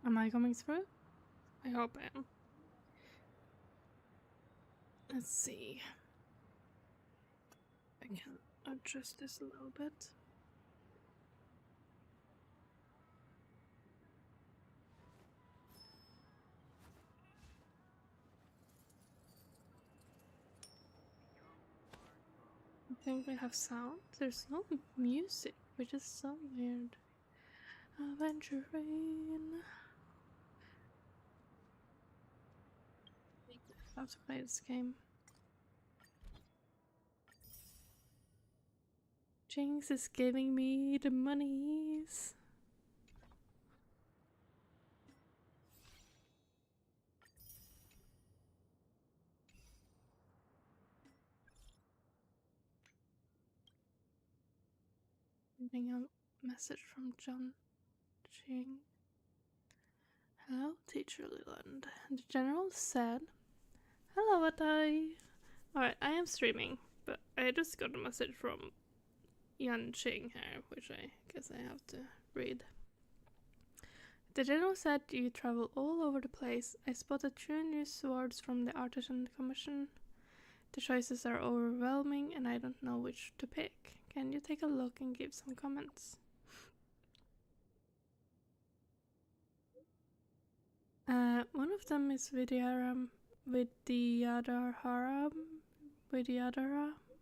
Am I coming through? I hope I am. Let's see. I can adjust this a little bit. I think we have sound. There's no music, which is so weird. Aventurine. I have to play this game. Jinx is giving me the monies. Getting a message from John Jing. Hello, Teacher Leland. The general said, hello, Atai. Alright, I am streaming, but I just got a message from Yan Qing here, which I guess I have to read. The general said you travel all over the place. I spotted 2 new swords from the Artisan Commission. The choices are overwhelming and I don't know which to pick. Can you take a look and give some comments? One of them is Vidyadhara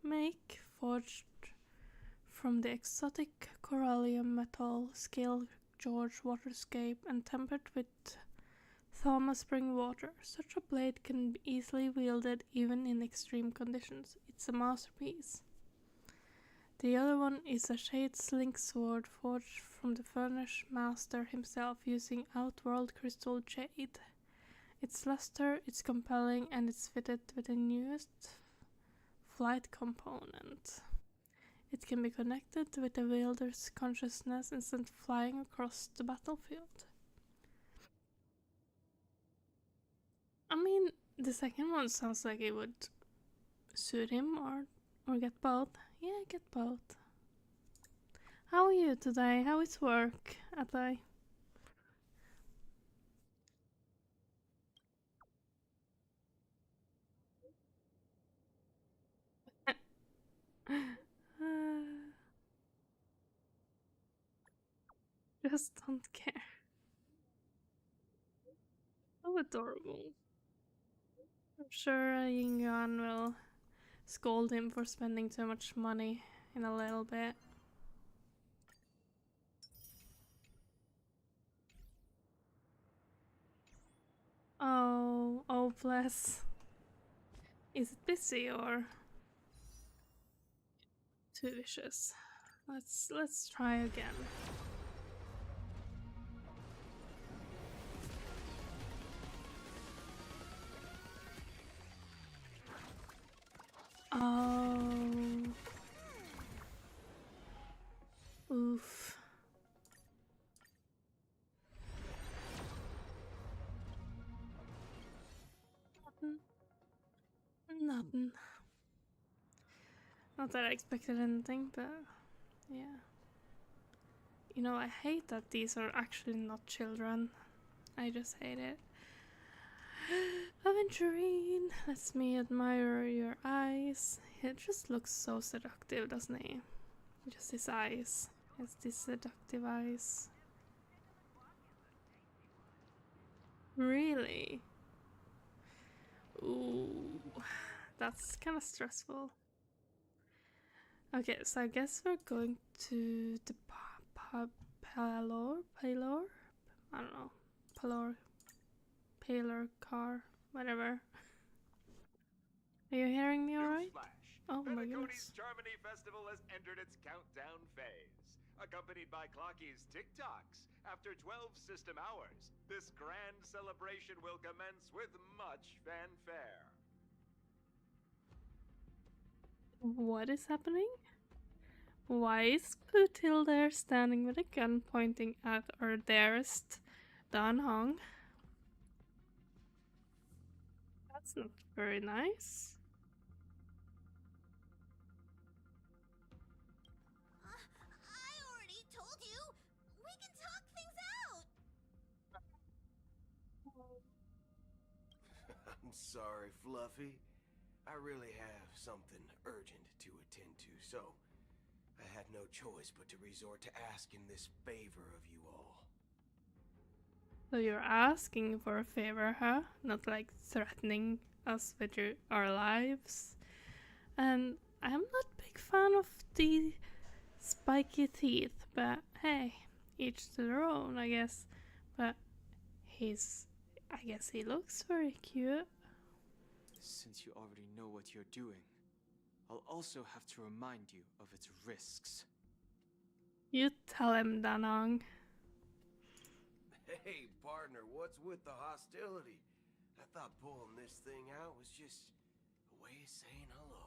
make, forged from the exotic corallium metal scale George waterscape and tempered with Thoma spring water. Such a blade can be easily wielded even in extreme conditions. It's a masterpiece. The other one is a shade slink sword forged from the furnace master himself using outworld crystal jade. Its luster, it's compelling, and it's fitted with the newest flight component. It can be connected with the wielder's consciousness and sent flying across the battlefield. I mean, the second one sounds like it would suit him or get both. Yeah, get both. How are you today? How is work, Atai? Just don't care. So adorable. I'm sure Yingyuan will scold him for spending too much money in a little bit. Oh bless. Is it busy or too vicious? Let's try again. Oh. Oof. Nothing. Not that I expected anything, but yeah. You know, I hate that these are actually not children. I just hate it. Aventurine, let me admire your eyes. He just looks so seductive, doesn't he? Just his eyes. It's these seductive eyes. Really? Ooh, that's kind of stressful. Okay, so I guess we're going to the Palor? I don't know. Palor car, whatever. Are you hearing me alright? Oh my goodness. Penacony's Germany Festival has entered its countdown phase. Accompanied by Clocky's TikToks, after 12 system hours, this grand celebration will commence with much fanfare. What is happening? Why is Boothill there standing with a gun pointing at our dearest Dan Hong? That's not very nice. I already told you! We can talk things out! I'm sorry, Fluffy. I really have something urgent to attend to, so I had no choice but to resort to asking this favor of you all. So you're asking for a favor, huh? Not like threatening us with our lives. And I'm not a big fan of the spiky teeth, but hey, each to their own, I guess. But I guess he looks very cute. Since you already know what you're doing, I'll also have to remind you of its risks. You tell him, Danong. Hey, partner, what's with the hostility? I thought pulling this thing out was just a way of saying hello.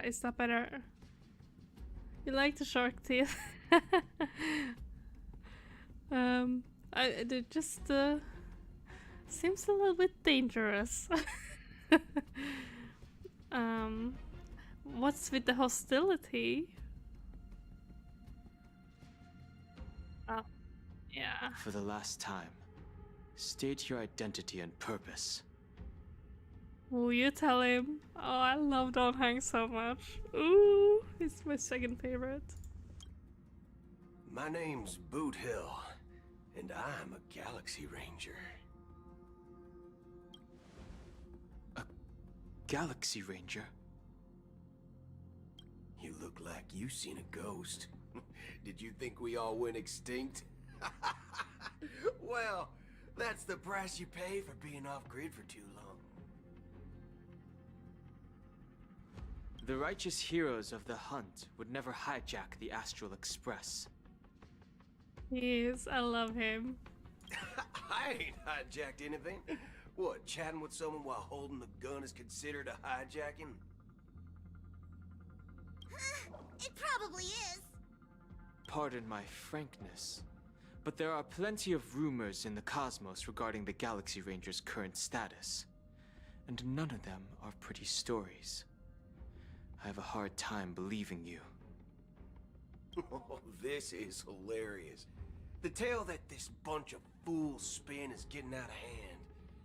Is that better? You like the shark teeth? It just seems a little bit dangerous. What's with the hostility? Oh, yeah. For the last time, state your identity and purpose. Will you tell him? Oh, I love Don Hang so much. Ooh, he's my second favorite. My name's Boothill, and I'm a Galaxy Ranger. A Galaxy Ranger? You look like you seen a ghost. Did you think we all went extinct? Well, that's the price you pay for being off-grid for too long. The righteous heroes of the hunt would never hijack the Astral Express. Yes, I love him. I ain't hijacked anything. What, chatting with someone while holding the gun is considered a hijacking? It probably is. Pardon my frankness, but there are plenty of rumors in the cosmos regarding the Galaxy Ranger's current status, and none of them are pretty stories. I have a hard time believing you. Oh, this is hilarious. The tale that this bunch of fools spin is getting out of hand.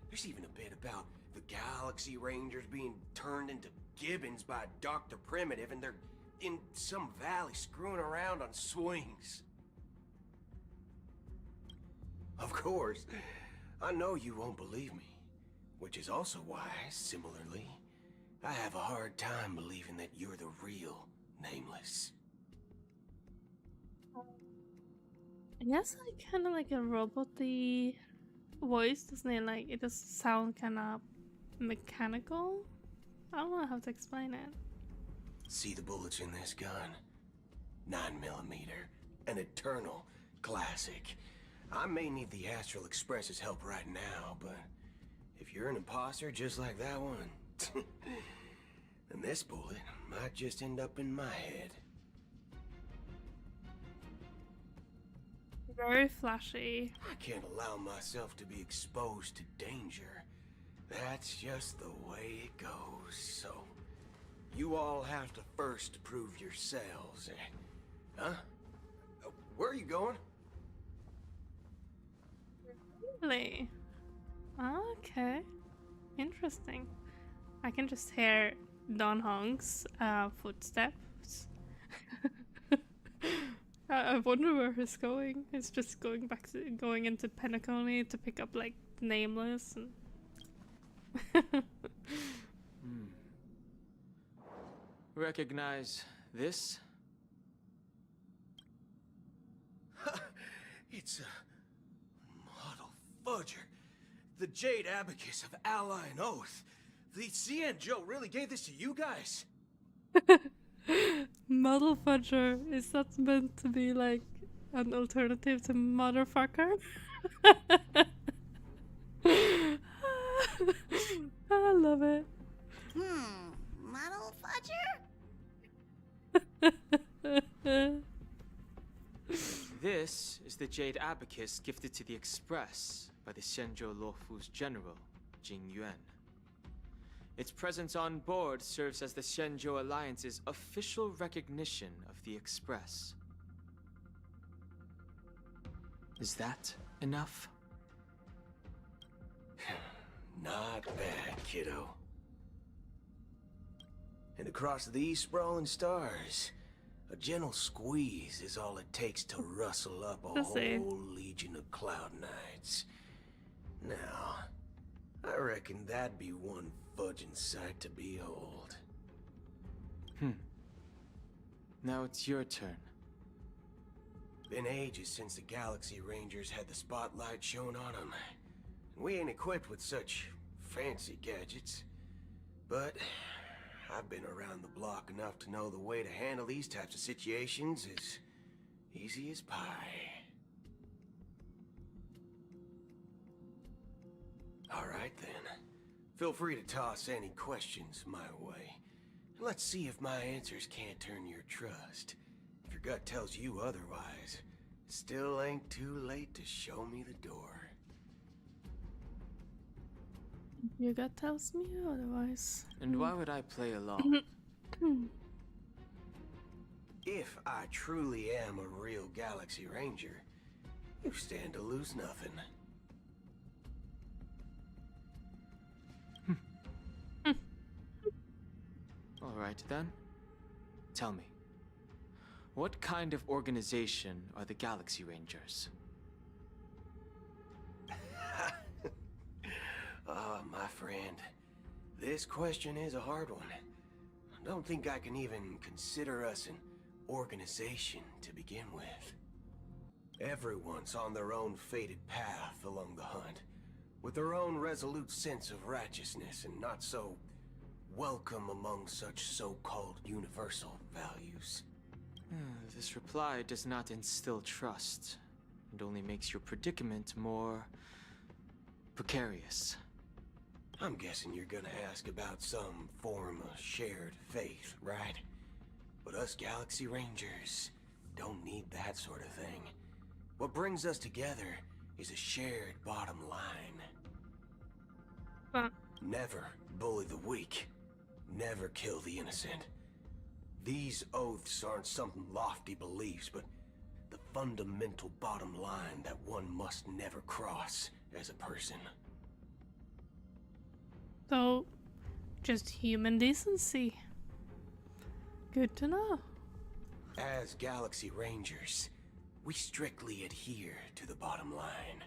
There's even a bit about the Galaxy Rangers being turned into gibbons by Dr. Primitive, and they're in some valley screwing around on swings. Of course, I know you won't believe me, which is also why, similarly, I have a hard time believing that you're the real Nameless. I guess I kind of like a robot-y voice, doesn't it? Like, it does sound kind of mechanical. I don't know how to explain it. See the bullets in this gun? 9mm, an eternal classic. I may need the Astral Express's help right now, but if you're an imposter just like that one, then this bullet might just end up in my head. Very flashy. I can't allow myself to be exposed to danger. That's just the way it goes, so you all have to first prove yourselves. Huh? Where are you going? Really? Okay. Interesting. I can just hear Don Hong's footsteps. I wonder where he's going. He's just going into Penacony to pick up like Nameless and Recognize this? It's a model fudger. The Jade Abacus of Ally and Oath. The CN Joe really gave this to you guys? Model Fudger. Is that meant to be like an alternative to motherfucker? I love it. Model fudger? This is the Jade Abacus gifted to the Express by the Shenzhou Luofu's general, Jing Yuan. Its presence on board serves as the Shenzhou Alliance's official recognition of the Express. Is that enough? Not bad, kiddo. And across these sprawling stars, a gentle squeeze is all it takes to rustle up a whole legion of cloud knights. Now, I reckon that'd be one fudging sight to behold. Now it's your turn. Been ages since the Galaxy Rangers had the spotlight shone on them. We ain't equipped with such fancy gadgets. But I've been around the block enough to know the way to handle these types of situations is easy as pie. Alright then. Feel free to toss any questions my way. Let's see if my answers can't turn your trust. If your gut tells you otherwise, still ain't too late to show me the door. Your gut tells me otherwise. And why would I play along? If I truly am a real Galaxy Ranger, you stand to lose nothing. Alright then. Tell me, what kind of organization are the Galaxy Rangers? Oh, my friend. This question is a hard one. I don't think I can even consider us an organization to begin with. Everyone's on their own fated path along the hunt, with their own resolute sense of righteousness and not so welcome among such so-called universal values. This reply does not instill trust, and only makes your predicament more precarious. I'm guessing you're gonna ask about some form of shared faith, right? But us Galaxy Rangers don't need that sort of thing. What brings us together is a shared bottom line. Never bully the weak. Never kill the innocent. These oaths aren't some lofty beliefs, but the fundamental bottom line that one must never cross as a person. So, just human decency. Good to know. As Galaxy Rangers, we strictly adhere to the bottom line.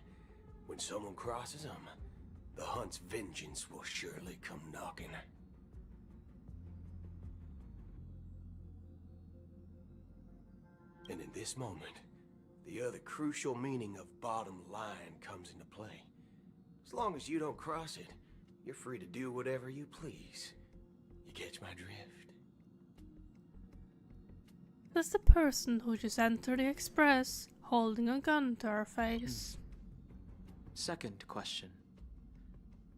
When someone crosses them, the hunt's vengeance will surely come knocking. And in this moment, the other crucial meaning of bottom line comes into play. As long as you don't cross it, you're free to do whatever you please. You catch my drift? Does the person who just entered the express holding a gun to her face? Second question.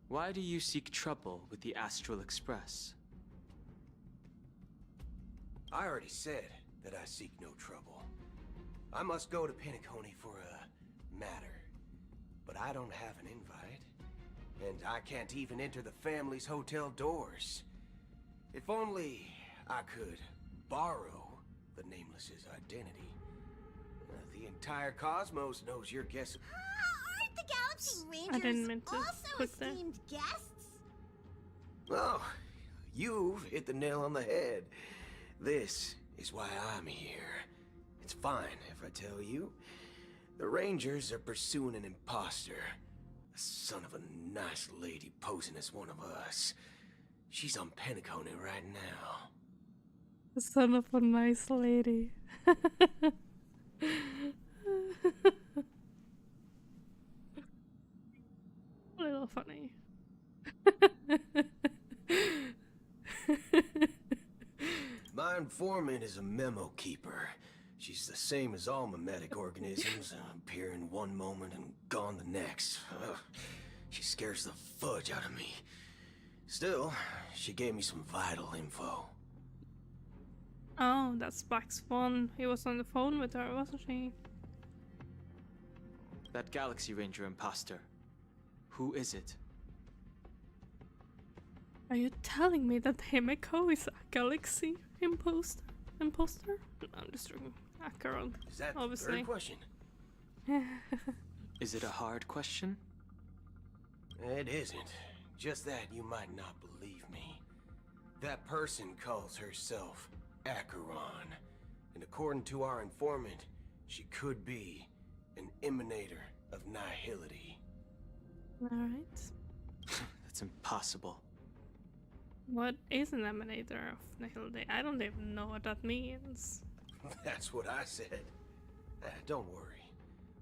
Why do you seek trouble with the Astral Express? I already said that I seek no trouble. I must go to Penacony for a matter. But I don't have an invite. And I can't even enter the family's hotel doors. If only I could borrow the Nameless's identity. The entire cosmos knows your guess. Aren't the Galaxy Rangers I didn't mean to also click there. esteemed guests? Oh, you've hit the nail on the head. This is why I'm here. It's fine if I tell you. The Rangers are pursuing an imposter. A son of a nice lady posing as one of us. She's on Penacony right now. The son of a nice lady. A little funny. My informant is a memo keeper. She's the same as all mimetic organisms, appearing one moment and gone the next. She scares the fudge out of me. Still, she gave me some vital info. Oh, that's Black Swan. He was on the phone with her, wasn't he? That Galaxy Ranger imposter. Who is it? Are you telling me that Himeko is a galaxy imposter? No, I'm just joking. Acheron, Is that the obviously. third question? Is it a hard question? It isn't. just that you might not believe me. That person calls herself Acheron, and according to our informant, she could be an emanator of nihility. Alright. That's impossible. What is an emanator of nihility? I don't even know what that means. That's what I said. Don't worry.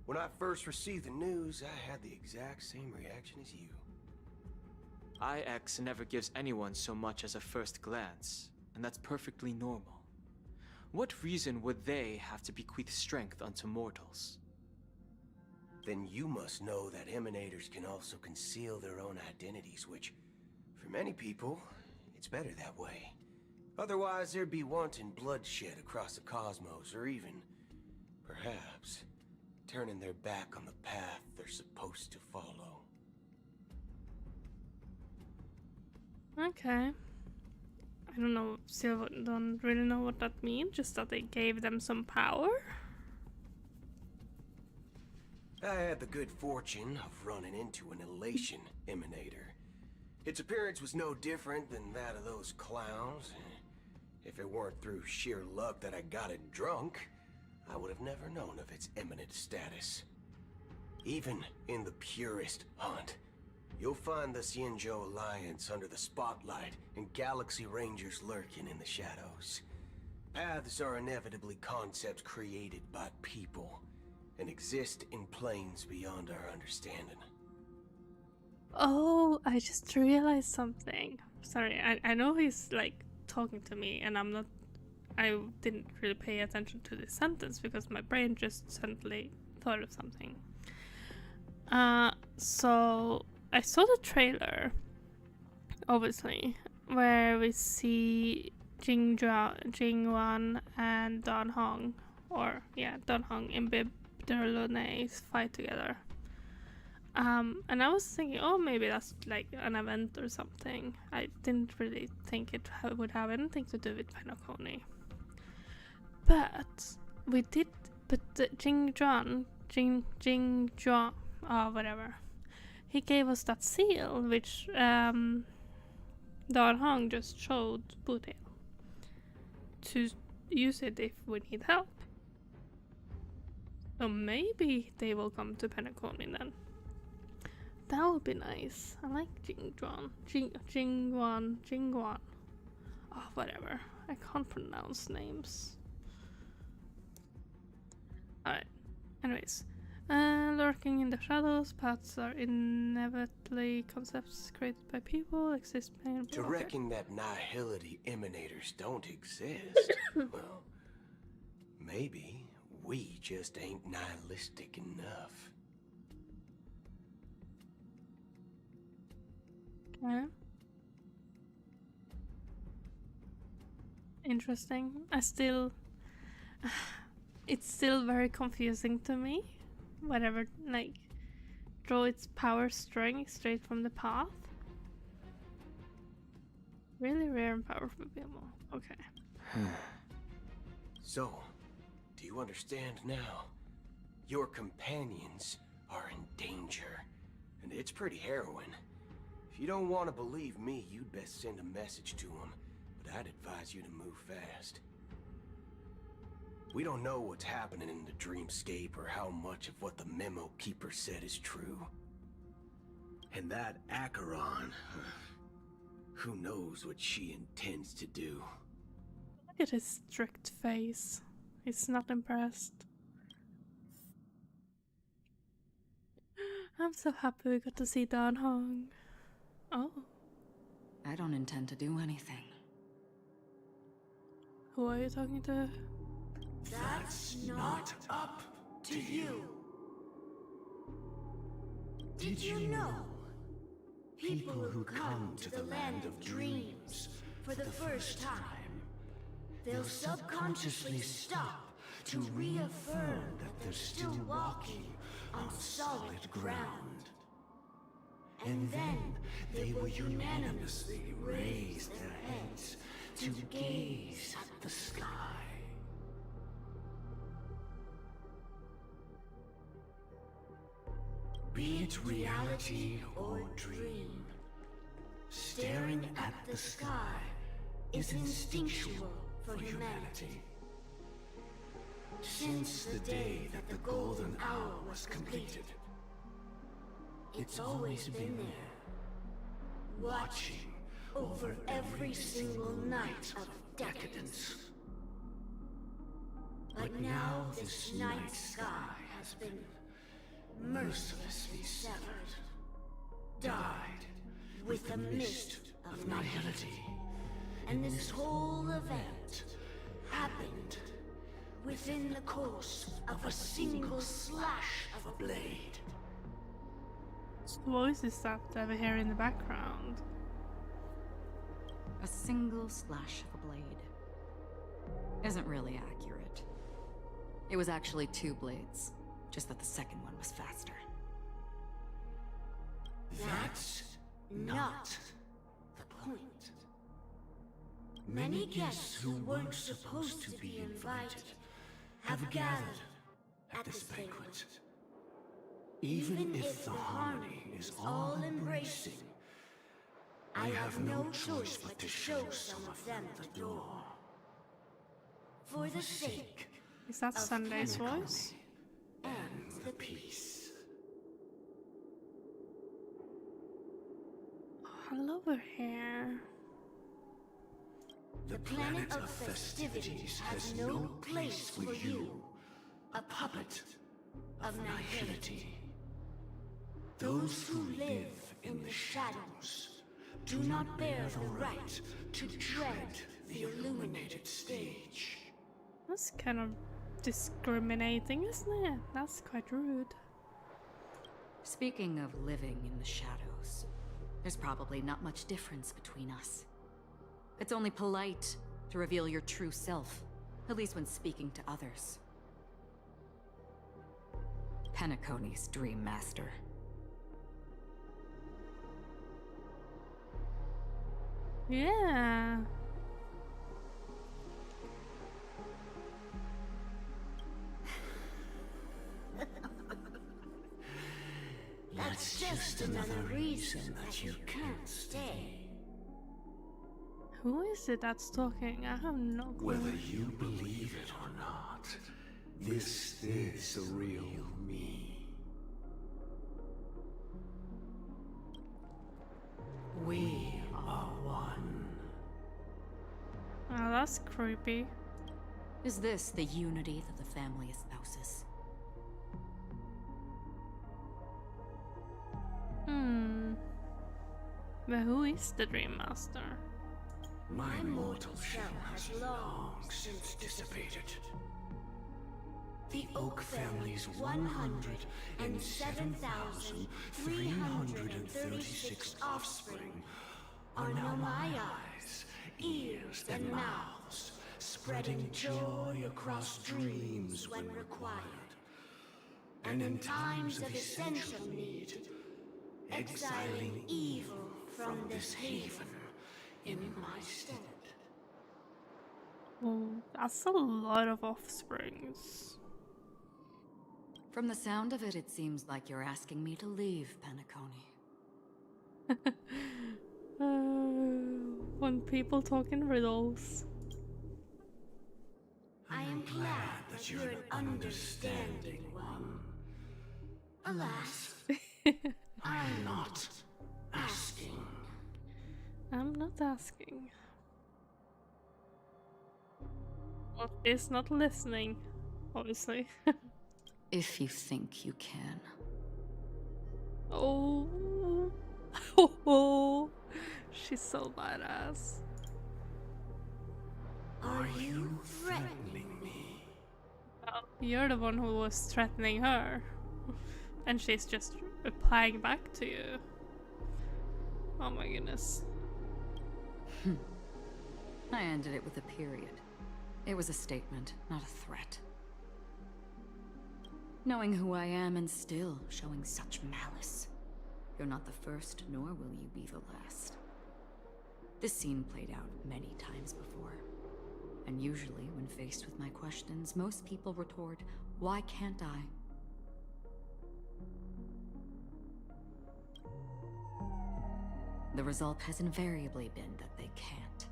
When I first received the news, I had the exact same reaction as you. IX never gives anyone so much as a first glance, and that's perfectly normal. What reason would they have to bequeath strength unto mortals? Then you must know that emanators can also conceal their own identities, which, for many people, it's better that way. Otherwise, there'd be wanton bloodshed across the cosmos, or even, perhaps, turning their back on the path they're supposed to follow. Okay. I don't know, still don't really know what that means, just that they gave them some power. I had the good fortune of running into an elation emanator. Its appearance was no different than that of those clowns. If it weren't through sheer luck that I got it drunk, I would have never known of its eminent status. Even in the purest hunt, you'll find the Xianzhou Alliance under the spotlight and Galaxy Rangers lurking in the shadows. Paths are inevitably concepts created by people and exist in planes beyond our understanding. Oh, I just realized something. Sorry, I know he's like talking to me and I didn't really pay attention to this sentence because my brain just suddenly thought of something. So I saw the trailer, obviously, where we see Jingwan and Don Hong, Don Hong imbibe their Lunays fight together. And I was thinking, oh, maybe that's like an event or something. I didn't really think it would have anything to do with Penacony. But Jingjuan, whatever. He gave us that seal, which Don Hong just showed Boothill to use it if we need help. So maybe they will come to Penacony then. That would be nice. I like Jingwan. Oh, whatever. I can't pronounce names. Alright. Anyways. Lurking in the shadows, paths are inevitably concepts created by people, exist plain. To reckon that nihility emanators don't exist, well, maybe we just ain't nihilistic enough. Okay. Interesting. It's still very confusing to me. Whatever, like, draw its power string straight from the path. Really rare and powerful people. Okay. So, do you understand now? Your companions are in danger, and it's pretty harrowing. If you don't want to believe me, you'd best send a message to them, but I'd advise you to move fast. We don't know what's happening in the dreamscape or how much of what the memo keeper said is true. And that Acheron, who knows what she intends to do. Look at his strict face. He's not impressed. I'm so happy we got to see Don Hong. Oh. I don't intend to do anything. Who are you talking to? That's not up to you. Did you know? People who come to the land of dreams for the first time, they'll subconsciously stop to reaffirm that they're still walking on solid ground. And then they will unanimously raise their heads to gaze at the sky. Be it reality or dream, Staring at the sky is instinctual for humanity. Since the day that the golden hour was completed, it's always been there, watching over every single night of decadence. But now this night sky has been mercilessly severed, dyed with the mist of nihility. And this whole event happened within the course of a single slash of a blade. What voice is that over here in the background? A single slash of a blade. Isn't really accurate. It was actually 2 blades, just that the second one was faster. That's not the point. Many guests who weren't supposed to be invited have gathered at this banquet. Even if the harmony is all-embracing, I have no choice but to show some of them the door. For the sake Is that of Sunday's Penacony voice? and the peace. Oh, I love her hair. The planet of festivities has no place for you, a puppet of nihility. Those who live in the shadows do not bear the right to tread the illuminated stage. That's kind of discriminating, isn't it? That's quite rude. Speaking of living in the shadows, there's probably not much difference between us. It's only polite to reveal your true self, at least when speaking to others. Penacony's Dream Master. Yeah. That's just another reason that you can't stay. Who is it that's talking? I have no clue. Whether you believe it or not, this is the real me. We are one. Oh, that's creepy. Is this the unity that the family espouses? But who is the Dream Master? My mortal shell has long since dissipated. The Oak family's 107,336 offspring are now my eyes, ears, and mouths, spreading joy across dreams when required. And in times of essential need, exiling evil from this haven in my stead. Oh, that's a lot of offsprings. From the sound of it, it seems like you're asking me to leave Penacony. When people talk in riddles. I am glad that you're an understanding one. Alas, I'm not asking. I'm not asking. What is not listening, obviously. If you think you can. Oh. She's so badass. Are you threatening me? Well, you're the one who was threatening her. And she's just replying back to you. Oh my goodness. I ended it with a period. It was a statement, not a threat. Knowing who I am and still showing such malice. You're not the first, nor will you be the last. This scene played out many times before. And usually, when faced with my questions, most people retort, "Why can't I?" The result has invariably been that they can't.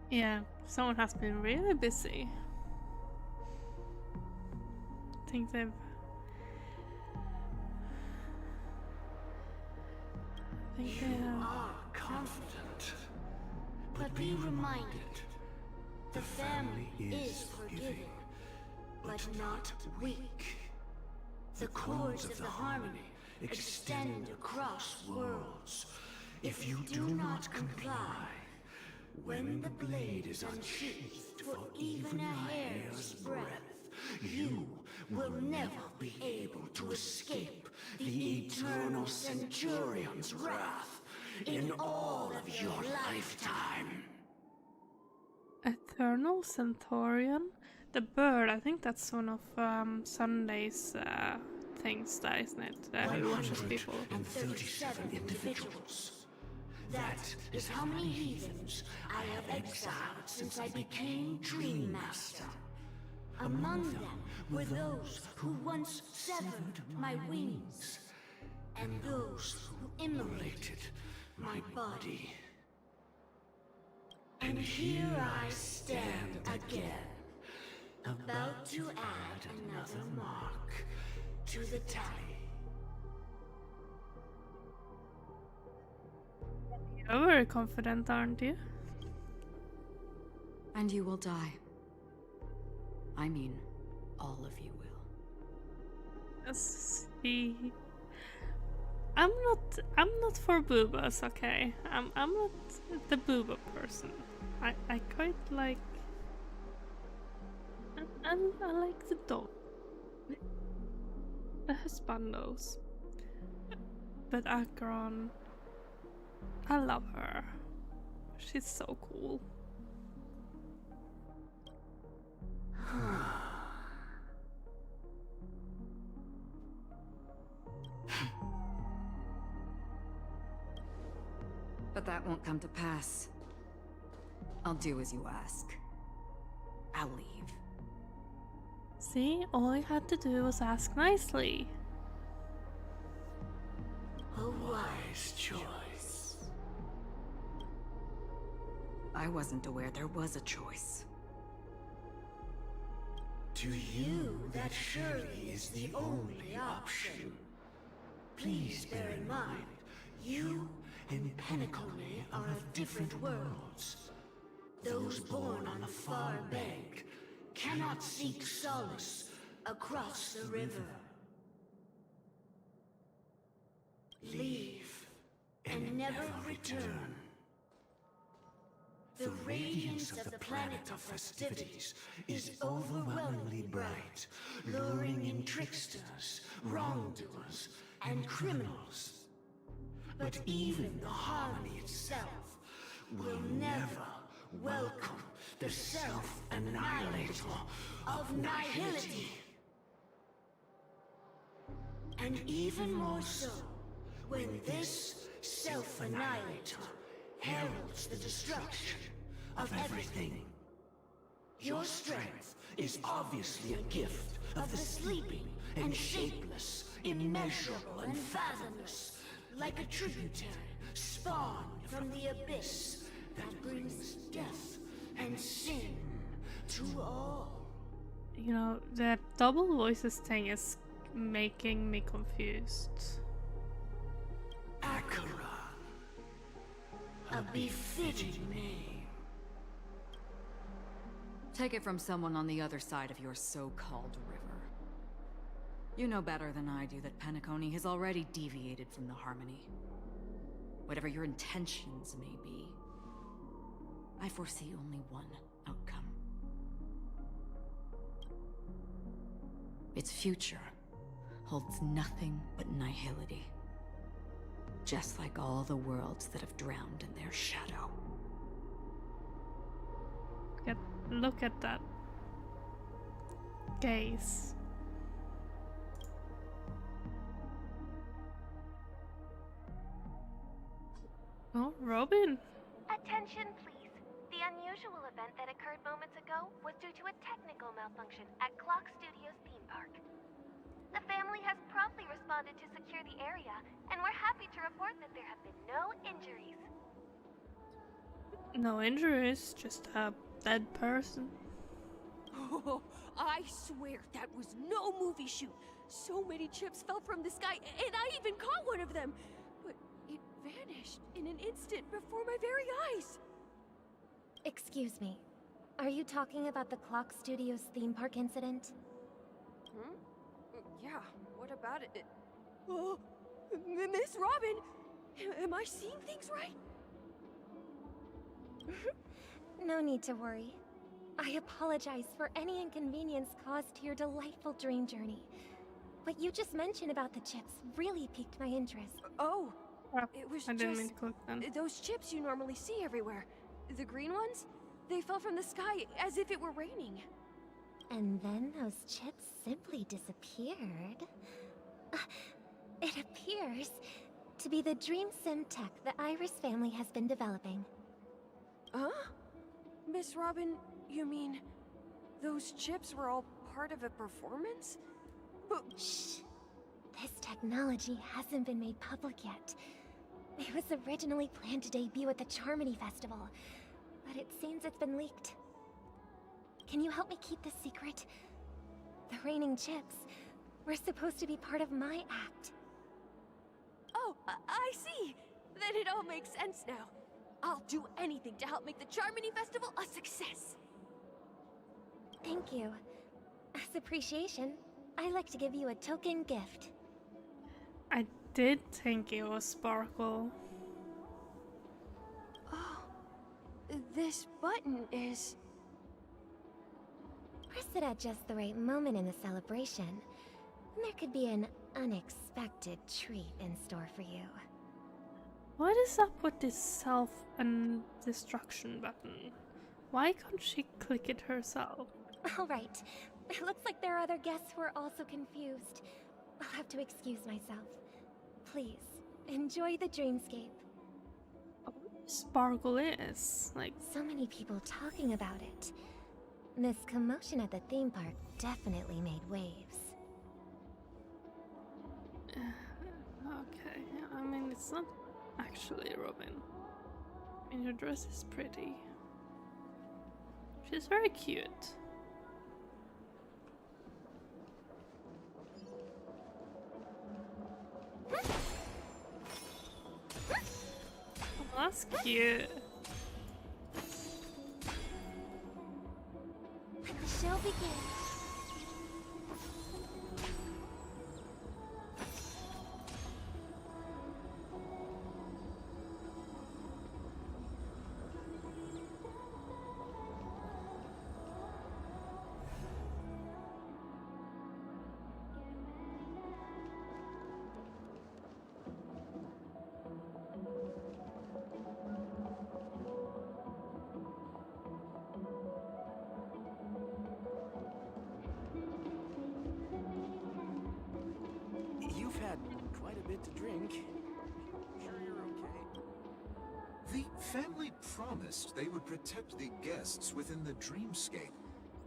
Yeah, someone has been really busy. I think they've... I think they have... are confident. But be reminded, the family is forgiving, but not weak. The cords of the harmony extend across worlds. If you do not comply, when the blade is unsheathed for even a hair's breadth, you will never be able to escape the eternal Centurion's wrath in all of your lifetime. Eternal Centaurian? The bird, I think that's one of Sunday's things, that isn't it? Who watches people. 137 individuals. That is how many heathens I have exiled since I became Dream Master. Among them were those who once severed my wings, and those who immolated my body. And here I stand again, about to add another mark to the tally. You're very confident, aren't you? And you will die. I mean, all of you will. See, I'm not for boobas, okay? I'm not the booba person. I quite like... I like the dog. The husbandos. But Akron... I love her. She's so cool. But that won't come to pass. I'll do as you ask. I'll leave. See, all I had to do was ask nicely. A wise choice. I wasn't aware there was a choice. To you, that surely is the only option. Please bear in mind, you and Penacony are of different worlds. Those born on the far bank cannot seek solace across the river. Leave and never return. The radiance of the planet of festivities is overwhelmingly bright, luring in tricksters, wrongdoers, and criminals. But even the harmony itself will never welcome the self-annihilator of nihility. And even more so, when this self-annihilator heralds the destruction of everything. Your strength is obviously a gift of the sleeping and shapeless, immeasurable and fathomless, like a tributary spawned from the abyss that brings death and sin to all. You know, the double voices thing is making me confused. Akira. A befitting name. Take it from someone on the other side of your so-called river. You know better than I do that Penacony has already deviated from the harmony. Whatever your intentions may be, I foresee only one outcome. Its future holds nothing but nihility. Just like all the worlds that have drowned in their shadow. Look at that gaze. Oh, Robin. Attention, please. The unusual event that occurred moments ago was due to a technical malfunction at Clock Studios theme park. The family has promptly responded to secure the area, and we're happy to report that there have been no injuries. No injuries, just a dead person. Oh, I swear that was no movie shoot. So many chips fell from the sky, and I even caught one of them. But it vanished in an instant before my very eyes. Excuse me. Are you talking about the Clock Studios theme park incident? Hmm? Yeah, what about it? Oh, Miss Robin! Am I seeing things right? No need to worry. I apologize for any inconvenience caused to your delightful dream journey. What you just mentioned about the chips really piqued my interest. Oh, Crap, it was I didn't just mean to click them. those chips you normally see everywhere. The green ones? They fell from the sky as if it were raining. And then those chips simply disappeared. It appears to be the Dream Sim tech the Iris family has been developing. Huh? Miss Robin, you mean those chips were all part of a performance? But Shh. This technology hasn't been made public yet. It was originally planned to debut at the Charmony Festival, but it seems it's been leaked. Can you help me keep this secret? The raining chips were supposed to be part of my act. oh, I see. Then it all makes sense now. I'll do anything to help make the Charmony Festival a success. Thank you. As appreciation, I'd like to give you a token gift. I did think it was Sparkle. Oh, this button is... Press it at just the right moment in the celebration. There could be an unexpected treat in store for you. What is up with this self and destruction button? Why can't she click it herself? Alright, it looks like there are other guests who are also confused. I'll have to excuse myself. Please, enjoy the dreamscape. Sparkle is like So many people talking about it. This commotion at the theme park definitely made waves. okay. I mean, it's not actually Robin. I mean, her dress is pretty. She's very cute. Oh, that's cute. Let the show begin. You've had quite a bit to drink. Sure you're okay? The family promised they would protect the guests within the dreamscape,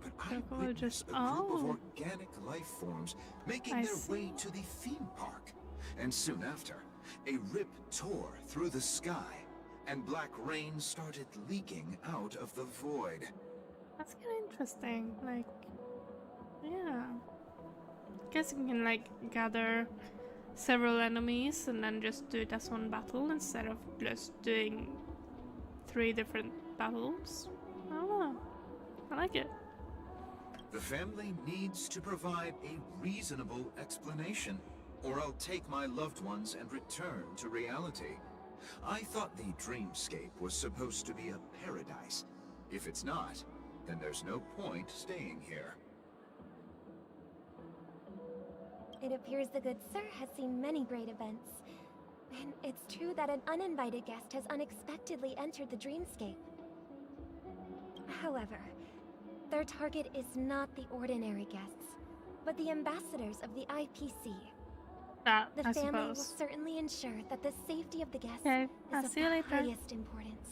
but I People are witnessed just- a group of oh. organic life forms making I their way see. to the theme park. And soon after, a rip tore through the sky, and black rain started leaking out of the void. That's kind of interesting. Like, yeah. Guess you can like gather several enemies and then just do it as one battle instead of just doing 3 different battles. I don't know. I like it. The family needs to provide a reasonable explanation, or I'll take my loved ones and return to reality. I thought the dreamscape was supposed to be a paradise. If it's not, then there's no point staying here. It appears the good sir has seen many great events. And it's true that an uninvited guest has unexpectedly entered the dreamscape. However, their target is not the ordinary guests, but the ambassadors of the IPC. That, The I family will suppose. certainly ensure that the safety of the guests Okay, I'll is of see you the later. highest importance.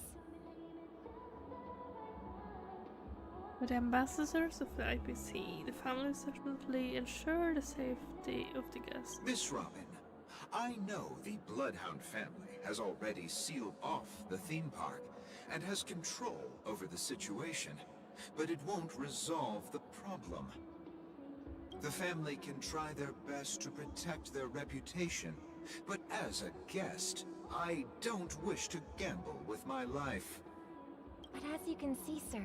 With the ambassadors of the IPC, the family certainly ensure the safety of the guests. Miss Robin, I know the Bloodhound family has already sealed off the theme park and has control over the situation, but it won't resolve the problem. The family can try their best to protect their reputation, but as a guest, I don't wish to gamble with my life. But as you can see, sir,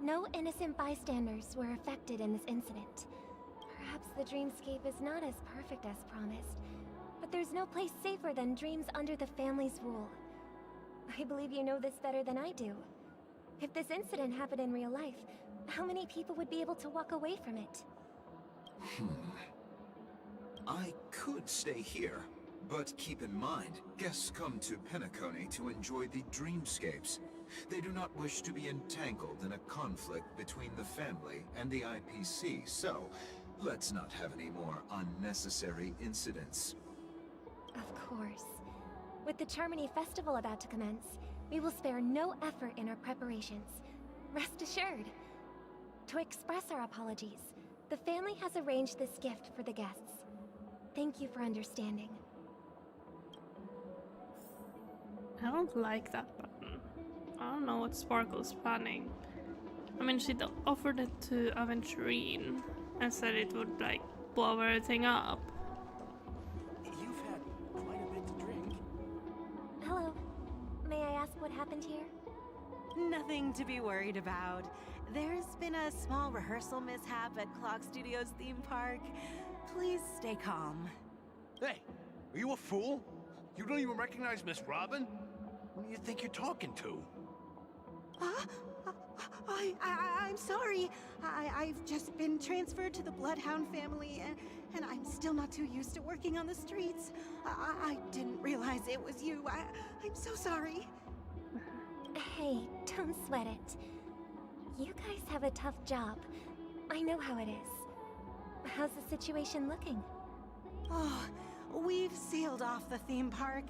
no innocent bystanders were affected in this incident. Perhaps the dreamscape is not as perfect as promised, but there's no place safer than dreams under the family's rule. I believe you know this better than I do. If this incident happened in real life, how many people would be able to walk away from it? I could stay here, but keep in mind, guests come to Penacony to enjoy the dreamscapes. They do not wish to be entangled in a conflict between the family and the IPC, so let's not have any more unnecessary incidents. Of course. With the Charmony Festival about to commence, we will spare no effort in our preparations. Rest assured. To express our apologies, the family has arranged this gift for the guests. Thank you for understanding. I don't like that button. I don't know what Sparkle's planning. I mean, she offered it to Aventurine and said it would, like, blow everything up. You've had quite a bit to drink. Hello. May I ask what happened here? Nothing to be worried about. There's been a small rehearsal mishap at Clock Studios theme park. Please stay calm. Hey, are you a fool? You don't even recognize Miss Robin? Who do you think you're talking to? I'm sorry. I've just been transferred to the Bloodhound family, and I'm still not too used to working on the streets. I didn't realize it was you. I'm so sorry. Hey, don't sweat it. You guys have a tough job. I know how it is. How's the situation looking? Oh, we've sealed off the theme park.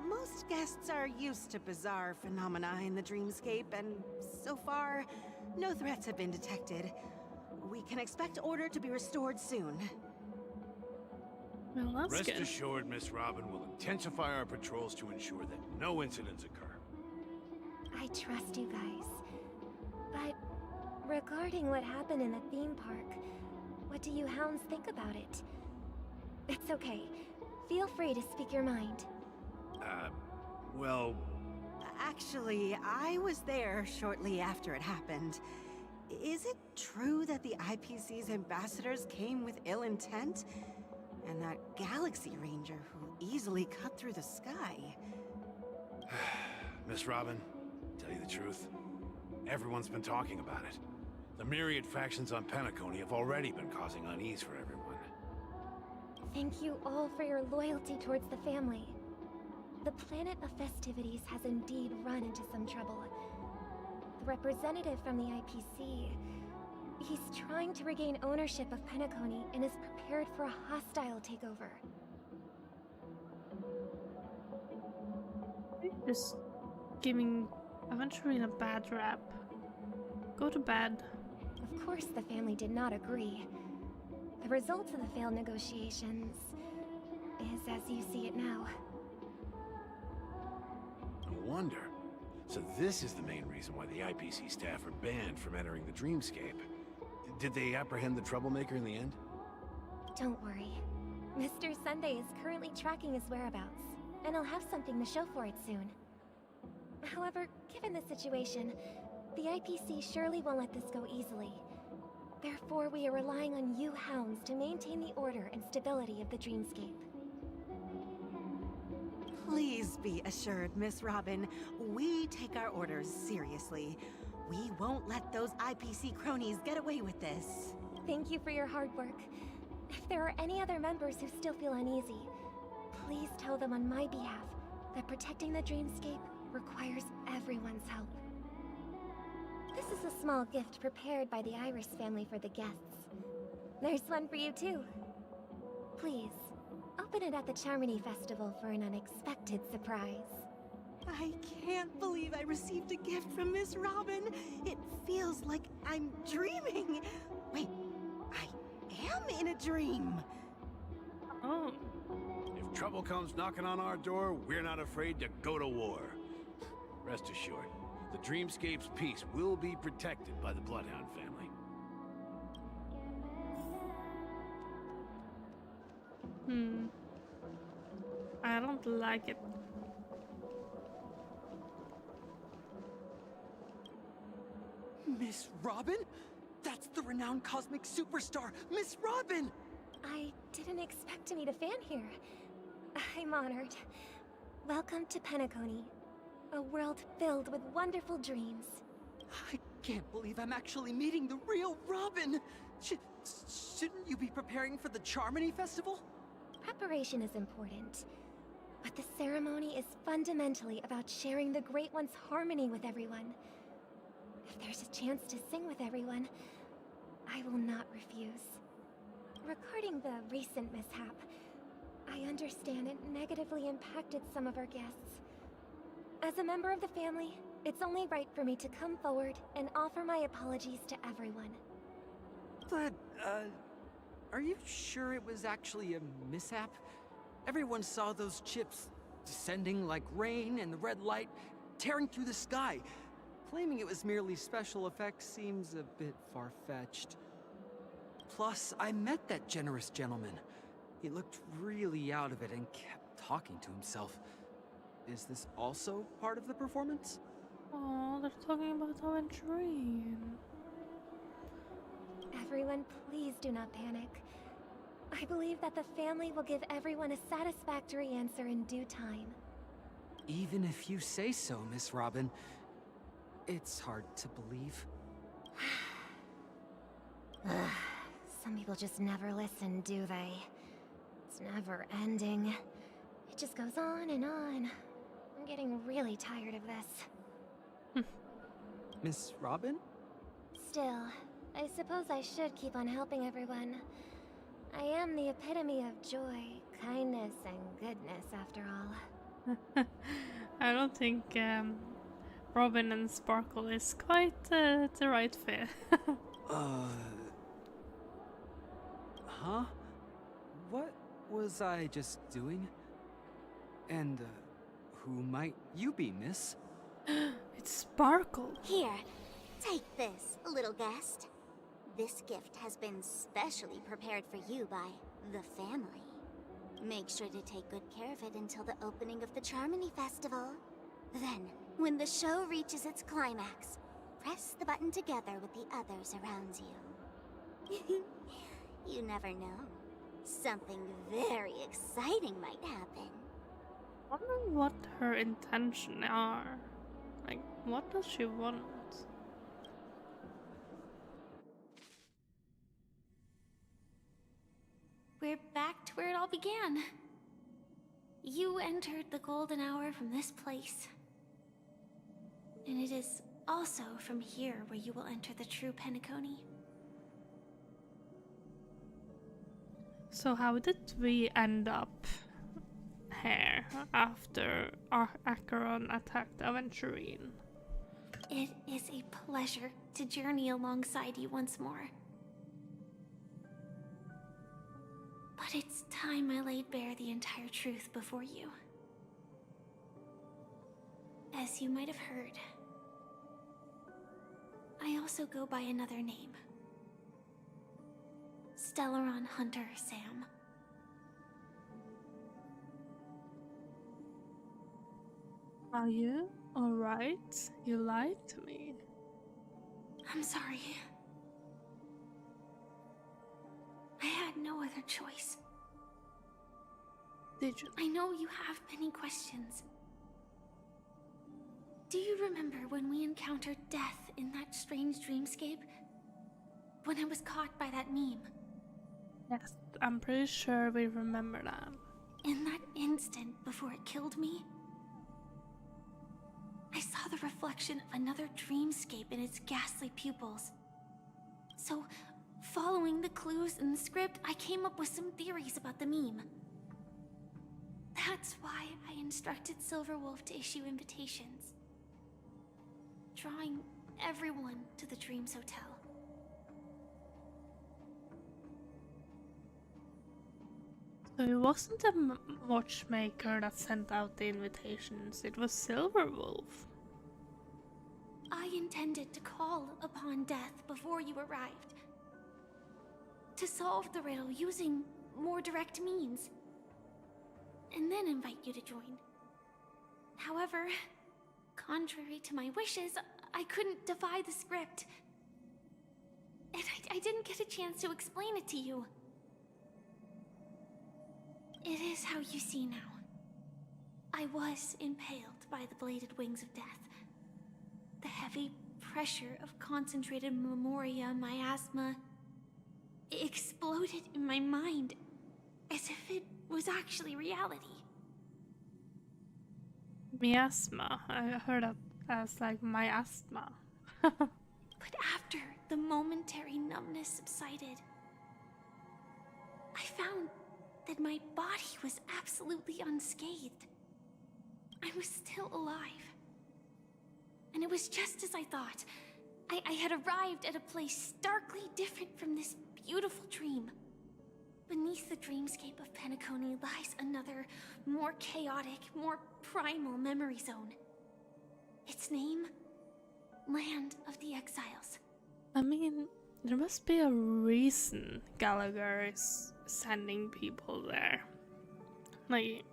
Most guests are used to bizarre phenomena in the dreamscape, and so far, no threats have been detected. We can expect order to be restored soon. Well, that's Rest good. assured, Miss Robin will intensify our patrols to ensure that no incidents occur. I trust you guys. But regarding what happened in the theme park, what do you hounds think about it? It's okay. Feel free to speak your mind. Well... Actually, I was there shortly after it happened. Is it true that the IPC's ambassadors came with ill intent? And that Galaxy Ranger who easily cut through the sky? Miss Robin, tell you the truth, everyone's been talking about it. The myriad factions on Penacony have already been causing unease for everyone. Thank you all for your loyalty towards the family. The planet of festivities has indeed run into some trouble. The representative from the IPC, he's trying to regain ownership of Penacony and is prepared for a hostile takeover. Just giving Aventurine a bad rap. Go to bed. Of course the family did not agree. The result of the failed negotiations is as you see it now. No wonder. So this is the main reason why the IPC staff are banned from entering the dreamscape. Did they apprehend the troublemaker in the end? Don't worry. Mr. Sunday is currently tracking his whereabouts, and I'll have something to show for it soon. However, given the situation, the IPC surely won't let this go easily. Therefore, we are relying on you hounds to maintain the order and stability of the dreamscape. Please be assured, Miss Robin, we take our orders seriously. We won't let those IPC cronies get away with this. Thank you for your hard work. If there are any other members who still feel uneasy, please tell them on my behalf that protecting the dreamscape requires everyone's help. This is a small gift prepared by the Iris family for the guests. There's one for you too. Please, open it at the Charmony Festival for an unexpected surprise. I can't believe I received a gift from Miss Robin. It feels like I'm dreaming. Wait, I am in a dream. Oh. If trouble comes knocking on our door, we're not afraid to go to war. Rest assured, the Dreamscape's peace will be protected by the Bloodhound family. I don't like it. Miss Robin? That's the renowned cosmic superstar, Miss Robin! I didn't expect to meet a fan here. I'm honored. Welcome to Penacony, a world filled with wonderful dreams. I can't believe I'm actually meeting the real Robin! Shouldn't you be preparing for the Charmony Festival? Preparation is important, but the ceremony is fundamentally about sharing the Great One's harmony with everyone. If there's a chance to sing with everyone, I will not refuse. Regarding the recent mishap, I understand it negatively impacted some of our guests. As a member of the family, it's only right for me to come forward and offer my apologies to everyone. But, are you sure it was actually a mishap? Everyone saw those chips descending like rain and the red light tearing through the sky. Claiming it was merely special effects seems a bit far-fetched. Plus, I met that generous gentleman. He looked really out of it and kept talking to himself. Is this also part of the performance? Oh, they're talking about Aventurine. Everyone, please do not panic. I believe that the family will give everyone a satisfactory answer in due time. Even if you say so, Miss Robin, it's hard to believe. Some people just never listen, do they? It's never ending. It just goes on and on. I'm getting really tired of this. Miss Robin? Still, I suppose I should keep on helping everyone. I am the epitome of joy, kindness, and goodness, after all. I don't think Robin and Sparkle is quite the right fit. Huh? What was I just doing? And, who might you be, miss? It's Sparkle. Here, take this, little guest. This gift has been specially prepared for you by the family. Make sure to take good care of it until the opening of the Charmony Festival. Then, when the show reaches its climax, press the button together with the others around you. You never know. Something very exciting might happen. I wonder what her intentions are. Like, what does she want? We're back to where it all began. You entered the golden hour from this place. And it is also from here where you will enter the true Penacony. So how did we end up here after Acheron attacked Aventurine? It is a pleasure to journey alongside you once more. But it's time I laid bare the entire truth before you. As you might have heard, I also go by another name. Stellaron Hunter Sam. Are you alright? You lied to me. I'm sorry. I had no other choice. Did you? I know you have many questions. Do you remember when we encountered death in that strange dreamscape? When I was caught by that meme? Yes, I'm pretty sure we remember that. In that instant before it killed me, I saw the reflection of another dreamscape in its ghastly pupils. So, following the clues in the script, I came up with some theories about the meme. That's why I instructed Silverwolf to issue invitations, drawing everyone to the Dreams Hotel. So it wasn't the watchmaker that sent out the invitations, it was Silverwolf. I intended to call upon death before you arrived. To solve the riddle using more direct means. And then invite you to join. However, contrary to my wishes, I couldn't defy the script. And I didn't get a chance to explain it to you. It is how you see now. I was impaled by the bladed wings of death. The heavy pressure of concentrated memoria, miasma, exploded in my mind as if it was actually reality. Miasma. I heard that as like my asthma. But after the momentary numbness subsided, I found that my body was absolutely unscathed. I was still alive. And it was just as I thought. I had arrived at a place starkly different from this beautiful dream. Beneath the dreamscape of Penacony lies another, more chaotic, more primal memory zone. Its name? Land of the Exiles. I mean, there must be a reason Gallagher is sending people there. Like,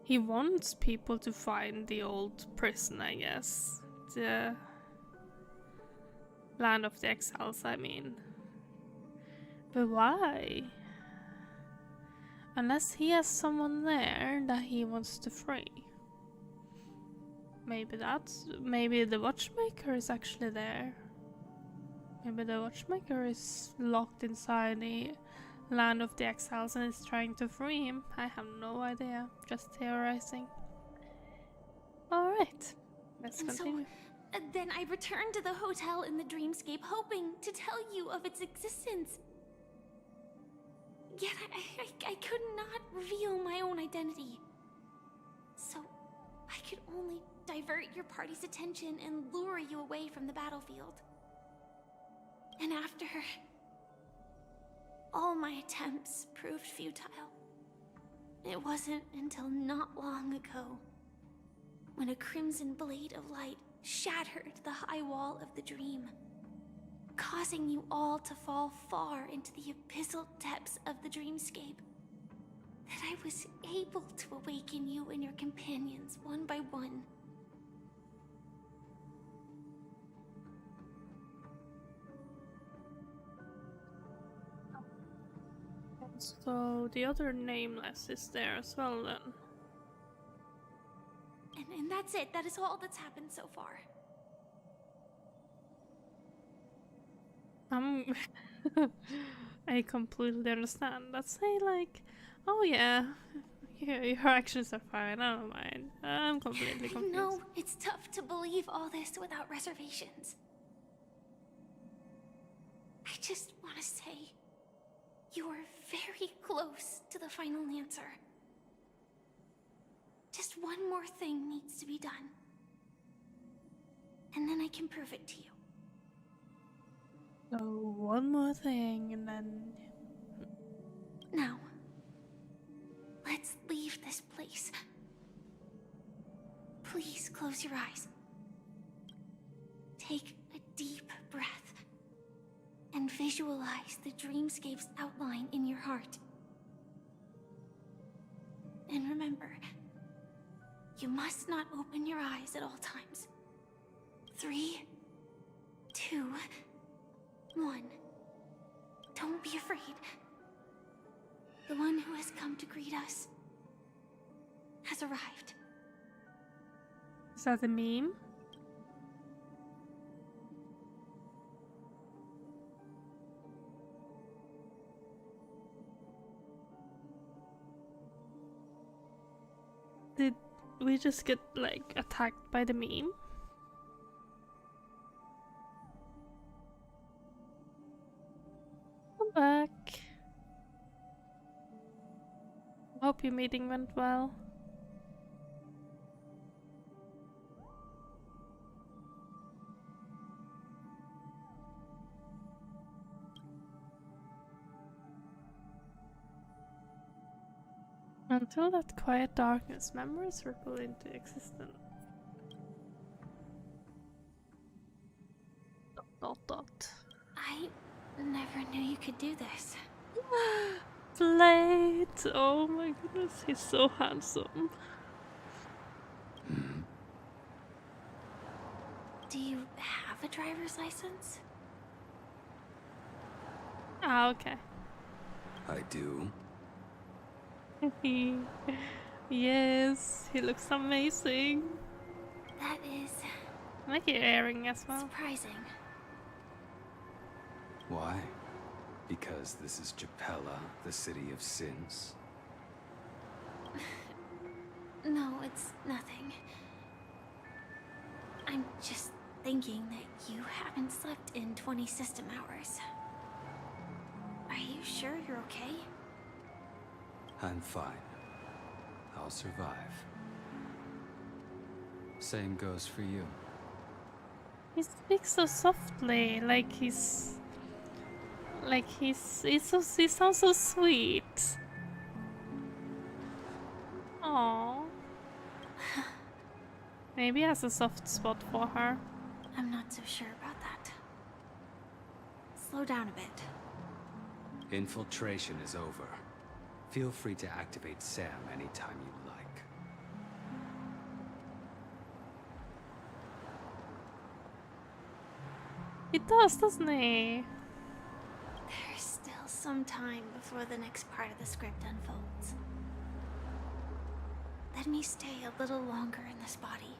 he wants people to find the old prison, I guess. The Land of the Exiles, I mean. But why? Unless he has someone there that he wants to free. Maybe the watchmaker is actually there. Maybe the watchmaker is locked inside the Land of the Exiles and is trying to free him. I have no idea. Just theorizing. Alright, let's continue. So, then I returned to the hotel in the dreamscape, hoping to tell you of its existence. Yet I could not reveal my own identity. So, I could only divert your party's attention and lure you away from the battlefield. And after all my attempts proved futile, it wasn't until not long ago when a crimson blade of light shattered the high wall of the dream, causing you all to fall far into the abyssal depths of the dreamscape, that I was able to awaken you and your companions one by one. So the other nameless is there as well then. And that's it. That is all that's happened so far. I completely understand. Let's say like, oh yeah, your actions are fine, I don't mind. I'm completely confused. No, it's tough to believe all this without reservations. I just want to say, you are very close to the final answer. Just one more thing needs to be done. And then I can prove it to you. So one more thing and then... Now, let's leave this place. Please close your eyes. Take a deep breath and visualize the dreamscape's outline in your heart. And remember, you must not open your eyes at all times. 3, 2, 1. Don't be afraid. The one who has come to greet us has arrived. Is that a meme? Did we just get like attacked by the meme? Come back. Hope your meeting went well. Until that quiet darkness, memories ripple into existence. Dot. I never knew you could do this. Blade! Oh my goodness, he's so handsome. Do you have a driver's license? Ah, okay. I do. Yes, he looks amazing. That is... I like your earring as well. surprising. Why? Because this is Japella, the city of sins? No, it's nothing. I'm just thinking that you haven't slept in 20 system hours. Are you sure you're okay? I'm fine. I'll survive. Same goes for you. He speaks so softly, like he sounds so sweet. Aww. Maybe he has a soft spot for her. I'm not so sure about that. Slow down a bit. Infiltration is over. Feel free to activate Sam anytime you like. He does, doesn't he? There's still some time before the next part of the script unfolds. Let me stay a little longer in this body.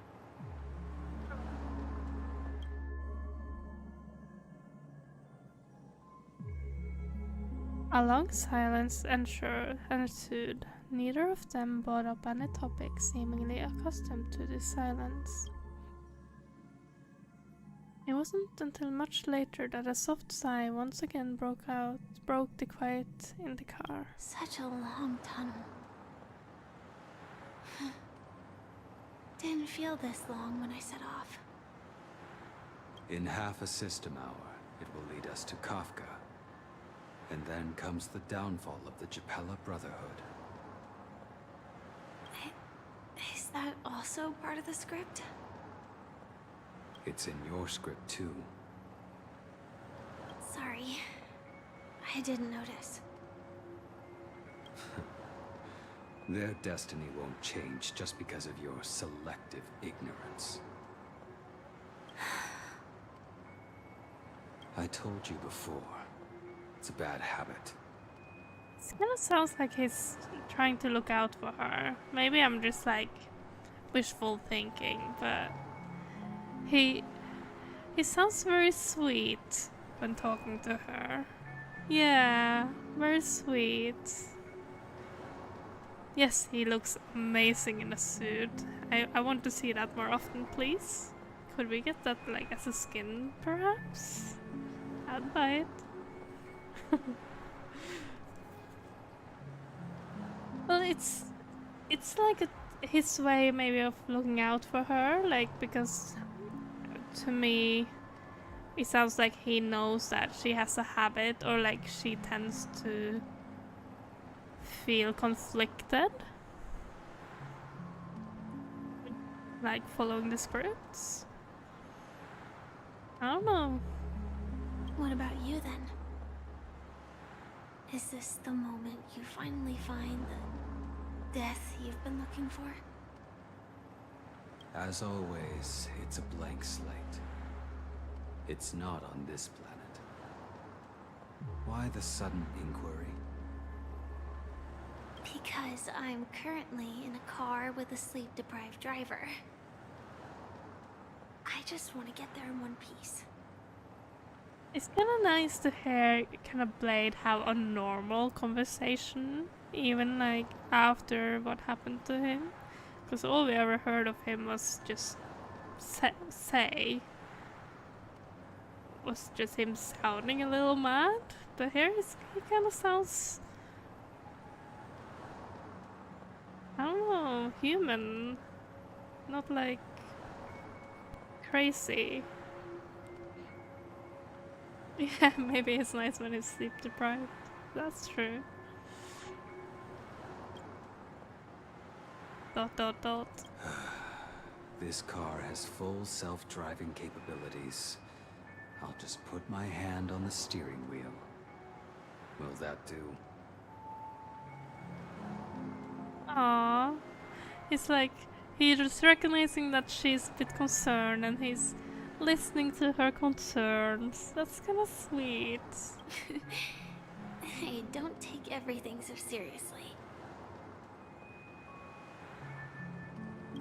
A long silence ensued. Neither of them brought up any topic, seemingly accustomed to this silence. It wasn't until much later that a soft sigh once again broke the quiet in the car. Such a long tunnel. Didn't feel this long when I set off. In half a system hour, it will lead us to Kafka. And then comes the downfall of the Japella Brotherhood. Is that also part of the script? It's in your script too. Sorry. I didn't notice. Their destiny won't change just because of your selective ignorance. I told you before. It's a bad habit. It kind of sounds like he's trying to look out for her. Maybe I'm just like wishful thinking, but he sounds very sweet when talking to her. Yeah, very sweet. Yes, he looks amazing in a suit. I want to see that more often, please. Could we get that like as a skin, perhaps? I'd buy it. Well, it's like his way maybe of looking out for her, like, because to me it sounds like he knows that she has a habit, or like she tends to feel conflicted, like following the scripts. I don't know. What about you then? Is this the moment you finally find the death you've been looking for? As always, it's a blank slate. It's not on this planet. Why the sudden inquiry? Because I'm currently in a car with a sleep-deprived driver. I just want to get there in one piece. It's kind of nice to hear kind of Blade have a normal conversation, even like after what happened to him. Because all we ever heard of him was just was just him sounding a little mad. But here he kind of sounds, I don't know, human. Not like crazy. Yeah, maybe it's nice when he's sleep deprived. That's true. Dot dot dot. This car has full self-driving capabilities. I'll just put my hand on the steering wheel. Will that do? Aww. He's like, he's recognizing that she's a bit concerned and he's listening to her concerns. That's kind of sweet. Hey, don't take everything so seriously.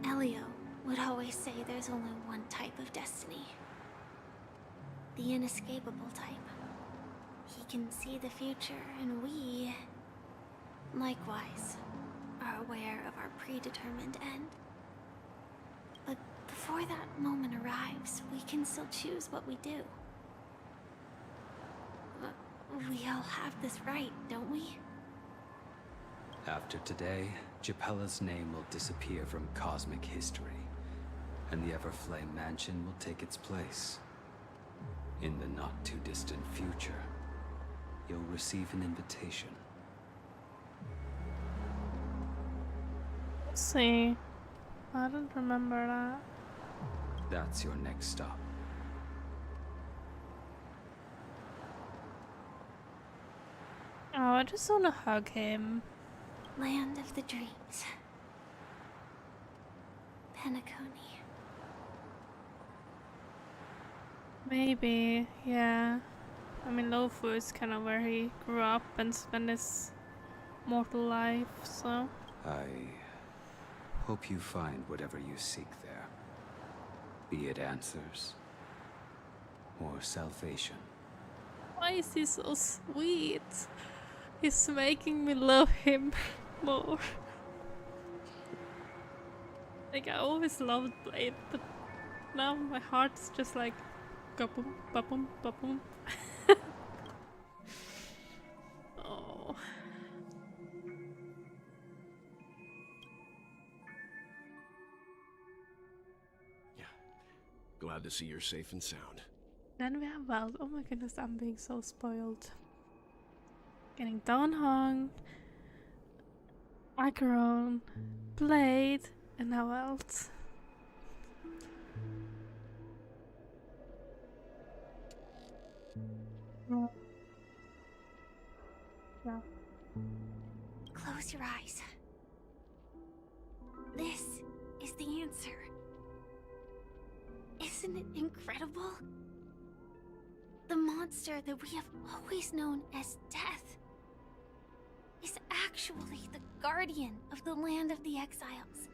Elio would always say there's only one type of destiny. The inescapable type. He can see the future, and we, likewise, are aware of our predetermined end. But before that moment arrives, we can still choose what we do. We all have this right, don't we? After today, Japella's name will disappear from cosmic history, and the Everflame Mansion will take its place. In the not-too-distant future, you'll receive an invitation. Let's see. I don't remember that. That's your next stop. Oh, I just wanna hug him. Land of the dreams. Penacony. Maybe, yeah. I mean, Lofu is kind of where he grew up and spent his mortal life, so... I hope you find whatever you seek there. Be it answers or salvation. Why is he so sweet? He's making me love him more. Like, I always loved Blade, but now my heart's just like... Ba-boom, ba-boom, ba-boom. Oh. Yeah. Glad to see you're safe and sound. Then we have Weld. Oh my goodness, I'm being so spoiled. Getting Donghong, Acheron, Blade, and now Weld. Yeah. Close your eyes. This is the answer. Isn't it incredible? The monster that we have always known as Death is actually the guardian of the land of the exiles.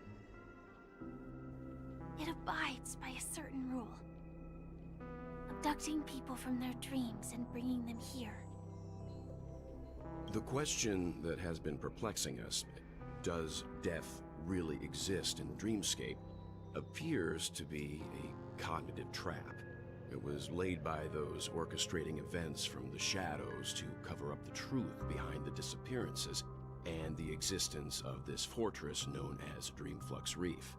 It abides by a certain rule. Abducting people from their dreams and bringing them here. The question that has been perplexing us, does death really exist in the dreamscape, appears to be a cognitive trap. It was laid by those orchestrating events from the shadows to cover up the truth behind the disappearances and the existence of this fortress known as Dreamflux Reef.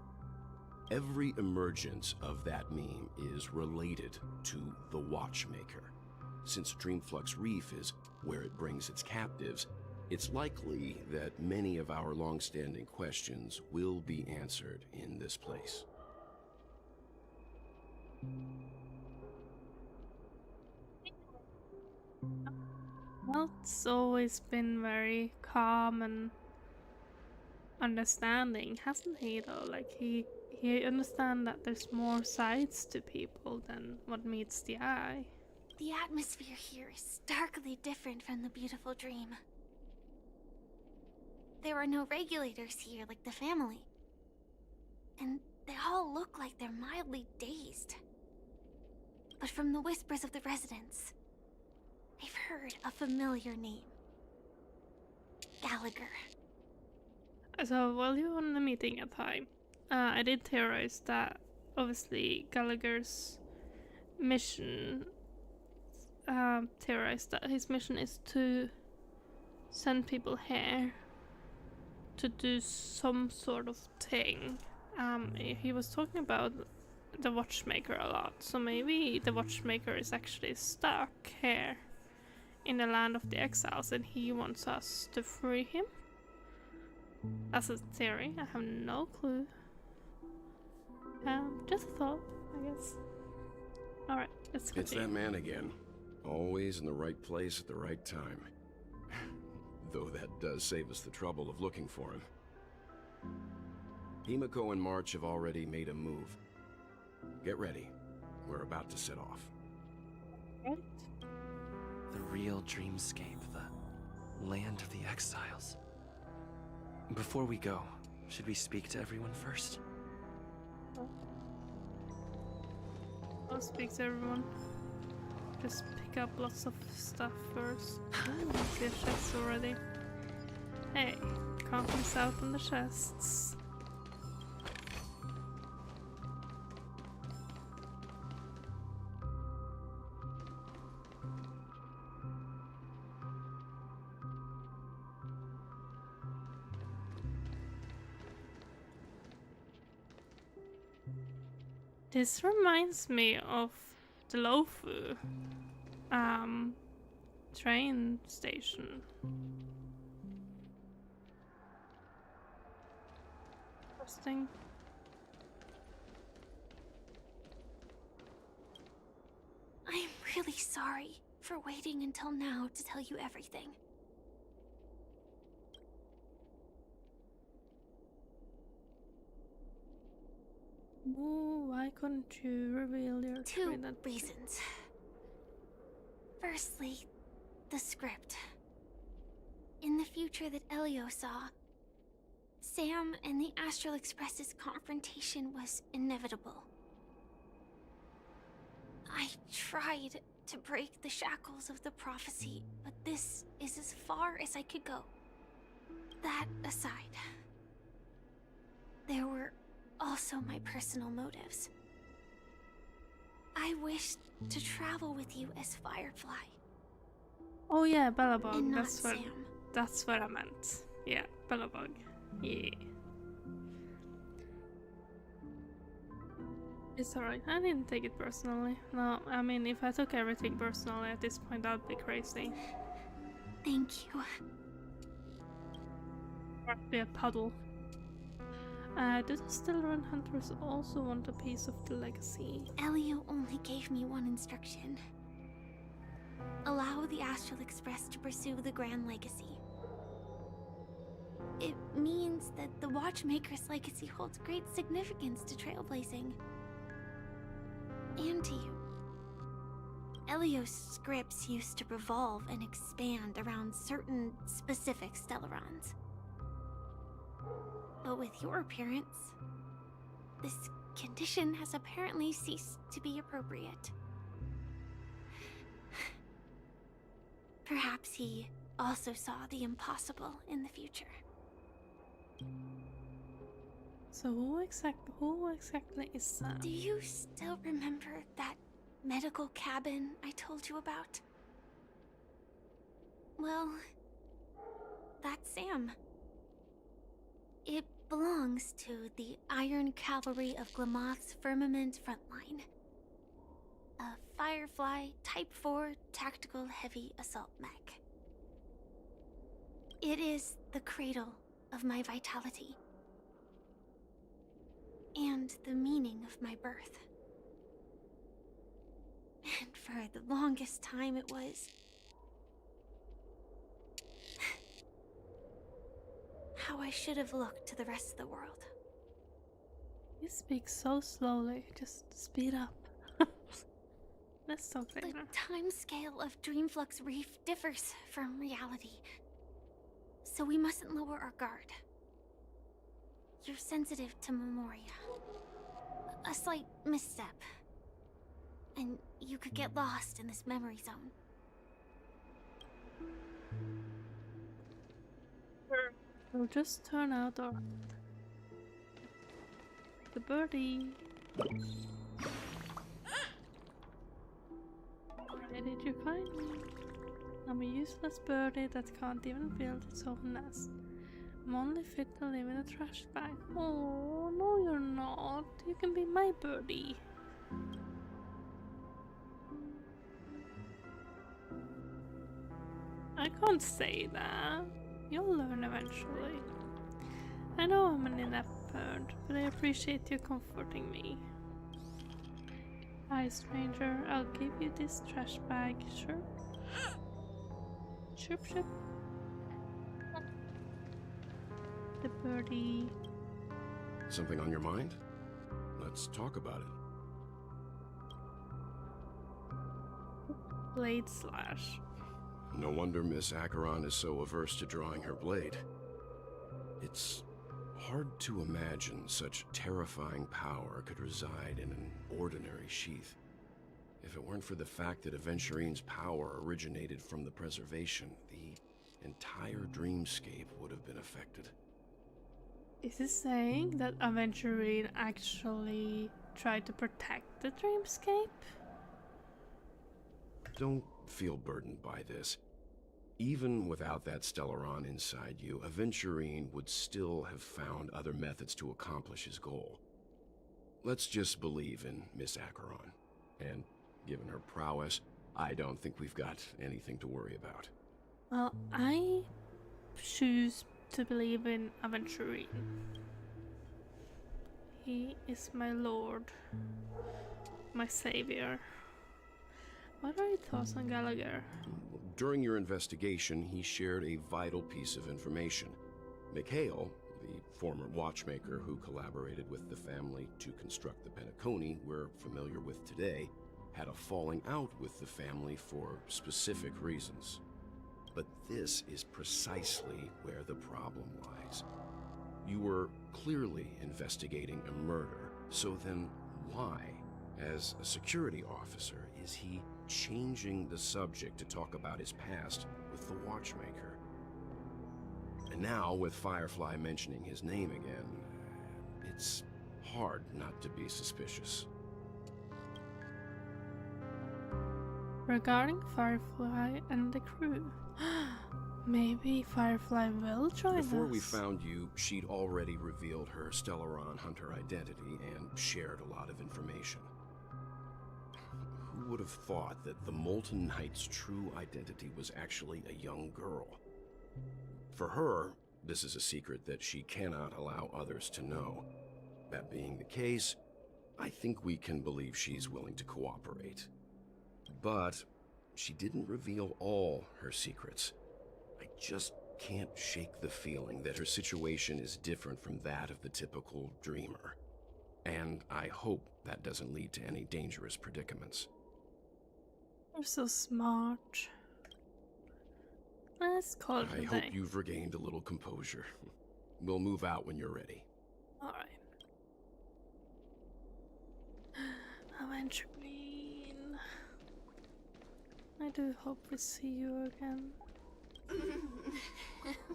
Every emergence of that meme is related to the Watchmaker. Since Dreamflux Reef is where it brings its captives, it's likely that many of our long-standing questions will be answered in this place. Welt's always been very calm and understanding, hasn't he though? Like he understands that there's more sides to people than what meets the eye. The atmosphere here is starkly different from the beautiful dream. There are no regulators here like the family. And they all look like they're mildly dazed. But from the whispers of the residents, I've heard a familiar name. Gallagher. So while you were on the meeting at time, I did theorize that obviously Gallagher's mission, theorized that his mission is to send people here to do some sort of thing. He was talking about the Watchmaker a lot, so maybe the Watchmaker is actually stuck here in the land of the exiles and he wants us to free him. That's a theory. I have no clue. Just a thought, I guess. Alright, let's It's continue. that man again. Always in the right place at the right time. Though that does save us the trouble of looking for him. Himiko and March have already made a move. Get ready. We're about to set off. Right. The real dreamscape, the land of the exiles. Before we go, should we speak to everyone first? I'll speak to everyone. Just pick up lots of stuff first. Ooh, I see a chest already. Hey, can't miss out on the chests. This reminds me of the Lofu train station. Interesting. I'm really sorry for waiting until now to tell you everything. Ooh, why couldn't you reveal your Two reasons. Firstly, the script. In the future that Elio saw, Sam and the Astral Express's confrontation was inevitable. I tried to break the shackles of the prophecy, but this is as far as I could go. That aside, there were also my personal motives. I wished to travel with you as Firefly. Oh yeah, Bellabug. And not That's what I meant. Yeah, Bellabug. Yeah. It's alright. I didn't take it personally. No, I mean, if I took everything personally at this point, that'd be crazy. Thank you. I'd be a puddle. Do the Still-Run Hunters also want a piece of the legacy? Elio only gave me one instruction. Allow the Astral Express to pursue the Grand Legacy. It means that the Watchmaker's legacy holds great significance to trailblazing. And to you. Elio's scripts used to revolve and expand around certain specific Stellarons. But with your appearance, this condition has apparently ceased to be appropriate. Perhaps he also saw the impossible in the future. So who exactly is Sam? Do you still remember that medical cabin I told you about? Well, that's Sam. It belongs to the Iron Cavalry of Glamoth's Firmament Frontline. A Firefly Type 4 Tactical Heavy Assault Mech. It is the cradle of my vitality. And the meaning of my birth. And for the longest time it was how I should have looked to the rest of the world. You speak so slowly. Just speed up. Let's talk later. The time scale of Dreamflux Reef differs from reality, so we mustn't lower our guard. You're sensitive to Memoria. A slight misstep, and you could get lost in this memory zone. We'll just turn out our... the birdie. Where did you find me? I'm a useless birdie that can't even build its own nest. I'm only fit to live in a trash bag. Oh, no you're not. You can be my birdie. I can't say that. You'll learn eventually. I know I'm an inept bird, but I appreciate you comforting me. Hi, stranger. I'll give you this trash bag, sure? Chirp, chirp. The birdie. Something on your mind? Let's talk about it. Blade slash. No wonder Miss Acheron is so averse to drawing her blade. It's hard to imagine such terrifying power could reside in an ordinary sheath. If it weren't for the fact that Aventurine's power originated from the preservation, the entire dreamscape would have been affected. Is he saying that Aventurine actually tried to protect the dreamscape? Don't feel burdened by this. Even without that Stellaron inside you, Aventurine would still have found other methods to accomplish his goal. Let's just believe in Miss Acheron. And given her prowess, I don't think we've got anything to worry about. Well, I choose to believe in Aventurine. He is my lord, my savior. What are your thoughts on Gallagher? During your investigation, he shared a vital piece of information. Mikhail, the former watchmaker who collaborated with the family to construct the Penacony we're familiar with today, had a falling out with the family for specific reasons. But this is precisely where the problem lies. You were clearly investigating a murder, so then why, as a security officer, is he changing the subject to talk about his past with the watchmaker? And now, with Firefly mentioning his name again, it's hard not to be suspicious. Regarding Firefly and the crew, maybe Firefly will join us. Before we found you, she'd already revealed her Stellaron hunter identity and shared a lot of information. Who would have thought that the Molten Knight's true identity was actually a young girl? For her, this is a secret that she cannot allow others to know. That being the case, I think we can believe she's willing to cooperate. But she didn't reveal all her secrets. I just can't shake the feeling that her situation is different from that of the typical dreamer. And I hope that doesn't lead to any dangerous predicaments. You're so smart. Let's call it a day. I hope you've regained a little composure. We'll move out when you're ready. Alright. Aventurine. I do hope we see you again.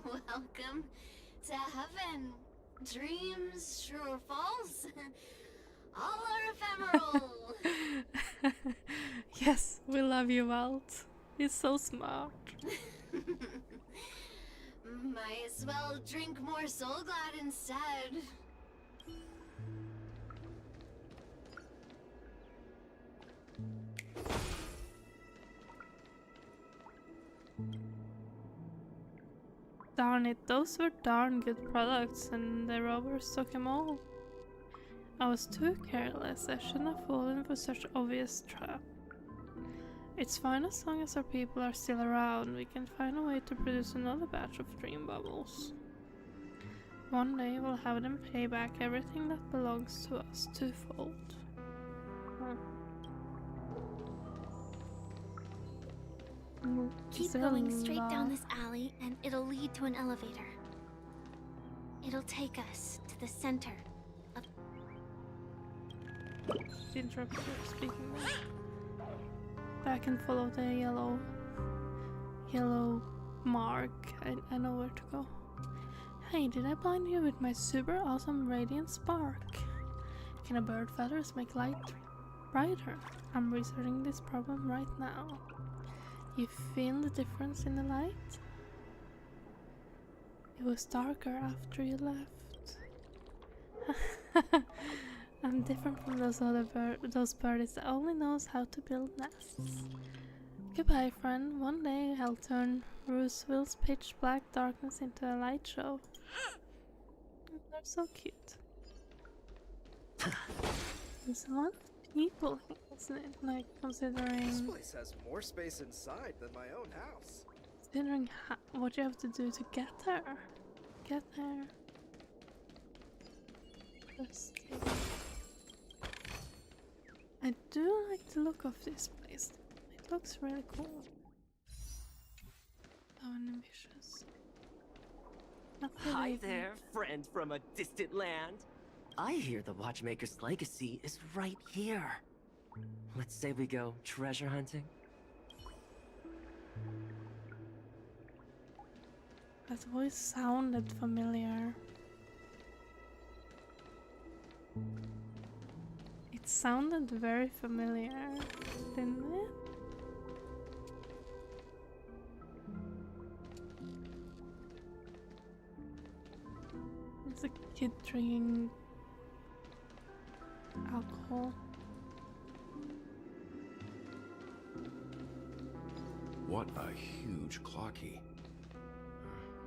Welcome to heaven. Dreams, true or false, all are ephemeral. Yes, we love you, Walt. He's so smart. Might as well drink more Soul Glad instead. Darn it, those were darn good products and the robbers took them all. I was too careless, I shouldn't have fallen for such obvious trap. It's fine as long as our people are still around, we can find a way to produce another batch of dream bubbles. One day we'll have them pay back everything that belongs to us twofold. Keep going straight down this alley and it'll lead to an elevator. It'll take us to the center of... The interrupter speaking there. Back and follow the yellow mark. I know where to go. Hey, did I blind you with my super awesome radiant spark? Can a bird feathers make light brighter? I'm researching this problem right now. You feel the difference in the light? It was darker after you left. I'm different from those birdies that only knows how to build nests. Goodbye, friend. One day I'll turn Rooseville's pitch black darkness into a light show. They're so cute. There's a lot of people, isn't it? Like, This considering place has more space inside than my own house. what you have to do to get there. Get there. Just, I do like the look of this place. It looks really cool. So ambitious. Hi there, friend from a distant land. I hear the Watchmaker's legacy is right here. Let's say we go treasure hunting. That voice sounded familiar. It sounded very familiar, didn't it? It's a kid drinking alcohol. What a huge clocky.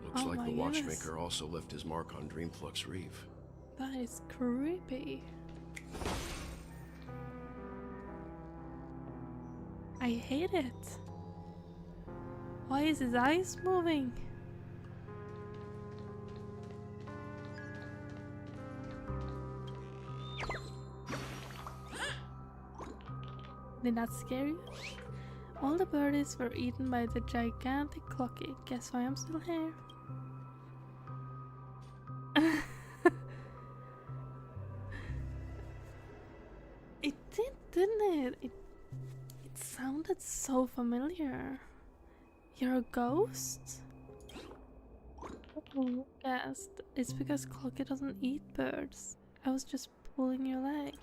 Looks Oh like my the goodness. Watchmaker also left his mark on Dreamflux Reef. That is creepy. I hate it. Why is his eyes moving? Did that scare you? All the birdies were eaten by the gigantic clocky. Guess why I'm still here? It did, didn't it? It sounded so familiar. You're a ghost? Oh, yes. It's because Clocky doesn't eat birds. I was just pulling your leg.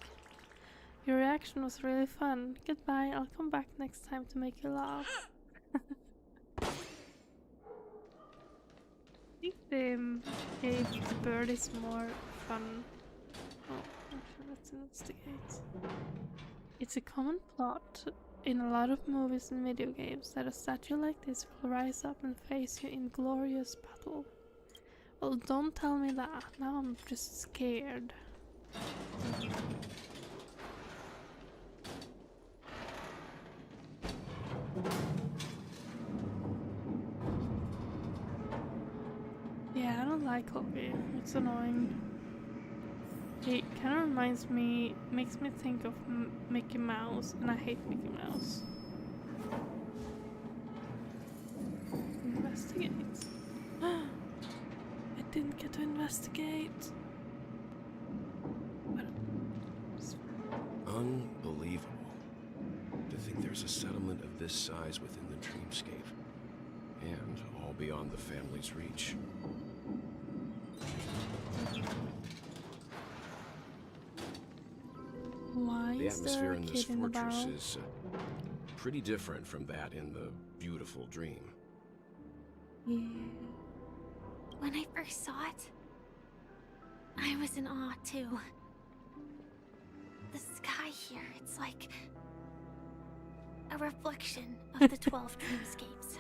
Your reaction was really fun. Goodbye, I'll come back next time to make you laugh. I think the bird is more fun. Oh, actually, let's investigate. It's a common plot in a lot of movies and video games that a statue like this will rise up and face you in glorious battle. Well, don't tell me that. Now I'm just scared. Yeah, I don't like Clocky. It's annoying. It kind of makes me think of Mickey Mouse, and I hate Mickey Mouse. Investigate. I didn't get to investigate. Unbelievable. To think there's a settlement of this size within the dreamscape. And all beyond the family's reach. Why The is there atmosphere a in this kid in the fortress barrel? is pretty different from that in the beautiful dream. Yeah. When I first saw it, I was in awe too. The sky here, it's like a reflection of the 12 dreamscapes.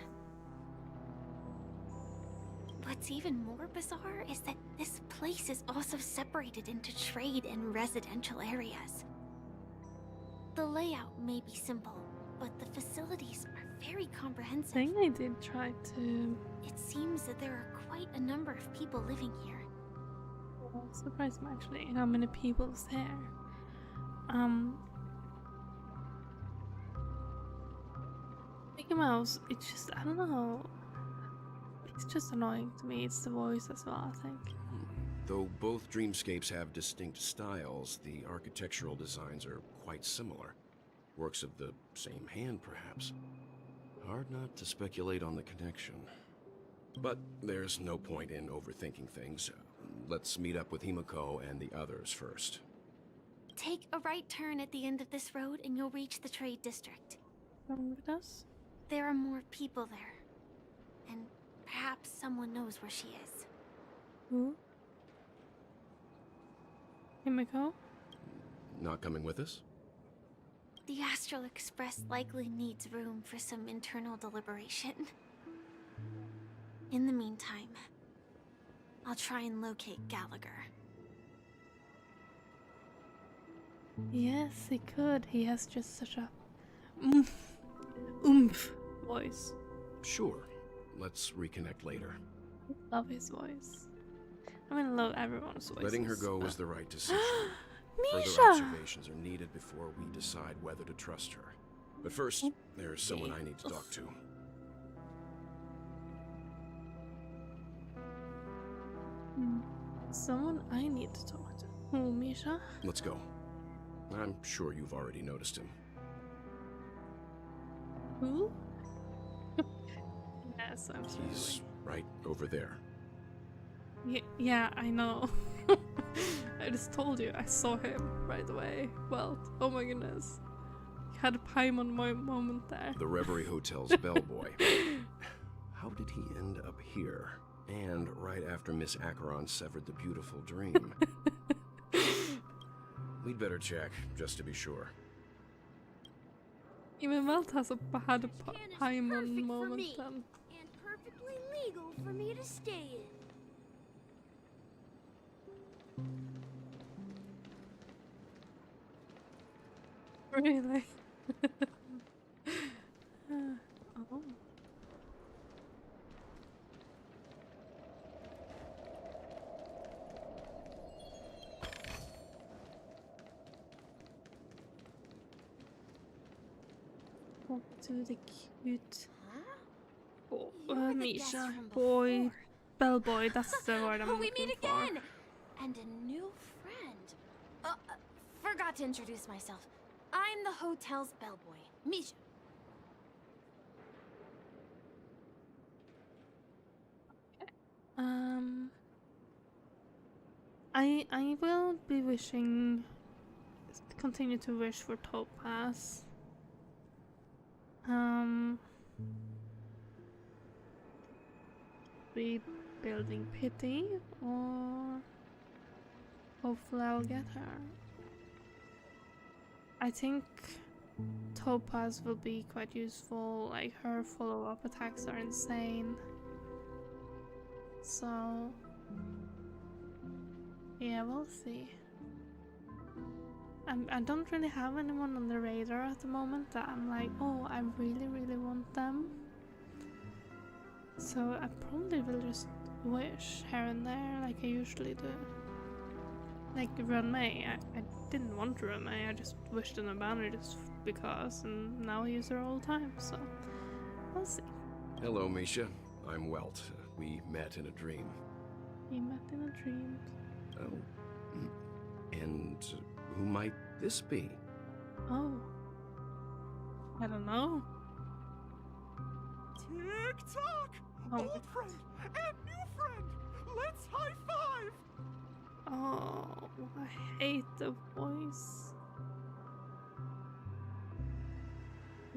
What's even more bizarre is that this place is also separated into trade and residential areas. The layout may be simple, but the facilities are very comprehensive. I think I did try to. It seems that there are quite a number of people living here. Well, surprised me actually how many people's there. Mickey Mouse, it's just, I don't know. It's just annoying to me. It's the voice as well, I think. Though both dreamscapes have distinct styles, the architectural designs are quite similar. Works of the same hand, perhaps. Hard not to speculate on the connection. But there's no point in overthinking things. Let's meet up with Himiko and the others first. Take a right turn at the end of this road and you'll reach the trade district. Come with us? There are more people there. And perhaps someone knows where she is. Who? Himiko? Not coming with us? The Astral Express likely needs room for some internal deliberation. In the meantime, I'll try and locate Gallagher. Yes, he could. He has just such a oomph voice. Sure. Let's reconnect later. Love his voice. I mean, love everyone's voice. Letting her go was the right decision. Further Misha! observations are needed before we decide whether to trust her. But first, there's someone I need to talk to. Someone I need to talk to. Oh, Misha? Let's go. I'm sure you've already noticed him. Who? Yes, I'm sure. He's right over there. Yeah, I know. I just told you, I saw him right away. Well, oh my goodness. You had a Paimon moment there. The Reverie Hotel's bellboy. How did he end up here? And right after Miss Acheron severed the beautiful dream. We'd better check, just to be sure. Even Welt had a Paimon moment then. And perfectly legal for me to stay in. Really? Oh. Up to the cute Misha boy, bellboy. That's the word I'm We looking meet for. again! And a new friend. Forgot to introduce myself. I'm the hotel's bellboy, Misha. I will be continue to wish for Topaz. Rebuilding Pity, or hopefully I'll get her. I think Topaz will be quite useful, like her follow-up attacks are insane. So yeah, we'll see. I don't really have anyone on the radar at the moment that I'm like, oh, I really want them. So I probably will just wish here and there like I usually do. Like run May, I didn't want to run May, I just wished on a banner just because, and now I use her all the time, so we'll see. Hello, Misha. I'm Welt. We met in a dream. We met in a dream. Oh. And who might this be? Oh. I don't know. Tick-tock! Oh. Old friend and new friend! Let's high-five! Oh, I hate the voice.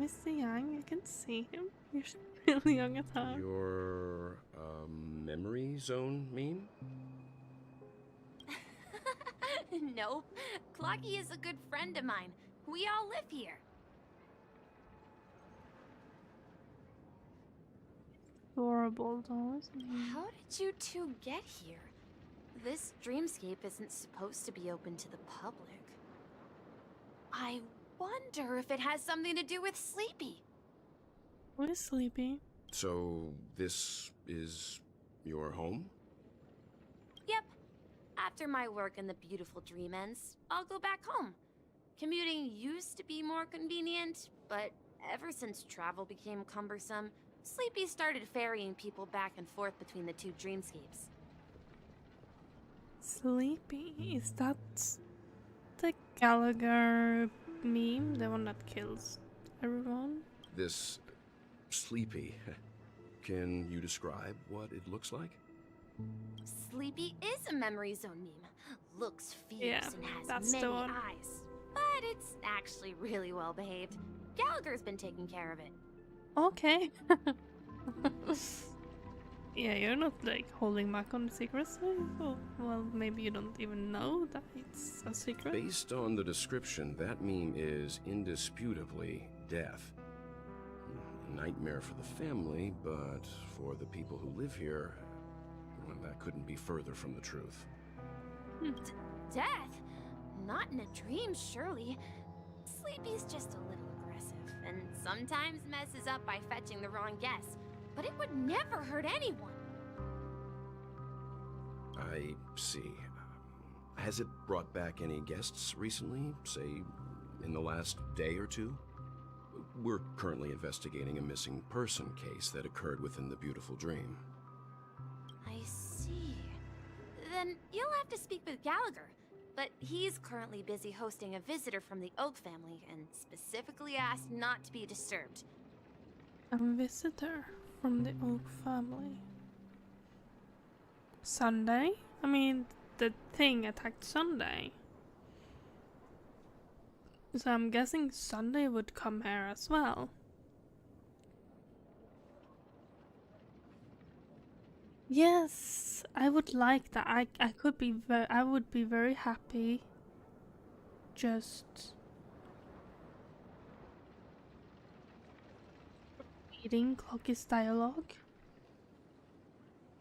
Mr. Young, I can see him. You're really young at heart. Your memory zone meme? Nope. Clocky is a good friend of mine. We all live here. Adorable though, isn't he? How did you two get here? This dreamscape isn't supposed to be open to the public. I wonder if it has something to do with Sleepy. Who is Sleepy? So, this is your home? Yep. After my work in the beautiful dream ends, I'll go back home. Commuting used to be more convenient, but ever since travel became cumbersome, Sleepy started ferrying people back and forth between the two dreamscapes. Sleepy? Is that the Gallagher meme? The one that kills everyone? This Sleepy. Can you describe what it looks like? Sleepy is a memory zone meme. Looks fierce Yeah, and has that's the many one. eyes. But it's actually really well behaved. Gallagher's been taking care of it. Okay. Yeah, you're not like holding back on the secrets. Oh, well, maybe you don't even know that it's a secret. Based on the description, that meme is indisputably death. A nightmare for the family, but for the people who live here, well, that couldn't be further from the truth. Death? Not in a dream, surely. Sleepy's just a little aggressive, and sometimes messes up by fetching the wrong guess. But it would never hurt anyone. I see. Has it brought back any guests recently, say, in the last day or two? We're currently investigating a missing person case that occurred within the beautiful dream. I see. Then you'll have to speak with Gallagher. But he's currently busy hosting a visitor from the Oak family and specifically asked not to be disturbed. A visitor from the Oak family. Sunday? I mean, the thing attacked Sunday. So I'm guessing Sunday would come here as well. Yes, I would like that. I would be very happy just reading Clocky's dialogue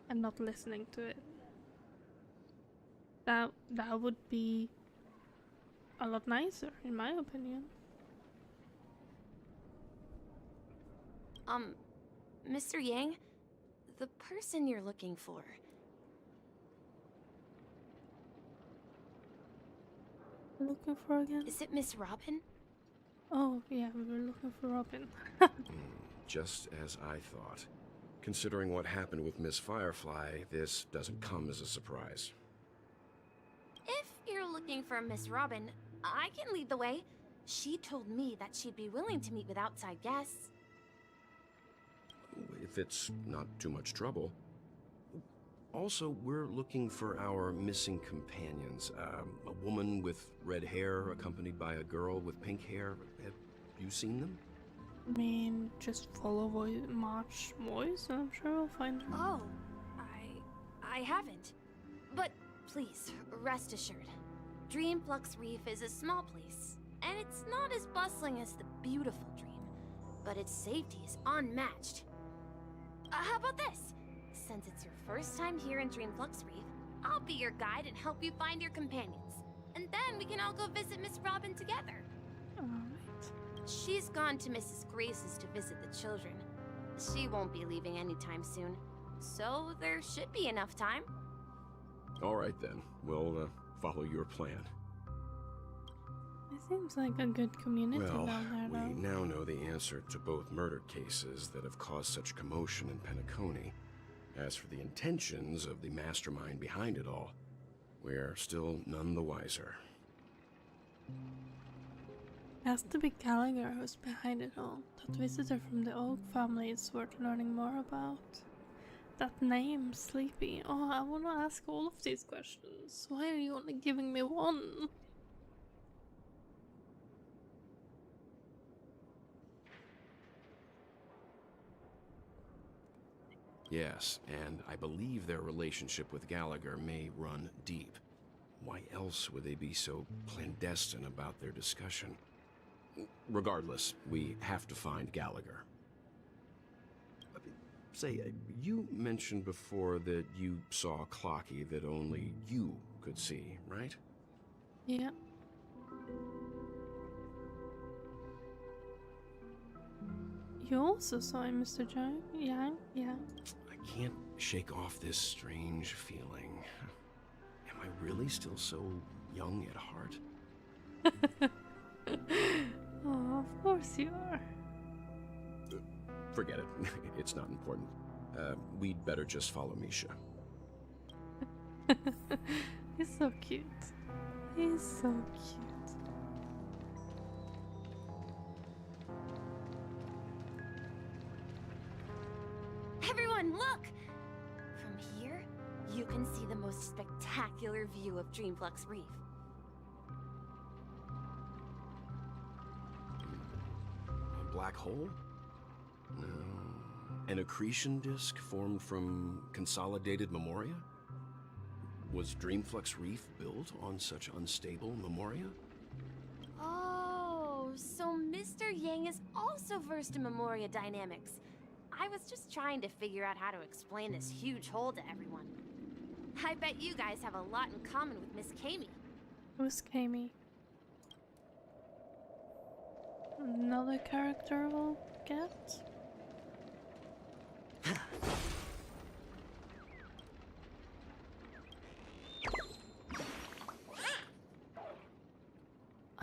and not listening to it. That would be a lot nicer, in my opinion. Mr. Yang, the person you're looking for. Looking for again? Is it Miss Robin? Oh, yeah, we were looking for Robin. Just as I thought. Considering what happened with Miss Firefly, this doesn't come as a surprise. If you're looking for Miss Robin, I can lead the way. She told me that she'd be willing to meet with outside guests. If it's not too much trouble. Also, we're looking for our missing companions. A woman with red hair accompanied by a girl with pink hair. Have you seen them? I mean, just follow March voice and I'm sure I'll find her. Oh, I haven't. But please, rest assured. Dreamflux Reef is a small place, and it's not as bustling as the beautiful Dream, but its safety is unmatched. How about this? Since it's your first time here in Dreamflux Reef, I'll be your guide and help you find your companions. And then we can all go visit Miss Robin together. Alright. She's gone to Mrs. Grace's to visit the children. She won't be leaving anytime soon, so there should be enough time. Alright then, we'll follow your plan. It seems like a good community Well, down there, though. we now know the answer to both murder cases that have caused such commotion in Penacony. As for the intentions of the mastermind behind it all, we're still none the wiser. Has to be Gallagher who's behind it all. That visitor from the Oak family is worth learning more about. That name, Sleepy. Oh, I want to ask all of these questions. Why are you only giving me one? Yes, and I believe their relationship with Gallagher may run deep. Why else would they be so clandestine about their discussion? Regardless, we have to find Gallagher. Say, you mentioned before that you saw Clocky that only you could see, right? Yeah. You also saw him, Mr. Yang? Yeah. I can't shake off this strange feeling. Am I really still so young at heart? Oh, of course you are. Forget it. It's not important. We'd better just follow Misha. He's so cute. He's so cute. Everyone, look! From here, you can see the most spectacular view of Dreamflux Reef. A black hole? No. An accretion disk formed from consolidated memoria? Was Dreamflux Reef built on such unstable memoria? Oh, so Mr. Yang is also versed in Memoria dynamics. I was just trying to figure out how to explain this huge hole to everyone. I bet you guys have a lot in common with Miss Kami. Who's Kami? Another character we'll get?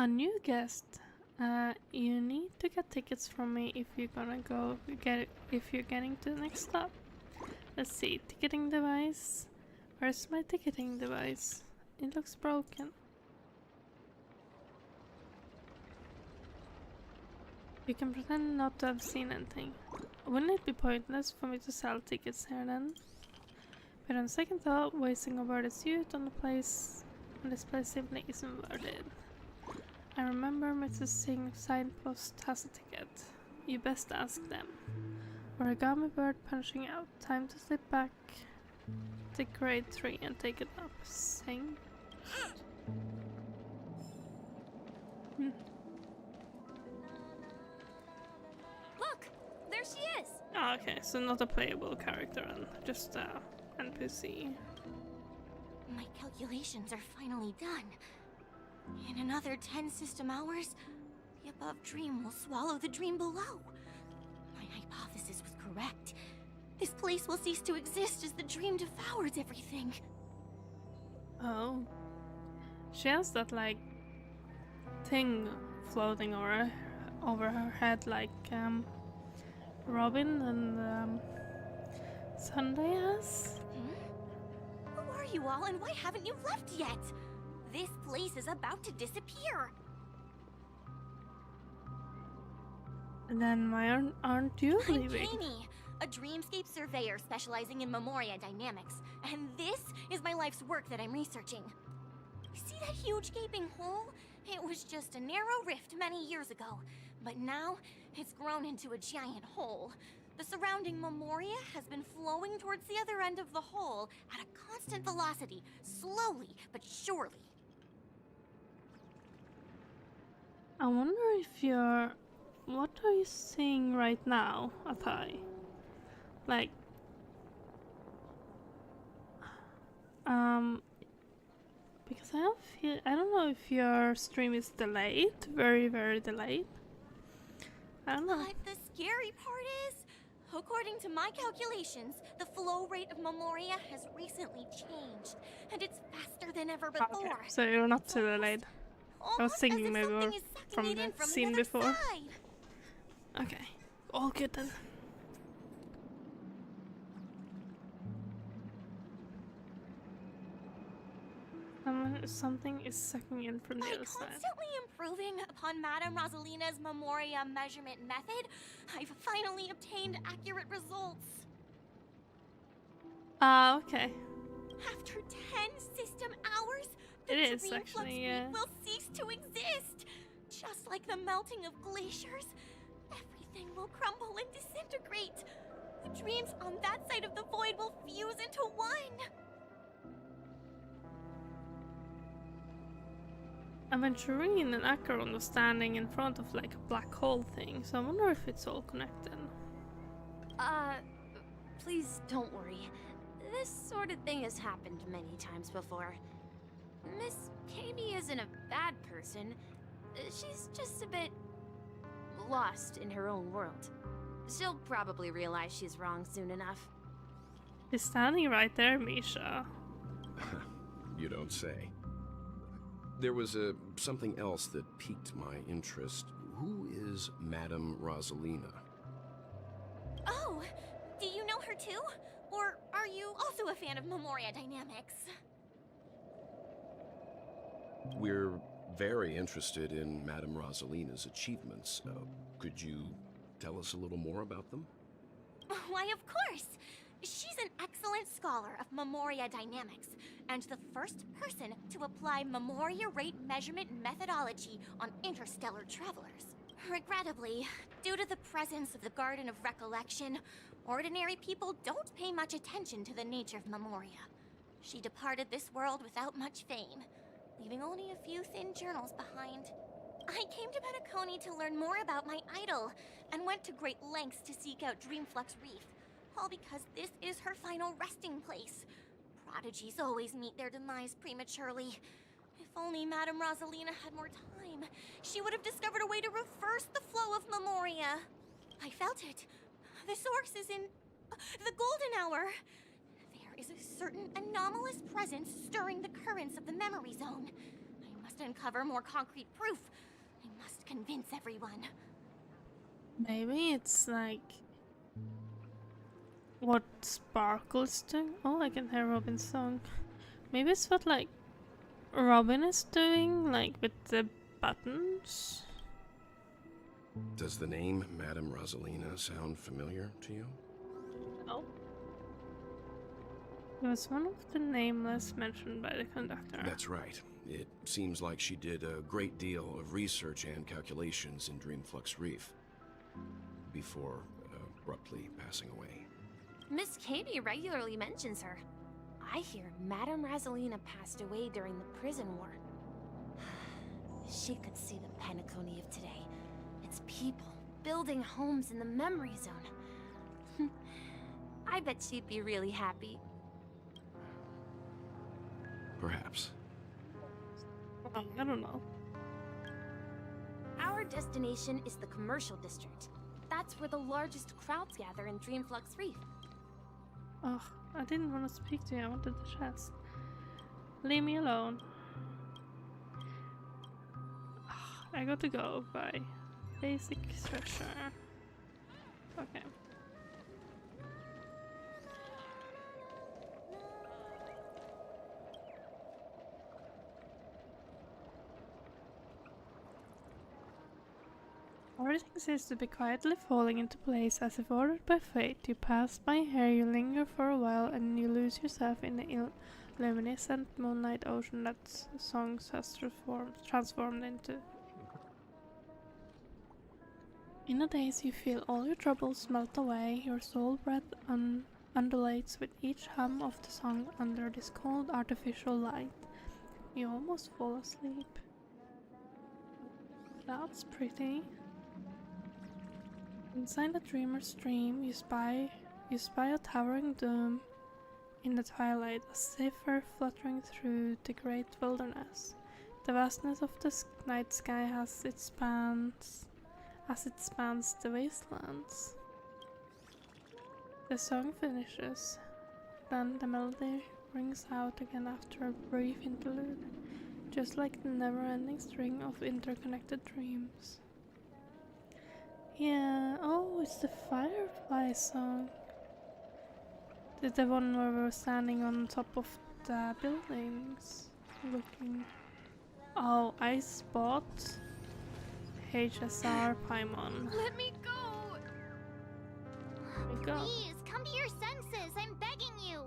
A new guest. You need to get tickets from me if you're gonna go if you're getting to the next stop. Let's see, ticketing device. Where's my ticketing device? It looks broken. You can pretend not to have seen anything. Wouldn't it be pointless for me to sell tickets here then? But on second thought, wasting a worded suit on this place simply isn't worth it. I remember Mrs. Singh's signpost has a ticket. You best ask them. Origami bird punching out. Time to slip back to grade 3 and take it up. Sing. Look! There she is! Oh, okay, so not a playable character, and just NPC. My calculations are finally done. In another 10 system hours, the above dream will swallow the dream below. My hypothesis was correct. This place will cease to exist as the dream devours everything. Oh. She has that, like, thing floating over her head, like, Robin and, Sunday has? Who are you all, and why haven't you left yet? This place is about to disappear. And then why aren't you I'm leaving? Kami, a dreamscape surveyor specializing in Memoria dynamics, and this is my life's work that I'm researching. See that huge gaping hole? It was just a narrow rift many years ago, but now it's grown into a giant hole. The surrounding Memoria has been flowing towards the other end of the hole at a constant velocity, slowly but surely. I wonder if you're... What are you seeing right now, Atai? Like... Because I don't know if your stream is delayed, very, very delayed. I don't know. But the scary part is, according to my calculations, the flow rate of Memoria has recently changed, and it's faster than ever before. Okay, so you're not too delayed. I was thinking maybe we're from the scene before. Okay, all good then. Something is sucking in from the other side. By constantly improving upon Madame Rosalina's Memoria measurement method, I've finally obtained accurate results. Okay. After 10 system hours, the it is dream actually, flux will cease to exist. Just like the melting of glaciers, everything will crumble and disintegrate. The dreams on that side of the void will fuse into one. Aventurine and Acheron are standing in front of like a black hole thing, so I wonder if it's all connected. Please don't worry. This sort of thing has happened many times before. Miss Kami isn't a bad person. She's just a bit lost in her own world. She'll probably realize she's wrong soon enough. He's standing right there, Misha. You don't say. There was something else that piqued my interest. Who is Madame Rosalina? Oh, do you know her too? Or are you also a fan of Memoria dynamics? We're very interested in Madame Rosalina's achievements. Could you tell us a little more about them? Why, of course! She's an excellent scholar of Memoria dynamics, and the first person to apply Memoria rate measurement methodology on interstellar travelers. Regrettably, due to the presence of the Garden of Recollection, ordinary people don't pay much attention to the nature of Memoria. She departed this world without much fame, leaving only a few thin journals behind. I came to Penacony to learn more about my idol, and went to great lengths to seek out Dreamflux Reef, all because this is her final resting place. Prodigies always meet their demise prematurely. If If only Madame Rosalina had more time, she would have discovered a way to reverse the flow of Memoria. I felt it. The source is in the Golden Hour. There is a certain anomalous presence stirring the currents of the memory zone. I must uncover more concrete proof. I must convince everyone. Maybe it's like what Sparkle's doing. Oh, I can hear Robin's song. Maybe it's what like Robin is doing, like with the buttons. Does the name Madame Rosalina sound familiar to you? No. It was one of the nameless mentioned by the conductor. That's right. It seems like she did a great deal of research and calculations in Dreamflux Reef before abruptly passing away. Miss Katie regularly mentions her. I hear Madame Rosalina passed away during the prison war. She could see the Penacony of today. Its people building homes in the memory zone. I bet she'd be really happy. Perhaps. I don't know. Our destination is the commercial district. That's where the largest crowds gather in Dreamflux Reef. Ugh, I didn't want to speak to you, I wanted the chest. Leave me alone. Ugh, I got to go by basic treasure. Okay. Everything seems to be quietly falling into place as if ordered by fate. You pass by here, you linger for a while, and you lose yourself in the luminescent moonlight ocean that songs has transformed into. In a daze, you feel all your troubles melt away. Your soul breath undulates with each hum of the song under this cold artificial light. You almost fall asleep. That's pretty. Inside the dreamer's dream, you spy a towering dome in the twilight, a zephyr fluttering through the great wilderness. The vastness of the night sky as it spans the wastelands. The song finishes, then the melody rings out again after a brief interlude, just like the never-ending string of interconnected dreams. Yeah, oh, it's the Firefly song. The one where we're standing on top of the buildings, looking. Oh, I spot HSR Paimon. Let me go! Let me go. Please, come to your senses. I'm begging you.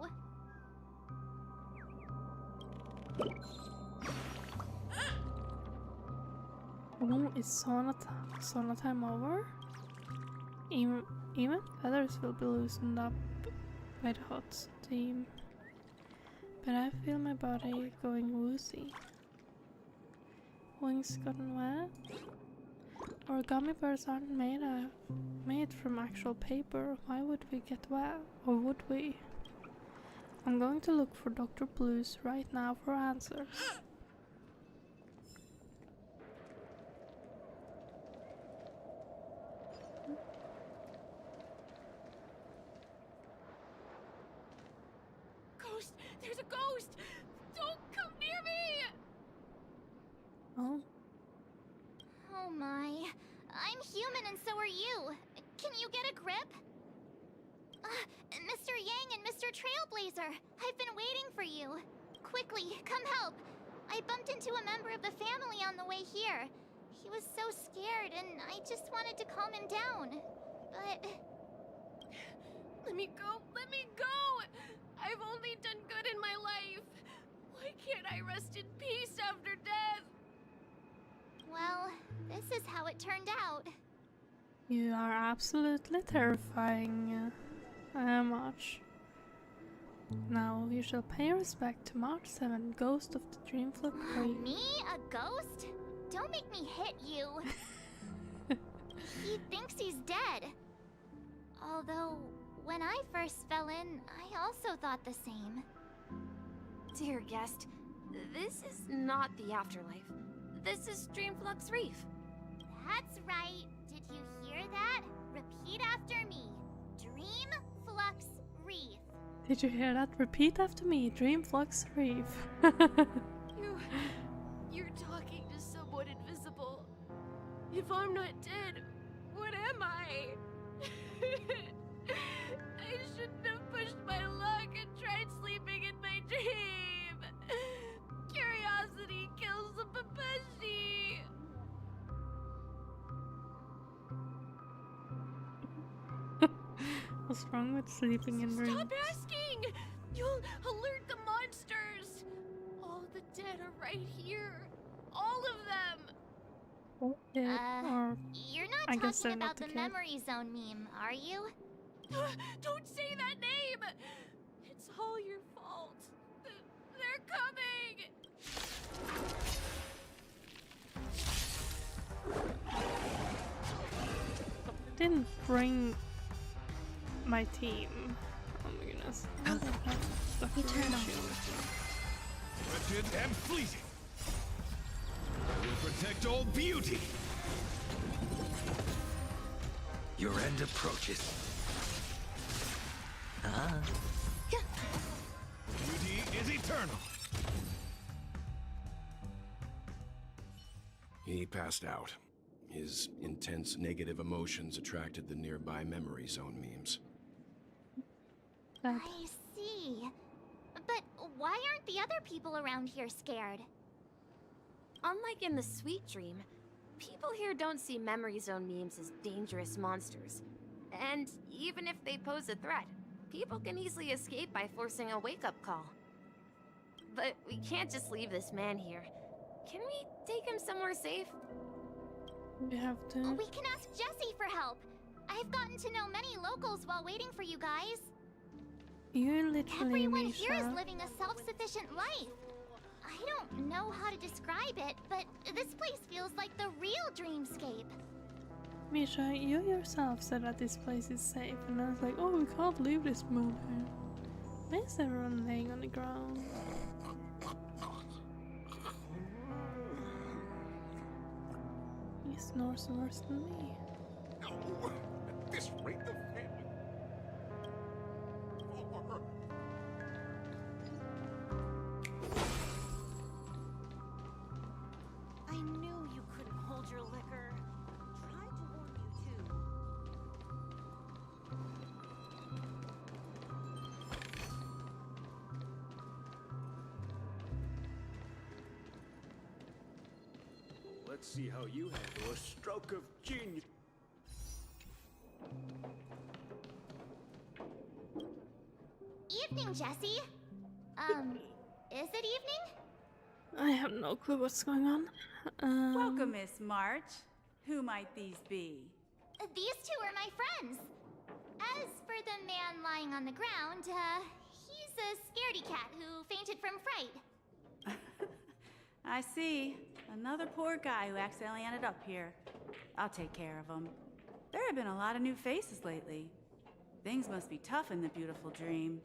Oh, is sauna time over? Even feathers will be loosened up by the hot steam. But I feel my body going woozy. Wings gotten wet? Origami birds aren't made from actual paper. Why would we get wet? Or would we? I'm going to look for Dr. Blues right now for answers. Ghost! There's a ghost! Don't come near me! Oh. Oh my. I'm human and so are you. Can you get a grip? Mr. Yang and Mr. Trailblazer, I've been waiting for you. Quickly, come help. I bumped into a member of the family on the way here. He was so scared and I just wanted to calm him down. But... Let me go! Let me go! I've only done good in my life. Why can't I rest in peace after death? well, this is how it turned out. You are absolutely terrifying, March. Now you shall pay respect to March 7, Ghost of the Dreamflux Reef. Me? A ghost? Don't make me hit you. He thinks he's dead. Although, when I first fell in, I also thought the same. Dear guest, This is not the afterlife. This is Dreamflux Reef. That's right. Did you hear that? Repeat after me. Dreamflux Reef. Did you hear that? Repeat after me. Dreamflux Reef. You're talking to someone invisible. If I'm not dead, what am I? I shouldn't have pushed my luck and tried sleeping in my dream. Curiosity kills the Papashi. What's wrong with sleeping in dreams? Stop asking! You'll alert the monsters. All the dead are right here. All of them. Or You're not I guess talking they're not about the kid. memory zone meme, are you? Don't say that name! It's all your fault. They're coming! I didn't bring my team. Oh my goodness. I don't have Dr.Ratio. Wretched and fleeting. I will protect all beauty. Your end approaches. Beauty is eternal. He passed out. His intense negative emotions attracted the nearby memory zone memes. I see. But why aren't the other people around here scared? Unlike in the Sweet Dream, people here don't see memory zone memes as dangerous monsters. And even if they pose a threat, people can easily escape by forcing a wake-up call. But we can't just leave this man here. Can we take him somewhere safe? We have to. We can ask Jessie for help. I've gotten to know many locals while waiting for you guys. You literally, Everyone Misha. here is living a self-sufficient life. I don't know how to describe it, but this place feels like the real dreamscape. Misha, you yourself said that this place is safe, and I was like, oh, we can't leave this moon here. Why is everyone laying on the ground? He snores worse than me. No, at this rate, the family. I knew you couldn't hold your liquor. Tried to warn you too. Let's see how you handle a stroke of genius. Evening, Jessie. Is it evening? I have no clue what's going on. Welcome, Miss March. Who might these be? These two are my friends. As for the man lying on the ground, he's a scaredy cat who fainted from fright. I see. Another poor guy who accidentally ended up here. I'll take care of him. There have been a lot of new faces lately. Things must be tough in the beautiful dream.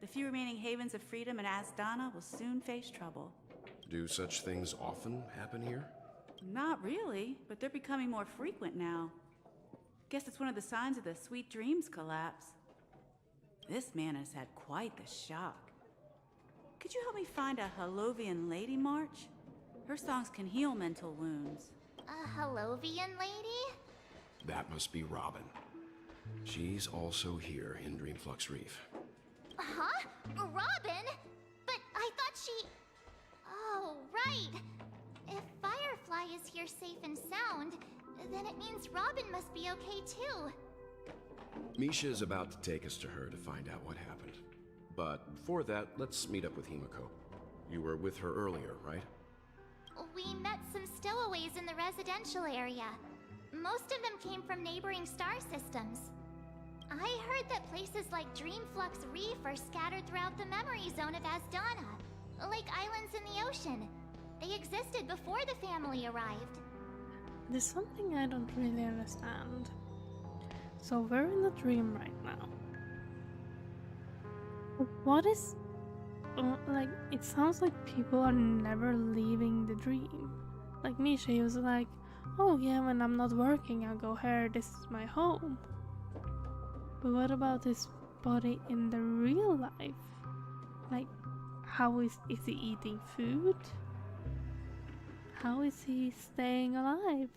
The few remaining havens of freedom in Asdana will soon face trouble. Do such things often happen here? Not really, but they're becoming more frequent now. Guess it's one of the signs of the Sweet Dreams collapse. This man has had quite the shock. Could you help me find a Halovian lady, March? Her songs can heal mental wounds. A Halovian lady? That must be Robin. She's also here in Dreamflux Reef. Huh? Robin? But I thought she... Oh, right. If Firefly is here safe and sound, then it means Robin must be okay too. Misha is about to take us to her to find out what happened. But before that, let's meet up with Himiko. You were with her earlier, right? We met some stowaways in the residential area. Most of them came from neighboring star systems. I heard that places like Dreamflux Reef are scattered throughout the memory zone of Asdana, like islands in the ocean. They existed before the family arrived. There's something I don't really understand. So we're in a dream right now. What is like, it sounds like people are never leaving the dream. Like Misha, he was like, oh yeah, when I'm not working, I'll go here, this is my home. But what about his body in the real life? Like, how is he eating food? How is he staying alive?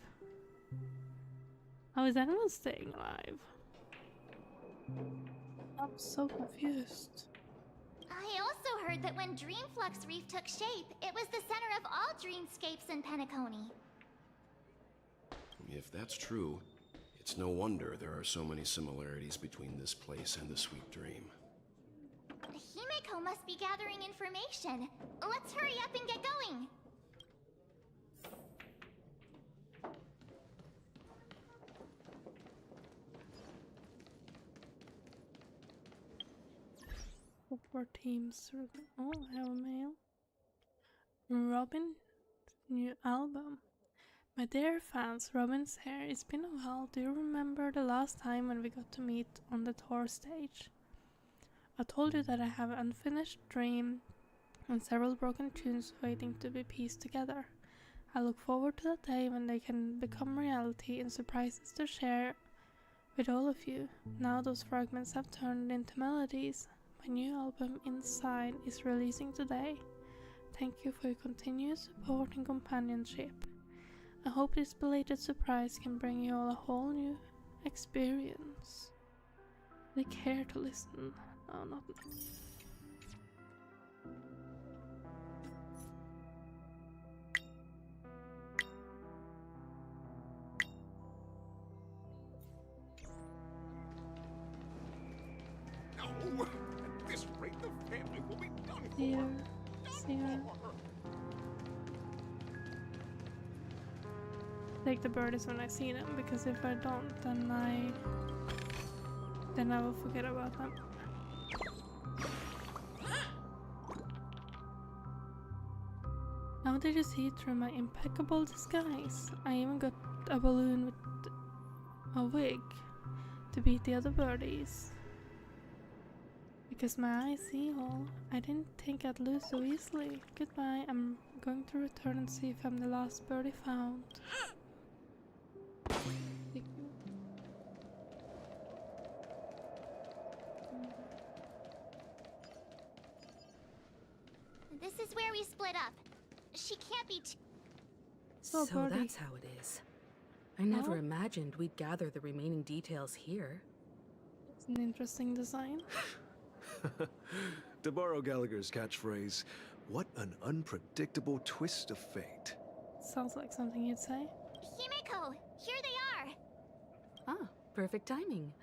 How is anyone staying alive? I'm so confused. I also heard that when Dreamflux Reef took shape, it was the center of all dreamscapes in Penacony. If that's true, it's no wonder there are so many similarities between this place and the Sweet Dream. Himeko must be gathering information. Let's hurry up and get going. Four teams. Oh, I have a mail. Robin's new album. My dear fans, Robin's here. It's been a while. Do you remember the last time when we got to meet on the tour stage? I told you that I have an unfinished dream and several broken tunes waiting to be pieced together. I look forward to that day when they can become reality and surprises to share with all of you. Now those fragments have turned into melodies. My new album, Inside, is releasing today. Thank you for your continued support and companionship. I hope this belated surprise can bring you all a whole new experience. Click here to listen. Oh, not now. No! At this rate, the family will be done for. Here, here. Take the birdies when I see them, because if I don't, then I will forget about them. How did you see through my impeccable disguise? I even got a balloon with a wig to beat the other birdies. Because my eyes see all. I didn't think I'd lose so easily. Goodbye, I'm going to return and see if I'm the last birdie found. This is where we split up. She can't be So that's how it is. I never imagined we'd gather the remaining details here. It's an interesting design. To borrow Gallagher's catchphrase, what an unpredictable twist of fate. Sounds like something you'd say. Himeko, here they are. Ah, perfect timing.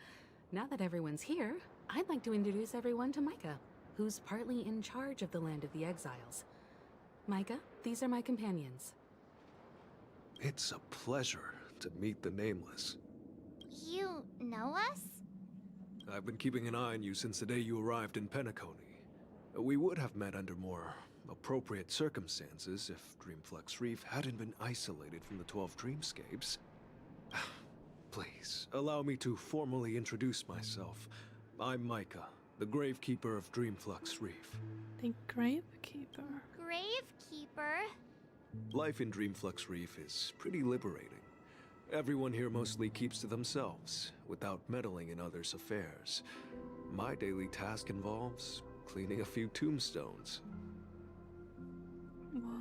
Now that everyone's here, I'd like to introduce everyone to Micah, who's partly in charge of the Land of the Exiles. Micah, these are my companions. It's a pleasure to meet the Nameless. You know us? I've been keeping an eye on you since the day you arrived in Penacony. We would have met under more appropriate circumstances if Dreamflux Reef hadn't been isolated from the 12 Dreamscapes. Please, allow me to formally introduce myself. I'm Micah, the Gravekeeper of Dreamflux Reef. The Gravekeeper? Gravekeeper? Life in Dreamflux Reef is pretty liberating. Everyone here mostly keeps to themselves, without meddling in others' affairs. My daily task involves cleaning a few tombstones.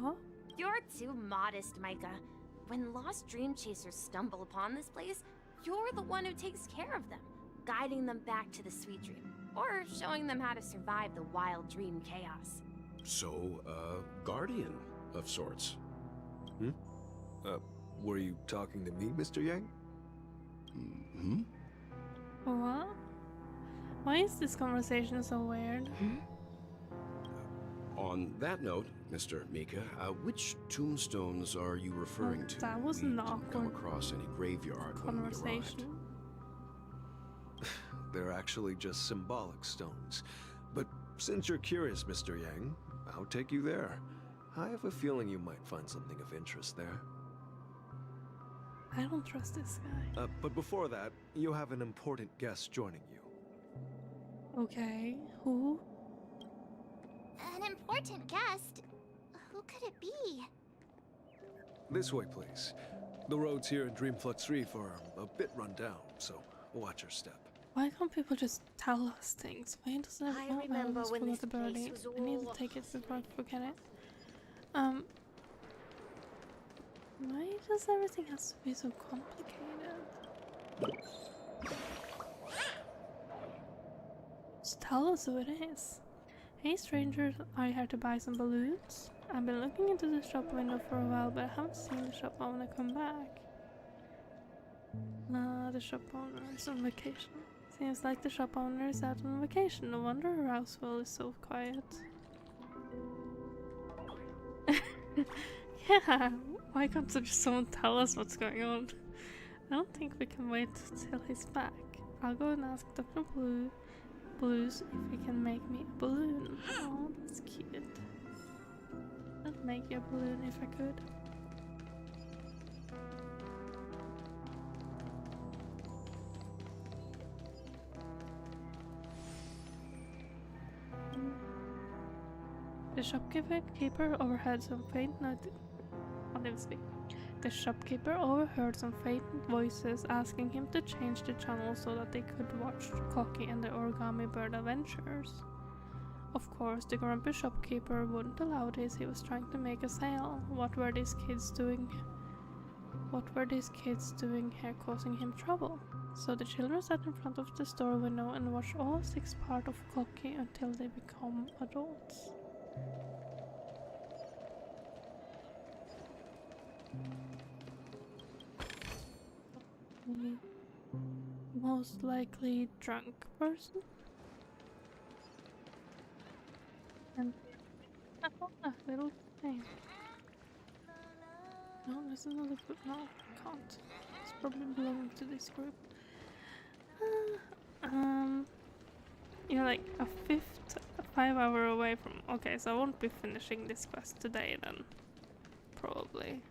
What? You're too modest, Micah. When lost dream chasers stumble upon this place, you're the one who takes care of them, guiding them back to the sweet dream, or showing them how to survive the wild dream chaos. So, guardian of sorts. Were you talking to me, Mr. Yang? Mm-hmm. What? Why is this conversation so weird? On that note, Mr. Mika, which tombstones are you referring to? That was We an didn't come awkward across any graveyard when we arrived. conversation. They're actually just symbolic stones. But since you're curious, Mr. Yang, I'll take you there. I have a feeling you might find something of interest there. I don't trust this guy. But before that, you have an important guest joining you. Okay, who? An important guest. Who could it be? This way, please. The roads here in Dreamflux Reef are a bit run down, so watch your step. Why can't people just tell us things? Why doesn't I everyone remember always when follow this the place birdie? was I need all to take it before I forget it. Why does everything have to be so complicated? Just tell us who it is. Hey strangers, are you here to buy some balloons? I've been looking into the shop window for a while, but I haven't seen the shop owner come back. The shop owner is on vacation. Seems like the shop owner is out on vacation. No wonder Rouseville is so quiet. Yeah, why can't just someone tell us what's going on? I don't think we can wait till he's back. I'll go and ask Dr. Blues if he can make me a balloon. Oh, that's cute. I'd make you a balloon if I could. The shopkeeper overheard some faint The shopkeeper overheard some faint voices asking him to change the channel so that they could watch Cocky and the Origami Bird Adventures. Of course, the grumpy shopkeeper wouldn't allow this. He was trying to make a sale. What were these kids doing? What were these kids doing here causing him trouble? So the children sat in front of the store window and watched all 6 parts of Cocky until they become adults. Most likely drunk person. And I found that little thing. No, there's another group. No, I can't. It's probably belonging to this group. You're like a 5 hour away from. Okay, so I won't be finishing this quest today then. Probably.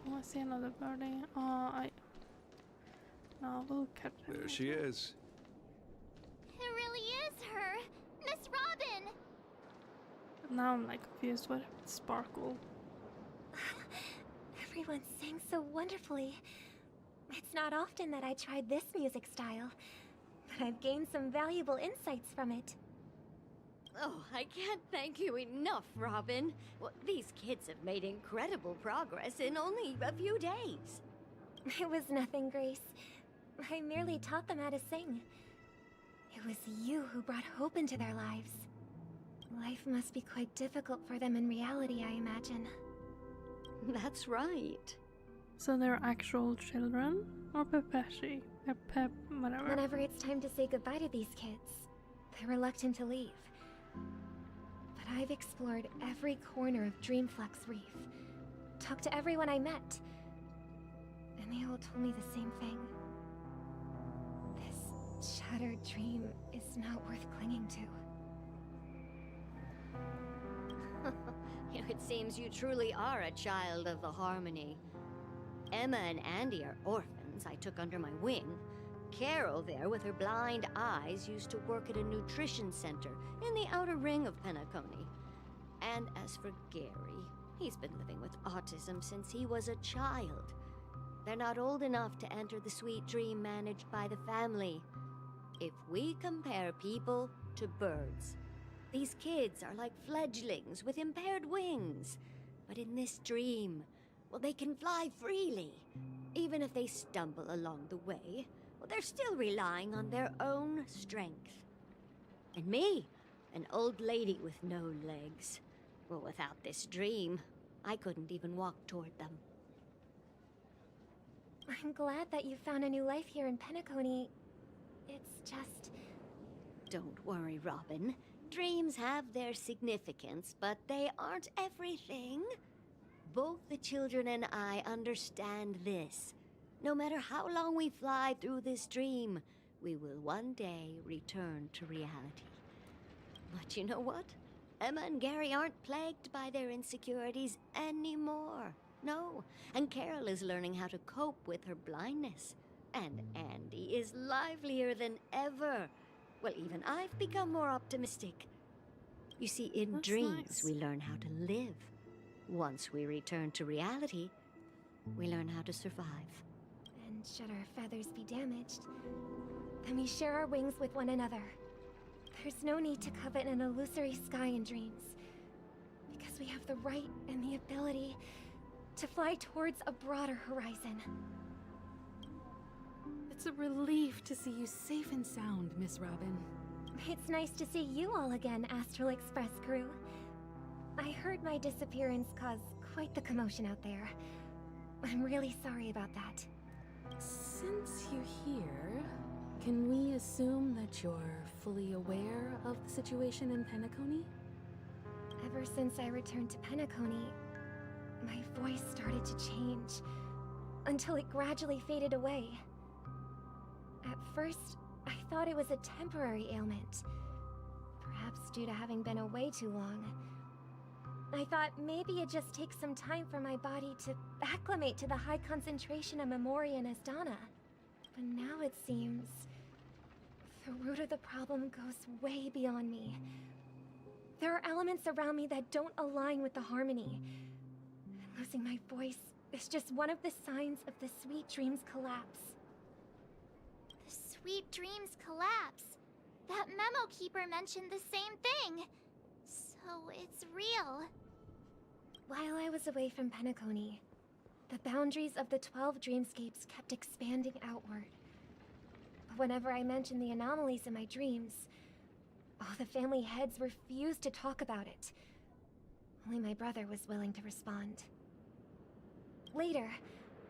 Oh, I see another birdie. Oh, no, we'll catch her. There she is. It really is her! Miss Robin! Now I'm like confused. What sparkle? Everyone sang so wonderfully. It's not often that I tried this music style, but I've gained some valuable insights from it. Oh, I can't thank you enough, Robin. Well, these kids have made incredible progress in only a few days. It was nothing, Grace. I merely taught them how to sing. It was you who brought hope into their lives. Life must be quite difficult for them in reality, I imagine. That's right. So they're actual children? Or Pepeshi? Pep, whatever. Whenever it's time to say goodbye to these kids, they're reluctant to leave. But I've explored every corner of Dreamflux Reef, talked to everyone I met, and they all told me the same thing. This shattered dream is not worth clinging to. It seems you truly are a child of the Harmony. Emma and Andy are orphans I took under my wing. Carol there, with her blind eyes, used to work at a nutrition center in the outer ring of Penacony. And as for Gary, he's been living with autism since he was a child. They're not old enough to enter the sweet dream managed by the family. If we compare people to birds, these kids are like fledglings with impaired wings. But in this dream, well, they can fly freely. Even if they stumble along the way, well, they're still relying on their own strength. And me, an old lady with no legs. Well, without this dream, I couldn't even walk toward them. I'm glad that you found a new life here in Penacony. It's just... Don't worry, Robin. Dreams have their significance, but they aren't everything. Both the children and I understand this. No matter how long we fly through this dream, we will one day return to reality. But you know what? Emma and Gary aren't plagued by their insecurities anymore. No, and Carol is learning how to cope with her blindness. And Andy is livelier than ever. Well, even I've become more optimistic. You see, in That's dreams, nice. we learn how to live. Once we return to reality, we learn how to survive. And should our feathers be damaged, then we share our wings with one another. There's no need to covet an illusory sky in dreams, because we have the right and the ability to fly towards a broader horizon. It's a relief to see you safe and sound, Miss Robin. It's nice to see you all again, Astral Express crew. I heard my disappearance caused quite the commotion out there. I'm really sorry about that. Since you're here, can we assume that you're fully aware of the situation in Penacony? Ever since I returned to Penacony, my voice started to change, until it gradually faded away. At first, I thought it was a temporary ailment, perhaps due to having been away too long. I thought maybe it just takes some time for my body to acclimate to the high concentration of Memoria and Asdana. But now it seems the root of the problem goes way beyond me. There are elements around me that don't align with the harmony. And losing my voice is just one of the signs of the Sweet Dreams collapse. The Sweet Dreams collapse. That memo keeper mentioned the same thing. So it's real. While I was away from Penacony, the boundaries of the 12 dreamscapes kept expanding outward. But whenever I mentioned the anomalies in my dreams, all the family heads refused to talk about it. Only my brother was willing to respond. Later,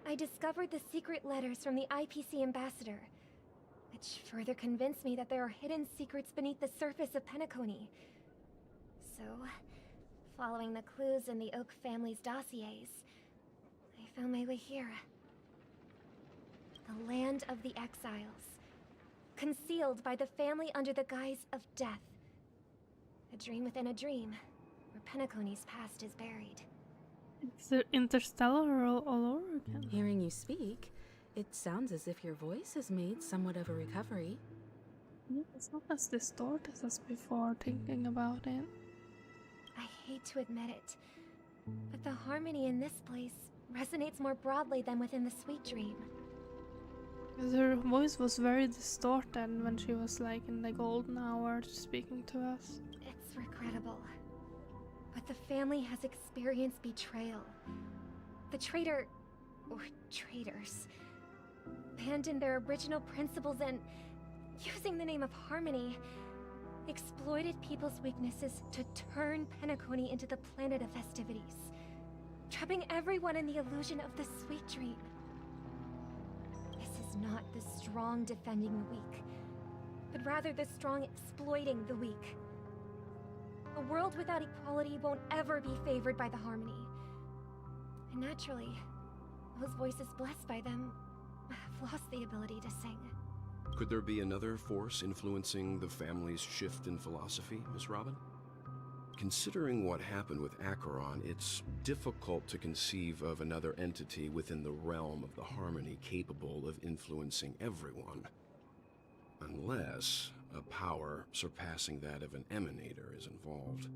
I discovered the secret letters from the IPC ambassador, which further convinced me that there are hidden secrets beneath the surface of Penacony. So, following the clues in the Oak family's dossiers, I found my way here. The land of the exiles, concealed by the family under the guise of death. A dream within a dream, where Penacony's past is buried. It's interstellar all over again. Hearing you speak, it sounds as if your voice has made somewhat of a recovery. Yeah, it's not as distorted as before, thinking about it. I hate to admit it, but the harmony in this place resonates more broadly than within the Sweet Dream. Because her voice was very distorted when she was like in the golden hour speaking to us. It's regrettable, but the family has experienced betrayal. The traitor, or traitors, abandoned their original principles and, using the name of harmony, exploited people's weaknesses to turn Penacony into the planet of festivities, trapping everyone in the illusion of the Sweet Dream. This is not the strong defending the weak, but rather the strong exploiting the weak. A world without equality won't ever be favored by the harmony. And naturally, those voices blessed by them have lost the ability to sing. Could there be another force influencing the family's shift in philosophy, Miss Robin? Considering what happened with Acheron, it's difficult to conceive of another entity within the realm of the harmony capable of influencing everyone. Unless a power surpassing that of an emanator is involved.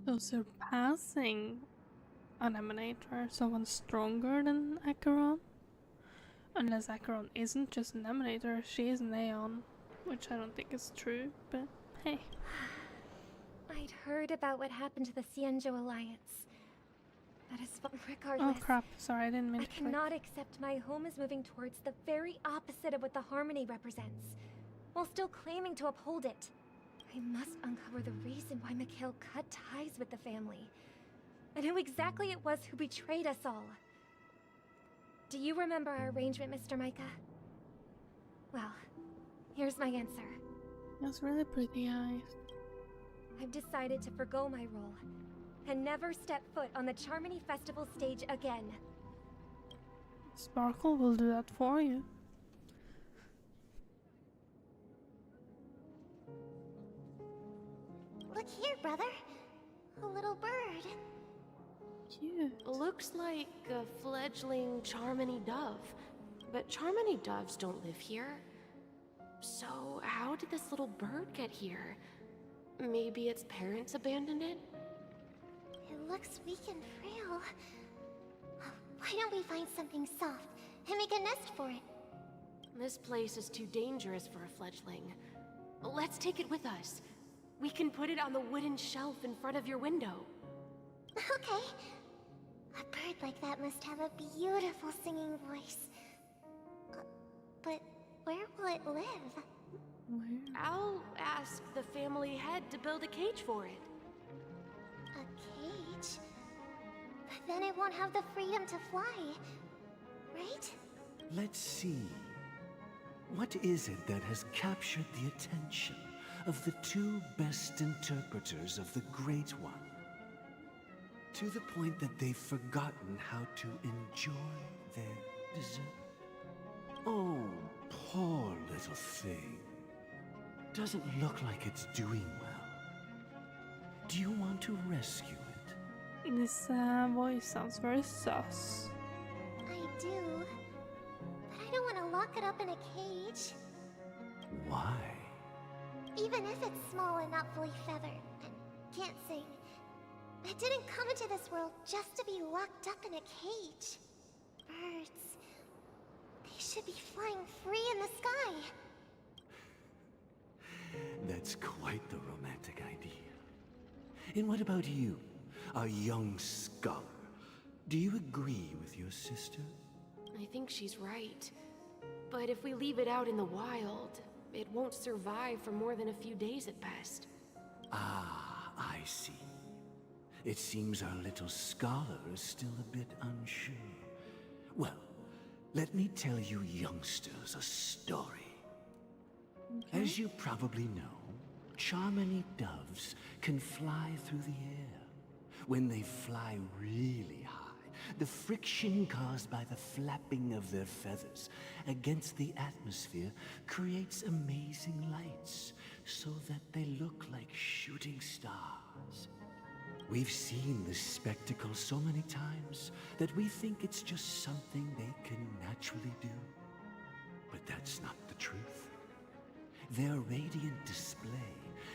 So surpassing an emanator, someone stronger than Acheron? Unless Acheron isn't just an emanator, she is an Aeon, which I don't think is true, but hey. I'd heard about what happened to the Cienjo Alliance. That is regardless. Oh crap, sorry, I didn't mean to I cannot accept my home is moving towards the very opposite of what the harmony represents, while still claiming to uphold it. I must uncover the reason why Mikhail cut ties with the family, and who exactly it was who betrayed us all. Do you remember our arrangement, Mr. Micah? Well, here's my answer. That's really pretty eyes. I've decided to forgo my role, and never step foot on the Charmony Festival stage again. Sparkle will do that for you. Look here, brother. A little bird. Cute. Looks like a fledgling Charmony dove. But Charmony doves don't live here. So how did this little bird get here? Maybe its parents abandoned it? It looks weak and frail. Why don't we find something soft and make a nest for it? This place is too dangerous for a fledgling. Let's take it with us. We can put it on the wooden shelf in front of your window. Okay. A bird like that must have a beautiful singing voice. But where will it live? I'll ask the family head to build a cage for it. A cage? But then it won't have the freedom to fly, right? Let's see. What is it that has captured the attention of the two best interpreters of the Great One? To the point that they've forgotten how to enjoy their dessert. Oh, poor little thing. Doesn't look like it's doing well. Do you want to rescue it? This voice sounds very sus. I do. But I don't want to lock it up in a cage. Why? Even if it's small and not fully feathered and can't sing. It didn't come into this world just to be locked up in a cage. Birds. They should be flying free in the sky. That's quite the romantic idea. And what about you, a young scholar? Do you agree with your sister? I think she's right. But if we leave it out in the wild, it won't survive for more than a few days at best. Ah, I see. It seems our little scholar is still a bit unsure. Well, let me tell you youngsters a story. As you probably know, Charmony doves can fly through the air. When they fly really high, the friction caused by the flapping of their feathers against the atmosphere creates amazing lights, so that they look like shooting stars. We've seen this spectacle so many times that we think it's just something they can naturally do. But that's not the truth. Their radiant display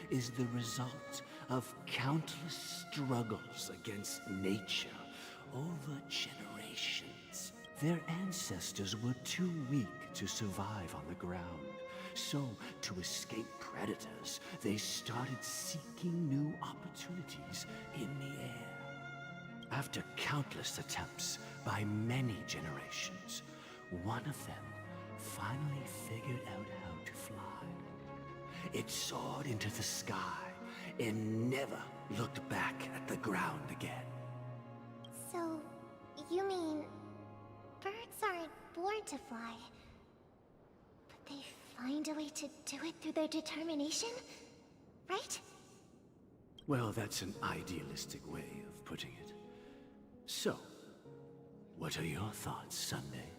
is the result of countless struggles against nature over generations. Their ancestors were too weak to survive on the ground. So, to escape predators, they started seeking new opportunities in the air. After countless attempts by many generations, one of them finally figured out how to fly. It soared into the sky and never looked back at the ground again. So, you mean birds aren't born to fly, but they find a way to do it through their determination, right? Well, that's an idealistic way of putting it. So, what are your thoughts, Sunday?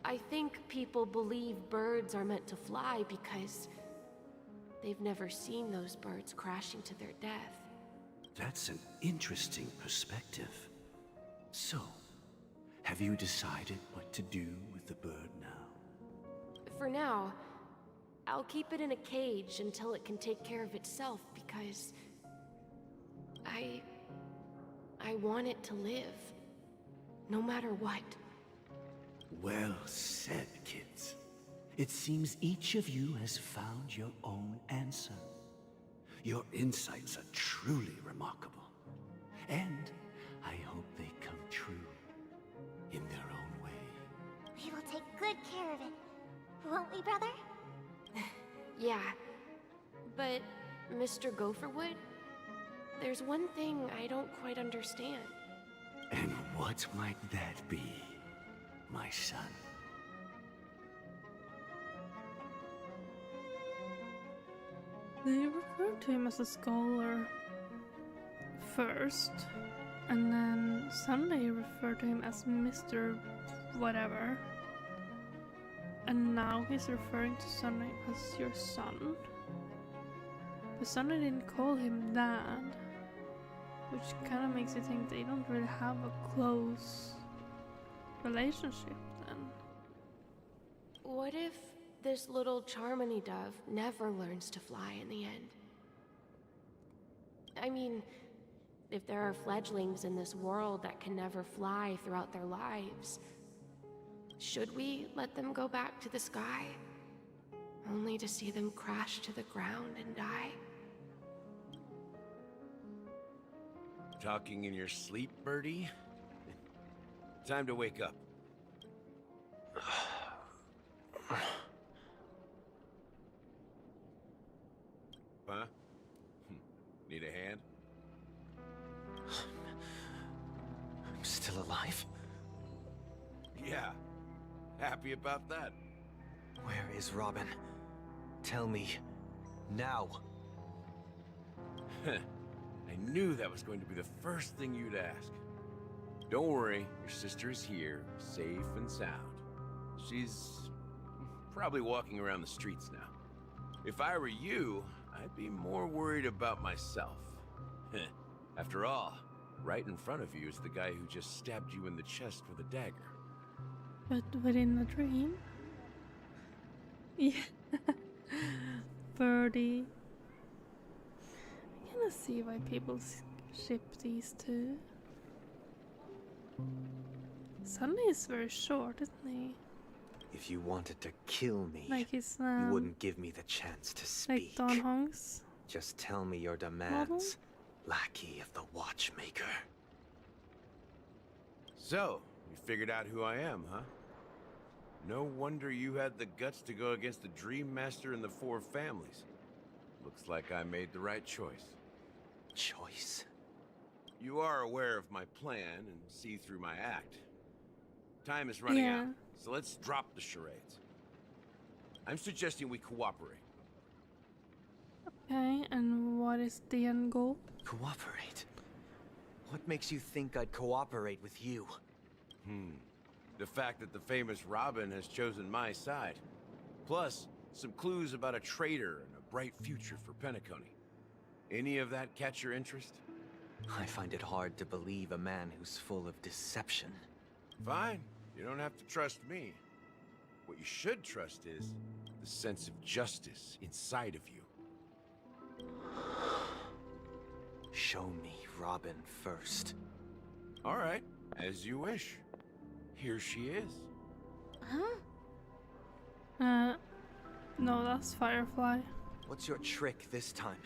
I think people believe birds are meant to fly because they've never seen those birds crashing to their death. That's an interesting perspective. So, have you decided what to do with the bird now? For now, I'll keep it in a cage until it can take care of itself because I want it to live, no matter what. Well said, kids. It seems each of you has found your own answer. Your insights are truly remarkable. And I hope they come true in their own way. We will take good care of it, won't we, brother? Yeah, but Mr. Gopherwood, there's one thing I don't quite understand. And what might that be, my son? They referred to him as a scholar first, and then Sunday referred to him as Mr. Whatever. And now he's referring to Sunday as your son. But Sunday didn't call him Dad, which kind of makes you think they don't really have a close relationship then. What if this little Charmony dove never learns to fly in the end. I mean, if there are fledglings in this world that can never fly throughout their lives, should we let them go back to the sky, only to see them crash to the ground and die? Talking in your sleep, birdie? Time to wake up. Huh? Need a hand? I'm still alive? Yeah. Happy about that. Where is Robin? Tell me. Now. I knew that was going to be the first thing you'd ask. Don't worry, your sister is here, safe and sound. She's probably walking around the streets now. If I were you, I'd be more worried about myself. After all, right in front of you is the guy who just stabbed you in the chest with a dagger. But within a dream? Yeah. Birdie. I can see why people ship these two. Sunny is very short, isn't he? If you wanted to kill me, Like he's you wouldn't give me the chance to speak. like Don Honks. Just tell me your demands, lackey of the watchmaker. So, you figured out who I am, huh? No wonder you had the guts to go against the Dream Master and the Four Families. Looks like I made the right choice. Choice? You are aware of my plan and see through my act. Time is running out, so let's drop the charades. I'm suggesting we cooperate. Okay, and what is the end goal? Cooperate? What makes you think I'd cooperate with you? The fact that the famous Robin has chosen my side. Plus, some clues about a traitor and a bright future for Penacony. Any of that catch your interest? I find it hard to believe a man who's full of deception. Fine. You don't have to trust me. What you should trust is the sense of justice inside of you. Show me Robin first. All right, as you wish. Here she is. Huh? No, that's Firefly. What's your trick this time?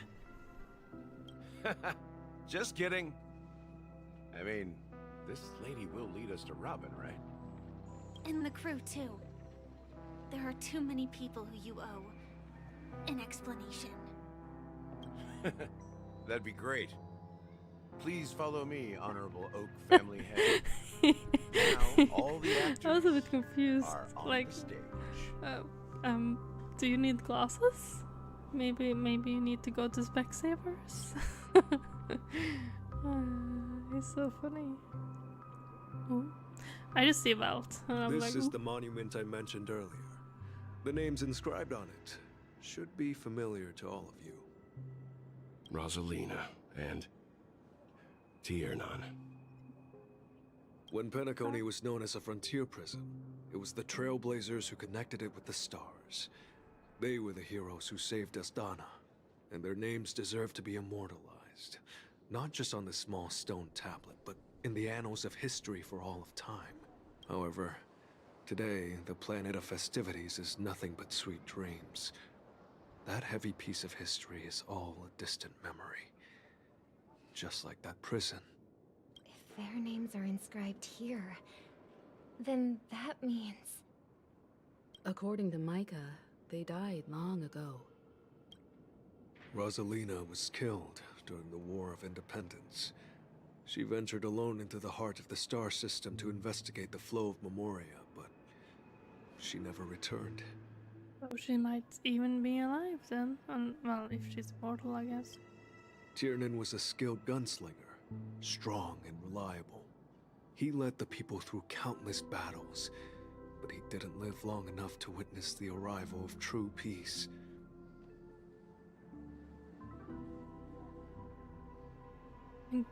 Just kidding. I mean, this lady will lead us to Robin, right? And the crew, too. There are too many people who you owe an explanation. That'd be great. Please follow me, Honorable Oak family head. Now, all the actors I was a bit confused. are on Like, the stage. Do you need glasses? Maybe you need to go to Specsavers. He's so funny. Oh. I just see a belt, and I'm This like, is "Ooh." the monument I mentioned earlier. The names inscribed on it should be familiar to all of you. Rosalina and Tiernan. When Penacony was known as a frontier prison, it was the Trailblazers who connected it with the stars. They were the heroes who saved Astana, and their names deserve to be immortalized. Not just on this small stone tablet, but in the annals of history for all of time. However, today, the planet of festivities is nothing but sweet dreams. That heavy piece of history is all a distant memory. Just like that prison. If their names are inscribed here, then that means... According to Micah, they died long ago. Rosalina was killed during the War of Independence. She ventured alone into the heart of the star system to investigate the flow of Memoria, but she never returned. So she might even be alive then. Well, if she's immortal, I guess. Tiernan was a skilled gunslinger, strong and reliable. He led the people through countless battles, but he didn't live long enough to witness the arrival of true peace.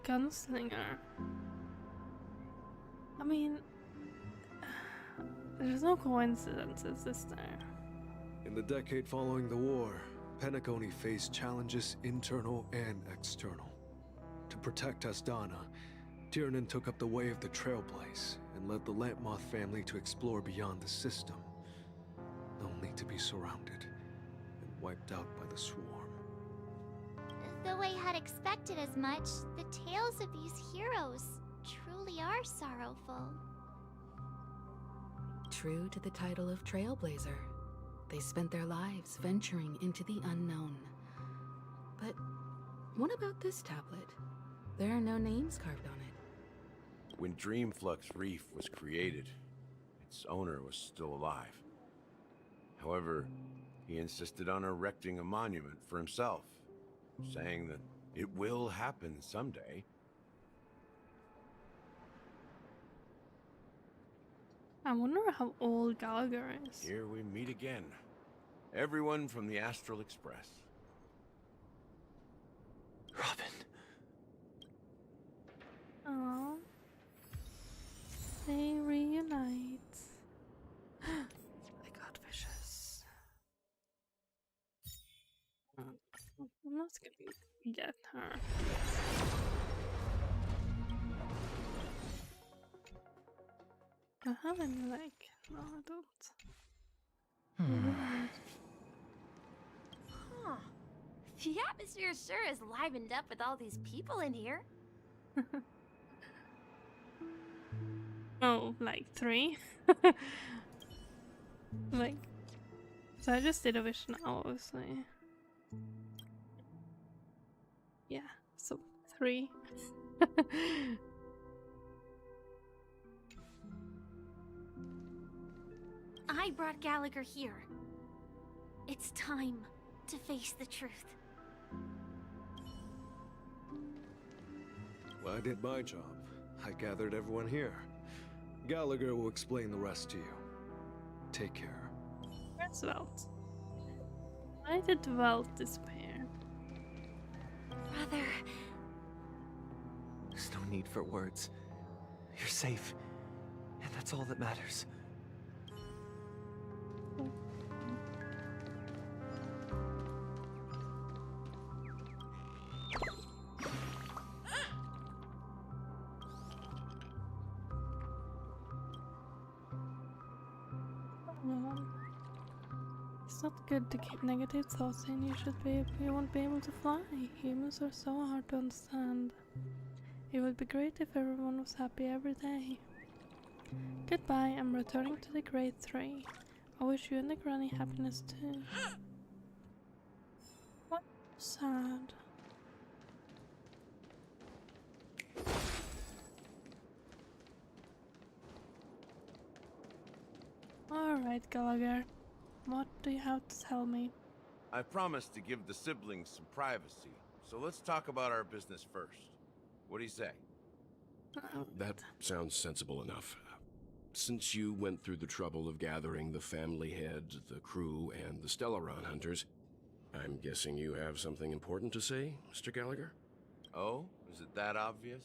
Gunslinger. I mean, there's no coincidences, is there? In the decade following the war, Penacony faced challenges internal and external. To protect Astana, Tiernan took up the way of the Trailblaze and led the Lampmoth family to explore beyond the system, only to be surrounded and wiped out by the swarm. Though I had expected as much, the tales of these heroes truly are sorrowful. True to the title of Trailblazer, they spent their lives venturing into the unknown. But what about this tablet? There are no names carved on it. When Dreamflux Reef was created, its owner was still alive. However, he insisted on erecting a monument for himself, saying that it will happen someday. I wonder how old Gallagher is. Here we meet again. Everyone from the Astral Express. Robin. Oh. They reunite. They got vicious. I'm not gonna get her. Do I have any, like... No, I don't. Huh. The atmosphere sure is livened up with all these people in here. Oh, like 3? Like... So I just did a vision, obviously. Yeah, so 3. I brought Gallagher here. It's time to face the truth. Well, I did my job. I gathered everyone here. Gallagher will explain the rest to you. Take care. Where's Velt? Why did Velt disappear? Brother. There's no need for words. You're safe, and that's all that matters. It's not good to keep negative thoughts in. You won't be able to fly. Humans are so hard to understand. It would be great if everyone was happy every day. Goodbye, I'm returning to the Great 3. I wish you and the granny happiness too. What? Sad. Alright, Gallagher. What do you have to tell me? I promised to give the siblings some privacy, so let's talk about our business first. What do you say? That sounds sensible enough. Since you went through the trouble of gathering the family head, the crew, and the Stellaron hunters, I'm guessing you have something important to say, Mr. Gallagher? Oh? Is it that obvious?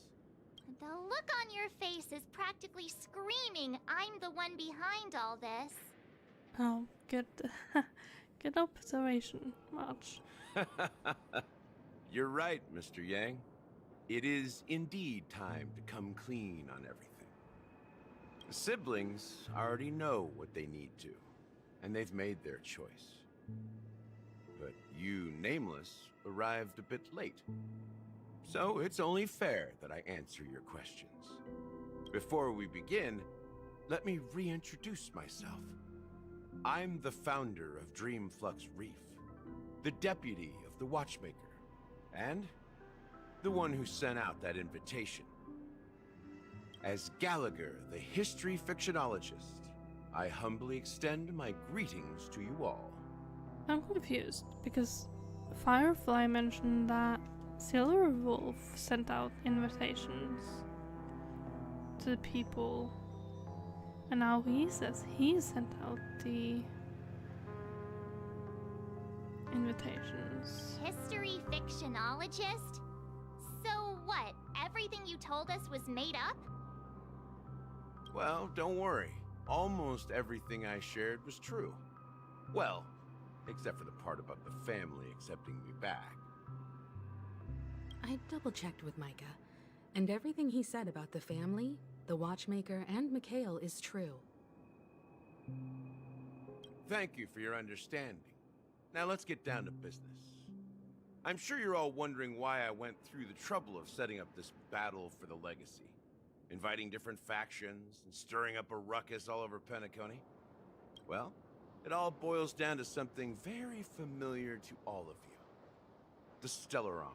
The look on your face is practically screaming, I'm the one behind all this. Oh, good. Good observation, March. You're right, Mr. Yang. It is indeed time to come clean on everything. The siblings already know what they need to, and they've made their choice. But you, Nameless, arrived a bit late. So it's only fair that I answer your questions. Before we begin, let me reintroduce myself. I'm the founder of Dreamflux Reef, the deputy of the Watchmaker, and the one who sent out that invitation. As Gallagher, the history fictionologist, I humbly extend my greetings to you all. I'm confused, because Firefly mentioned that Silverwolf sent out invitations to the people, and now he says he sent out the invitations. History fictionologist? So what, everything you told us was made up? Well, don't worry. Almost everything I shared was true. Well, Except for the part about the family accepting me back. I double-checked with Micah, and everything he said about the family, the Watchmaker, and Mikhail is true. Thank you for your understanding. Now let's get down to business. I'm sure you're all wondering why I went through the trouble of setting up this battle for the legacy. Inviting different factions and stirring up a ruckus all over Penacony. Well, it all boils down to something very familiar to all of you. The Stellaron.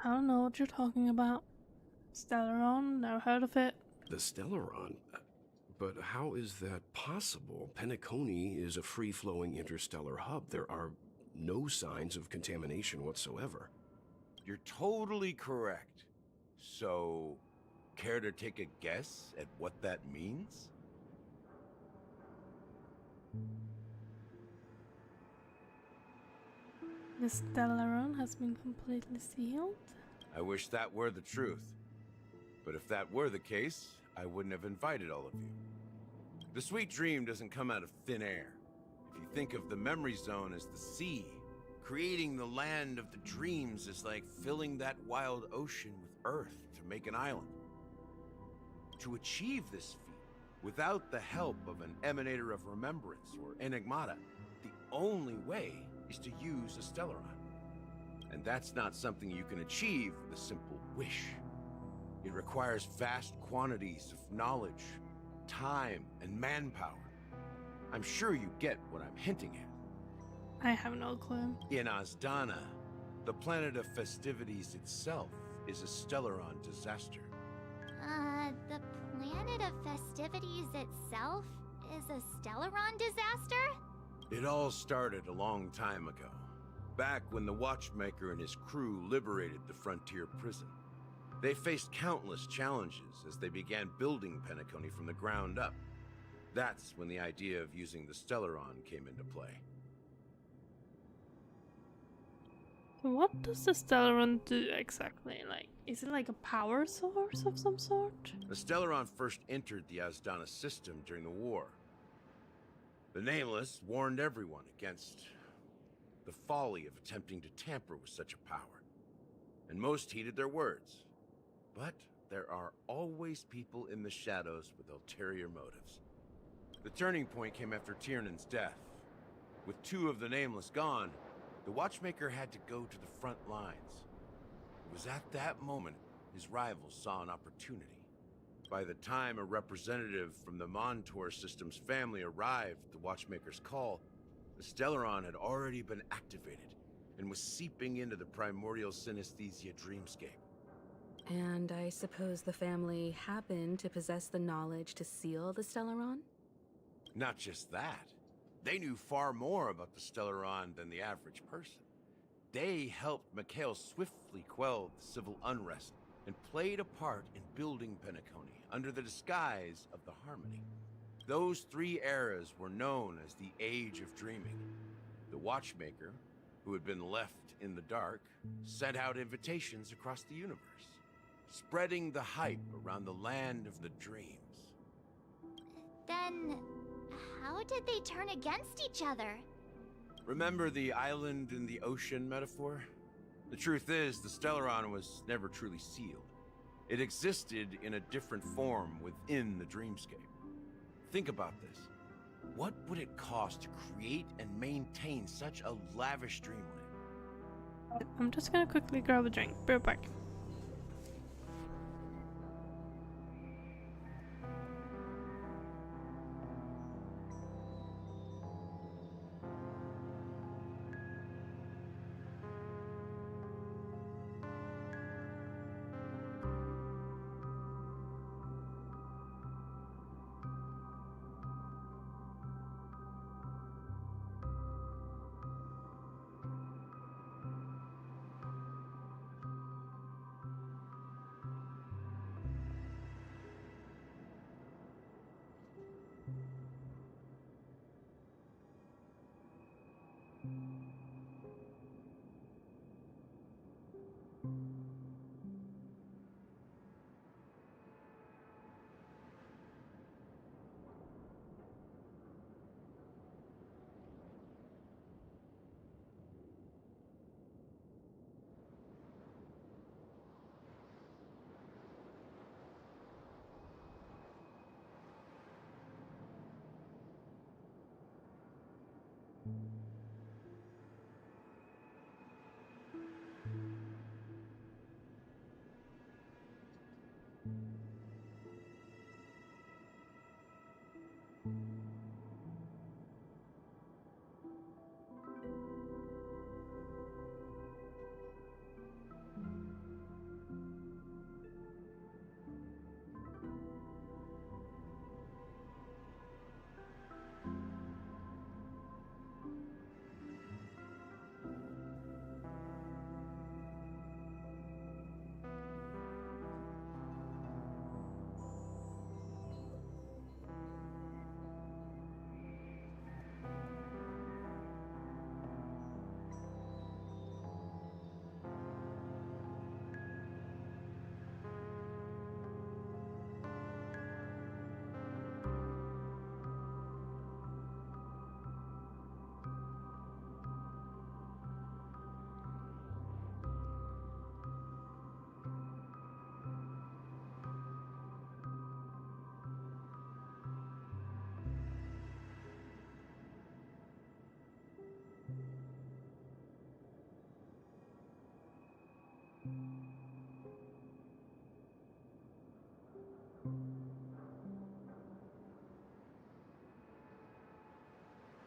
I don't know what you're talking about. Stellaron, never heard of it. The Stellaron? But how is that possible? Penacony is a free-flowing interstellar hub. There are no signs of contamination whatsoever. You're totally correct. So, care to take a guess at what that means? The Stellaron has been completely sealed? I wish that were the truth. But if that were the case, I wouldn't have invited all of you. The sweet dream doesn't come out of thin air. If you think of the memory zone as the sea, creating the land of the dreams is like filling that wild ocean with earth to make an island. To achieve this feat, without the help of an emanator of remembrance or enigmata, the only way is to use a Stellaron. And that's not something you can achieve with a simple wish. It requires vast quantities of knowledge, time, and manpower. I'm sure you get what I'm hinting at. I have no clue. In Azdana, the planet of festivities itself is a Stellaron disaster. The planet of festivities itself is a Stellaron disaster? It all started a long time ago, back when the Watchmaker and his crew liberated the frontier prison. They faced countless challenges as they began building Penacony from the ground up. That's when the idea of using the Stellaron came into play. What does the Stellaron do exactly? Like, is it like a power source of some sort? The Stellaron first entered the Azdana system during the war. The Nameless warned everyone against the folly of attempting to tamper with such a power, and most heeded their words. But there are always people in the shadows with ulterior motives. The turning point came after Tiernan's death. With two of the Nameless gone, the Watchmaker had to go to the front lines. It was at that moment his rivals saw an opportunity. By the time a representative from the Montour System's family arrived at the Watchmaker's call, the Stellaron had already been activated and was seeping into the primordial synesthesia dreamscape. And I suppose the family happened to possess the knowledge to seal the Stellaron? Not just that. They knew far more about the Stellaron than the average person. They helped Mikhail swiftly quell the civil unrest and played a part in building Penacony under the disguise of the Harmony. Those three eras were known as the Age of Dreaming. The Watchmaker, who had been left in the dark, sent out invitations across the universe, spreading the hype around the land of the dreams. Then, how did they turn against each other? Remember the island in the ocean metaphor? The truth is, the Stellaron was never truly sealed. It existed in a different form within the dreamscape. Think about this. What would it cost to create and maintain such a lavish dreamland? I'm just gonna quickly grab a drink. Be right back.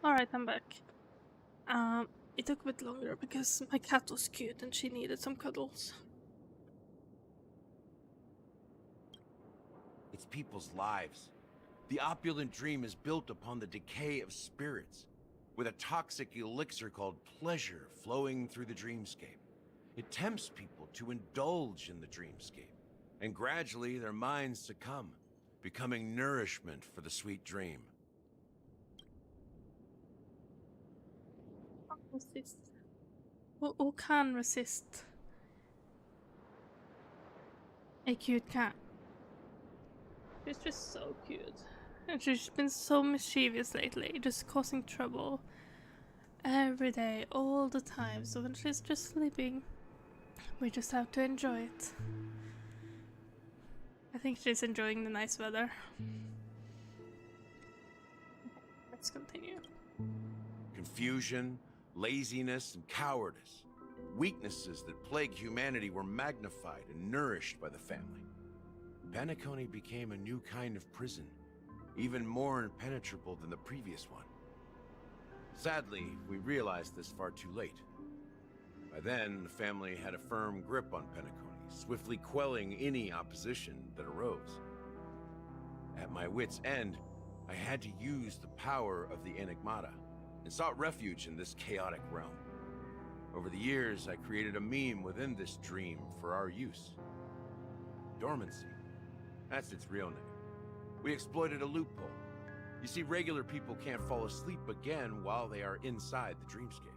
Alright, I'm back. It took a bit longer because my cat was cute and she needed some cuddles. It's people's lives. The opulent dream is built upon the decay of spirits, with a toxic elixir called pleasure flowing through the dreamscape. It tempts people to indulge in the dreamscape, and gradually their minds succumb, becoming nourishment for the sweet dream. Resist. Who can resist a cute cat? She's just so cute. And she's been so mischievous lately, just causing trouble every day, all the time. So when she's just sleeping, we just have to enjoy it. I think she's enjoying the nice weather. Let's continue. Confusion, laziness, and cowardice. Weaknesses that plague humanity were magnified and nourished by the family. Penacony became a new kind of prison, even more impenetrable than the previous one. Sadly, we realized this far too late. By then, the family had a firm grip on Penacony, swiftly quelling any opposition that arose. At my wit's end, I had to use the power of the Enigmata, and sought refuge in this chaotic realm. Over the years, I created a meme within this dream for our use. Dormancy. That's its real name. We exploited a loophole. You see, regular people can't fall asleep again while they are inside the dreamscape.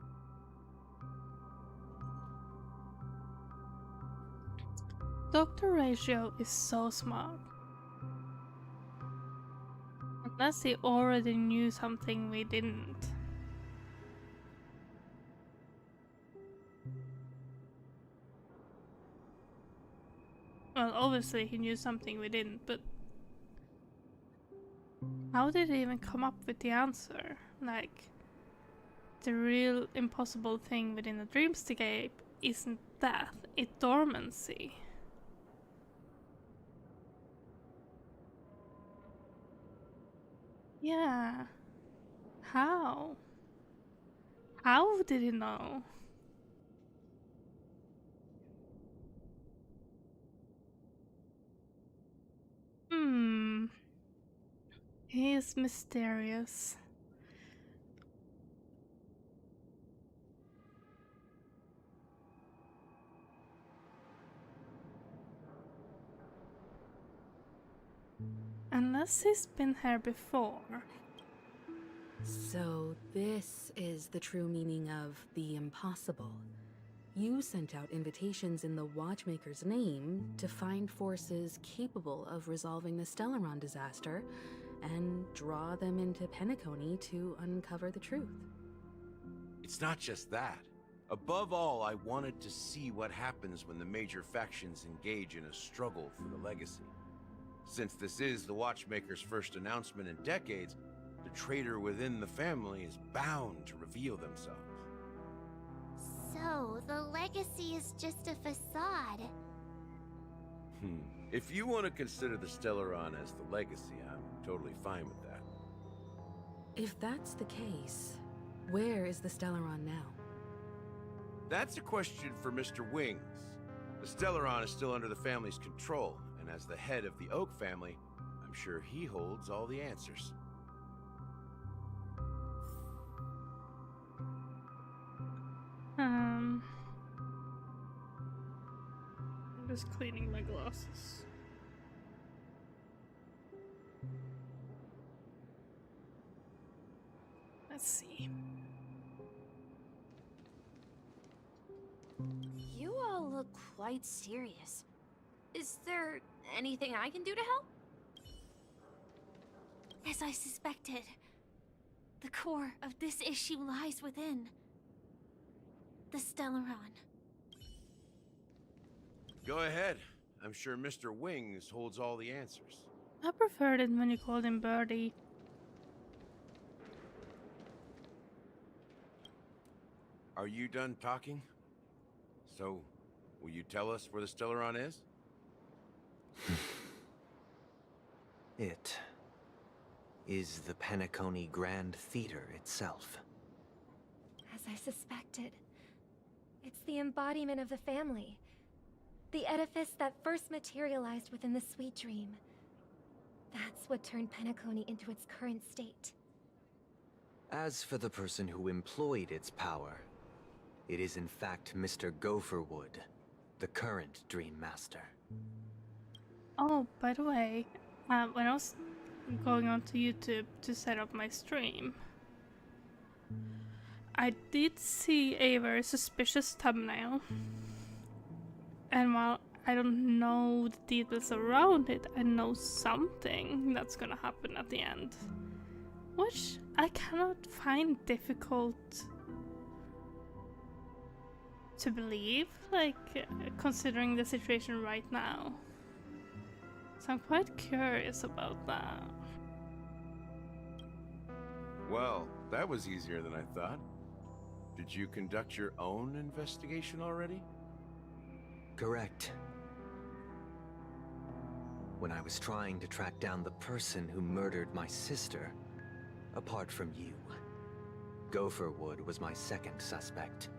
Dr.Ratio is so smart. Unless he already knew something we didn't. Well, obviously he knew something we didn't, but how did he even come up with the answer? Like, the real impossible thing within a dreamscape isn't death, it's dormancy. Yeah. How? How did he know? He is mysterious. Unless he's been here before. So this is the true meaning of the impossible. You sent out invitations in the Watchmaker's name to find forces capable of resolving the Stellaron disaster and draw them into Penacony to uncover the truth. It's not just that. Above all, I wanted to see what happens when the major factions engage in a struggle for the legacy. Since this is the Watchmaker's first announcement in decades, the traitor within the family is bound to reveal themselves. So, the legacy is just a facade. If you want to consider the Stellaron as the legacy, I'm totally fine with that. If that's the case, where is the Stellaron now? That's a question for Mr. Wings. The Stellaron is still under the family's control, and as the head of the Oak family, I'm sure he holds all the answers. I'm just cleaning my glasses. Let's see. You all look quite serious. Is there anything I can do to help? As I suspected, the core of this issue lies within the Stellaron. Go ahead. I'm sure Mr. Wings holds all the answers. I preferred it when you called him Birdie. Are you done talking? So, will you tell us where the Stellaron is? is the Penacony Grand Theater itself. As I suspected, it's the embodiment of the family. The edifice that first materialized within the Sweet Dream. That's what turned Penacony into its current state. As for the person who employed its power, it is in fact Mr. Gopherwood, the current Dream Master. Oh, by the way, when I was going onto YouTube to set up my stream, I did see a very suspicious thumbnail. And while I don't know the details around it, I know something that's gonna happen at the end. Which I cannot find difficult to believe, like, considering the situation right now. So I'm quite curious about that. Well, that was easier than I thought. Did you conduct your own investigation already? Correct. When I was trying to track down the person who murdered my sister, apart from you, Gopherwood was my second suspect.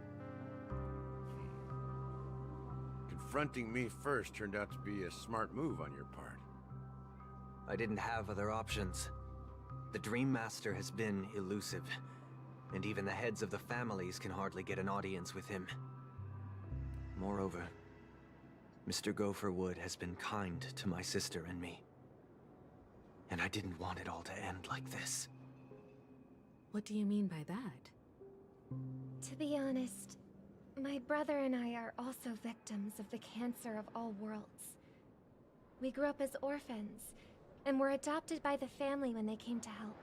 Confronting me first turned out to be a smart move on your part. I didn't have other options. The Dream Master has been elusive, and even the heads of the families can hardly get an audience with him. Moreover, Mr. Gopherwood has been kind to my sister and me. And I didn't want it all to end like this. What do you mean by that? To be honest, my brother and I are also victims of the cancer of all worlds. We grew up as orphans, and were adopted by the family when they came to help.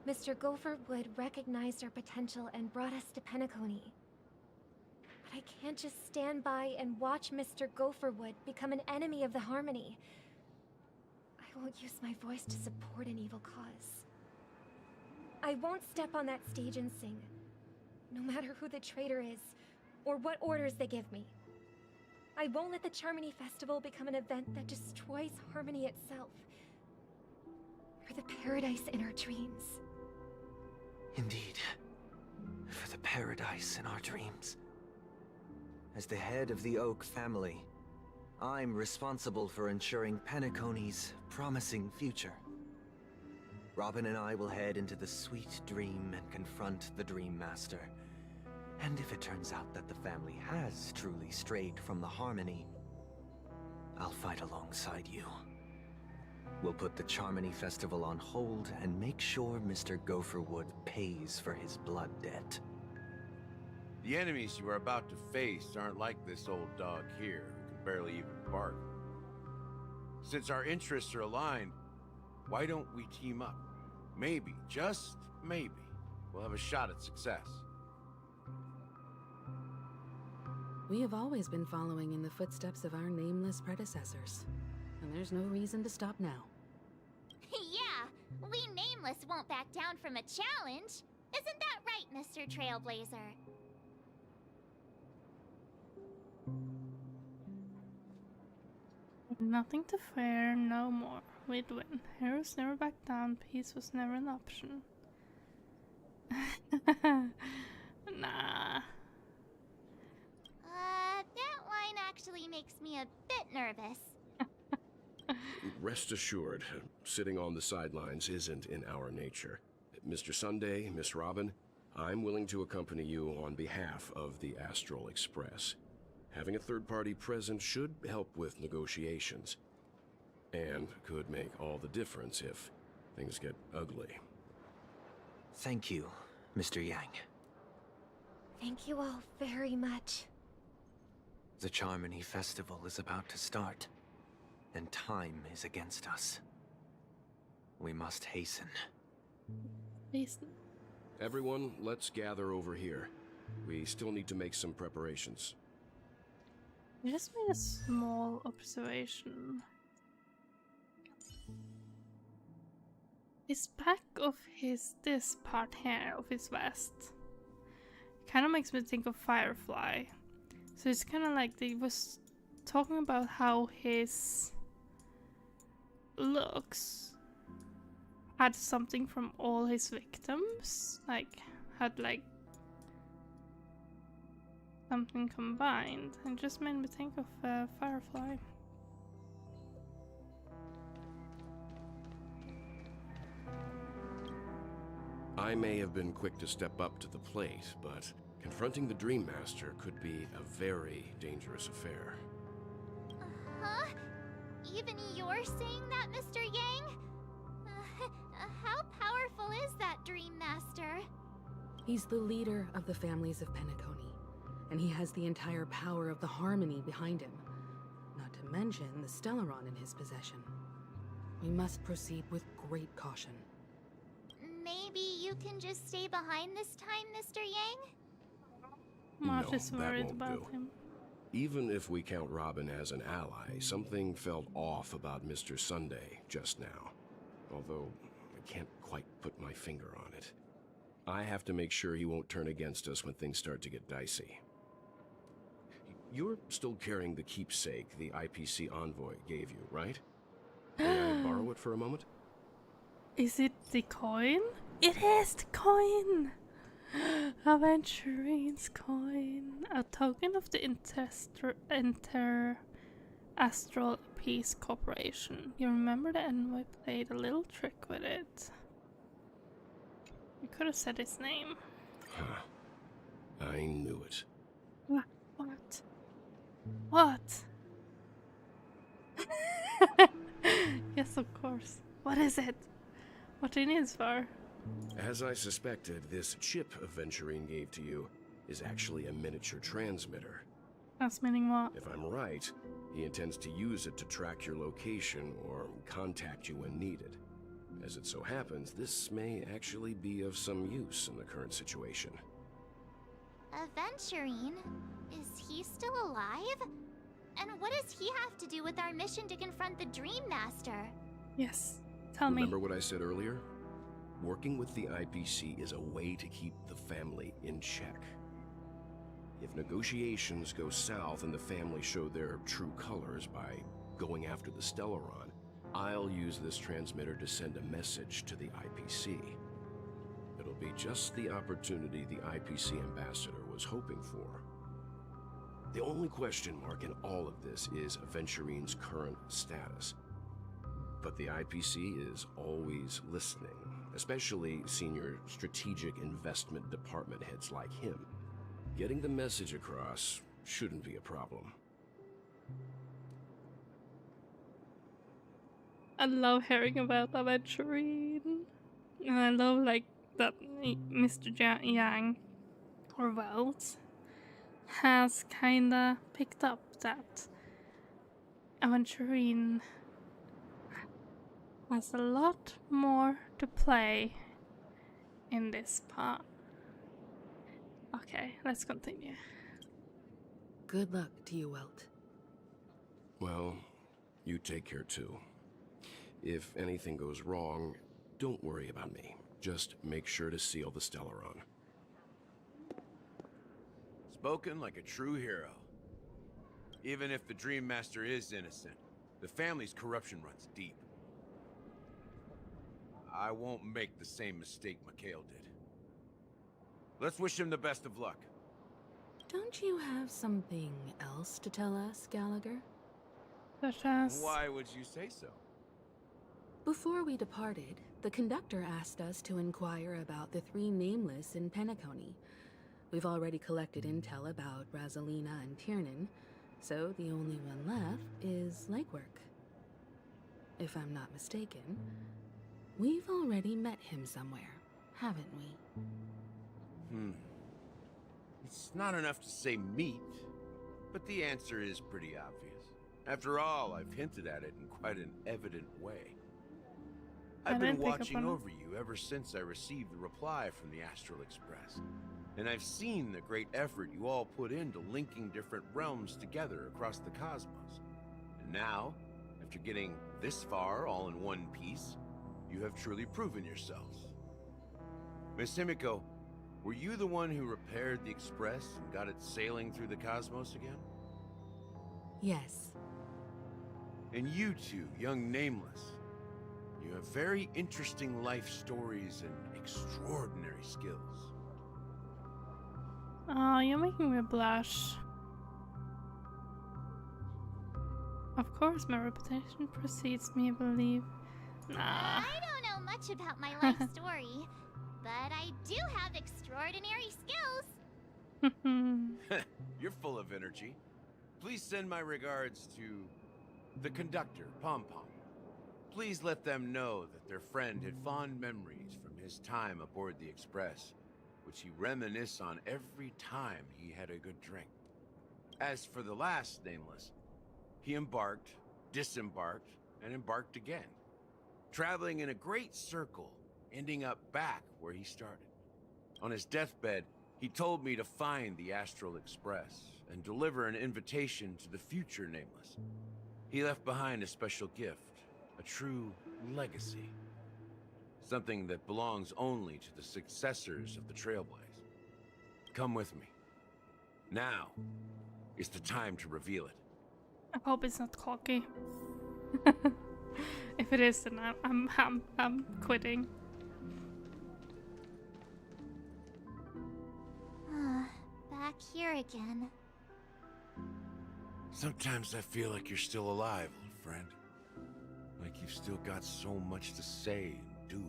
Mr. Gopherwood recognized our potential and brought us to Penacony. But I can't just stand by and watch Mr. Gopherwood become an enemy of the Harmony. I won't use my voice to support an evil cause. I won't step on that stage and sing, no matter who the traitor is, or what orders they give me. I won't let the Charmony Festival become an event that destroys Harmony itself. For the paradise in our dreams. Indeed. For the paradise in our dreams. As the head of the Oak family, I'm responsible for ensuring Penacony's promising future. Robin and I will head into the Sweet Dream and confront the Dream Master. And if it turns out that the family has truly strayed from the Harmony, I'll fight alongside you. We'll put the Charmony Festival on hold and make sure Mr. Gopherwood pays for his blood debt. The enemies you are about to face aren't like this old dog here, who can barely even bark. Since our interests are aligned, why don't we team up? Maybe, just maybe, we'll have a shot at success. We have always been following in the footsteps of our nameless predecessors, and there's no reason to stop now. Yeah, we Nameless won't back down from a challenge. Isn't that right, Mr. Trailblazer? Nothing to fear, no more. We'd win. Heroes never back down, peace was never an option. Nah. That line actually makes me a bit nervous. Rest assured, sitting on the sidelines isn't in our nature. Mr. Sunday, Miss Robin, I'm willing to accompany you on behalf of the Astral Express. Having a third party present should help with negotiations, and could make all the difference if things get ugly. Thank you, Mr. Yang. Thank you all very much. The Charmony Festival is about to start, and time is against us. We must hasten. Hasten. Everyone, let's gather over here. We still need to make some preparations. I just made a small observation. His back of this part here of his vest kind of makes me think of Firefly. So it's kind of like they was talking about how his looks had something from all his victims, like had like something combined. It just made me think of Firefly. I may have been quick to step up to the plate, but confronting the Dream Master could be a very dangerous affair. Huh? Even you're saying that, Mr. Yang? How powerful is that Dream Master? He's the leader of the families of Penacony, and he has the entire power of the Harmony behind him. Not to mention the Stellaron in his possession. We must proceed with great caution. Maybe you can just stay behind this time, Mr. Yang? Marge No, is that worried won't about do. him. Even if we count Robin as an ally, something felt off about Mr. Sunday just now. Although, I can't quite put my finger on it. I have to make sure he won't turn against us when things start to get dicey. You're still carrying the keepsake the IPC envoy gave you, right? May I borrow it for a moment? Is it the coin? It is the coin! Aventurine's coin. A token of the Inter-Astral Peace Corporation. You remember the envoy played a little trick with it. You could have said his name. Huh. I knew it. What? What? Yes, of course. What is it? What do you need this for? As I suspected, this chip Aventurine gave to you is actually a miniature transmitter. That's meaning what? If I'm right, he intends to use it to track your location or contact you when needed. As it so happens, this may actually be of some use in the current situation. Aventurine? Is he still alive? And what does he have to do with our mission to confront the Dream Master? Yes, tell me. Remember what I said earlier? Working with the IPC is a way to keep the family in check. If negotiations go south and the family show their true colors by going after the Stellaron, I'll use this transmitter to send a message to the IPC. It'll be just the opportunity the IPC ambassador was hoping for. The only question mark in all of this is Aventurine's current status. But the IPC is always listening, especially senior strategic investment department heads like him. Getting the message across shouldn't be a problem. I love hearing about Aventurine. And I love like that Mr. Yang, or Wells, has kinda picked up that Aventurine has a lot more to play in this part. Okay, let's continue. Good luck to you, Welt. Well, you take care too. If anything goes wrong, don't worry about me. Just make sure to seal the Stellaron. Spoken like a true hero. Even if the Dream Master is innocent, the family's corruption runs deep. I won't make the same mistake Mikhail did. Let's wish him the best of luck. Don't you have something else to tell us, Gallagher? Such as... Why would you say so? Before we departed, the conductor asked us to inquire about the 3 nameless in Penacony. We've already collected intel about Rosalina and Tiernan, so the only one left is Legwork. If I'm not mistaken, we've already met him somewhere, haven't we? It's not enough to say meet, but the answer is pretty obvious. After all, I've hinted at it in quite an evident way. I've been watching over you ever since I received the reply from the Astral Express. And I've seen the great effort you all put into linking different realms together across the cosmos. And now, after getting this far all in one piece, you have truly proven yourselves. Miss Himiko, were you the one who repaired the Express and got it sailing through the cosmos again? Yes. And you two, young Nameless, You have very interesting life stories and extraordinary skills. Oh, you're making me blush. Of course, my reputation precedes me, I believe. Nah. I don't know much about my life story, but I do have extraordinary skills. You're full of energy. Please send my regards to the conductor, Pom Pom. Please let them know that their friend had fond memories from his time aboard the Express, which he reminisced on every time he had a good drink. As for the last nameless, he embarked, disembarked, and embarked again, traveling in a great circle, ending up back where he started. On his deathbed, he told me to find the Astral Express and deliver an invitation to the future nameless. He left behind a special gift, a true legacy. Something that belongs only to the successors of the Trailblaze. Come with me. Now is the time to reveal it. I hope it's not cocky. If it is, then I'm quitting. Back here again. Sometimes I feel like you're still alive, old friend. Like you've still got so much to say and do.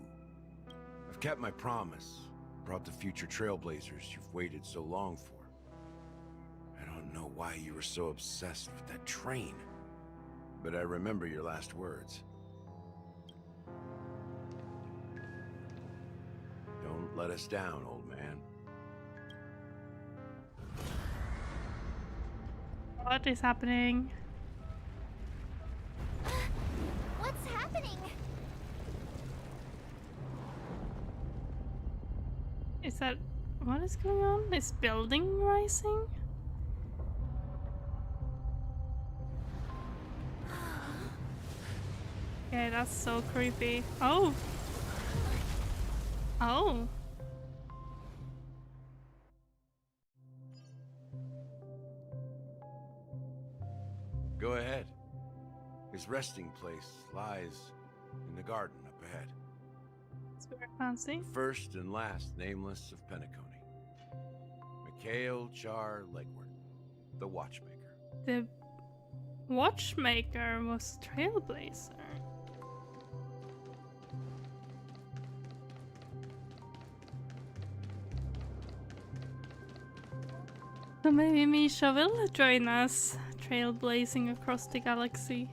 I've kept my promise, brought the future Trailblazers you've waited so long for. I don't know why you were so obsessed with that train, but I remember your last words. Don't let us down, old man. What is happening? What's happening? Is that... what is going on? Is building rising? Okay, that's so creepy. Oh! Oh! Go ahead. His resting place lies in the garden up ahead. It's very fancy. First and last nameless of Penacony. Mikhail Char Legward, the watchmaker. The watchmaker was Trailblazer. So maybe Misha will join us, trailblazing across the galaxy.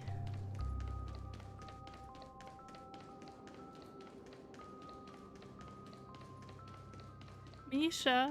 Misha!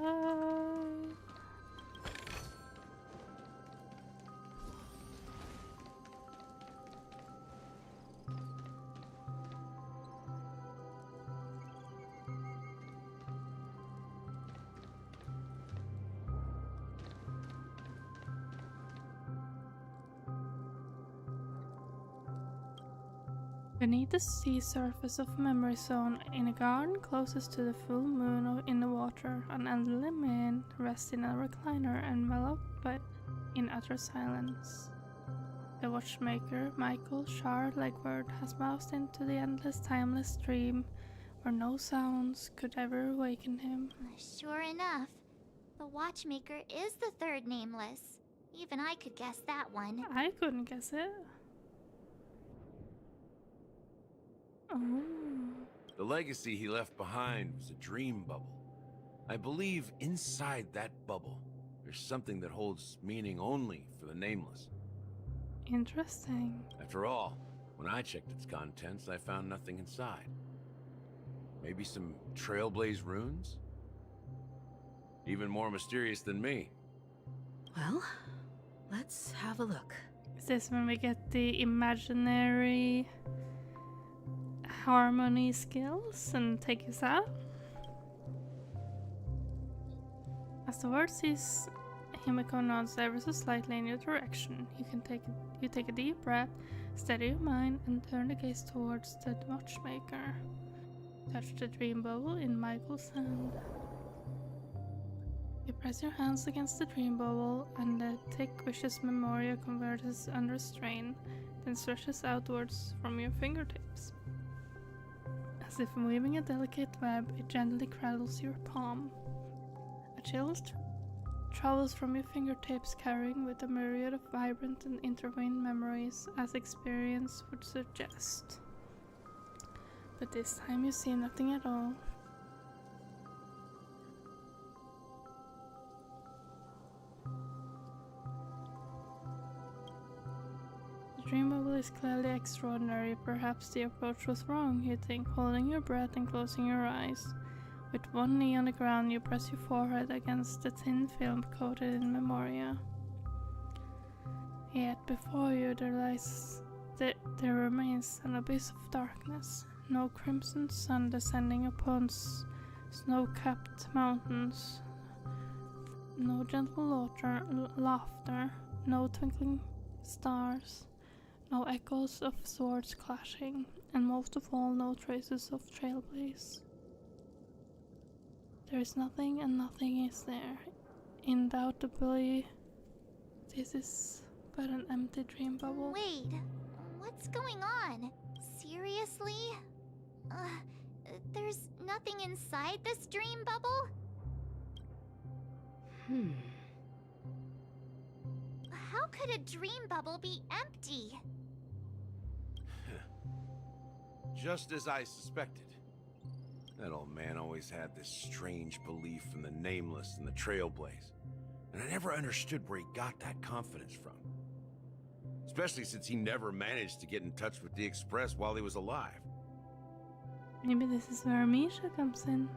Beneath the sea surface of Memory Zone, in a garden closest to the full moon in the water, an elderly man rests in a recliner enveloped in utter silence. The watchmaker, Michael Char Legward, has moused into the endless timeless dream where no sounds could ever awaken him. Sure enough, the watchmaker is the third nameless. Even I could guess that one. I couldn't guess it. Oh. The legacy he left behind was a dream bubble. I believe inside that bubble, there's something that holds meaning only for the nameless. Interesting. After all, when I checked its contents, I found nothing inside. Maybe some Trailblaze runes? Even more mysterious than me. Well, let's have a look. Is this when we get the imaginary harmony skills and take us out? As the word sees, Himiko nods ever so slightly in your direction. You take a deep breath, steady your mind, and turn the gaze towards the watchmaker. Touch the dream bubble in Michael's hand. You press your hands against the dream bubble, and the thick, vicious memoria converges under strain, then stretches outwards from your fingertips. As if weaving a delicate web, it gently cradles your palm. A chill travels from your fingertips, carrying with a myriad of vibrant and intertwined memories, as experience would suggest. But this time you see nothing at all. The dream bubble is clearly extraordinary. Perhaps the approach was wrong, you think, holding your breath and closing your eyes. With one knee on the ground, you press your forehead against the thin film coated in memoria. Yet before you there remains an abyss of darkness. No crimson sun descending upon snow-capped mountains. No gentle laughter. No twinkling stars. No echoes of swords clashing. And most of all, no traces of Trailblaze. There is nothing and nothing is there. Undoubtedly, this is but an empty dream bubble. Wait, what's going on? Seriously? There's nothing inside this dream bubble? How could a dream bubble be empty? Just as I suspected. That old man always had this strange belief in the nameless and the Trailblaze. And I never understood where he got that confidence from. Especially since he never managed to get in touch with the Express while he was alive. Maybe this is where Misha comes in.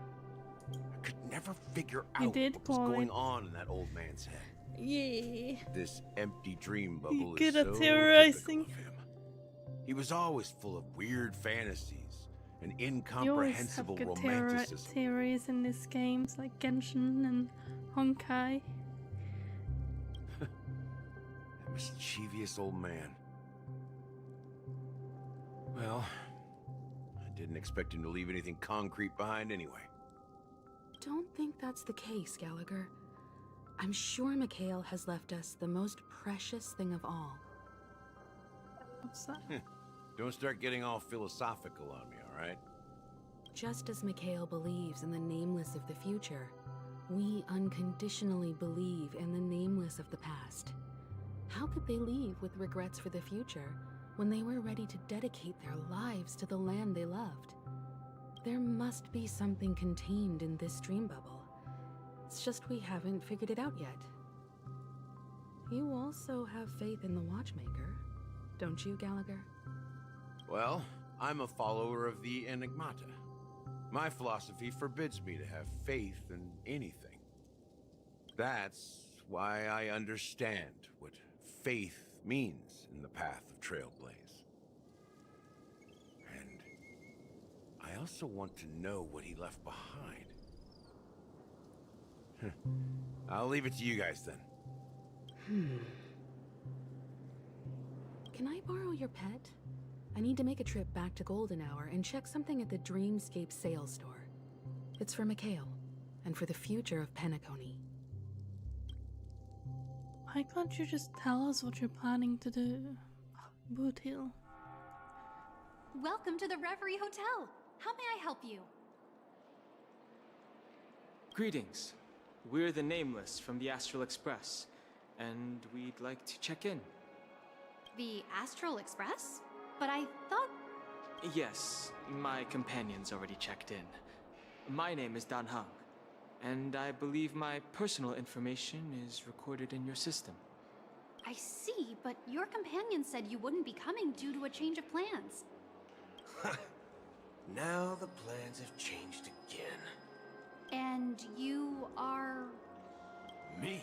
I could never figure out what was going on in that old man's head. Yeah. This empty dream bubble is Good so at terrorizing. typical of him. He was always full of weird fantasies and You always have incomprehensible good romanticism. theories in these games, like Genshin and Honkai. That mischievous old man. Well, I didn't expect him to leave anything concrete behind anyway. Don't think that's the case, Gallagher. I'm sure Mikhail has left us the most precious thing of all. What's that? Don't start getting all philosophical on me, all right? Just as Mikhail believes in the nameless of the future, we unconditionally believe in the nameless of the past. How could they leave with regrets for the future when they were ready to dedicate their lives to the land they loved? There must be something contained in this dream bubble. It's just we haven't figured it out yet. You also have faith in the Watchmaker, don't you, Gallagher? Well, I'm a follower of the Enigmata. My philosophy forbids me to have faith in anything. That's why I understand what faith means in the path of Trailblaze. And I also want to know what he left behind. I'll leave it to you guys then. Can I borrow your pet? I need to make a trip back to Golden Hour and check something at the Dreamscape sales store. It's for Mikhail, and for the future of Penacony. Why can't you just tell us what you're planning to do? Boothill. Welcome to the Reverie Hotel. How may I help you? Greetings. We're the Nameless from the Astral Express, and we'd like to check in. The Astral Express? But I thought... Yes, my companion's already checked in. My name is Dan Hung, and I believe my personal information is recorded in your system. I see, but your companion said you wouldn't be coming due to a change of plans. Now the plans have changed again. And you are... Me?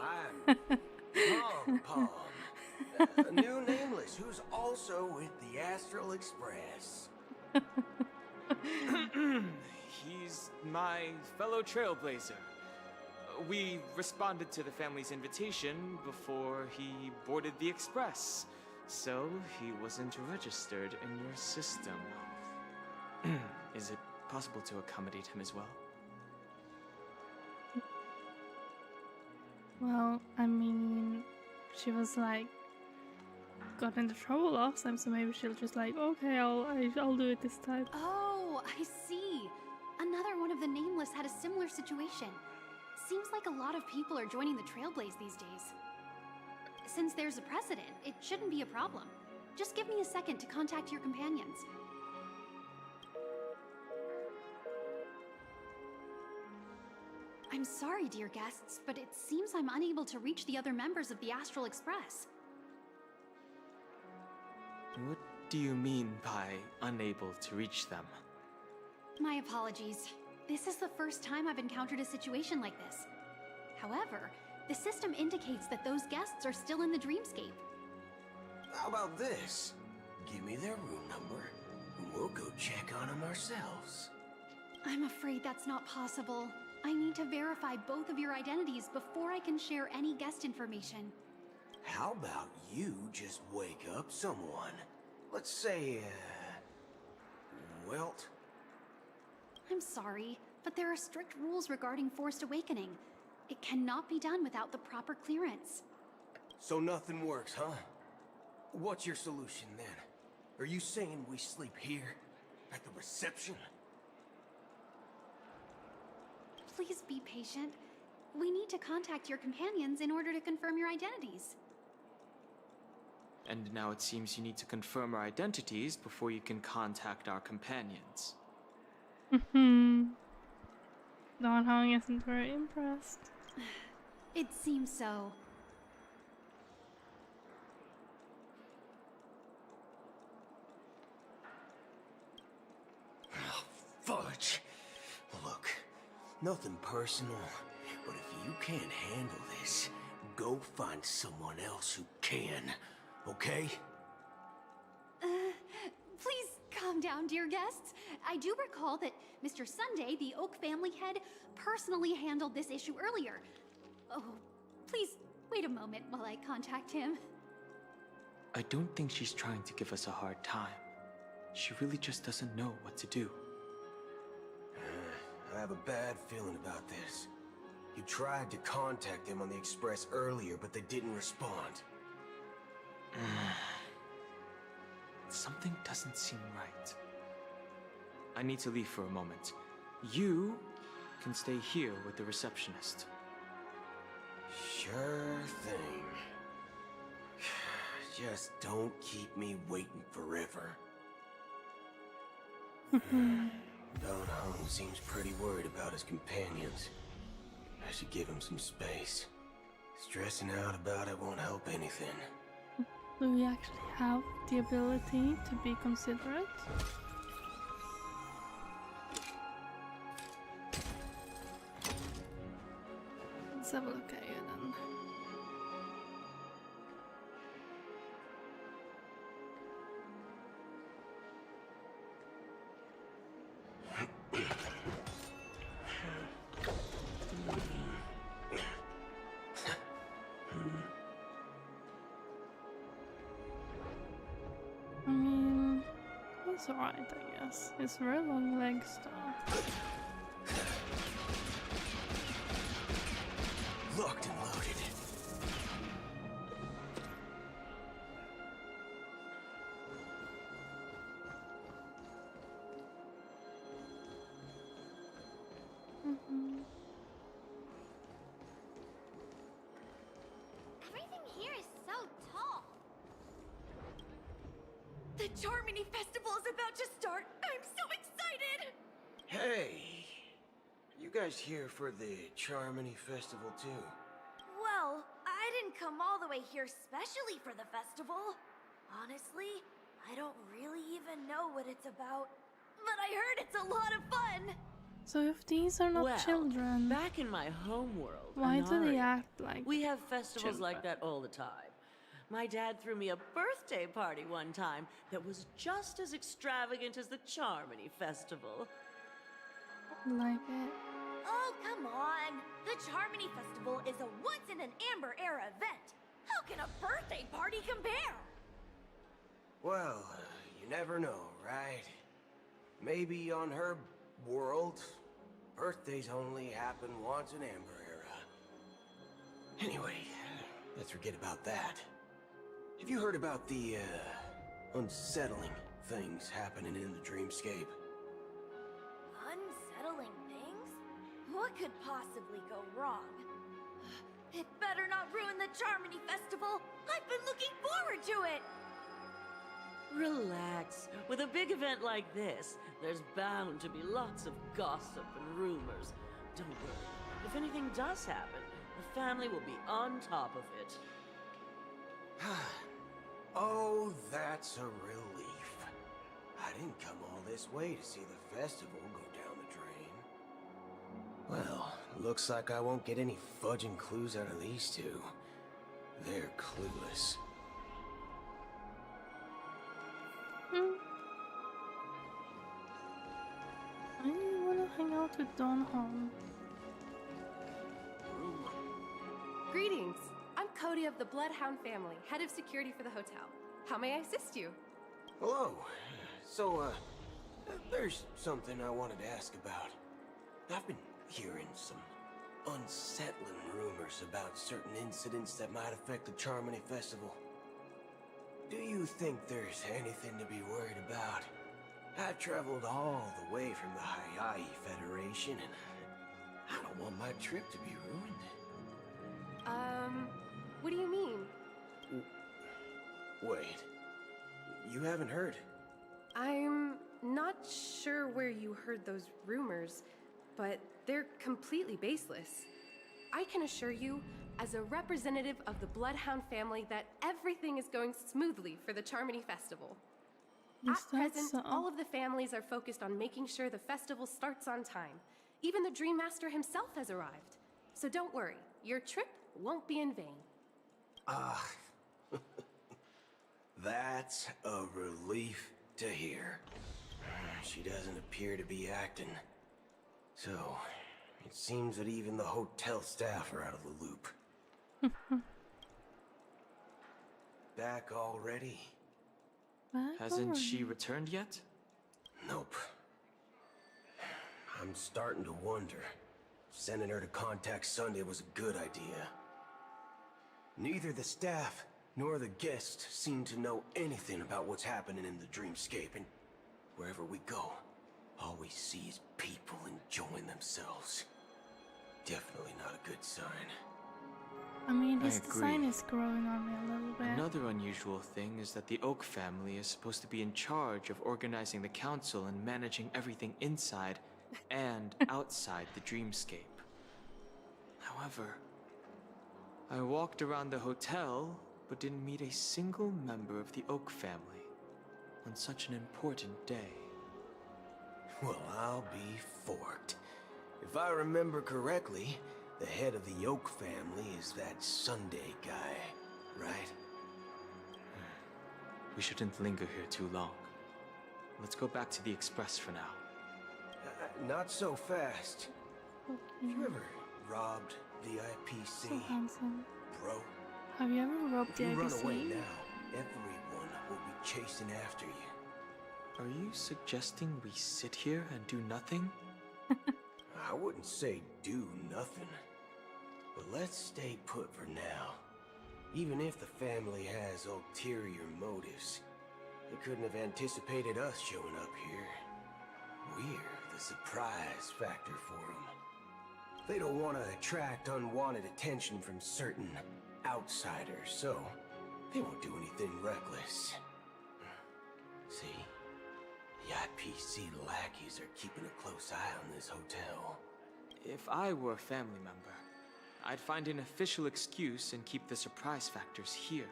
I'm Pom Pom, a new nameless who's also with the Astral Express. He's my fellow Trailblazer. We responded to the family's invitation before he boarded the Express, so he wasn't registered in your system. Is it possible to accommodate him as well? Well, I mean, she was like, got into trouble last time, so maybe she'll just like, okay, I'll do it this time. Oh, I see. Another one of the Nameless had a similar situation. Seems like a lot of people are joining the Trailblaze these days. Since there's a precedent, it shouldn't be a problem. Just give me a second to contact your companions. I'm sorry, dear guests, but it seems I'm unable to reach the other members of the Astral Express. What do you mean by unable to reach them? My apologies. This is the first time I've encountered a situation like this. However, the system indicates that those guests are still in the dreamscape. How about this? Give me their room number, and we'll go check on them ourselves. I'm afraid that's not possible. I need to verify both of your identities before I can share any guest information. How about you just wake up someone? Let's say, Welt? I'm sorry, but there are strict rules regarding forced awakening. It cannot be done without the proper clearance. So nothing works, huh? What's your solution then? Are you saying we sleep here? At the reception? Please be patient. We need to contact your companions in order to confirm your identities. And now it seems you need to confirm our identities before you can contact our companions. Don Hong isn't very impressed. It seems so. Oh, fudge. Look, nothing personal, but if you can't handle this, go find someone else who can, okay? Please calm down, dear guests. I do recall that Mr. Sunday, the Oak family head, personally handled this issue earlier. Oh, please wait a moment while I contact him. I don't think she's trying to give us a hard time. She really just doesn't know what to do. I have a bad feeling about this. You tried to contact them on the Express earlier, but they didn't respond. Something doesn't seem right. I need to leave for a moment. You can stay here with the receptionist. Sure thing. Just don't keep me waiting forever. Don Hong seems pretty worried about his companions. I should give him some space. Stressing out about it won't help anything. Do we actually have the ability to be considerate? Let's have a look at you then. I mean, he's alright, I guess. He's very long legs though. Locked and loaded. Everything here is so tall. The Charmony Festival is about to start! I'm so excited! Hey! You guys here for the Charmony Festival too? Well, I didn't come all the way here specially for the festival. Honestly, I don't really even know what it's about. But I heard it's a lot of fun! So if these are not Well, children, back in my home world, why do they Anari, act like we have festivals children? like that all the time. My dad threw me a birthday party one time that was just as extravagant as the Charmony Festival. Like it. Oh, come on! The Charmony Festival is a once-in-an-Amber-era event! How can a birthday party compare? Well, you never know, right? Maybe on her world, birthdays only happen once in Amber Era. Anyway, let's forget about that. Have you heard about the, unsettling things happening in the dreamscape? Unsettling things? What could possibly go wrong? It better not ruin the Charmony Festival! I've been looking forward to it! Relax. With a big event like this, there's bound to be lots of gossip and rumors. Don't worry. If anything does happen, the family will be on top of it. Oh, that's a relief. I didn't come all this way to see the festival go down the drain. Well, looks like I won't get any fudging clues out of these two. They're clueless. I wanna hang out with Don Hong. Greetings! I'm Cody of the Bloodhound family, head of security for the hotel. How may I assist you? Hello. So, there's something I wanted to ask about. I've been hearing some unsettling rumors about certain incidents that might affect the Charmony Festival. Do you think there's anything to be worried about? I've traveled all the way from the Honkai Federation, and I don't want my trip to be ruined. What do you mean? Wait, you haven't heard? I'm not sure where you heard those rumors, but they're completely baseless. I can assure you, as a representative of the Bloodhound family, that everything is going smoothly for the Charmony Festival. At present, all of the families are focused on making sure the festival starts on time. Even the Dream Master himself has arrived. So don't worry, your trip won't be in vain. That's a relief to hear. She doesn't appear to be acting. So, it seems that even the hotel staff are out of the loop. Back already? Hasn't she returned yet? Nope. I'm starting to wonder. Sending her to contact Sunday was a good idea. Neither the staff nor the guests seem to know anything about what's happening in the dreamscape, and wherever we go, all we see is people enjoying themselves. Definitely not a good sign. I mean, I his agree. design is growing on me a little bit. Another unusual thing is that the Oak family is supposed to be in charge of organizing the council and managing everything inside and outside the dreamscape. However, I walked around the hotel but didn't meet a single member of the Oak family on such an important day. Well, I'll be forked. If I remember correctly, the head of the Oak family is that Sunday guy, right? We shouldn't linger here too long. Let's go back to the Express for now. Not so fast. Have you ever robbed the IPC? So handsome. Bro. Have you ever robbed If the you run IPC? away now, everyone will be chasing after you. Are you suggesting we sit here and do nothing? I wouldn't say do nothing. But let's stay put for now. Even if the family has ulterior motives, they couldn't have anticipated us showing up here. We're the surprise factor for them. They don't want to attract unwanted attention from certain outsiders, so they won't do anything reckless. See? The IPC lackeys are keeping a close eye on this hotel. If I were a family member, I'd find an official excuse and keep the surprise factors here.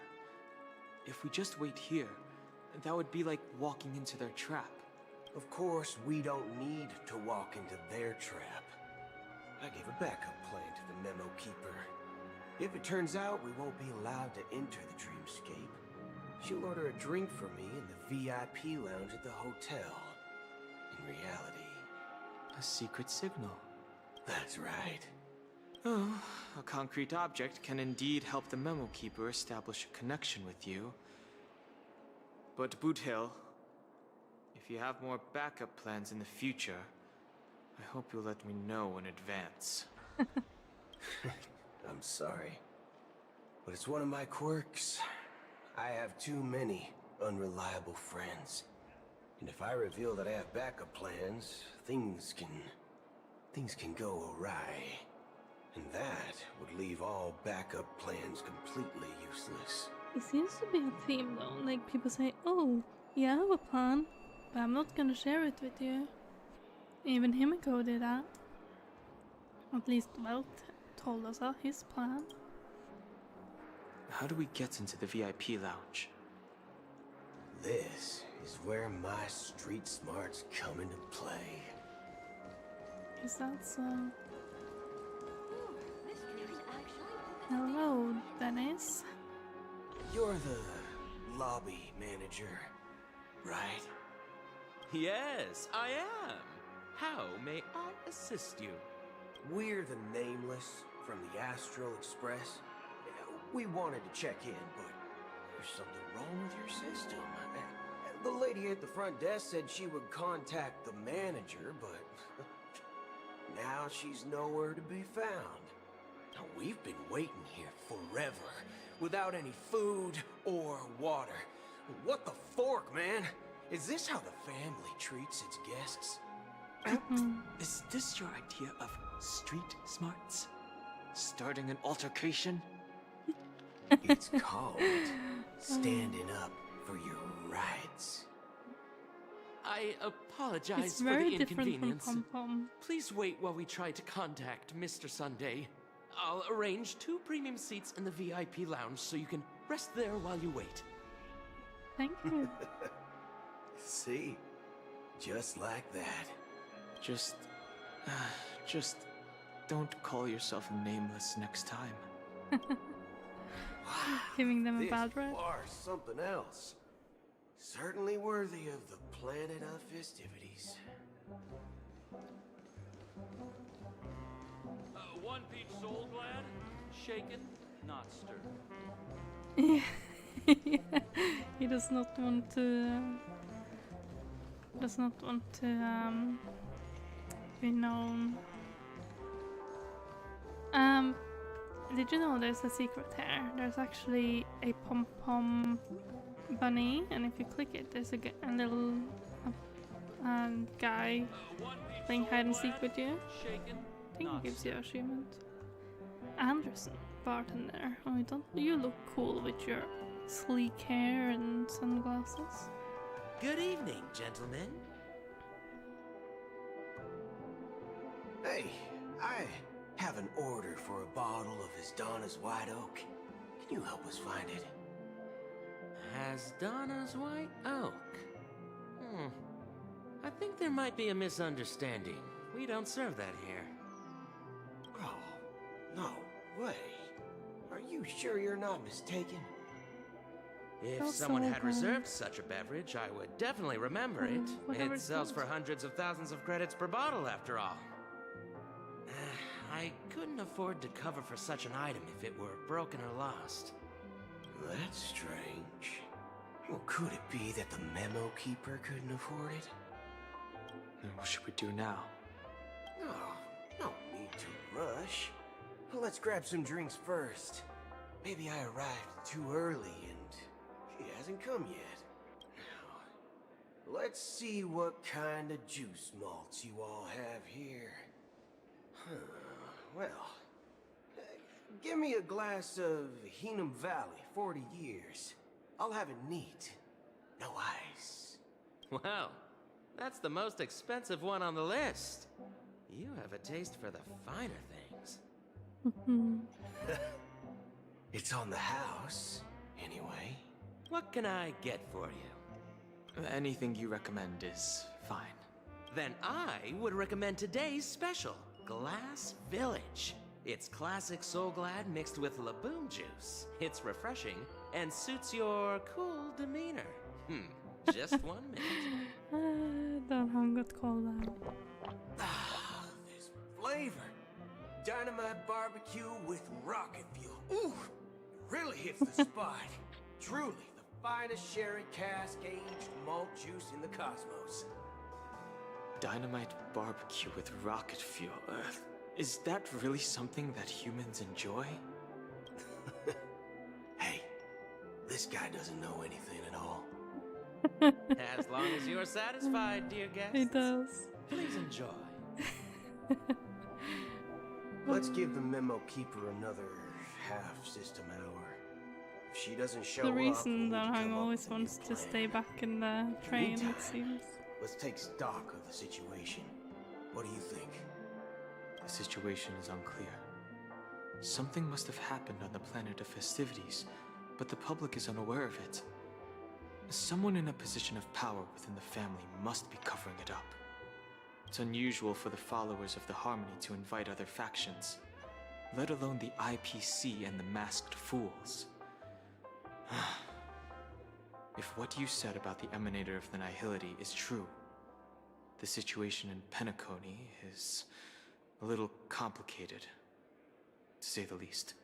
If we just wait here, that would be like walking into their trap. Of course, we don't need to walk into their trap. I gave a backup plan to the memo keeper. If it turns out we won't be allowed to enter the dreamscape, she'll order a drink for me in the VIP lounge at the hotel. In reality... A secret signal. That's right. Oh, a concrete object can indeed help the memo keeper establish a connection with you. But Boothill, if you have more backup plans in the future, I hope you'll let me know in advance. I'm sorry, but it's one of my quirks. I have too many unreliable friends. And if I reveal that I have backup plans, things can go awry. And that would leave all backup plans completely useless. It seems to be a theme though, like people say, oh, yeah, I have a plan, but I'm not gonna share it with you. Even Himiko did that. At least Welt told us his plan. How do we get into the VIP lounge? This is where my street smarts come into play. Is that so? Hello, Dennis. You're the lobby manager, right? Yes, I am. How may I assist you? We're the Nameless from the Astral Express. We wanted to check in, but there's something wrong with your system. The lady at the front desk said she would contact the manager, but now she's nowhere to be found. Now, we've been waiting here forever, without any food or water. What the fork, man? Is this how the family treats its guests? Is this your idea of street smarts? Starting an altercation? It's called standing up for your rights. I apologize It's for very the different inconvenience. from Pom-Pom. Please wait while we try to contact Mr. Sunday. I'll arrange 2 premium seats in the VIP lounge so you can rest there while you wait. Thank you. See? Just like that. Just don't call yourself Nameless next time. Giving them a bad rap. Or something else. Certainly worthy of the planet of festivities. 1 peach soul glad, shaken, not stirred. He does not want to. Be known. Did you know there's a secret here? There's actually a pom-pom bunny, and if you click it, there's a little guy playing hide and seek with you. I think it gives you achievement. Anderson, bartender. Oh, you look cool with your sleek hair and sunglasses. Good evening, gentlemen. Hey, I have an order for a bottle of Hasdana's White Oak. Can you help us find it? Hasdana's White Oak. I think there might be a misunderstanding. We don't serve that here. Oh, no way. Are you sure you're not mistaken? If someone had reserved such a beverage, I would definitely remember it. It sells for hundreds of thousands of credits per bottle, after all. I couldn't afford to cover for such an item if it were broken or lost. That's strange. Well, could it be that the memo keeper couldn't afford it? Then what should we do now? No need to rush. Let's grab some drinks first. Maybe I arrived too early and she hasn't come yet. Now, let's see what kind of juice malts you all have here. Well, give me a glass of Heenum Valley, 40 years. I'll have it neat. No ice. Well, that's the most expensive one on the list. You have a taste for the finer things. It's on the house, anyway. What can I get for you? Anything you recommend is fine. Then I would recommend today's special, Glass Village. It's classic Soul Glad mixed with Laboom juice. It's refreshing and suits your cool demeanor. Just 1 minute. Don't hang got called out. This flavor. Dynamite barbecue with rocket fuel. Ooh, it really hits the spot. Truly the finest sherry cask-aged malt juice in the cosmos. Dynamite barbecue with rocket fuel. Is that really something that humans enjoy? Hey, this guy doesn't know anything at all. As long as you're satisfied, dear guest. He does. Please enjoy. Let's give the memo keeper another half-system hour. If she doesn't show The up, reason we'll that need to Hang come up always with a wants new to plan. stay back in the train, Meantime, it seems. Let's take stock of the situation. What do you think? The situation is unclear. Something must have happened on the planet of festivities, but the public is unaware of it. Someone in a position of power within the family must be covering it up. It's unusual for the followers of the Harmony to invite other factions, let alone the IPC and the Masked Fools. If what you said about the Emanator of the Nihility is true, the situation in Penacony is a little complicated, to say the least.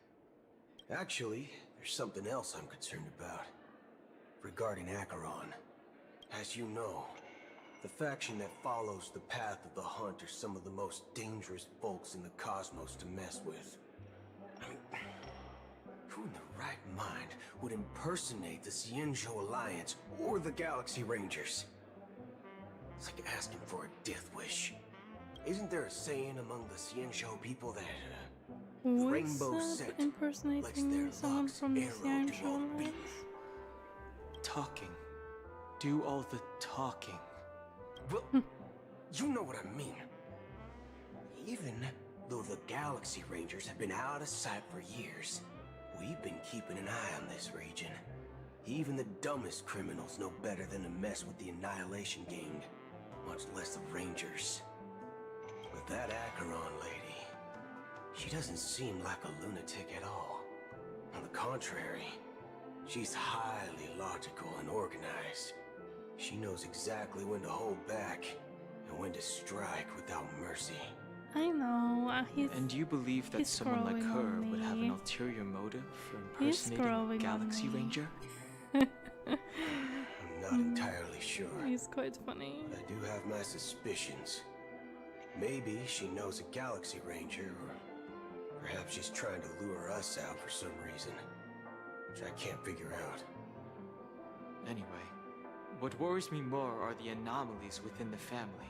Actually, there's something else I'm concerned about. Regarding Acheron. As you know, the faction that follows the path of the Hunt are some of the most dangerous folks in the cosmos to mess with. I mean, who in the right mind would impersonate the Xianzhou Alliance or the Galaxy Rangers? It's like asking for a death wish. Isn't there a saying among the Xianzhou people that Who rainbow is set impersonating someone from the Xianzhou Alliance? Talking. Do all the talking. Well, you know what I mean. Even though the Galaxy Rangers have been out of sight for years, we've been keeping an eye on this region. Even the dumbest criminals know better than to mess with the Annihilation Gang, much less the Rangers. But that Acheron lady, she doesn't seem like a lunatic at all. On the contrary, she's highly logical and organized. She knows exactly when to hold back and when to strike without mercy. I know, And you believe that someone like her would have an ulterior motive for impersonating a Galaxy Ranger? I'm not entirely sure. He's quite funny. But I do have my suspicions. Maybe she knows a Galaxy Ranger, or perhaps she's trying to lure us out for some reason, which I can't figure out. Anyway, what worries me more are the anomalies within the family.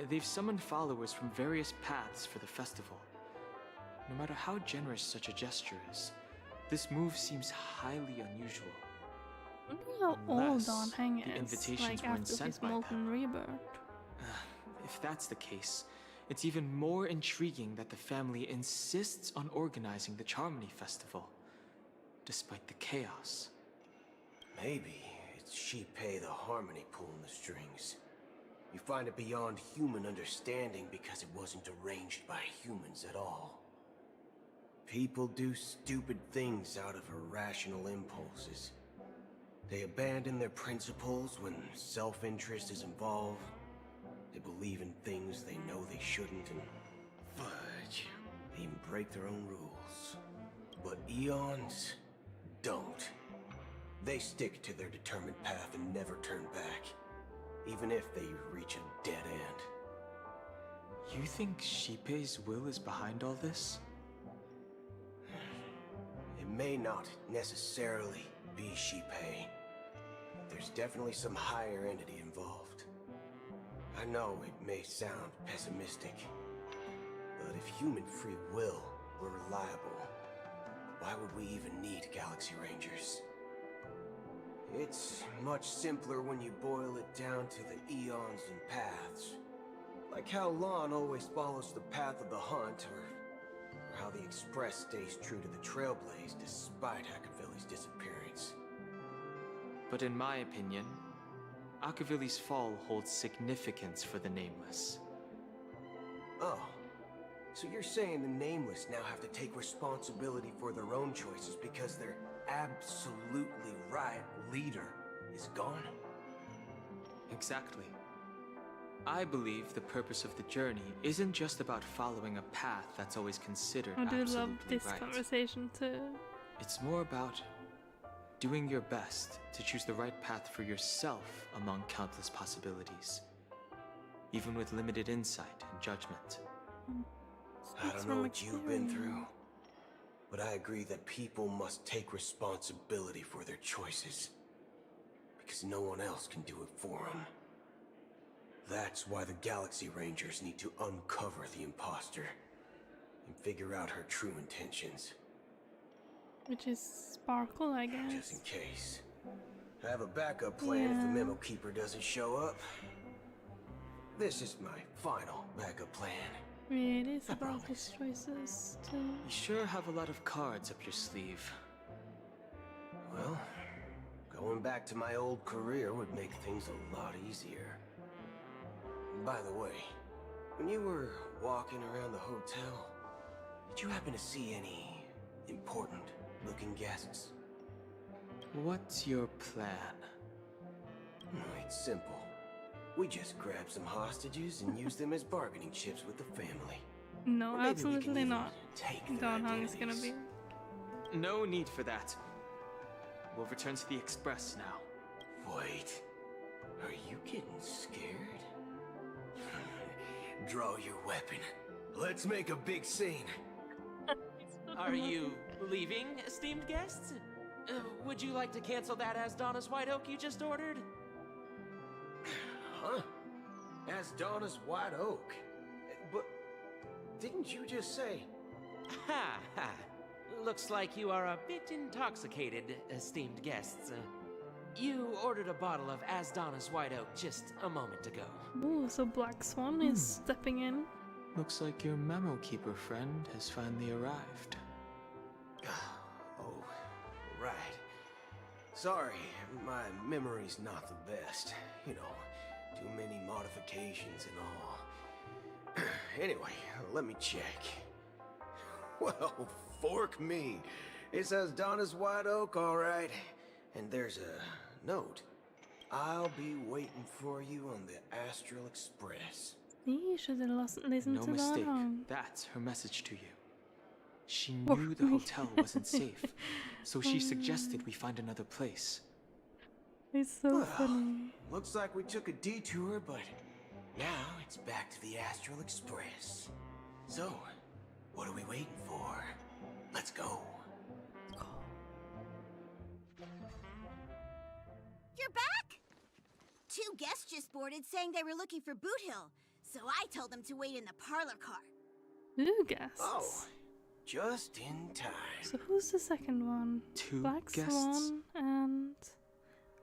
They've summoned followers from various paths for the festival. No matter how generous such a gesture is, this move seems highly unusual. I wonder how old Unless Don Hang the is, invitations like weren't after sent his by molten rebirth. If that's the case, it's even more intriguing that the family insists on organizing the Charmony Festival, despite the chaos. Maybe it's Shipei the Harmony pulling the strings. You find it beyond human understanding because it wasn't arranged by humans at all. People do stupid things out of irrational impulses. They abandon their principles when self-interest is involved. They believe in things they know they shouldn't, and fudge, they even break their own rules. But Eons don't. They stick to their determined path and never turn back, even if they reach a dead end. You think Shipei's will is behind all this? It may not necessarily be Shipei. There's definitely some higher entity involved. I know it may sound pessimistic, but if human free will were reliable, why would we even need Galaxy Rangers? It's much simpler when you boil it down to the eons and paths. Like how Lon always follows the path of the Hunt, or how the Express stays true to the Trailblaze despite Akavili's disappearance. But in my opinion, Akavili's fall holds significance for the Nameless. Oh, so you're saying the Nameless now have to take responsibility for their own choices because their absolutely right leader is gone? Exactly. I believe the purpose of the journey isn't just about following a path that's always considered I do absolutely love this right. conversation too. It's more about doing your best to choose the right path for yourself among countless possibilities, even with limited insight and judgment. I don't know what you've been through, But I agree that people must take responsibility for their choices. Because no one else can do it for them. That's why the Galaxy Rangers need to uncover the imposter and figure out her true intentions. Which is Sparkle, I guess. Just in case. I have a backup plan if the Memo Keeper doesn't show up. This is my final backup plan. It is about his choices, too. You sure have a lot of cards up your sleeve. Well, going back to my old career would make things a lot easier. By the way, when you were walking around the hotel, did you happen to see any important-looking guests? What's your plan? It's simple. We just grab some hostages and use them as bargaining chips with the family. No, absolutely not. Don Hung is gonna be. No need for that. We'll return to the Express now. Wait. Are you getting scared? Draw your weapon. Let's make a big scene. Are you leaving, esteemed guests? Would you like to cancel that as Donna's White Oak you just ordered? Huh? As Donna's White Oak? But didn't you just say? Ha ha. Looks like you are a bit intoxicated, esteemed guests. You ordered a bottle of As Donna's White Oak just a moment ago. Ooh, so Black Swan is stepping in. Looks like your Memo Keeper friend has finally arrived. Oh, right. Sorry, my memory's not the best. You know, too many modifications and all. Anyway, let me check. Well, fork me. It says Donna's White Oak, all right. And there's a note. I'll be waiting for you on the Astral Express. You should have listened No to mistake. Don Hung. That's her message to you. She knew the hotel wasn't safe, so she suggested we find another place. It's so funny. Looks like we took a detour, but now it's back to the Astral Express. So, what are we waiting for? Let's go. You're back? Two guests just boarded saying they were looking for Boothill, so I told them to wait in the parlor car. Two guests. Oh, just in time. So who's the second one? Two Black guests? Swan and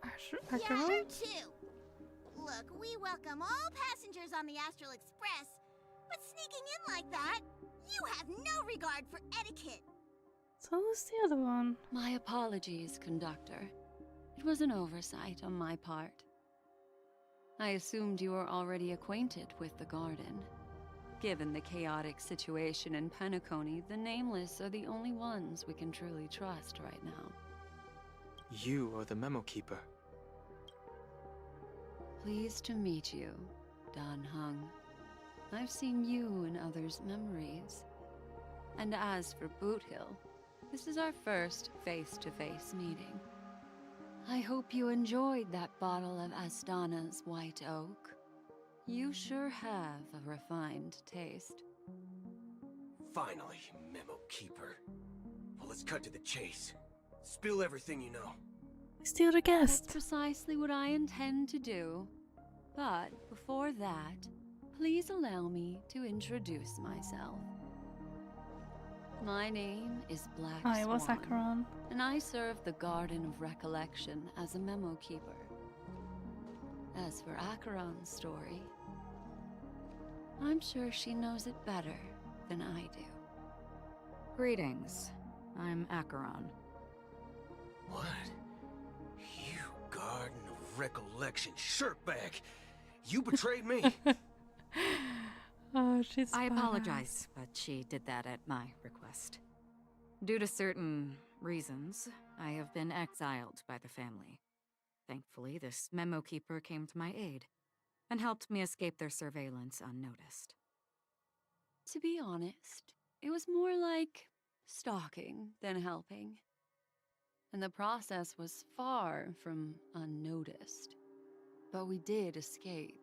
Yeah, Acheron? her too. Look, we welcome all passengers on the Astral Express, but sneaking in like that, you have no regard for etiquette. So who's the other one? My apologies, conductor. It was an oversight on my part. I assumed you were already acquainted with the garden. Given the chaotic situation in Penacony, the Nameless are the only ones we can truly trust right now. You are the Memo Keeper. Pleased to meet you, Don Hung. I've seen you in others' memories. And as for Boothill, this is our first face-to-face meeting. I hope you enjoyed that bottle of Astana's White Oak. You sure have a refined taste. Finally, Memo Keeper. Well, let's cut to the chase. Spill everything you know. Still the guest. That's precisely what I intend to do. But before that, please allow me to introduce myself. My name is Black I was Swan, Acheron. and I serve the Garden of Recollection as a memo keeper. As for Acheron's story, I'm sure she knows it better than I do. Greetings. I'm Acheron. What? You Garden of Recollection shirtbag! You betrayed me! Oh, she's I badass. apologize, but she did that at my request. Due to certain reasons, I have been exiled by the family. Thankfully, this memo keeper came to my aid and helped me escape their surveillance unnoticed. To be honest, it was more like stalking than helping. And the process was far from unnoticed. But we did escape.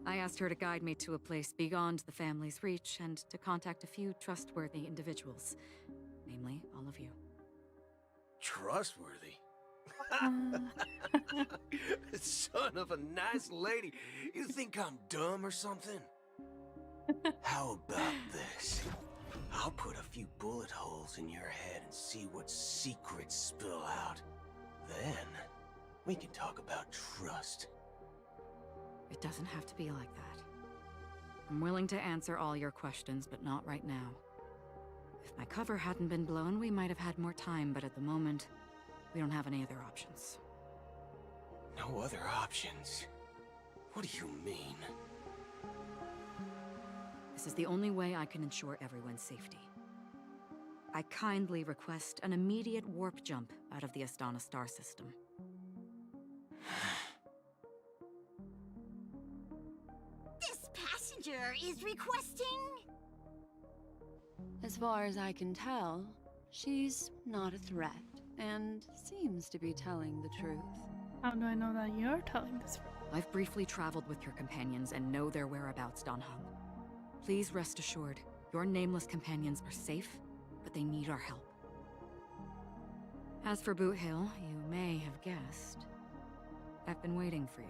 I asked her to guide me to a place beyond the family's reach and to contact a few trustworthy individuals. Namely, all of you. Trustworthy? Son of a nice lady. You think I'm dumb or something? How about this? I'll put a few bullet holes in your head and see what secrets spill out. Then, we can talk about trust. It doesn't have to be like that. I'm willing to answer all your questions, but not right now. If my cover hadn't been blown, we might have had more time, but at the moment, we don't have any other options. No other options? What do you mean? This is the only way I can ensure everyone's safety. I kindly request an immediate warp jump out of the Astana star system. This passenger is requesting... As far as I can tell, she's not a threat, and seems to be telling the truth. How do I know that you're telling the truth? I've briefly traveled with your companions and know their whereabouts, Don Hung. Please rest assured, your nameless companions are safe, but they need our help. As for Boothill, you may have guessed. I've been waiting for you.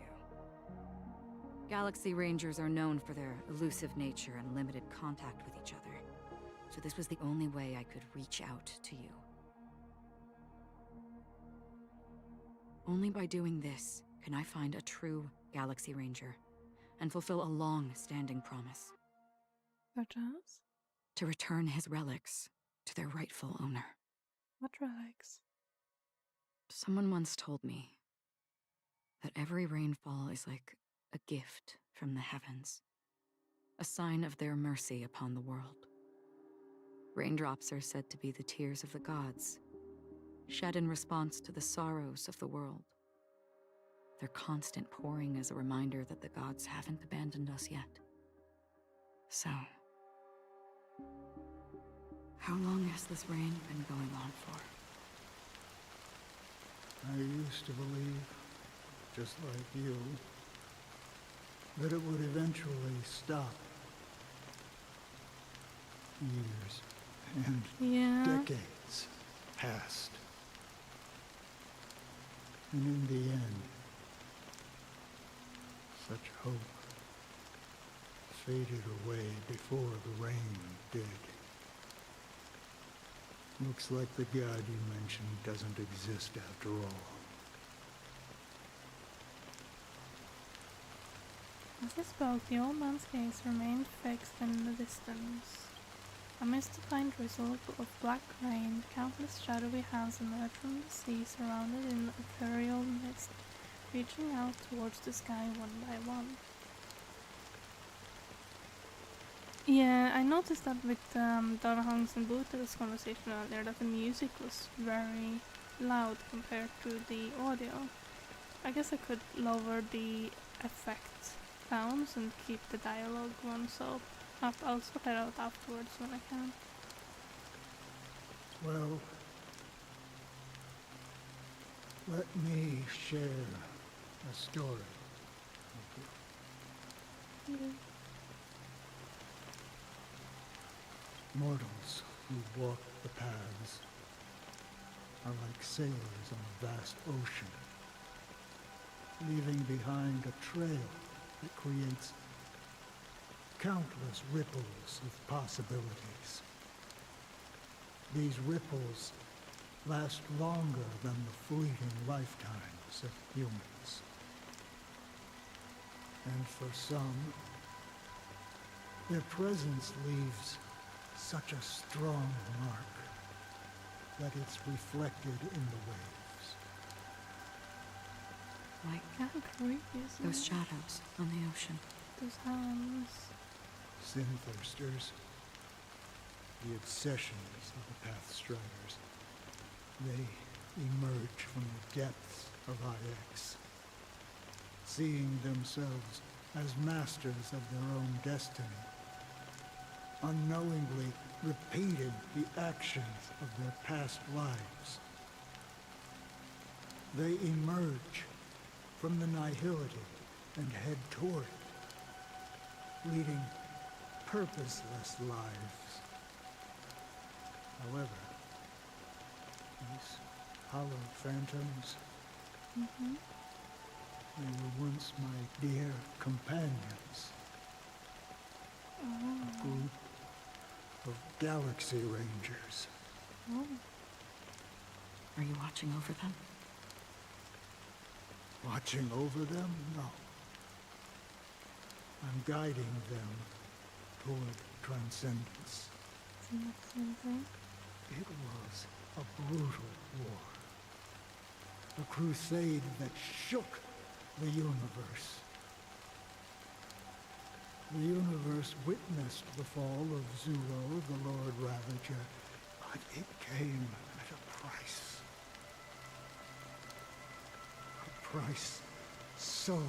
Galaxy Rangers are known for their elusive nature and limited contact with each other, so this was the only way I could reach out to you. Only by doing this can I find a true Galaxy Ranger and fulfill a long-standing promise. Such as? To return his relics to their rightful owner. What relics? Someone once told me that every rainfall is like a gift from the heavens, a sign of their mercy upon the world. Raindrops are said to be the tears of the gods, shed in response to the sorrows of the world. Their constant pouring is a reminder that the gods haven't abandoned us yet. So, how long has this rain been going on for? I used to believe, just like you, that it would eventually stop. Years and decades passed. And in the end, such hope faded away before the rain did. Looks like the god you mentioned doesn't exist after all. As he spoke, the old man's gaze remained fixed in the distance. Amidst the fine drizzle of black rain, countless shadowy hands emerged from the sea, surrounded in ethereal mist, reaching out towards the sky one by one. Yeah, I noticed that with Don Hung's and Boothill's conversation earlier, that the music was very loud compared to the audio. I guess I could lower the effect sounds and keep the dialogue ones up. I'll sort it out afterwards when I can. Well, let me share a story with you. Mortals who walk the paths are like sailors on a vast ocean, leaving behind a trail that creates countless ripples of possibilities. These ripples last longer than the fleeting lifetimes of humans. And for some, their presence leaves such a strong mark that it's reflected in the waves. Like creepy, those shadows on the ocean. Those hands. Sinthirsters, the obsessions of the Pathstriders, they emerge from the depths of IX, seeing themselves as masters of their own destiny, unknowingly repeating the actions of their past lives. They emerge from the nihility and head toward it, leading purposeless lives. However, these hollow phantoms, they were once my dear companions. A group of Galaxy Rangers. Are you watching over them? Watching over them? No. I'm guiding them toward transcendence. Isn't that the same thing? It was a brutal war. A crusade that shook the universe. The universe witnessed the fall of Zulo, the Lord Ravager, but it came at a price. A price so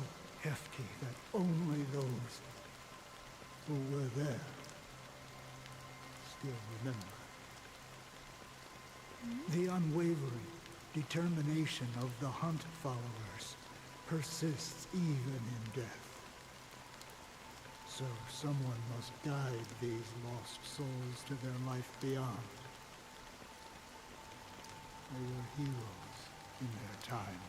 hefty that only those who were there still remember. The unwavering determination of the Hunt followers persists even in death. So someone must guide these lost souls to their life beyond. They were heroes in their time,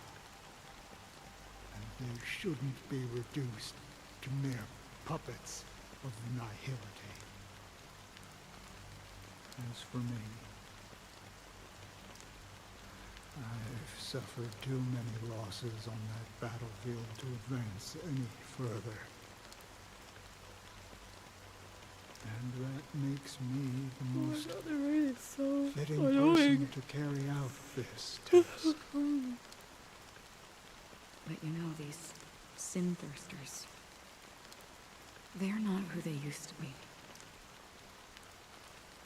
and they shouldn't be reduced to mere puppets of nihility. As for me, I've suffered too many losses on that battlefield to advance any further. And that makes me the most fitting person to carry out this task. But you know, these sin thirsters, they're not who they used to be.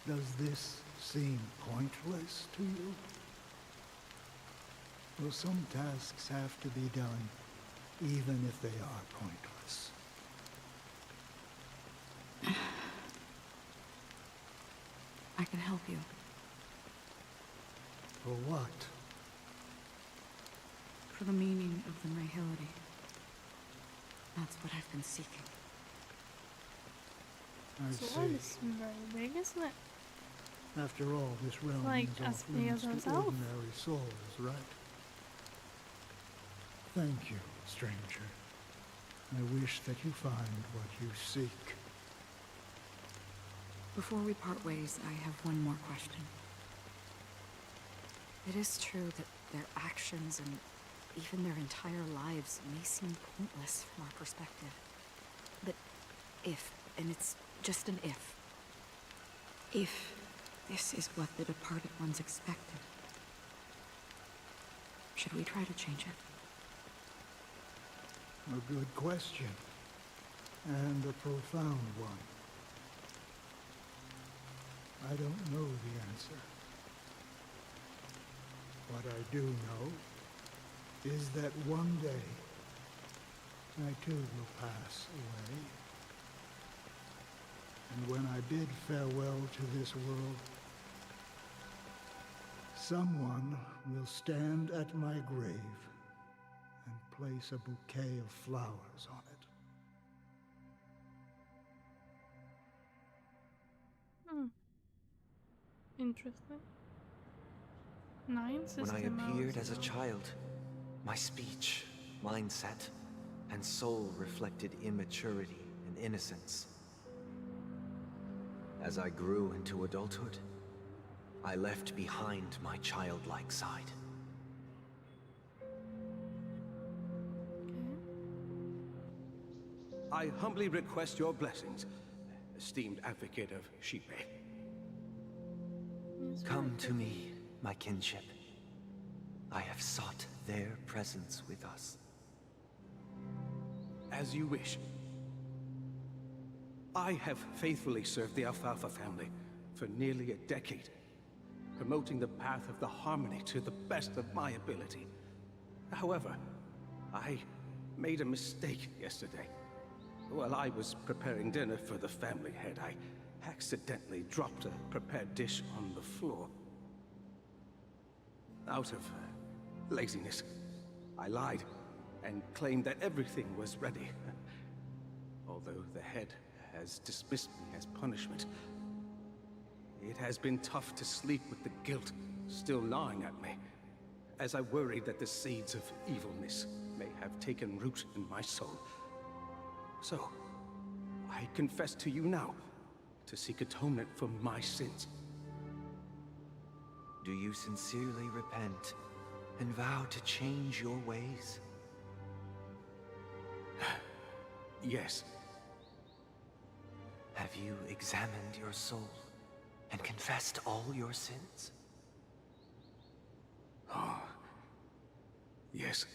Does this seem pointless to you? Well, some tasks have to be done, even if they are pointless. I can help you. For what? For the meaning of the nihility. That's what I've been seeking. I So that see. is very big, isn't it? After all, this realm Like is as off big limits as to ourselves. ordinary souls, right? Thank you, stranger. I wish that you find what you seek. Before we part ways, I have one more question. It is true that their actions and even their entire lives may seem pointless from our perspective. But if, and it's just an if this is what the departed ones expected, should we try to change it? A good question. And a profound one. I don't know the answer. What I do know is that one day, I too will pass away. And when I bid farewell to this world, someone will stand at my grave and place a bouquet of flowers on it. Interesting. 9 When I system appeared hours. as a child, my speech, mindset, and soul reflected immaturity and innocence. As I grew into adulthood, I left behind my childlike side. I humbly request your blessings, esteemed advocate of Shipe. Come to me, my kinship. I have sought their presence with us. As you wish. I have faithfully served the Alfalfa family for nearly a decade, promoting the path of the harmony to the best of my ability. However, I made a mistake yesterday. While I was preparing dinner for the family head, I accidentally dropped a prepared dish on the floor. Out of laziness, I lied and claimed that everything was ready. Although the head has dismissed me as punishment. It has been tough to sleep with the guilt still gnawing at me, as I worry that the seeds of evilness may have taken root in my soul. So, I confess to you now, to seek atonement for my sins. Do you sincerely repent and vow to change your ways? Yes. Have you examined your soul and confessed all your sins? Oh. Yes.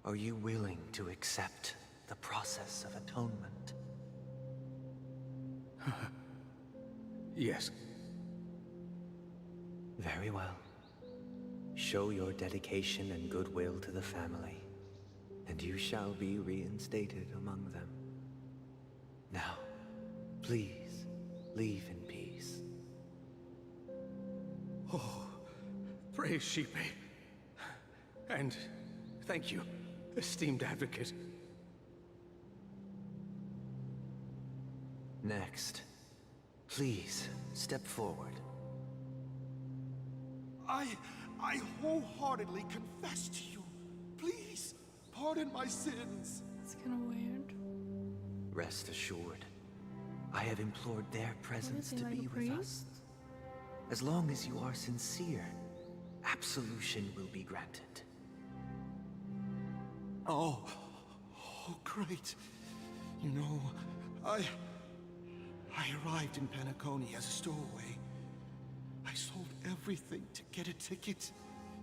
Are you willing to accept the process of atonement? Yes. Very well. Show your dedication and goodwill to the family, and you shall be reinstated among them. Now, please, leave in peace. Oh, praise Sheepy. And thank you, esteemed advocate. Next, please step forward. I wholeheartedly confess to you. Please, pardon my sins. It's kind of weird. Rest assured, I have implored their presence to like be with us. As long as you are sincere, absolution will be granted. Oh, great. You know, I arrived in Penacony as a stowaway. I sold everything to get a ticket.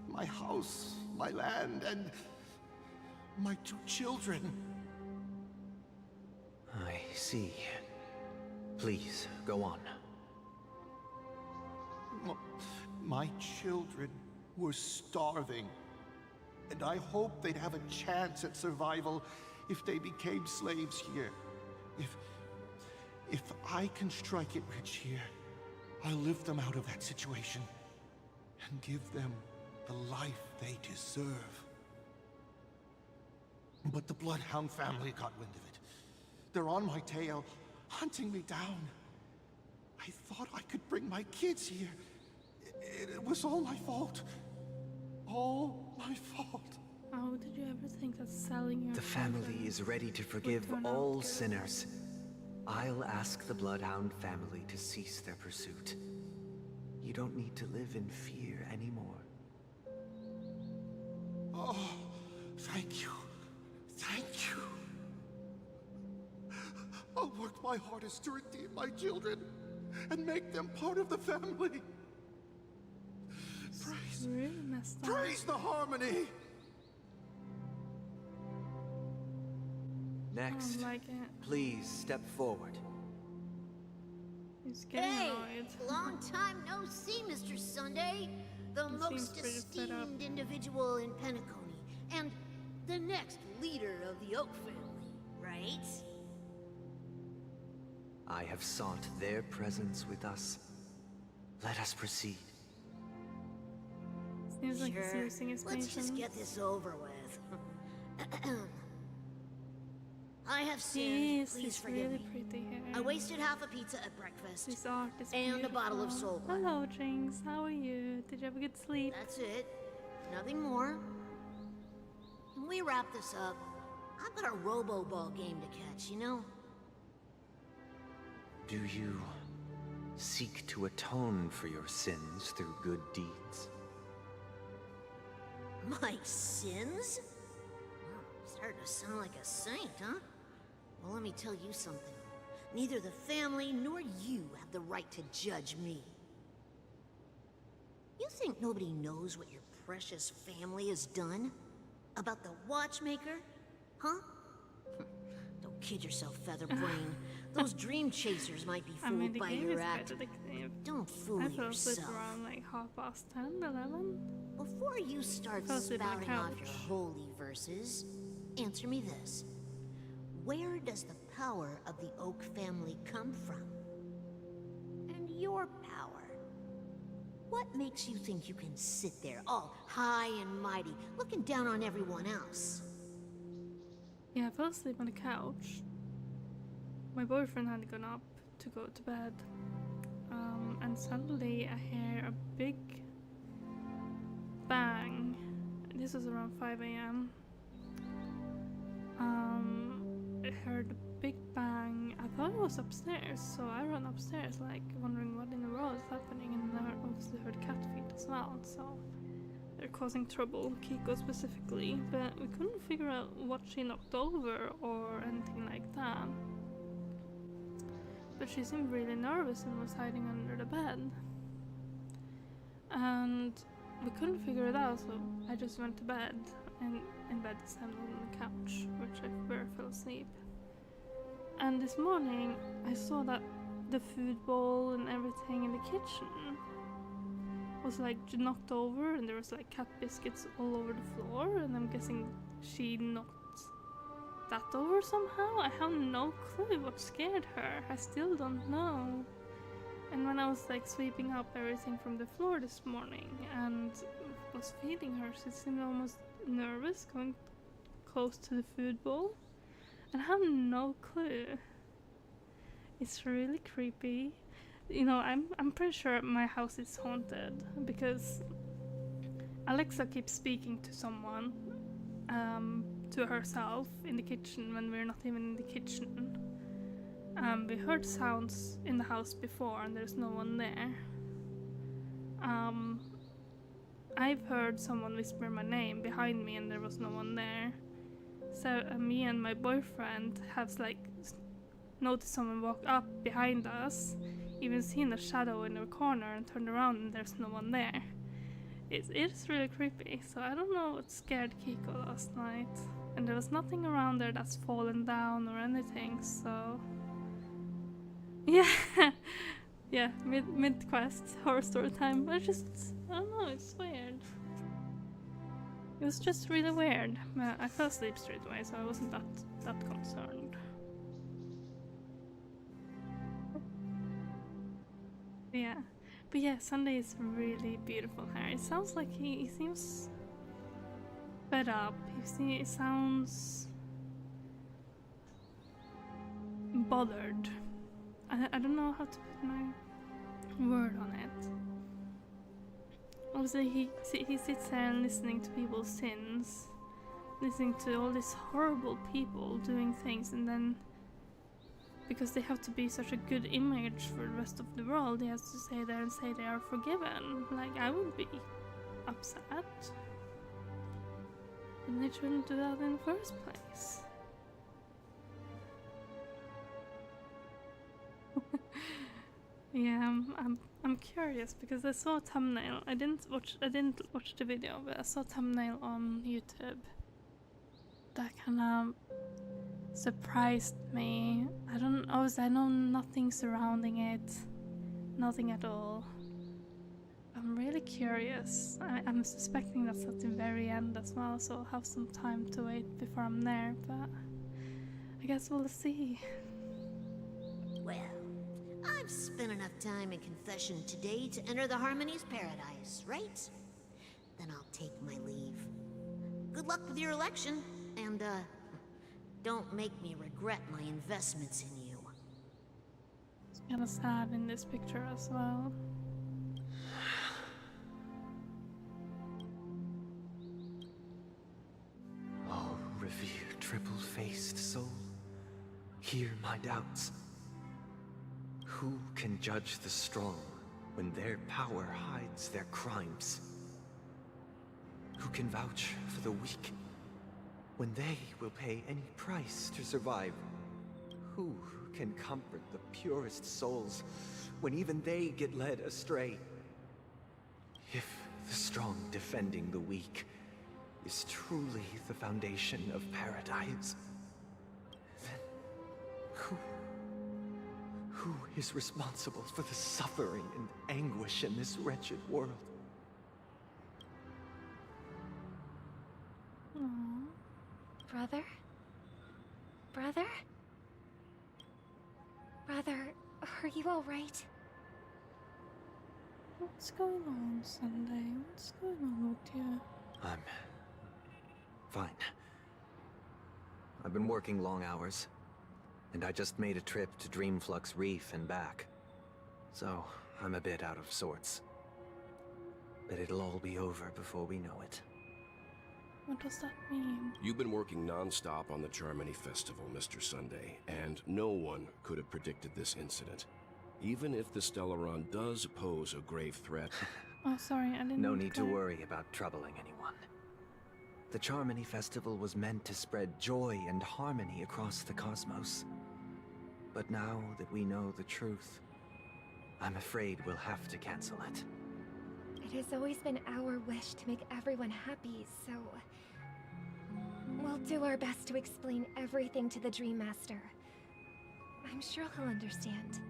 My house, my land, and my 2 children. I see. Please, go on. My children were starving, and I hoped they'd have a chance at survival if they became slaves here. If I can strike it rich here, I'll lift them out of that situation and give them the life they deserve. But the Bloodhound family got wind of it. They're on my tail, hunting me down. I thought I could bring my kids here. It was all my fault. All my fault. How did you ever think that selling your The family is ready to forgive all sinners. I'll ask the Bloodhound family to cease their pursuit. You don't need to live in fear anymore. Oh, thank you. Thank you. I'll work my hardest to redeem my children and make them part of the family. Praise the harmony! Next, like it. please step forward. He's getting Hey, annoyed. long time no see, Mr. Sunday. The He seems most pretty fed up. esteemed individual in Penacony, and the next leader of the Oak family, right? I have sought their presence with us. Let us proceed. Seems like he's Sure. using his Let's just patience. get this over with. I have sinned. Yes, Please he's forgive really me. pretty here. I wasted half a pizza at breakfast. This art is and a bottle of beautiful. soul wine. Hello, Jinx. How are you? Did you have a good sleep? That's it. Nothing more. When we wrap this up, I've got a robo-ball game to catch, you know? Do you seek to atone for your sins through good deeds? My sins? Starting to sound like a saint, huh? Well, let me tell you something. Neither the family nor you have the right to judge me. You think nobody knows what your precious family has done? About the watchmaker? Huh? Don't kid yourself, Featherbrain. Those dream chasers might be I mean, fooled the by game your is act. quite addictive. Don't fool I fell asleep yourself. around like 10:30, 11. Before you start Fell asleep on the spouting off your couch. holy verses, answer me this. Where does the power of the Oak family come from? And your power? What makes you think you can sit there all high and mighty, looking down on everyone else? Yeah, I fell asleep on the couch. my boyfriend had gone up to go to bed, and suddenly I hear a big bang. This was around 5 a.m. I heard a big bang. I thought it was upstairs, so I ran upstairs, like wondering what in the world is happening, and I obviously heard cat feet as well, so they're causing trouble, Kiko specifically, but we couldn't figure out what she knocked over or anything like that. But she seemed really nervous and was hiding under the bed. And we couldn't figure it out, so I just went to bed, and in bed this time on the couch, which I fell asleep. And this morning I saw that the food bowl and everything in the kitchen was like knocked over, and there was like cat biscuits all over the floor, and I'm guessing she knocked that over somehow. I have no clue what scared her. I still don't know. And when I was like sweeping up everything from the floor this morning and was feeding her, she seemed almost nervous, going close to the food bowl. And I have no clue. It's really creepy. You know, I'm pretty sure my house is haunted because Alexa keeps speaking to someone, to herself in the kitchen when we're not even in the kitchen. We heard sounds in the house before and there's no one there. I've heard someone whisper my name behind me and there was no one there. So me and my boyfriend have like noticed someone walk up behind us, even seen a shadow in the corner and turned around and there's no one there. It's really creepy, so I don't know what scared Kiko last night. And there was nothing around there that's fallen down or anything, so... Yeah, yeah, mid-quest, horror story time. I don't know, it's weird. It was just really weird. I fell asleep straight away, so I wasn't that concerned. Yeah, but yeah, Sunday is really beautiful here. It sounds like he seems fed up. He sounds bothered. I don't know how to put my word on it. Obviously, he sits there and listening to people's sins, listening to all these horrible people doing things, and then because they have to be such a good image for the rest of the world, he has to stay there and say they are forgiven. Like, I would be upset. And they shouldn't do that in the first place. Yeah, I'm curious because I saw a thumbnail. I didn't watch the video, but I saw a thumbnail on YouTube that kind of surprised me. I know nothing surrounding it, nothing at all. I'm really curious. I'm suspecting that's at the very end as well, so I'll have some time to wait before I'm there, but I guess we'll see. Well, I've spent enough time in confession today to enter the Harmony's paradise, right? Then I'll take my leave. Good luck with your election, and don't make me regret my investments in you. It's kind of sad in this picture as well. Oh, revered triple-faced soul, hear my doubts. Who can judge the strong when their power hides their crimes? Who can vouch for the weak when they will pay any price to survive? Who can comfort the purest souls when even they get led astray? If the strong defending the weak is truly the foundation of paradise, then who is responsible for the suffering and anguish in this wretched world? Aww. Brother? Brother? Brother, are you alright? What's going on, Sunday? What's going on with you? I'm fine. I've been working long hours. And I just made a trip to Dreamflux Reef and back. So, I'm a bit out of sorts. But it'll all be over before we know it. What does that mean? You've been working non-stop on the Charmony Festival, Mr. Sunday, and no one could have predicted this incident. Even if the Stellaron does pose a grave threat... Oh, sorry, I didn't... No need to worry about troubling anyone. The Charmony Festival was meant to spread joy and harmony across the cosmos. But now that we know the truth, I'm afraid we'll have to cancel it. It has always been our wish to make everyone happy, so... we'll do our best to explain everything to the Dream Master. I'm sure he'll understand.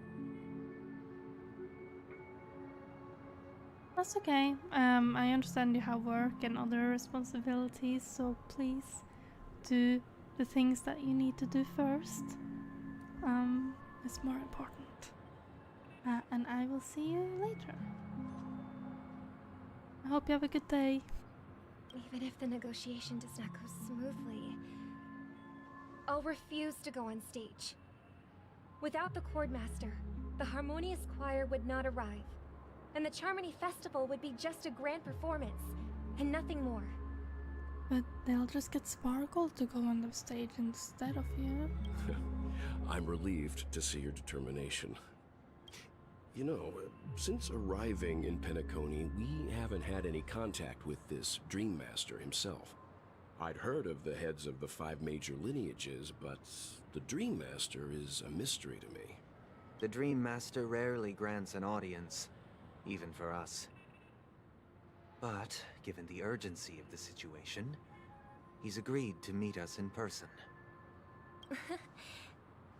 That's okay. I understand you have work and other responsibilities, so please do the things that you need to do first. It's more important. And I will see you later. I hope you have a good day. Even if the negotiation does not go smoothly, I'll refuse to go on stage. Without the Chord Master, the Harmonious Choir would not arrive, and the Charmony Festival would be just a grand performance, and nothing more. But they'll just get Sparkle to go on the stage instead of you. I'm relieved to see your determination. You know, since arriving in Penacony, we haven't had any contact with this Dream Master himself. I'd heard of the heads of the 5 major lineages, but the Dream Master is a mystery to me. The Dream Master rarely grants an audience, even for us. But, given the urgency of the situation, he's agreed to meet us in person.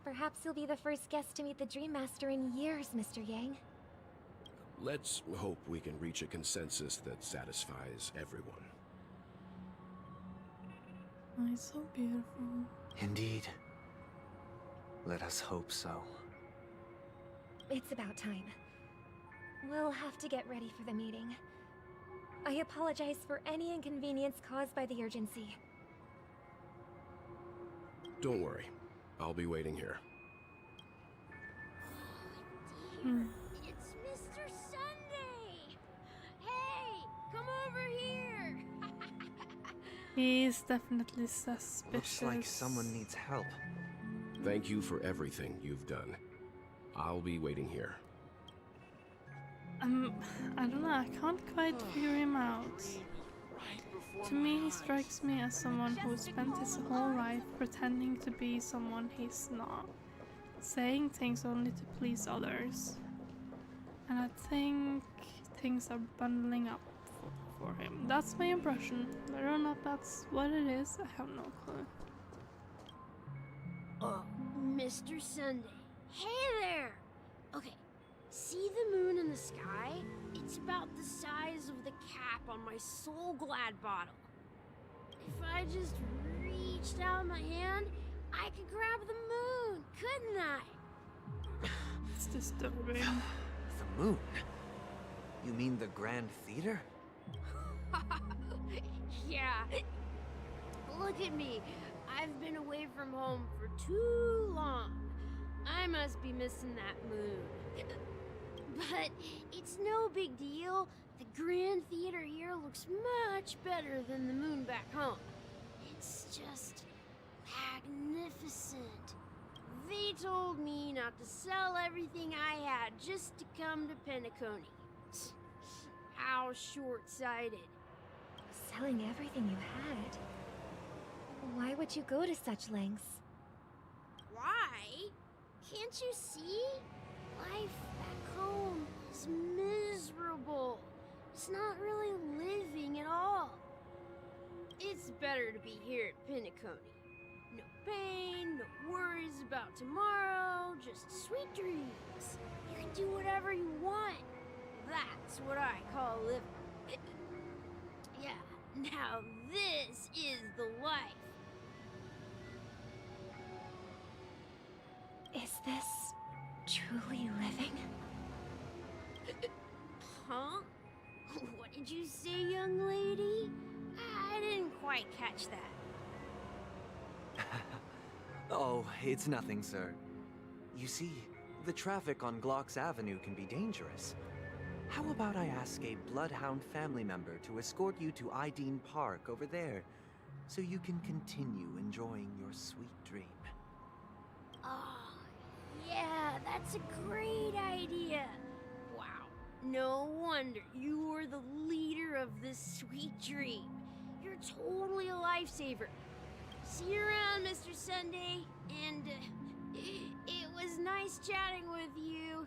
Perhaps you'll be the first guest to meet the Dream Master in years, Mr. Yang. Let's hope we can reach a consensus that satisfies everyone. Oh, it's so beautiful. Indeed. Let us hope so. It's about time. We'll have to get ready for the meeting. I apologize for any inconvenience caused by the urgency. Don't worry. I'll be waiting here. It's Mr. Sunday! Hey, come over here! He's definitely suspicious. Looks like someone needs help. Thank you for everything you've done. I'll be waiting here. I don't know, I can't quite figure him out. To me, he strikes me as someone who spent his whole life pretending to be someone he's not, saying things only to please others. And I think things are bundling up for him. That's my impression. Whether or not that's what it is, I have no clue. Oh, Mr. Sunday. Hey there! Okay, see the moon in the sky? It's about the size of the cap on my Soul Glad bottle. If I just reached out my hand, I could grab the moon, couldn't I? It's disturbing. The moon? You mean the Grand Theater? Yeah. Look at me. I've been away from home for too long. I must be missing that moon. But it's no big deal. The Grand Theater here looks much better than the moon back home. It's just magnificent. They told me not to sell everything I had just to come to Penacony. How short-sighted. Selling everything you had? Why would you go to such lengths? Why? Can't you see? Life back home is miserable. It's not really living at all. It's better to be here at Penacony. No pain, no worries about tomorrow, just sweet dreams. You can do whatever you want. That's what I call living. Yeah, now this is the life. Is this truly living? Huh? What did you say, young lady? I didn't quite catch that. Oh, it's nothing, sir. You see, the traffic on Glock's Avenue can be dangerous. How about I ask a Bloodhound family member to escort you to Ideen Park over there, so you can continue enjoying your sweet dream? Oh, yeah, that's a great idea. Wow, no wonder you were the leader of this sweet dream. You're totally a lifesaver. See you around, Mr. Sunday, and it was nice chatting with you.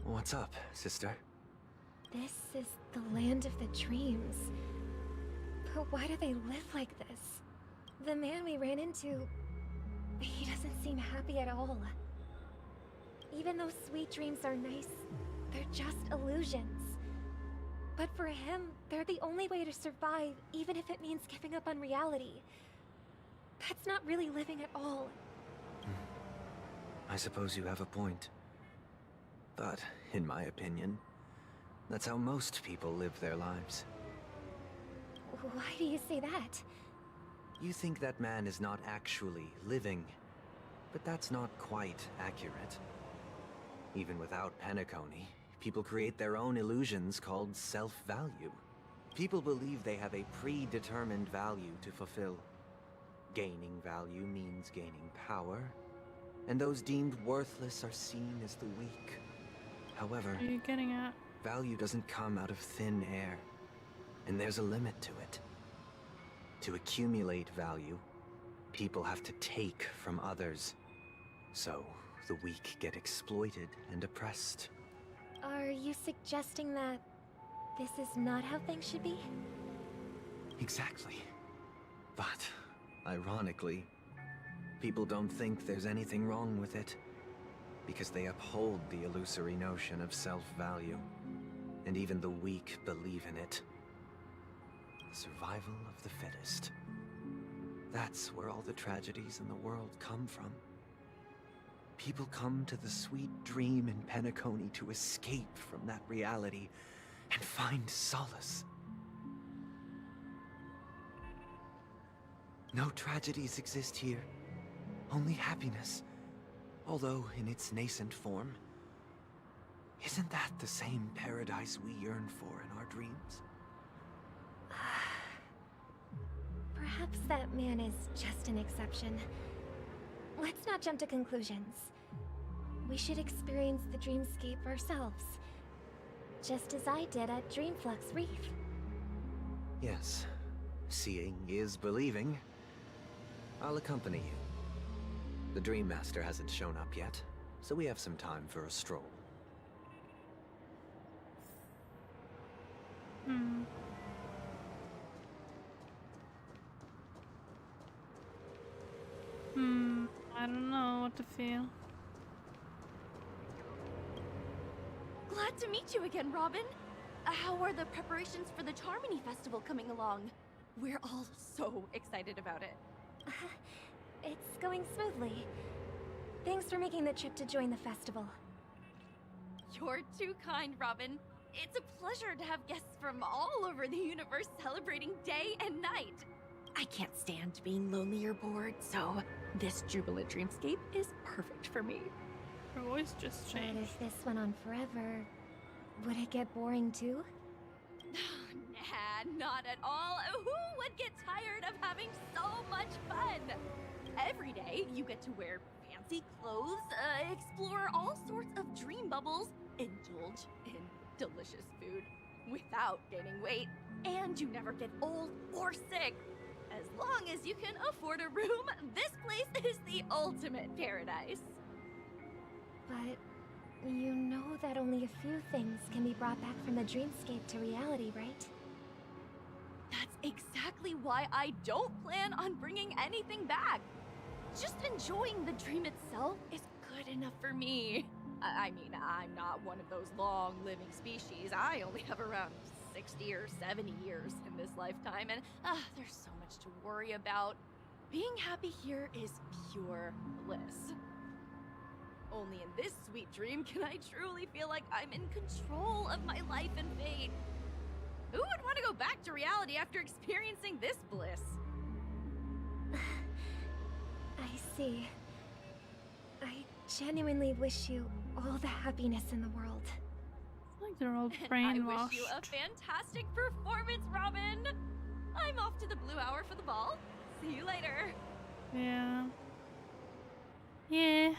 What's up, sister? This is the land of the dreams. But why do they live like this? The man we ran into, he doesn't seem happy at all. Even though sweet dreams are nice, they're just illusions. But for him, they're the only way to survive, even if it means giving up on reality. That's not really living at all. I suppose you have a point. But, in my opinion, that's how most people live their lives. Why do you say that? You think that man is not actually living, but that's not quite accurate. Even without Penacony, people create their own illusions called self-value. People believe they have a predetermined value to fulfill. Gaining value means gaining power, and those deemed worthless are seen as the weak. However, What are you getting at? value doesn't come out of thin air, and there's a limit to it. To accumulate value, people have to take from others. So, the weak get exploited and oppressed. Are you suggesting that this is not how things should be? Exactly. But, ironically, people don't think there's anything wrong with it, because they uphold the illusory notion of self-value, and even the weak believe in it. The survival of the fittest. That's where all the tragedies in the world come from. People come to the sweet dream in Penacony to escape from that reality and find solace. No tragedies exist here, only happiness, although in its nascent form. Isn't that the same paradise we yearn for in our dreams? Perhaps that man is just an exception. Let's not jump to conclusions. We should experience the dreamscape ourselves. Just as I did at Dreamflux Reef. Yes, seeing is believing. I'll accompany you. The Dream Master hasn't shown up yet, so we have some time for a stroll. I don't know what to feel. Glad to meet you again, Robin. How are the preparations for the Charmony Festival coming along? We're all so excited about it. It's going smoothly. Thanks for making the trip to join the festival. You're too kind, Robin. It's a pleasure to have guests from all over the universe celebrating day and night. I can't stand being lonely or bored, so this jubilant dreamscape is perfect for me. Her voice just changed. But if this went on forever, would it get boring too? Nah, not at all. Who would get tired of having so much fun? Every day, you get to wear fancy clothes, explore all sorts of dream bubbles, indulge in delicious food without gaining weight, and you never get old or sick. As long as you can afford a room, this place is the ultimate paradise. But you know that only a few things can be brought back from the dreamscape to reality, right? That's exactly why I don't plan on bringing anything back. Just enjoying the dream itself is good enough for me. I mean, I'm not one of those long-living species. I only have around 60 or 70 years in this lifetime, and there's so much to worry about. Being happy here is pure bliss. Only in this sweet dream can I truly feel like I'm in control of my life and fate. Who would want to go back to reality after experiencing this bliss? I see. I genuinely wish you all the happiness in the world. Like they're all And brainwashed. I wish you a fantastic performance, Robin! I'm off to the Blue Hour for the ball. See you later. Yeah. Yeah.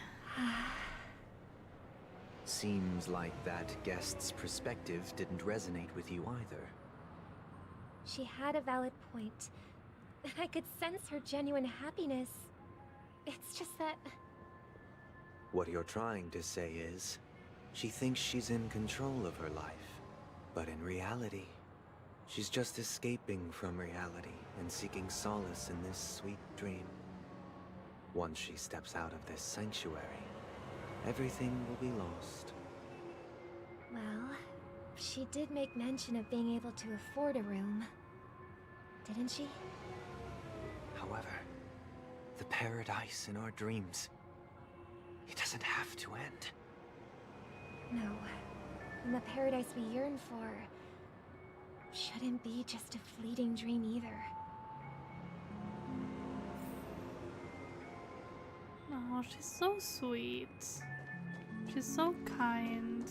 Seems like that guest's perspective didn't resonate with you either. She had a valid point. And I could sense her genuine happiness. It's just that... What you're trying to say is, she thinks she's in control of her life. But in reality, she's just escaping from reality and seeking solace in this sweet dream. Once she steps out of this sanctuary, everything will be lost. Well, she did make mention of being able to afford a room. Didn't she? However, the paradise in our dreams, it doesn't have to end. No. And the paradise we yearn for shouldn't be just a fleeting dream either. Oh, she's so sweet. She's so kind.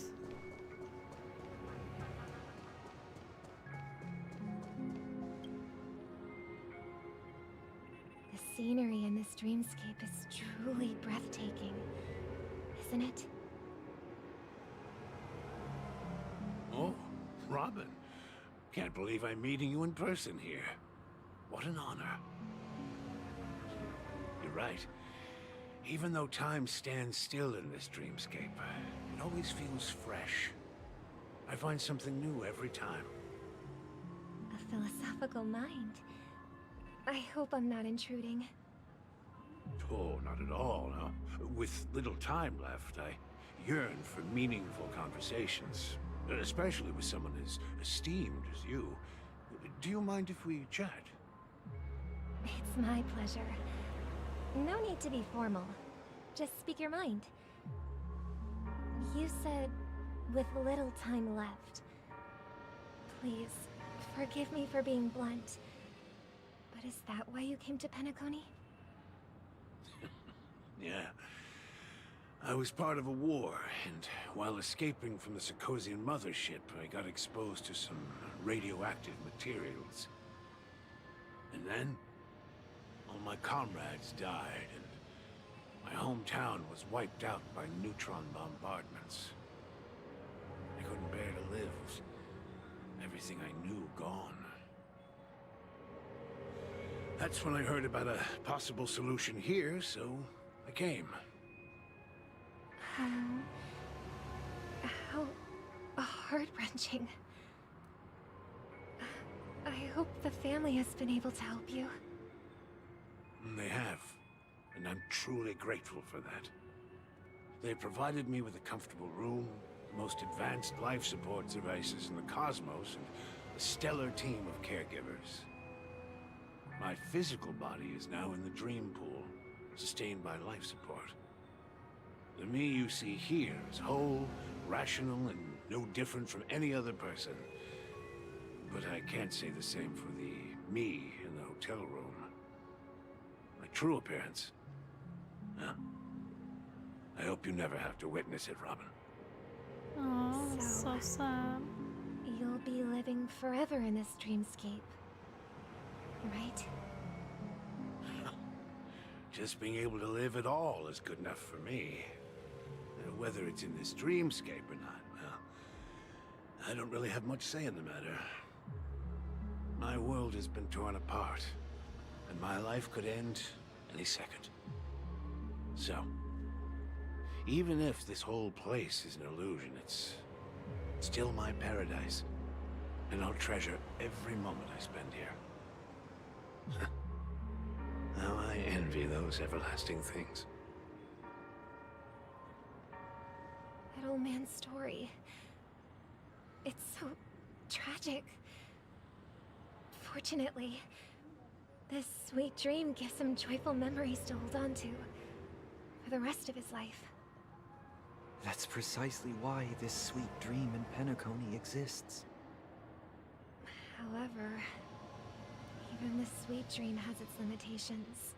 The scenery in this dreamscape is truly breathtaking, isn't it? Oh, Robin. Can't believe I'm meeting you in person here. What an honor. You're right. Even though time stands still in this dreamscape, it always feels fresh. I find something new every time. A philosophical mind. I hope I'm not intruding. Oh, not at all, no. With little time left, I yearn for meaningful conversations, especially with someone as esteemed as you. Do you mind if we chat? It's my pleasure. No need to be formal. Just speak your mind. You said, with little time left. Please, forgive me for being blunt. But is that why you came to Penacony? Yeah. I was part of a war, and while escaping from the Sarkosian mothership, I got exposed to some radioactive materials. And then, all my comrades died, and my hometown was wiped out by neutron bombardments. I couldn't bear to live with everything I knew gone. That's when I heard about a possible solution here, so I came. How heart-wrenching. I hope the family has been able to help you. They have, and I'm truly grateful for that. They provided me with a comfortable room, the most advanced life support devices in the cosmos, and a stellar team of caregivers. My physical body is now in the dream pool, sustained by life support. The me you see here is whole, rational, and no different from any other person. But I can't say the same for the me in the hotel room. My true appearance. Huh? I hope you never have to witness it, Robin. Oh, so sad. You'll be living forever in this dreamscape. Right? Just being able to live at all is good enough for me. Whether it's in this dreamscape or not, well, I don't really have much say in the matter. My world has been torn apart, and my life could end any second. So, even if this whole place is an illusion, it's still my paradise, and I'll treasure every moment I spend here. How I envy those everlasting things. That old man's story. It's so tragic. Fortunately, this sweet dream gives him joyful memories to hold on to for the rest of his life. That's precisely why this sweet dream in Penacony exists. However, even the sweet dream has its limitations.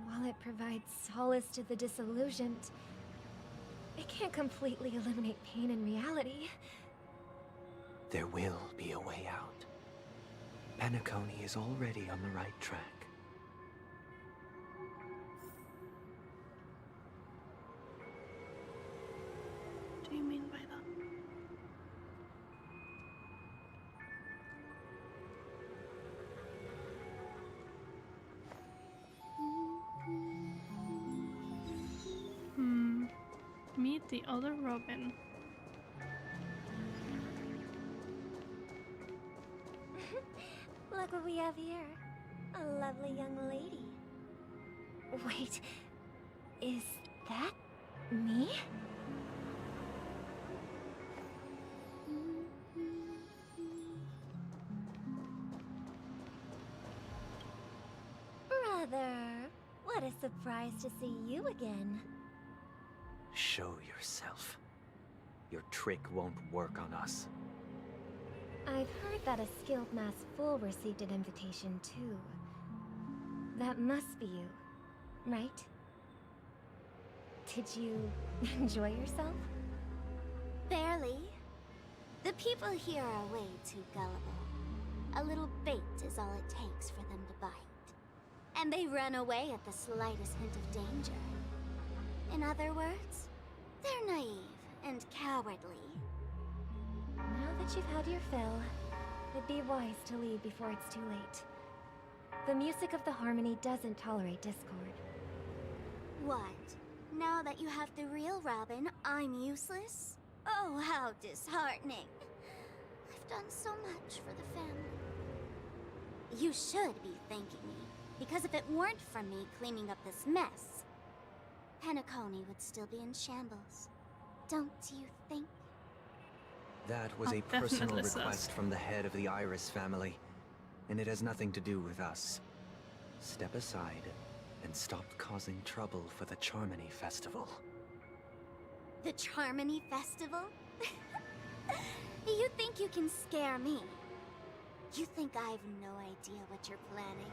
While it provides solace to the disillusioned, it can't completely eliminate pain in reality. There will be a way out. Penacony is already on the right track. What do you mean by that? Meet the other Robin. Look what we have here. A lovely young lady. Wait, is that me? Brother, what a surprise to see you again. Show yourself. Your trick won't work on us. I've heard that a skilled mass fool received an invitation too. That must be you, right? Did you enjoy yourself? Barely. The people here are way too gullible. A little bait is all it takes for them to bite. And they run away at the slightest hint of danger. In other words, they're naive and cowardly. Now that you've had your fill, it'd be wise to leave before it's too late. The music of the harmony doesn't tolerate discord. What? Now that you have the real Robin, I'm useless? Oh, how disheartening. I've done so much for the family. You should be thanking me, because if it weren't for me cleaning up this mess, Penacony would still be in shambles. Don't you think? That was a personal request from the head of the Iris family, and it has nothing to do with us. Step aside and stop causing trouble for the Charmony Festival. The Charmony Festival? You think you can scare me? You think I have no idea what you're planning?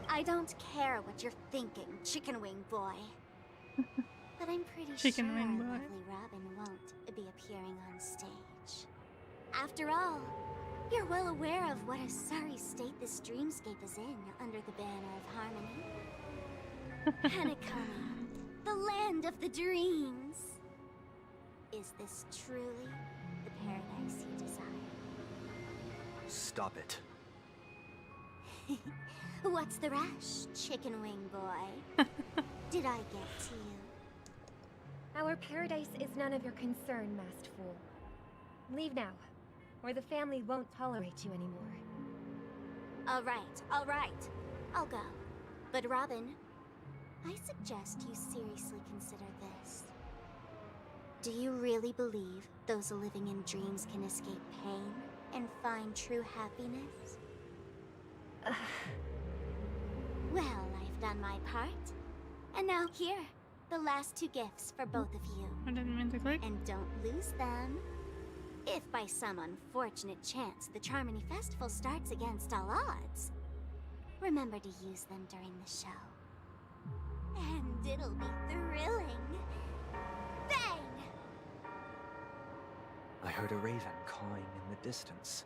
I don't care what you're thinking, Chicken Wing Boy. But I'm pretty sure lovely Robin won't be appearing on stage. After all, you're well aware of what a sorry state this dreamscape is in under the banner of harmony. Penacony, the land of the dreams. Is this truly the paradise you desire? Stop it. What's the rush, Chicken Wing Boy? Did I get to you? Our paradise is none of your concern, masked fool. Leave now, or the family won't tolerate you anymore. All right. I'll go. But Robin, I suggest you seriously consider this. Do you really believe those living in dreams can escape pain and find true happiness? Well, I've done my part. And now here, the last two gifts for both of you. I didn't mean to click. And don't lose them. If by some unfortunate chance the Charmony Festival starts against all odds, remember to use them during the show. And it'll be thrilling. Bang! I heard a raven cawing in the distance.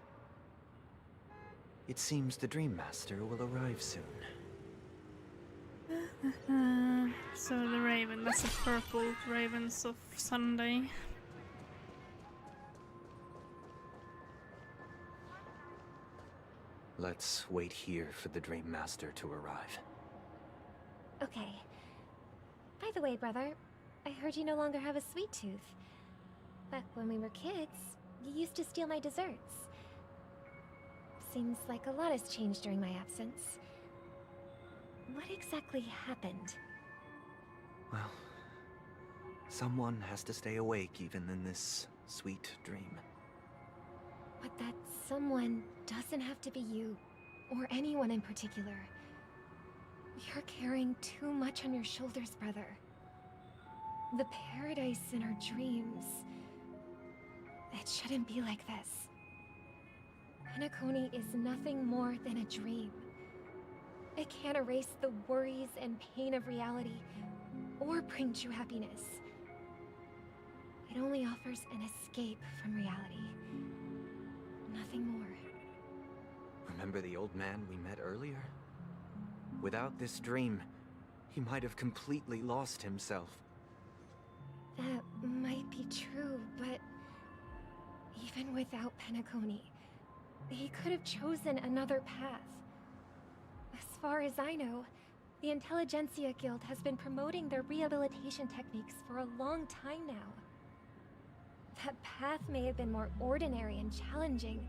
It seems the Dream Master will arrive soon. So the raven, that's the purple ravens of Sunday. Let's wait here for the Dream Master to arrive. Okay. By the way, brother, I heard you no longer have a sweet tooth. Back when we were kids, you used to steal my desserts. Seems like a lot has changed during my absence. What exactly happened? Well, someone has to stay awake even in this sweet dream. But that someone doesn't have to be you, or anyone in particular. You're carrying too much on your shoulders, brother. The paradise in our dreams... It shouldn't be like this. Penacony is nothing more than a dream. It can't erase the worries and pain of reality, or bring true happiness. It only offers an escape from reality. Nothing more. Remember the old man we met earlier? Without this dream, he might have completely lost himself. That might be true, but even without Penacony, he could have chosen another path. As far as I know, the Intelligentsia Guild has been promoting their rehabilitation techniques for a long time now. That path may have been more ordinary and challenging,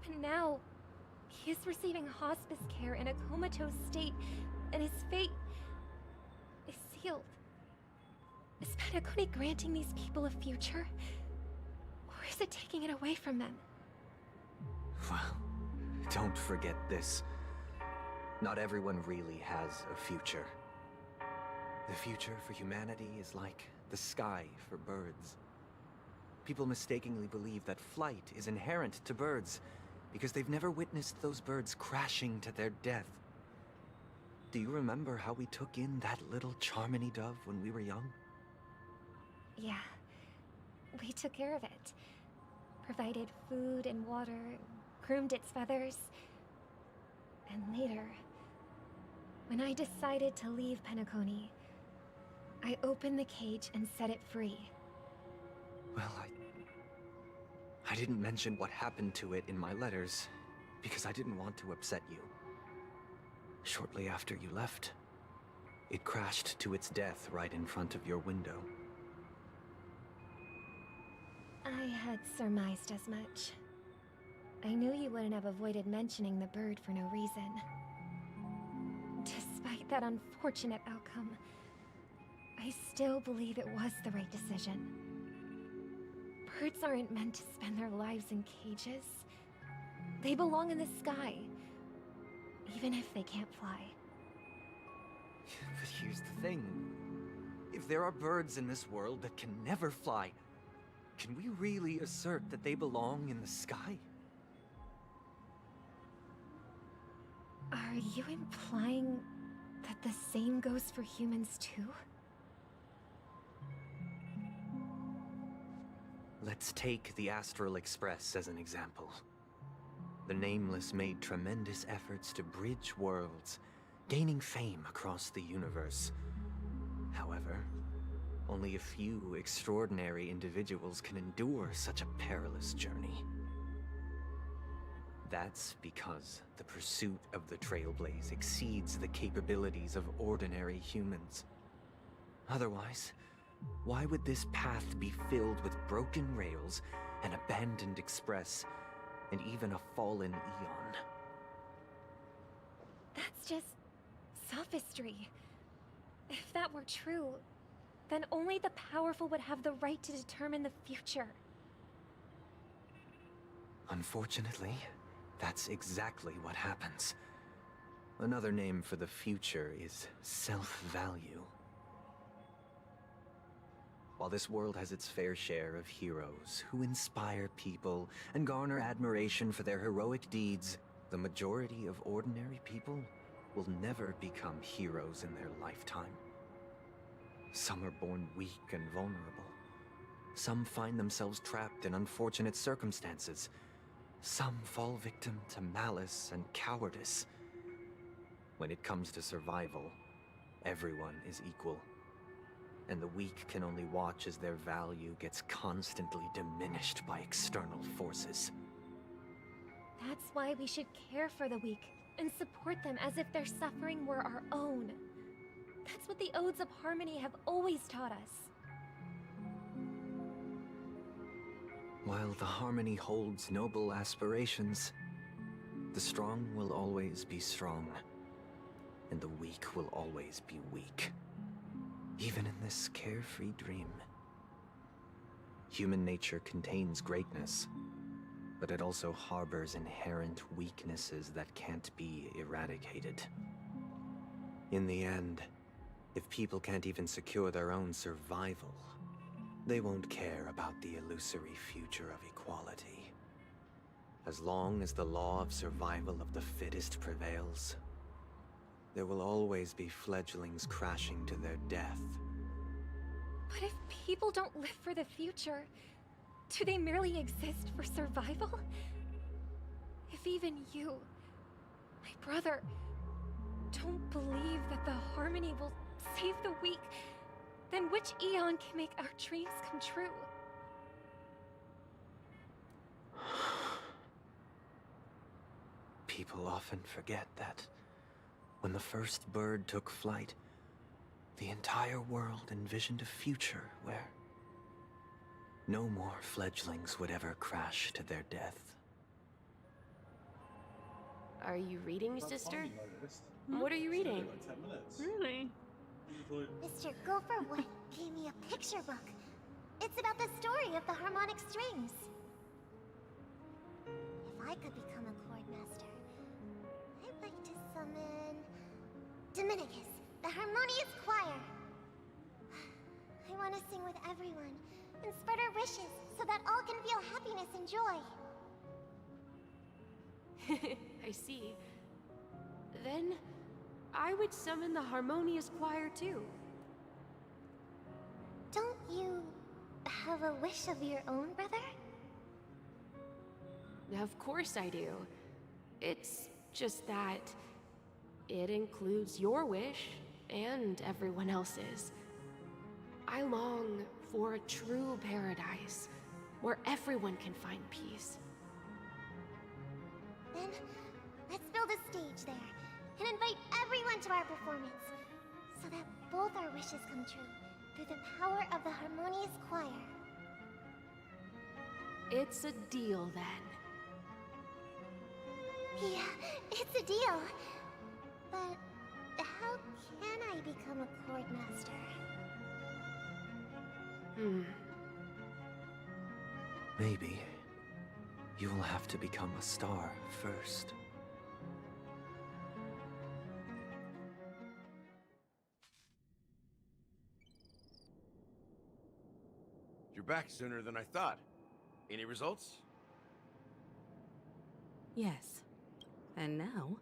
but now he is receiving hospice care in a comatose state, and his fate is sealed. Is Penacony granting these people a future? Or is it taking it away from them? Well, don't forget this. Not everyone really has a future. The future for humanity is like the sky for birds. People mistakenly believe that flight is inherent to birds because they've never witnessed those birds crashing to their death. Do you remember how we took in that little Charmony dove when we were young? Yeah. We took care of it. Provided food and water, groomed its feathers. And later, when I decided to leave Penacony, I opened the cage and set it free. Well, I didn't mention what happened to it in my letters, because I didn't want to upset you. Shortly after you left, it crashed to its death right in front of your window. I had surmised as much. I knew you wouldn't have avoided mentioning the bird for no reason. Despite that unfortunate outcome, I still believe it was the right decision. Birds aren't meant to spend their lives in cages. They belong in the sky, even if they can't fly. But here's the thing. If there are birds in this world that can never fly, can we really assert that they belong in the sky? Are you implying that the same goes for humans too? Let's take the Astral Express as an example. The Nameless made tremendous efforts to bridge worlds, gaining fame across the universe. However, only a few extraordinary individuals can endure such a perilous journey. That's because the pursuit of the Trailblaze exceeds the capabilities of ordinary humans. Otherwise, why would this path be filled with broken rails, an abandoned express, and even a fallen eon? That's just sophistry. If that were true, then only the powerful would have the right to determine the future. Unfortunately, that's exactly what happens. Another name for the future is self-value. While this world has its fair share of heroes who inspire people and garner admiration for their heroic deeds, the majority of ordinary people will never become heroes in their lifetime. Some are born weak and vulnerable. Some find themselves trapped in unfortunate circumstances. Some fall victim to malice and cowardice. When it comes to survival, everyone is equal. And the weak can only watch as their value gets constantly diminished by external forces. That's why we should care for the weak and support them as if their suffering were our own. That's what the Odes of Harmony have always taught us. While the Harmony holds noble aspirations, the strong will always be strong, and the weak will always be weak. Even in this carefree dream. Human nature contains greatness, but it also harbors inherent weaknesses that can't be eradicated. In the end, if people can't even secure their own survival, they won't care about the illusory future of equality. As long as the law of survival of the fittest prevails, there will always be fledglings crashing to their death. But if people don't live for the future, do they merely exist for survival? If even you, my brother, don't believe that the harmony will save the weak, then which eon can make our dreams come true? People often forget that when the first bird took flight, the entire world envisioned a future where no more fledglings would ever crash to their death. Are you reading, sister? What are you reading? Really? Mr. Gopherwood gave me a picture book. It's about the story of the harmonic strings. If I could become a chord master, I'd like to summon Dominicus, the harmonious choir. I want to sing with everyone and spread our wishes so that all can feel happiness and joy. I see. Then, I would summon the harmonious choir too. Don't you have a wish of your own, brother? Of course I do. It's just that it includes your wish and everyone else's. I long for a true paradise where everyone can find peace. Then, let's build a stage there and invite everyone to our performance so that both our wishes come true through the power of the harmonious choir. It's a deal then. Yeah, it's a deal. But how can I become a chord master? Maybe you will have to become a star first. You're back sooner than I thought. Any results? Yes. And now,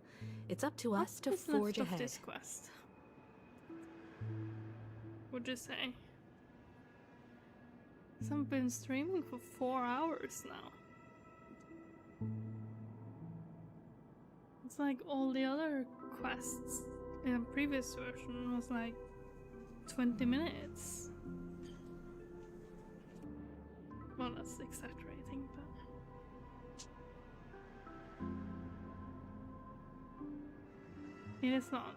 it's up to us to forge left of ahead. this quest? Would you say? I've been streaming for 4 hours now. It's like all the other quests in the previous version was like 20 minutes. Well, that's exaggerating, but it is not.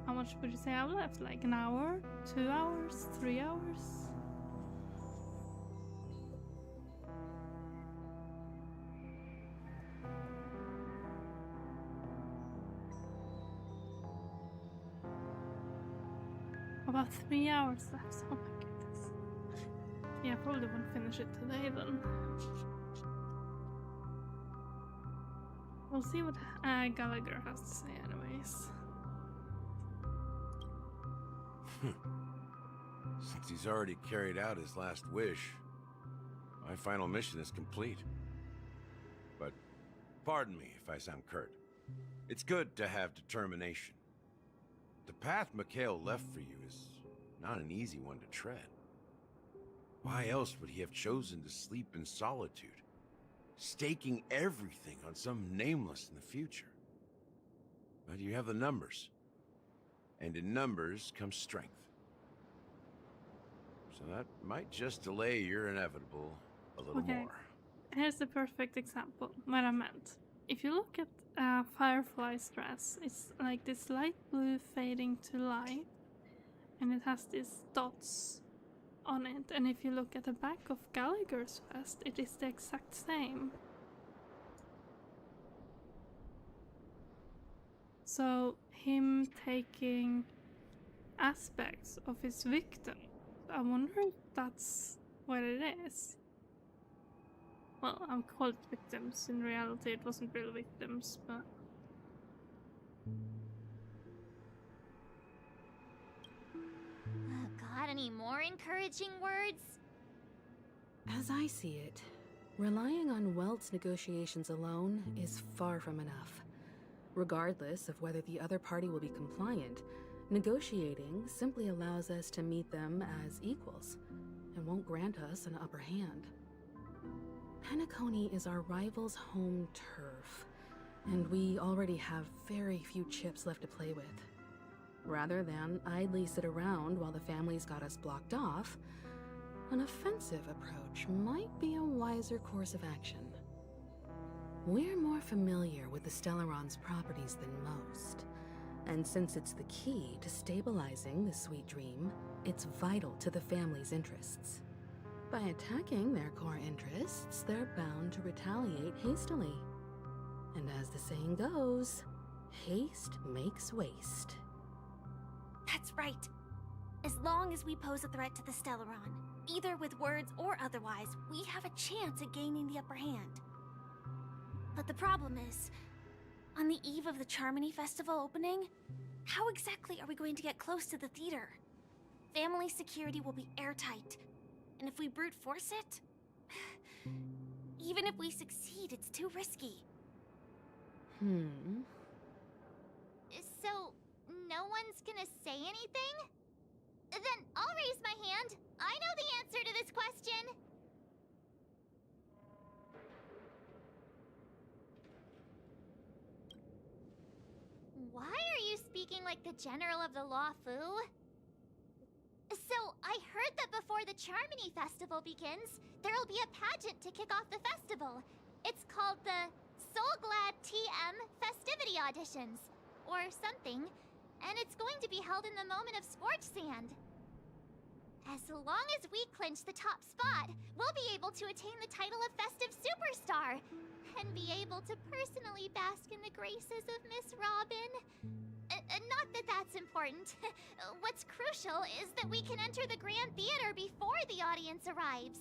How much would you say I've left? Like an hour? 2 hours? 3 hours? About 3 hours left. Oh my goodness. Yeah, I probably won't finish it today then. We'll see what Gallagher has to say anyways. Since he's already carried out his last wish, my final mission is complete. But pardon me if I sound curt. It's good to have determination. The path Mikhail left for you is not an easy one to tread. Why else would he have chosen to sleep in solitude, staking everything on some nameless in the future? But you have the numbers, and in numbers comes strength. So that might just delay your inevitable a little more. Here's the perfect example, what I meant. If you look at Firefly's dress, it's like this light blue fading to light, and it has these dots on it. And if you look at the back of Gallagher's vest, it is the exact same. So him taking aspects of his victim, I wonder if that's what it is. Well, I'm called victims. In reality, it wasn't real victims, but... Got any more encouraging words? As I see it, Relying on Welt's negotiations alone is far from enough. Regardless of whether the other party will be compliant, negotiating simply allows us to meet them as equals and won't grant us an upper hand. Penacony is our rival's home turf, and we already have very few chips left to play with. Rather than idly sit around while the family's got us blocked off, an offensive approach might be a wiser course of action. We're more familiar with the Stellaron's properties than most, and since it's the key to stabilizing the sweet dream, it's vital to the family's interests. By attacking their core interests, they're bound to retaliate hastily. And as the saying goes, haste makes waste. That's right. As long as we pose a threat to the Stellaron, either with words or otherwise, we have a chance at gaining the upper hand. But the problem is, on the eve of the Charmony Festival opening, how exactly are we going to get close to the theater? Family security will be airtight, and if we brute force it, even if we succeed, it's too risky. So, no one's gonna say anything? Then I'll raise my hand. I know the answer to this question. Why are you speaking like the General of the Law Fu? So, I heard that before the Charmony Festival begins, there'll be a pageant to kick off the festival. It's called the Soulglad TM Festivity Auditions, or something, and it's going to be held in the moment of Scorch Sand. As long as we clinch the top spot, we'll be able to attain the title of Festive Superstar, and be able to personally bask in the graces of Miss Robin. Not that that's important. What's crucial is that we can enter the Grand Theater before the audience arrives.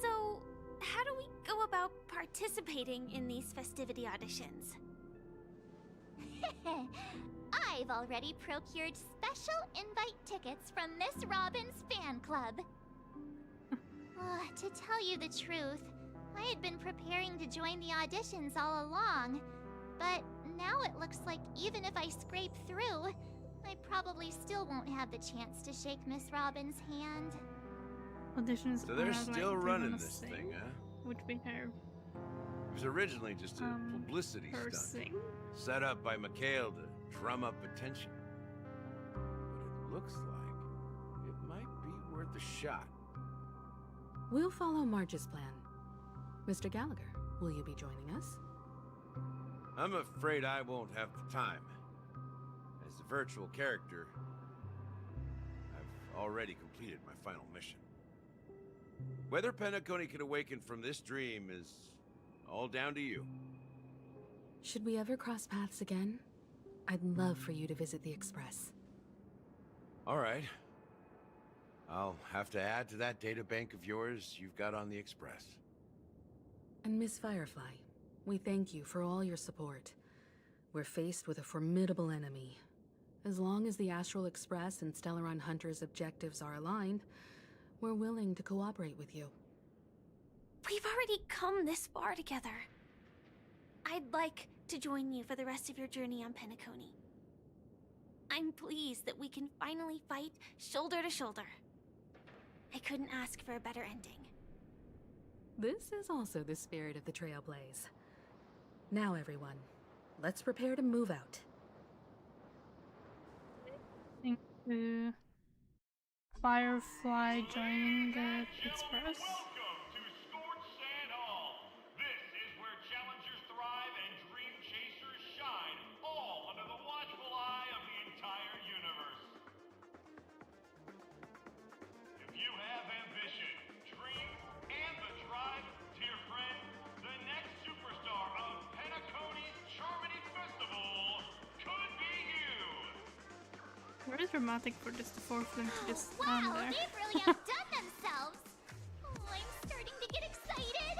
So, how do we go about participating in these festivity auditions? I've already procured special invite tickets from Miss Robin's fan club. To tell you the truth, I had been preparing to join the auditions all along, but now it looks like even if I scrape through, I probably still won't have the chance to shake Miss Robin's hand. Auditions So they're are still like running gonna this sing, thing, huh? which we know. It was originally just a publicity her stunt, sing. set up by Mikhail to drum up attention. But it looks like it might be worth a shot. We'll follow Marge's plan. Mr. Gallagher, will you be joining us? I'm afraid I won't have the time. As a virtual character, I've already completed my final mission. Whether Penacony can awaken from this dream is all down to you. Should we ever cross paths again? I'd love for you to visit the Express. All right. I'll have to add to that data bank of yours you've got on the Express. And Miss Firefly, we thank you for all your support. We're faced with a formidable enemy. As long as the Astral Express and Stellaron Hunter's objectives are aligned, we're willing to cooperate with you. We've already come this far together. I'd like to join you for the rest of your journey on Penacony. I'm pleased that we can finally fight shoulder to shoulder. I couldn't ask for a better ending. This is also the spirit of the Trailblaze. Now, everyone, let's prepare to move out. Thank you. Firefly joining the Express. Very dramatic for just the four of them to just stand Wow, there. they've really outdone themselves. Oh, I'm starting to get excited.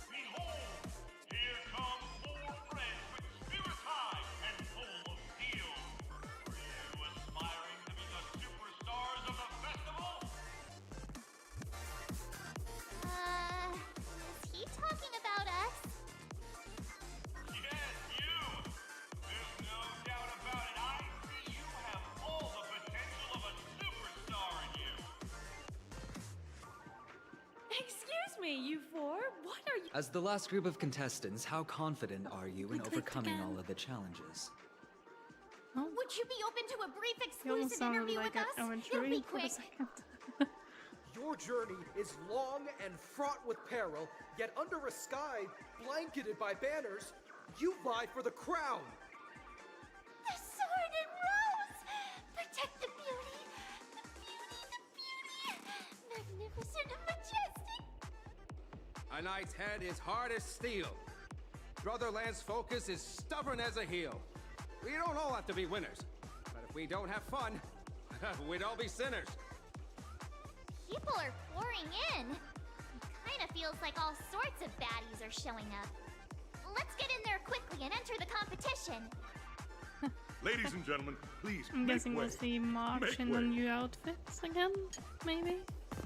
Behold, here come four friends with spirit high and full of steel. Are you aspiring to be the superstars of the festival? As the last group of contestants, how confident are you in overcoming all of the challenges? Oh. Would you be open to a brief You almost exclusive sounded interview like with an us? It'll be Aventurine for a quick. second. Your journey is long and fraught with peril, yet under a sky blanketed by banners, you vie for the crown. The sword and rose! Protect the beauty! The beauty, the beauty! Magnificent and majestic! A knight's head is hard as steel. Brotherland's focus is stubborn as a heel. We don't all have to be winners, but if we don't have fun, we'd all be sinners. People are pouring in. It kinda feels like all sorts of baddies are showing up. Let's get in there quickly and enter the competition. Ladies and gentlemen, please I'm make guessing way. we'll see March in the new outfits again, maybe?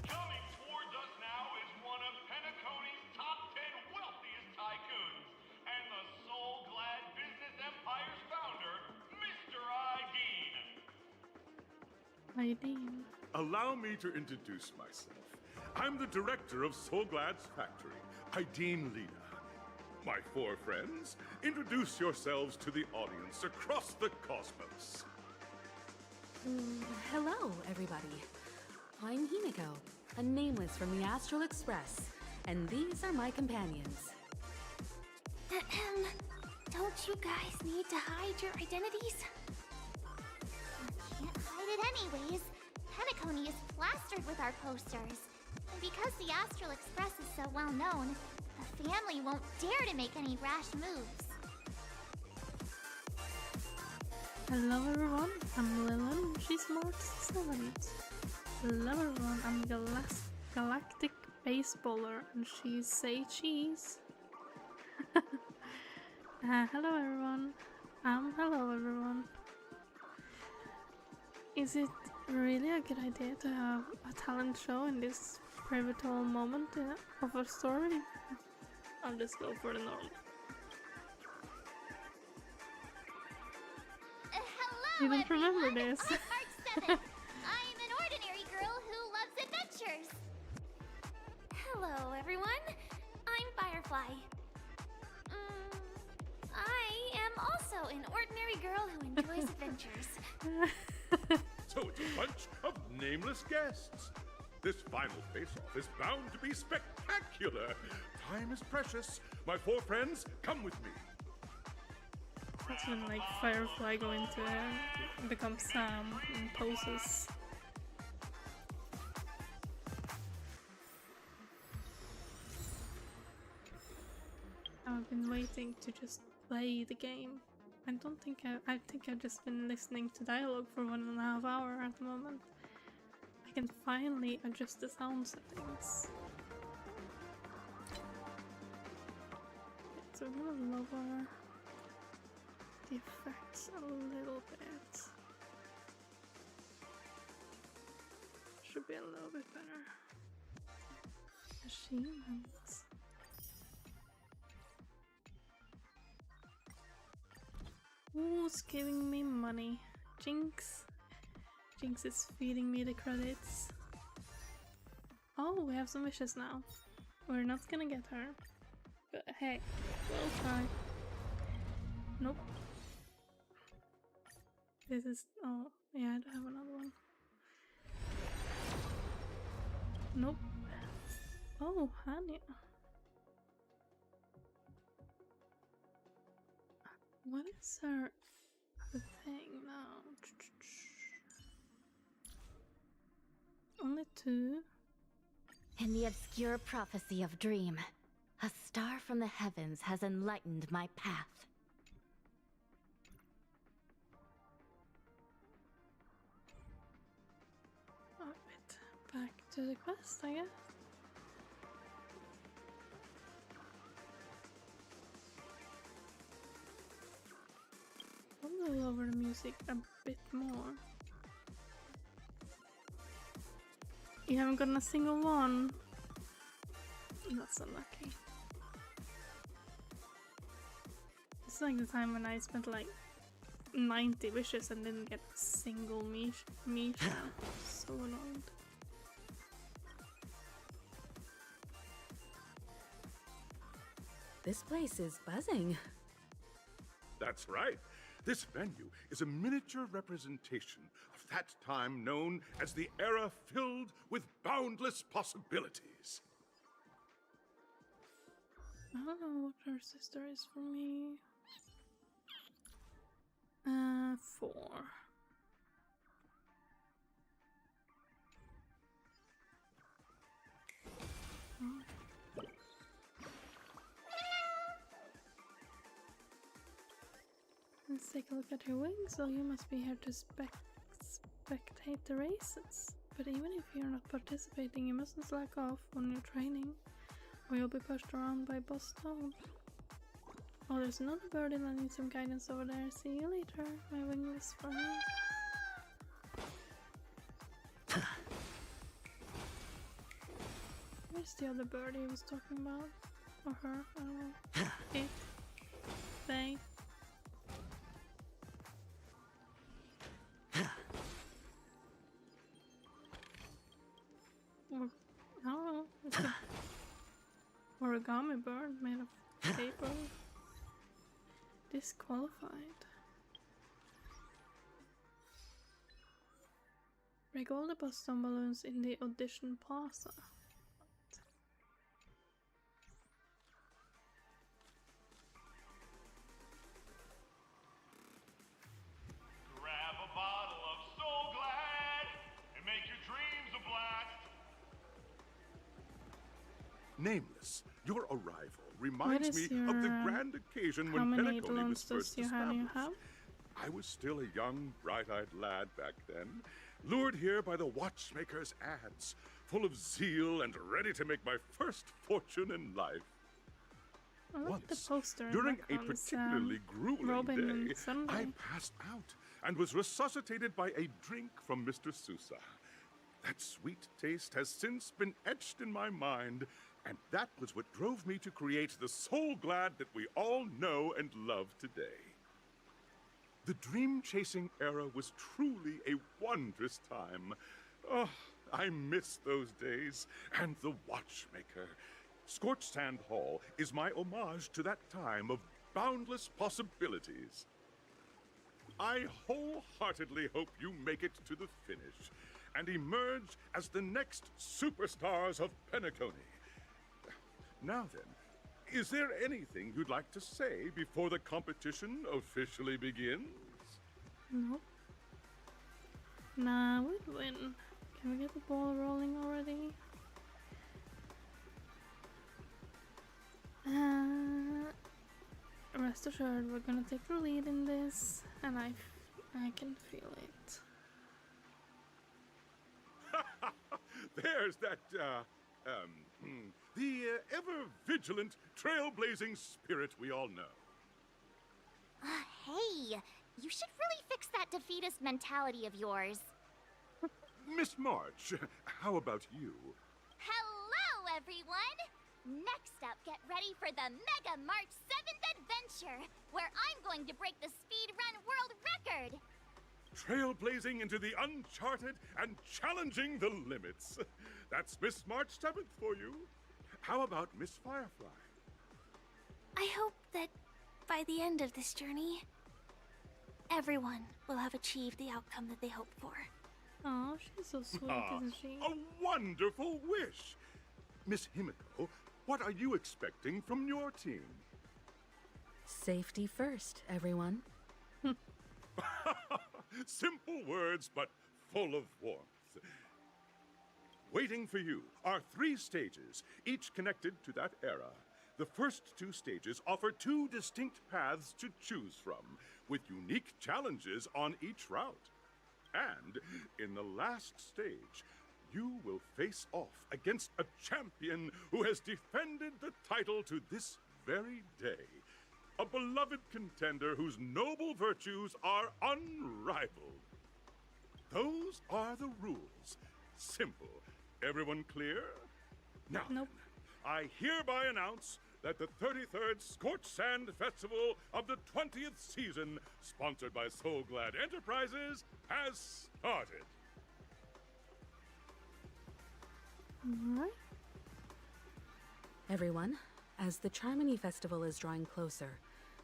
Coming towards us now is one of Penacony's top 10 wealthiest tycoons, and the soul-glad business empire's founder, Mr. Ideen. Allow me to introduce myself. I'm the director of Soulglad's factory, Ideen Lena. My four friends, introduce yourselves to the audience across the cosmos. Hello, everybody. I'm Himiko, a nameless from the Astral Express, and these are my companions. Don't you guys need to hide your identities? Can't hide it anyways. Penacony is plastered with our posters. And because the Astral Express is so well known, the family won't dare to make any rash moves. Hello everyone, I'm Lilin, she's Smart7. Hello everyone, I'm Galactic Baseballer, and she's Say Cheese. Hello everyone, hello everyone. Is it really a good idea to have a talent show in this pivotal moment of a story? I'll just go for the normal. Hello, You don't remember everyone. this. I'm Mark 7. I'm an ordinary girl who loves adventures. Hello, everyone. I'm Firefly. I am also an ordinary girl who enjoys adventures. So it's a bunch of nameless guests. This final face-off is bound to be spectacular. Time is precious. My four friends, come with me. That's when like Firefly going to become Sam and poses. I've been waiting to just play the game. I think I've just been listening to dialogue for 1.5 hours at the moment. I can finally adjust the sound settings. Okay, so we're gonna lower the effects a little bit. Should be a little bit better. Achievements. Who's giving me money? Jinx. Jinx is feeding me the credits. Oh, we have some wishes now. We're not gonna get her. But hey, we'll try. Nope. This is... oh, yeah, I do have another one. Nope. Oh, honey. What is her thing now? Only 2? In the obscure prophecy of Dream, a star from the heavens has enlightened my path. Alright, back to the quest, I guess. I'm gonna lower the music a bit more. You haven't gotten a single one. That's unlucky. It's like the time when I spent like 90 wishes and didn't get a single Misha. So annoyed. This place is buzzing. That's right. This venue is a miniature representation of that time known as the era filled with boundless possibilities. I don't know what her sister is for me. 4. Let's take a look at your wings. So you must be here to spectate the races. But even if you're not participating, you mustn't slack off when you're training, or you'll be pushed around by Boss Toad. Oh, there's another birdie that needs some guidance over there. See you later, my wingless friend. Where's the other birdie he was talking about? Or her? I don't know. It. They. Or, I don't know. It's a origami bird made of paper. Disqualified. Break all the Boston balloons in the audition plaza. Grab a bottle of So Glad and make your dreams a blast. Nameless, your arrival reminds me of the grand occasion when Penacony was first established. I was still a young, bright-eyed lad back then, lured here by the watchmaker's ads, full of zeal and ready to make my first fortune in life. I like Once, the poster during a particularly grueling day, I passed out and was resuscitated by a drink from Mr. Sousa. That sweet taste has since been etched in my mind, and that was what drove me to create the Soul Glad that we all know and love today. The dream-chasing era was truly a wondrous time. Oh, I miss those days, and the watchmaker. Scorched Sand Hall is my homage to that time of boundless possibilities. I wholeheartedly hope you make it to the finish and emerge as the next superstars of Penacony. Now then, is there anything you'd like to say before the competition officially begins? Nope. Nah, we'd win. Can we get the ball rolling already? Rest assured, we're gonna take the lead in this, and I can feel it. There's that, the ever-vigilant, trailblazing spirit we all know. Hey, you should really fix that defeatist mentality of yours. Miss March, how about you? Hello, everyone! Next up, get ready for the Mega March 7th Adventure, where I'm going to break the speedrun world record! Trailblazing into the uncharted and challenging the limits. That's Miss March 7th for you. How about Miss Firefly? I hope that by the end of this journey, everyone will have achieved the outcome that they hoped for. Oh, she's so sweet, isn't she? A wonderful wish! Miss Himiko, what are you expecting from your team? Safety first, everyone. Simple words, but full of warmth. Waiting for you are 3 stages, each connected to that era. The first 2 stages offer 2 distinct paths to choose from, with unique challenges on each route. And in the last stage, you will face off against a champion who has defended the title to this very day. A beloved contender whose noble virtues are unrivaled. Those are the rules. Simple. Everyone clear? Now, I hereby announce that the 33rd Scorched Sand Festival of the 20th season, sponsored by Soul Glad Enterprises, has started. Alright. Everyone, As the Charmony Festival is drawing closer,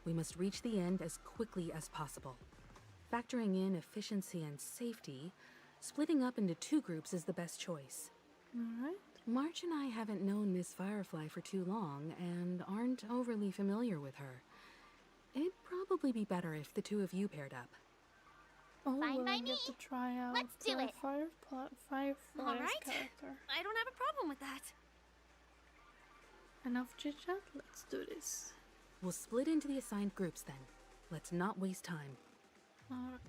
we must reach the end as quickly as possible. Factoring in efficiency and safety, splitting up into 2 groups is the best choice. Alright. March and I haven't known Miss Firefly for too long and aren't overly familiar with her. It'd probably be better if the 2 of you paired up. Oh, Fine well, by I get to try out Let's do it. Firefly's All right. character. I don't have a problem with that. Enough chit chat, let's do this. We'll split into the assigned groups then. Let's not waste time. Alright.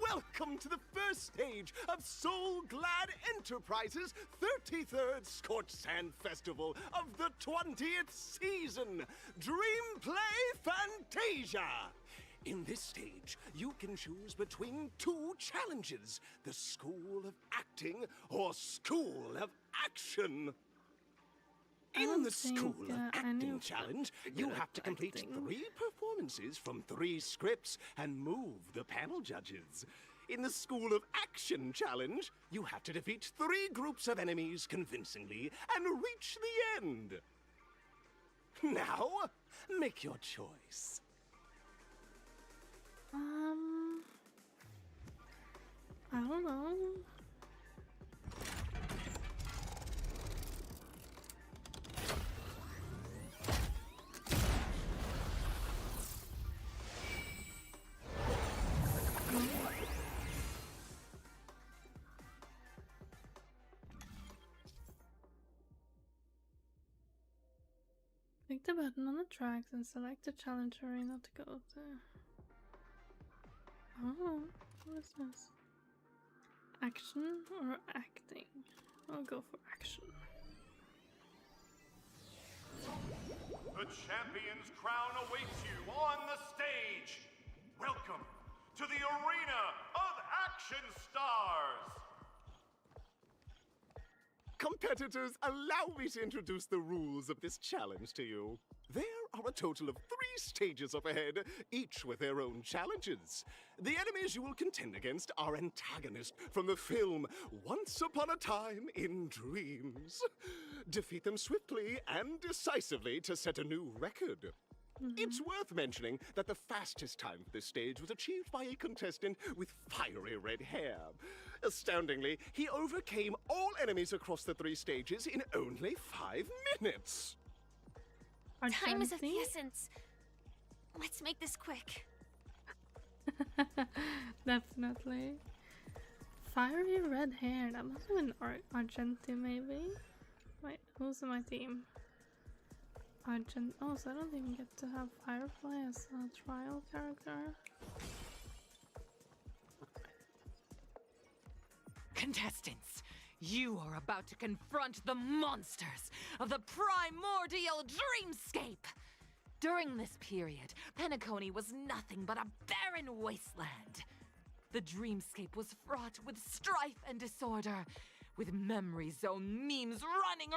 Welcome to the first stage of Soul Glad Enterprises' 33rd Scorched Sand Festival of the 20th season, Dream Play Fantasia. In this stage, you can choose between 2 challenges, the School of Acting or School of Action. In the School of Acting challenge, you have to complete 3 performances from 3 scripts and move the panel judges. In the School of Action challenge, you have to defeat 3 groups of enemies convincingly and reach the end. Now, make your choice. I don't know. Click the button on the tracks and select the challenge arena to go to. Oh, what is this? Action or acting? I'll go for action. The champion's crown awaits you on the stage. Welcome to the Arena of Action Stars. Competitors, allow me to introduce the rules of this challenge to you. There are a total of 3 stages up ahead, each with their own challenges. The enemies you will contend against are antagonists from the film Once Upon a Time in Dreams. Defeat them swiftly and decisively to set a new record. It's worth mentioning that the fastest time for this stage was achieved by a contestant with fiery red hair. Astoundingly, he overcame all enemies across the 3 stages in only 5 minutes. Time is of the essence. Let's make this quick. Definitely. Fiery red hair. That must have been Argenti, maybe? Wait, who's on my team? Argent. Oh, so I don't even get to have Firefly as a trial character. Contestants, you are about to confront the monsters of the primordial dreamscape. During this period, Penacony was nothing but a barren wasteland. The dreamscape was fraught with strife and disorder, with memory zone memes running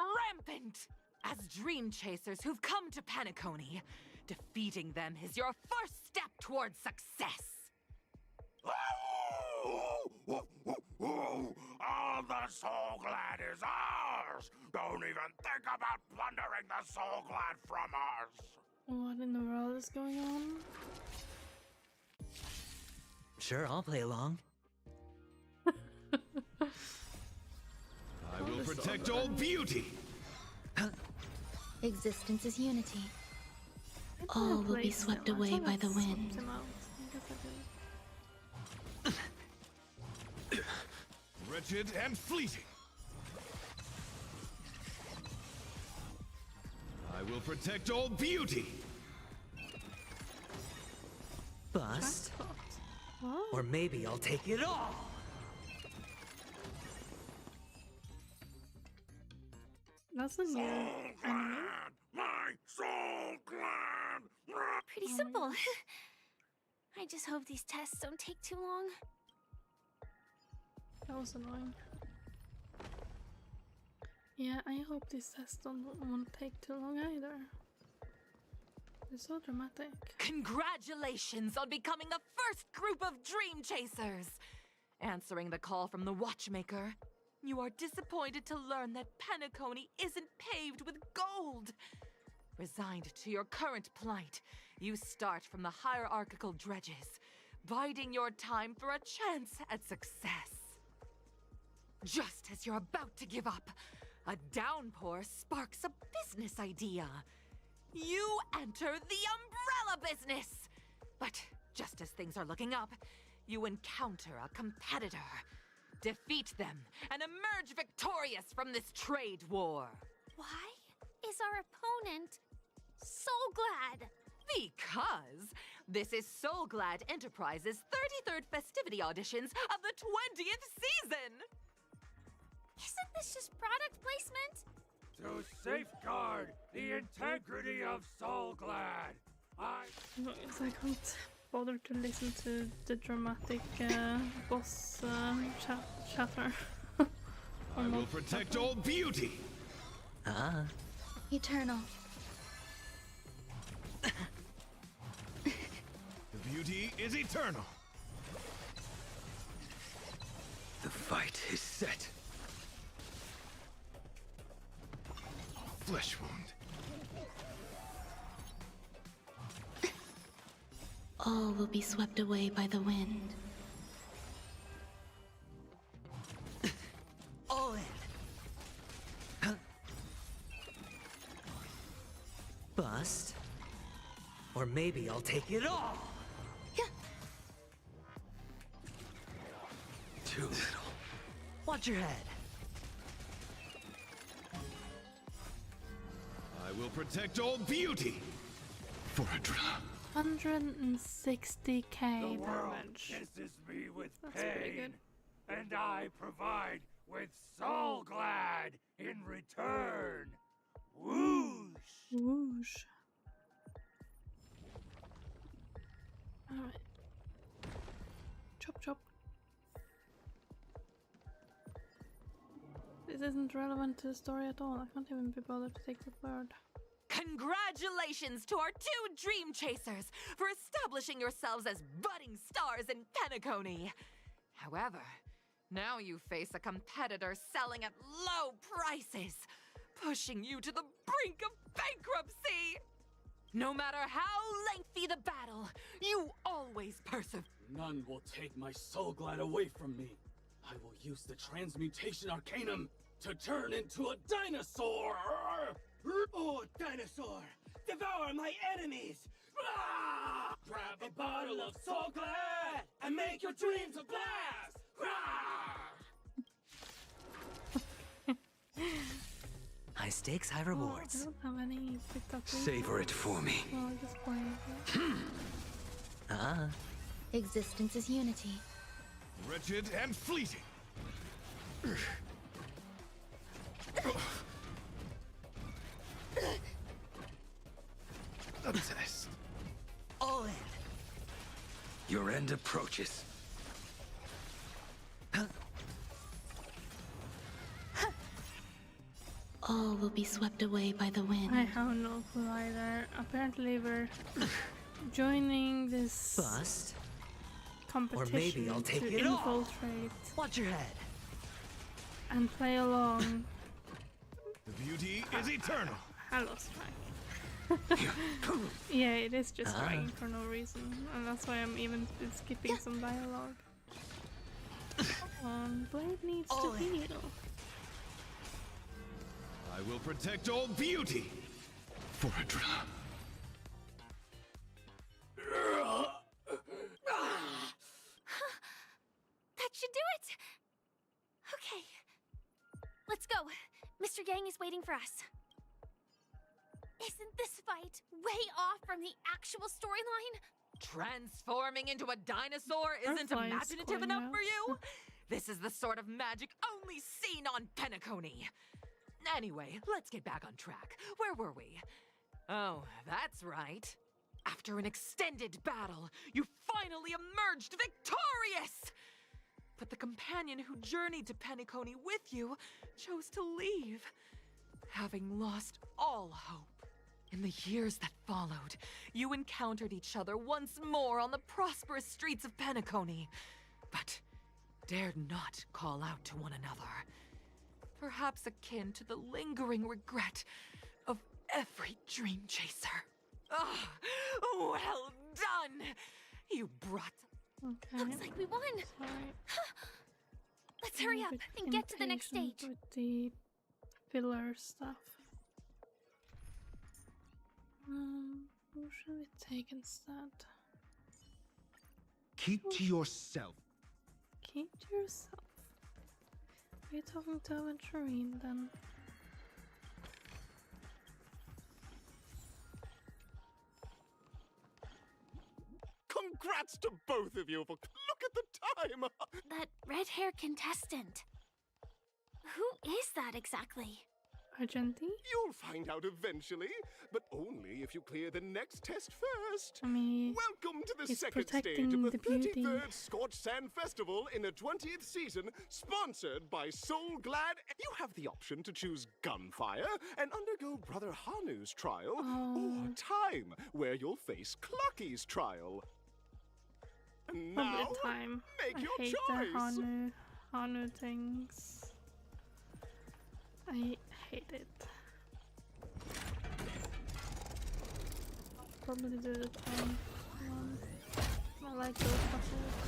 rampant. As dream chasers who've come to Penacony, defeating them is your first step towards success. All the Soul Glad is ours! Don't even think about plundering the Soul Glad from us! What in the world is going on? Sure, I'll play along. I will protect all beauty! Existence is unity. All will be swept away by the wind. Wretched and fleeting. I will protect all beauty. Bust. Or maybe I'll take it all. That's a new enemy. My Soul Glad! Pretty simple. I just hope these tests don't take too long. That was annoying. Yeah, I hope this test won't take too long either. It's so dramatic. Congratulations on becoming the first group of Dream Chasers! Answering the call from the Watchmaker, you are disappointed to learn that Penacony isn't paved with gold. Resigned to your current plight, you start from the hierarchical dredges, biding your time for a chance at success. Just as you're about to give up, a downpour sparks a business idea. You enter the umbrella business! But just as things are looking up, you encounter a competitor. Defeat them and emerge victorious from this trade war. Why is our opponent Soul Glad? Because this is Soul Glad Enterprises' 33rd festivity auditions of the 20th season! Isn't this just product placement? To safeguard the integrity of Soul Glad, I can't bother to listen to the dramatic boss chatter. I will protect all beauty! Eternal. The beauty is eternal! The fight is set. Flesh wound. All will be swept away by the wind. All in. Bust. Or maybe I'll take it all. Too little. Watch your head. I will protect all beauty. For a drama. 160k the world damage. kisses me with That's pretty pain, good. and I provide with Soul Glad in return. Whoosh! Whoosh. Alright. Chop chop. This isn't relevant to the story at all. I can't even be bothered to take the word. Congratulations to our 2 Dream Chasers for establishing yourselves as budding stars in Penacony. However, now you face a competitor selling at low prices, pushing you to the brink of bankruptcy. No matter how lengthy the battle, you always persevere. None will take my Soul Glad away from me. I will use the Transmutation Arcanum to turn into a dinosaur! Oh, dinosaur! Devour my enemies! Rah! Grab a bottle of Soul Glad and make your dreams a blast! Rah! High stakes, high rewards. I don't have any picked up. Savor it for me. Well, at this point. Existence is unity. Wretched and fleeting. A test. All in. Your end approaches. All will be swept away by the wind. I have no clue either. Apparently we're joining this Bust. competition Or maybe I'll take to it all. infiltrate Watch your head. and play along. The beauty is eternal. Hello, Strike. Yeah, it is just dragging for no reason, and that's why I'm even skipping some dialogue. Blade needs to heal. I will protect all beauty. For a drama. That should do it! Okay. Let's go. Mr. Yang is waiting for us. Isn't this fight way off from the actual storyline? Transforming into a dinosaur isn't fly is imaginative calling enough out. for you? This is the sort of magic only seen on Penacony. Anyway, let's get back on track. Where were we? Oh, that's right. After an extended battle, you finally emerged victorious! But the companion who journeyed to Penacony with you chose to leave, having lost all hope. In the years that followed, you encountered each other once more on the prosperous streets of Penacony, but dared not call out to one another. Perhaps akin to the lingering regret of every dream chaser. Ah, well done! You brought... Okay. Looks like we won! Sorry. Let's hurry up and get to the next stage. With the filler stuff. Who should we take instead? Keep to yourself. Keep to yourself. Are you talking to Aventurine then? Congrats to both of you for look at the time! That red-haired contestant. Who is that exactly? Argenti? You'll find out eventually, but only if you clear the next test first. I mean, welcome to the he's second stage protecting of the beauty. 33rd Scorched Sand Festival in the 20th season, sponsored by Soul Glad. You have the option to choose Gunfire and undergo Brother Hanu's trial, or Time, where you'll face Clucky's trial. And Probably now, Time. make I your hate choice. the Hanu things. I hate it. Probably do the Time one. I like those puzzles.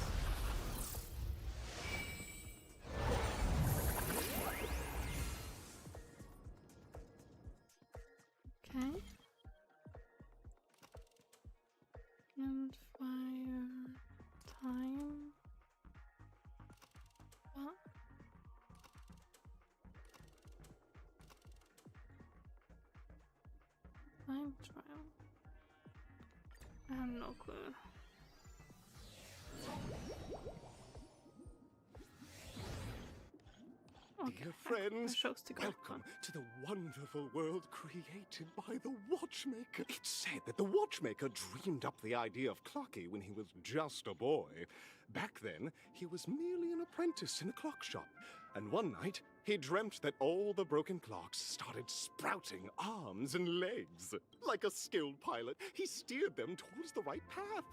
Okay. And fire time. What? Time trial. I have no clue. Dear friends, welcome to the wonderful world created by the Watchmaker. It's said that the Watchmaker dreamed up the idea of Clocky when he was just a boy. Back then, he was merely an apprentice in a clock shop. And one night, he dreamt that all the broken clocks started sprouting arms and legs. Like a skilled pilot, he steered them towards the right path.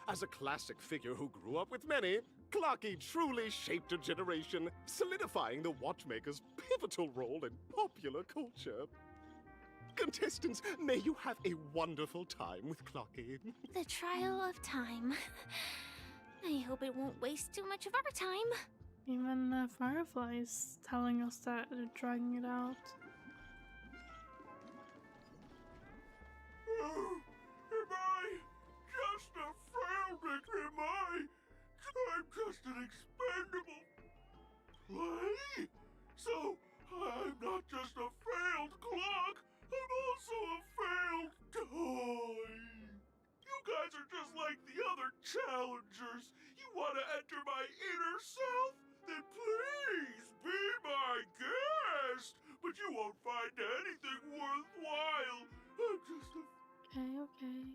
As a classic figure who grew up with many, Clocky truly shaped a generation, solidifying the Watchmaker's pivotal role in popular culture. Contestants, may you have a wonderful time with Clocky. The trial of time. I hope it won't waste too much of our time. Even Firefly is telling us that they're dragging it out. Am I just a fraildick? Am I? I'm just an expendable play? So, I'm not just a failed clock, I'm also a failed toy. You guys are just like the other challengers. You want to enter my inner self? Then please be my guest. But you won't find anything worthwhile. I'm just a... Okay.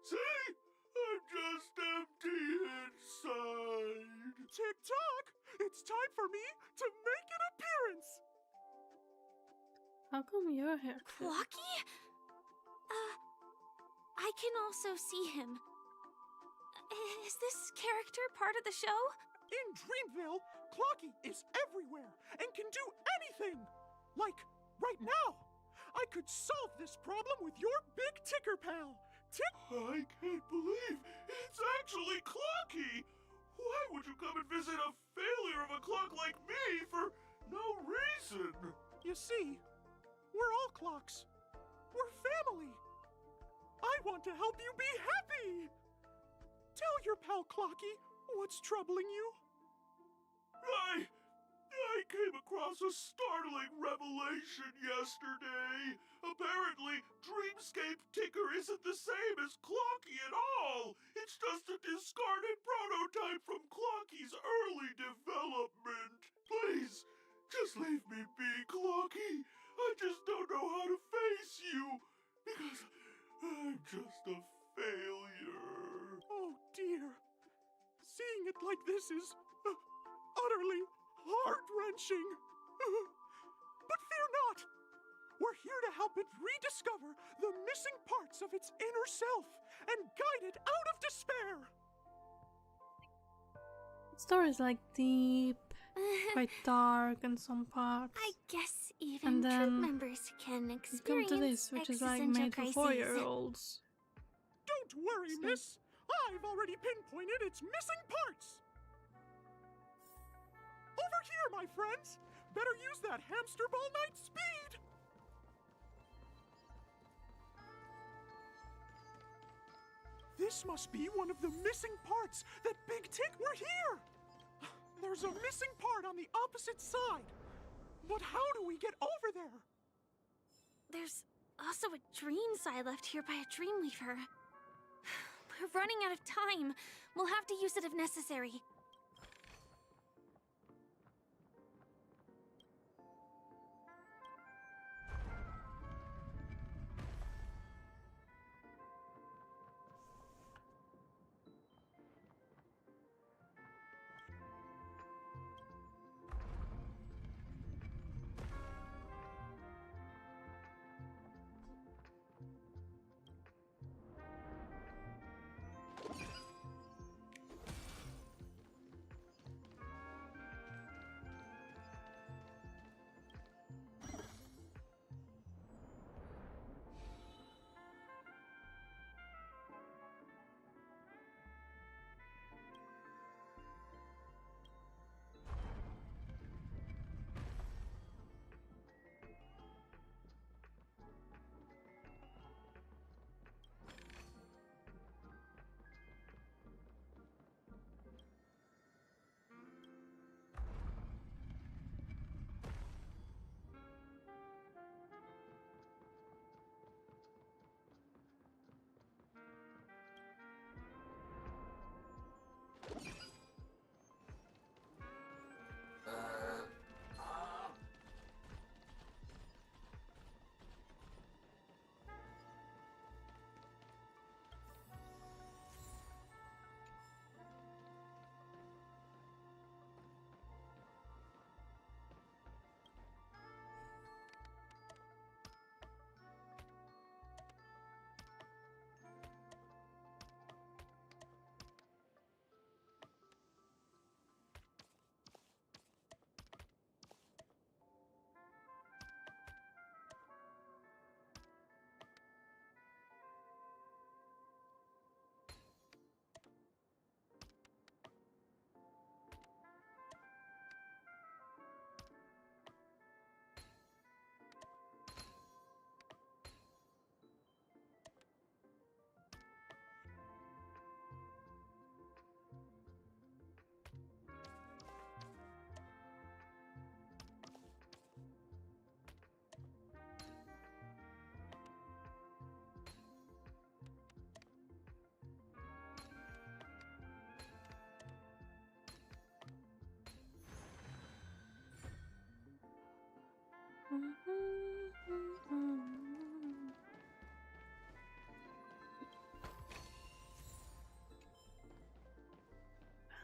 See? I'm just empty inside. Tick-tock! It's time for me to make an appearance! How come your hair? Clocky? I can also see him. Is this character part of the show? In Dreamville, Clocky is everywhere and can do anything! Like, right now! I could solve this problem with your big ticker pal! I can't believe it's actually Clocky! Why would you come and visit a failure of a clock like me for no reason? You see, we're all clocks. We're family. I want to help you be happy! Tell your pal Clocky what's troubling you. I came across a startling revelation yesterday. Apparently, Dreamscape Ticker isn't the same as Clocky at all. It's just a discarded prototype from Clocky's early development. Please, just leave me be, Clocky. I just don't know how to face you, because I'm just a failure. Oh dear. Seeing it like this is utterly heart-wrenching. But fear not. We're here to help it rediscover the missing parts of its inner self and guide it out of despair. The story is like deep, quite dark in some parts. I guess even And then troop members can you come experience to this, which is like existential made for crises. 4-year-olds. Don't worry, miss. I've already pinpointed its missing parts. Over here, my friends. Better use that hamster ball knight speed. This must be one of the missing parts that Big Tick were here. There's a missing part on the opposite side. But how do we get over there? There's also a dream side left here by a Dreamweaver. We're running out of time. We'll have to use it if necessary.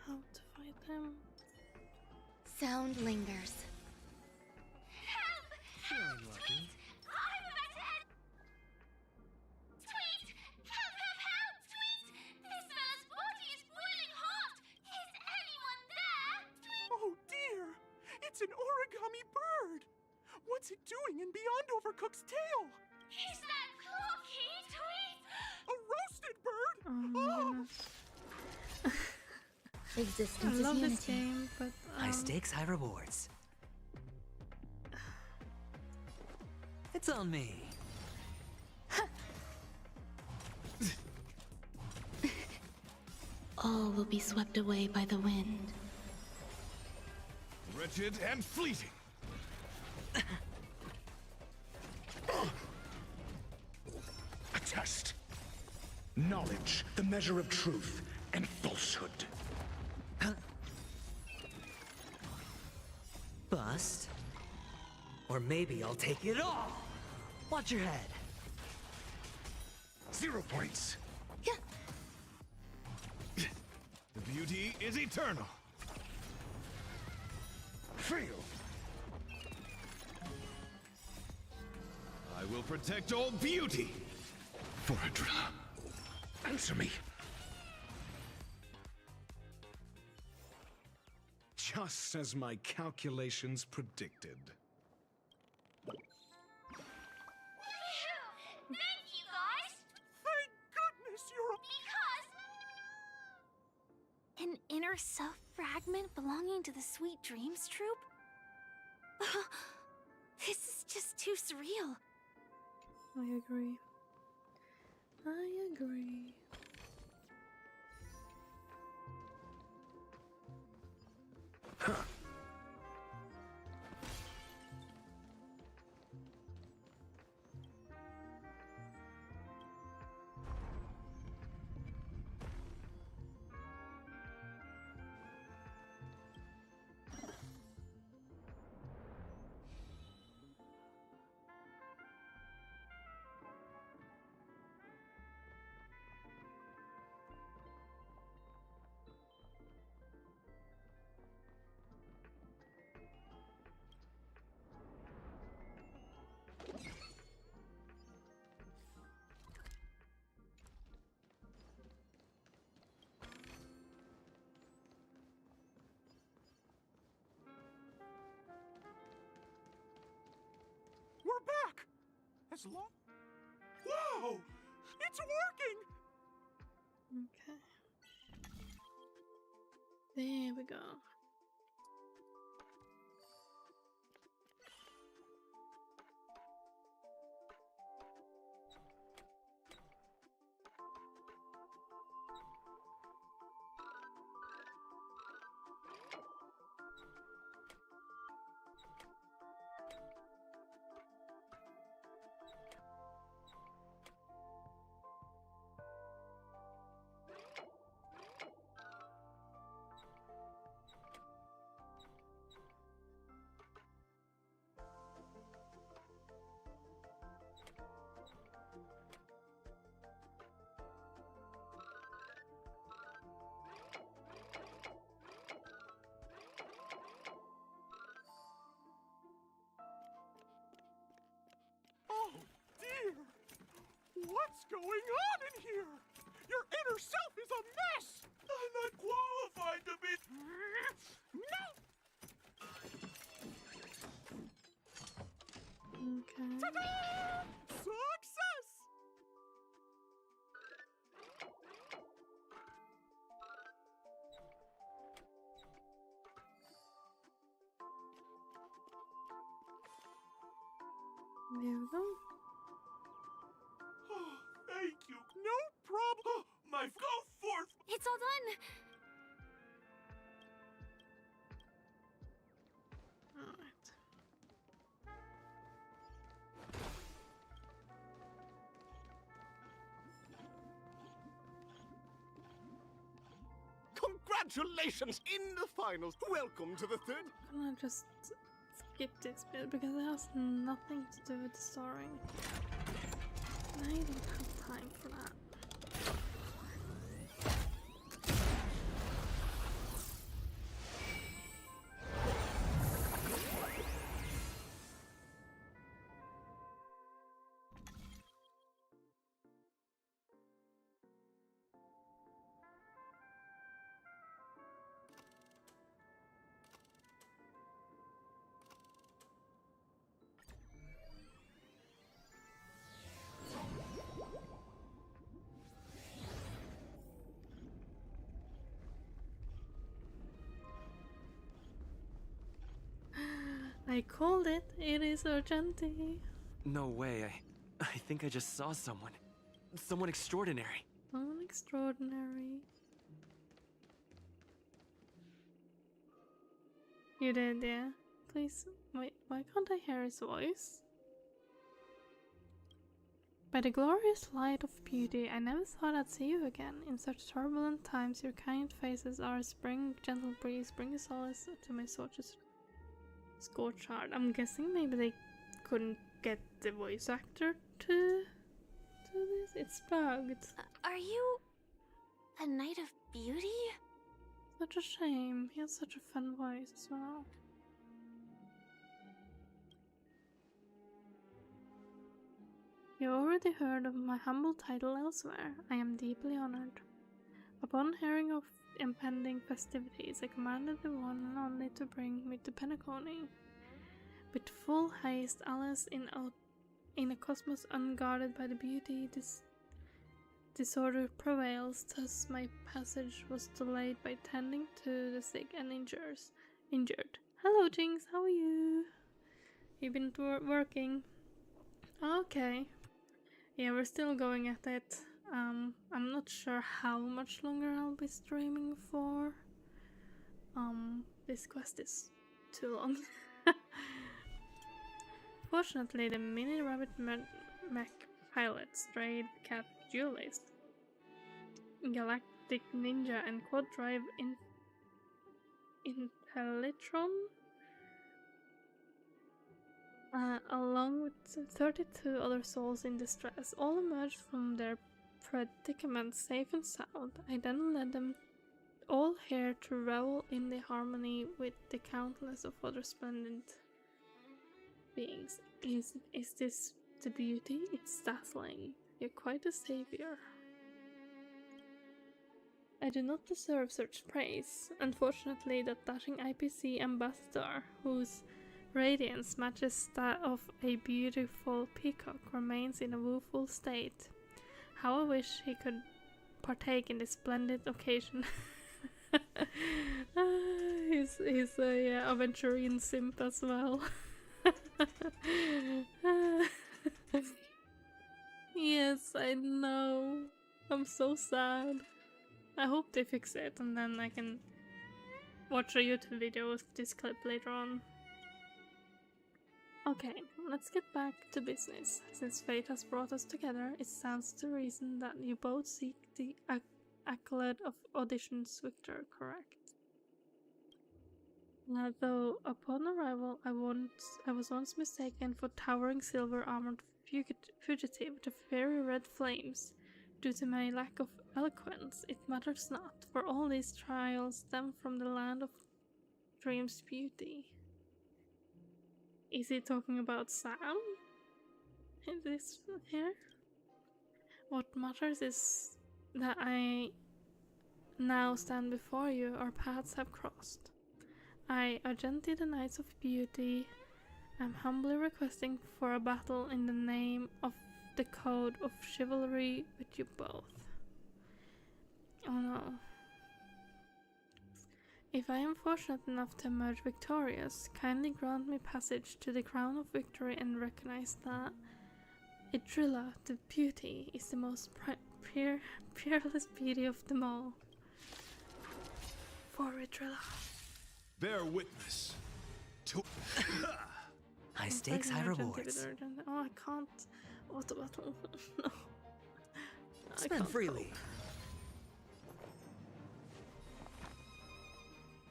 How to fight him? Sound lingers. Help! Help! Tweet! I'm about to end! Tweet! Help! Help! Help! Tweet! This fellow's body is boiling hot! Is anyone there? Tweet! Oh dear! It's an origami bird! What's it doing in Beyond Overcook's tail? Is that Clocky? Tweet! A roasted bird? Oh. Existence I is love unity. this game, but High stakes, high rewards. It's on me. All will be swept away by the wind. Wretched and fleeting. A test. Knowledge, the measure of truth and falsehood. Bust. Or maybe I'll take it all. Watch your head. 0 points. Yeah. The beauty is eternal. Fail. I will protect all beauty! For Adrilla, answer me! Just as my calculations predicted. Thank you, guys! Thank goodness you're Because... An inner self fragment belonging to the Sweet Dreams troupe? This is just too surreal. I agree. I agree. Huh. We're back! As long... Whoa! It's working! Okay. There we go. Oh, dear! What's going on in here? Your inner self is a mess! I'm not qualified to be... No! Okay. Ta-da! Success! There we go. Oh, thank you. No problem. My go forth. It's all done. Alright. Congratulations in the finals. Welcome to the third. Can I just skip this bit because it has nothing to do with the story? And I don't have time for that. I called it. It is urgente. No way. I think I just saw someone. Someone extraordinary. Someone extraordinary. You did, yeah? Please, wait, why can't I hear his voice? By the glorious light of beauty, I never thought I'd see you again. In such turbulent times, your kind faces are a spring, gentle breeze, bring solace to my scorched heart. I'm guessing maybe they couldn't get the voice actor to this. It's bugged. Are you a Knight of Beauty? Such a shame. He has such a fun voice as well. You already heard of my humble title elsewhere. I am deeply honored. Upon hearing of impending festivities, I commanded the one and only to bring me to Penacony. With full haste, Alice in a cosmos unguarded by the beauty, disorder prevails. Thus my passage was delayed by tending to the sick and injured. Hello, Jinx. How are you? You've been working. Okay. Yeah, we're still going at it. I'm not sure how much longer I'll be streaming for. This quest is too long. Fortunately, the mini rabbit mech pilot, strayed cat duelist, galactic ninja, and quad drive Intellitron, along with 32 other souls in distress, all emerged from their predicament safe and sound. I then led them all here to revel in the harmony with the countless of other splendid beings. Is this the beauty? It's dazzling. You're quite a savior. I do not deserve such praise. Unfortunately, that dashing IPC ambassador, whose radiance matches that of a beautiful peacock, remains in a woeful state. How I wish he could partake in this splendid occasion. He's a Aventurine simp as well. Yes, I know. I'm so sad. I hope they fix it and then I can watch a YouTube video of this clip later on. Okay, let's get back to business. Since fate has brought us together, it stands to reason that you both seek the accolade of Audition's victor, correct? Though upon arrival I was once mistaken for towering silver-armored fugitive to fiery red flames. Due to my lack of eloquence, it matters not, for all these trials stem from the land of dream's beauty. Is he talking about Sam? In this here? What matters is that I now stand before you, our paths have crossed. I, Argenti, the Knights of Beauty, am humbly requesting for a battle in the name of the code of chivalry with you both. Oh no. If I am fortunate enough to emerge victorious, kindly grant me passage to the crown of victory and recognize that Idrilla, the beauty, is the most peerless beauty of them all. For Idrilla. Bear witness to high stakes, high rewards. Oh, I can't auto battle. No. Spend freely.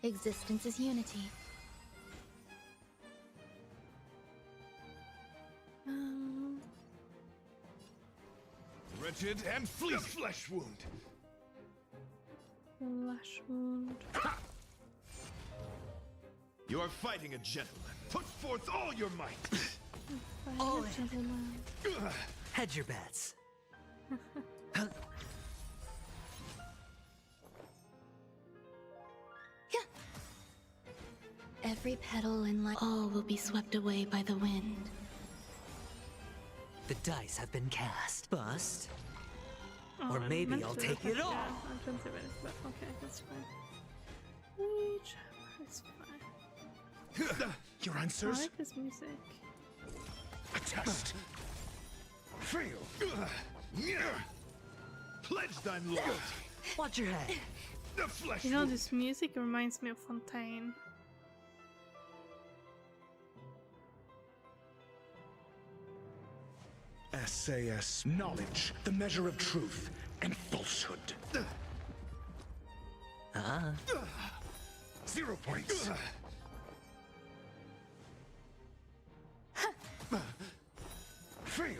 Existence is unity. wretched and flee. The flesh wound. Flesh wound. You are fighting a gentleman. Put forth all your might. All in. Hedge your bets. Every petal in life, all will be swept away by the wind. The dice have been cast. Bust. Oh, or maybe I'll take it all. I'm conservative, but okay, that's fine. Reach, it's fine. Your answers? I like this music. A test. Fail. Pledge thine loyalty. Watch your head. The flesh. You know, this music reminds me of Fontaine. SAS knowledge, the measure of truth and falsehood. 0 points. Fail.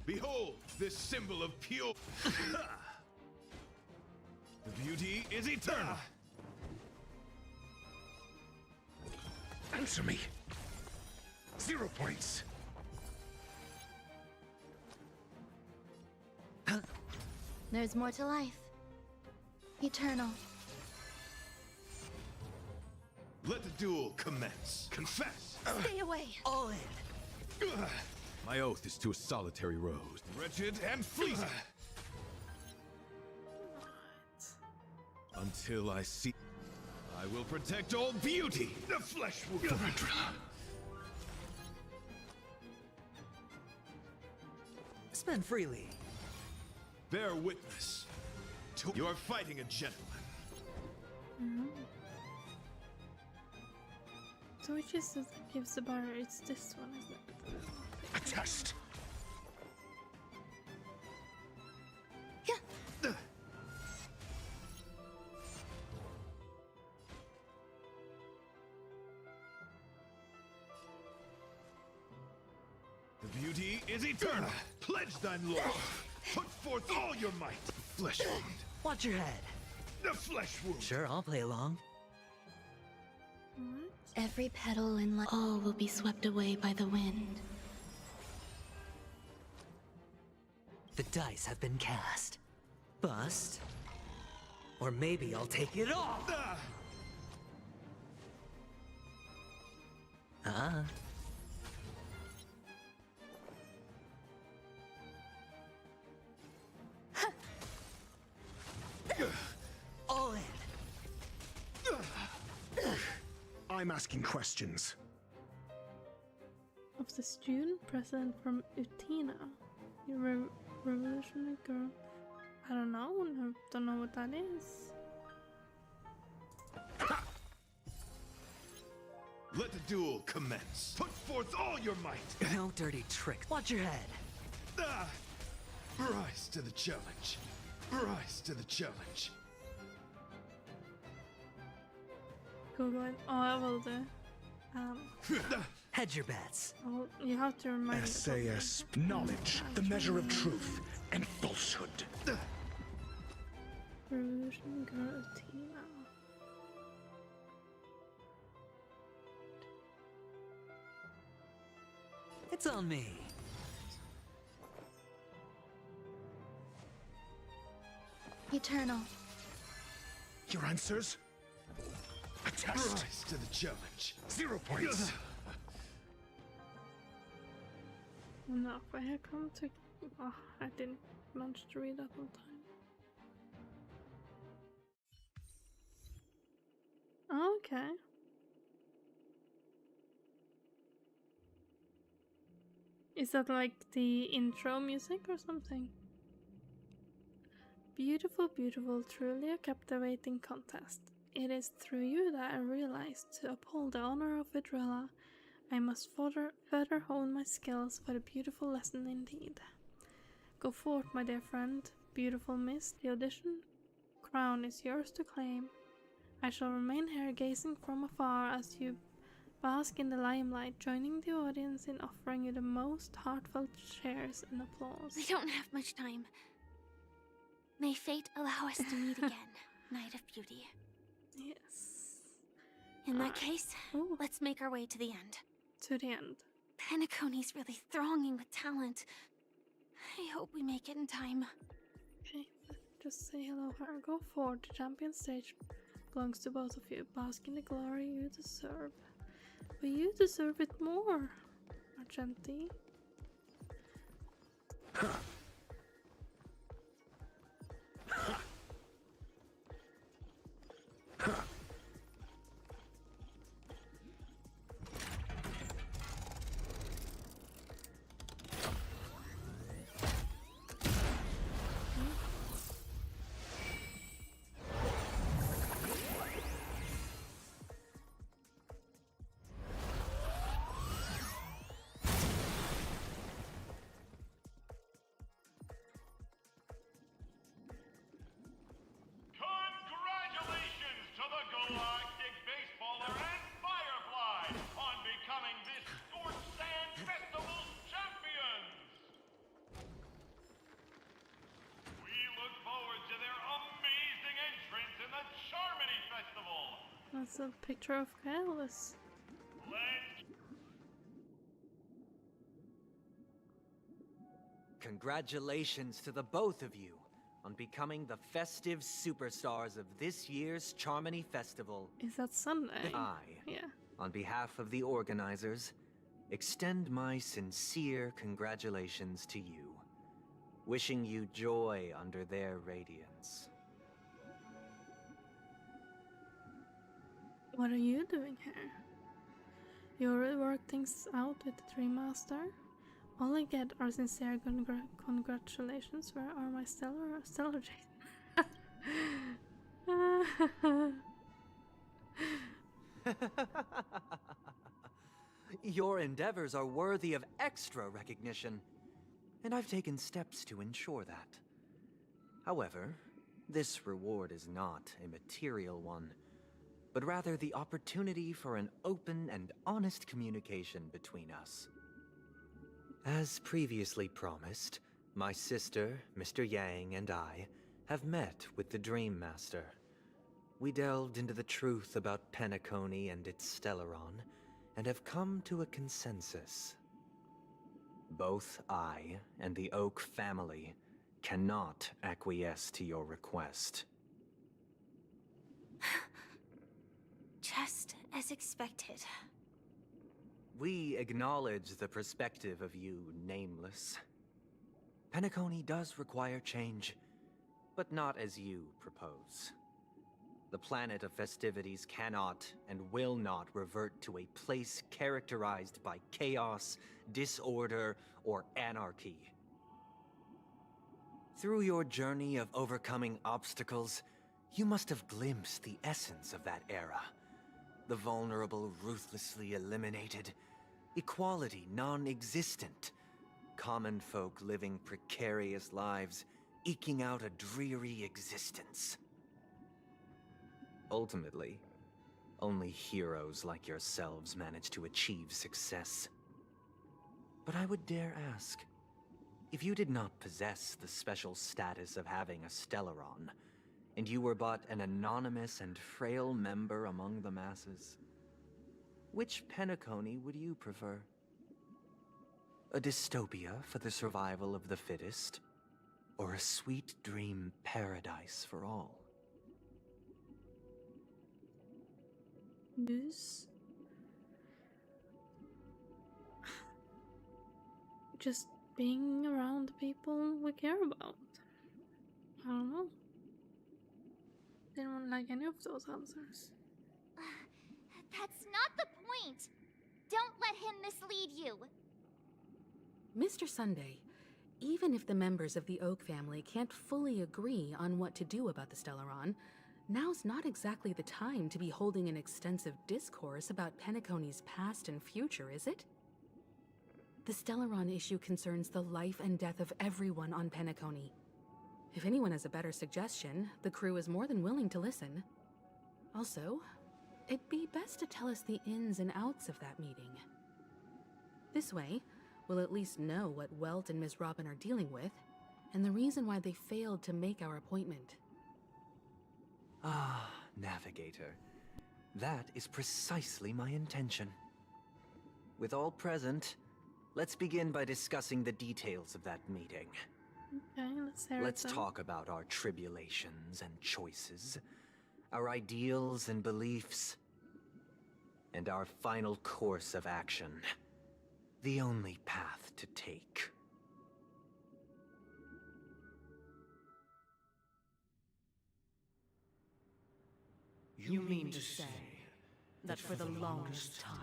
Behold this symbol of pure. The beauty is eternal. Answer me. 0 points. There's more to life. Eternal. Let the duel commence. Confess! Stay away! All in! My oath is to a solitary rose. Wretched and fleeting! Until I see... I will protect all beauty! The flesh will... Spend freely. Bear witness. You are fighting a gentleman. So which is it that gives the bar? It's this one, isn't it? A test! The beauty is eternal. Pledge thine love. Put forth all your might. Flesh wound. Watch your head. The flesh wound. Sure, I'll play along. Every petal in life, all will be swept away by the wind. The dice have been cast. Bust. Or maybe I'll take it all. All in. I'm asking questions. Of the student president from Utina. Revolutionary girl. I don't know. I don't know what that is. Let the duel commence. Put forth all your might. No dirty tricks. Watch your head. Rise to the challenge. Rise to the challenge. Googling. Oh, I will do. Hedge your bets. Oh, you have to remind me. SAS, knowledge, the measure of truth and falsehood. Revolution Girl of Tina. It's on me. Eternal. Your answers? A test. Rise to the challenge. 0 points. No, I had come to. Oh, I didn't manage to read that on time. Okay. Is that like the intro music or something? Beautiful, beautiful, truly a captivating contest. It is through you that I realized to uphold the honor of Vidrilla, I must further hone my skills for a beautiful lesson indeed. Go forth, my dear friend, beautiful miss, the audition crown is yours to claim. I shall remain here gazing from afar as you bask in the limelight, joining the audience in offering you the most heartfelt cheers and applause. We don't have much time. May fate allow us to meet again, Knight of Beauty. Yes. In that case, let's make our way to the end. To the end. Penacony's really thronging with talent. I hope we make it in time. Okay, just say hello her. Go forward, the champion stage belongs to both of you. Bask in the glory you deserve. But you deserve it more, Argenti. Congratulations to the Galactic Baseballer and Firefly on becoming this Scorched Sand Festival's champions! We look forward to their amazing entrance in the Charmony Festival! That's a picture of Kaelis. Congratulations to the both of you. on becoming the festive superstars of this year's Charmony Festival. Is that Sunday? I, on behalf of the organizers, extend my sincere congratulations to you, wishing you joy under their radiance. What are you doing here? You already worked things out with the Dream Master? All I get are sincere congratulations. Where are my stellar Your endeavors are worthy of extra recognition, and I've taken steps to ensure that. However, this reward is not a material one, but rather the opportunity for an open and honest communication between us. As previously promised, my sister, Mr. Yang, and I have met with the Dream Master. We delved into the truth about Penacony and its Stellaron, and have come to a consensus. Both I and the Oak family cannot acquiesce to your request. Just as expected. We acknowledge the perspective of you, Nameless. Penacony does require change, but not as you propose. The planet of festivities cannot and will not revert to a place characterized by chaos, disorder, or anarchy. Through your journey of overcoming obstacles, you must have glimpsed the essence of that era. The vulnerable ruthlessly eliminated, equality non-existent, common folk living precarious lives, eking out a dreary existence. Ultimately, only heroes like yourselves manage to achieve success. But I would dare ask, if you did not possess the special status of having a Stellaron, and you were but an anonymous and frail member among the masses, which Penacony would you prefer? A dystopia for the survival of the fittest, or a sweet dream paradise for all? This? Just being around the people we care about. I don't know. Didn't like any of those answers. That's not the point! Don't let him mislead you! Mr. Sunday, even if the members of the Oak family can't fully agree on what to do about the Stellaron, now's not exactly the time to be holding an extensive discourse about Penacony's past and future, is it? The Stellaron issue concerns the life and death of everyone on Penacony. If anyone has a better suggestion, the crew is more than willing to listen. Also, it'd be best to tell us the ins and outs of that meeting. This way, we'll at least know what Welt and Ms. Robin are dealing with, and the reason why they failed to make our appointment. Ah, Navigator. That is precisely my intention. With all present, let's begin by discussing the details of that meeting. Okay, let's hear it. Let's talk about our tribulations and choices, our ideals and beliefs, and our final course of action. The only path to take. You mean to say that for the longest time,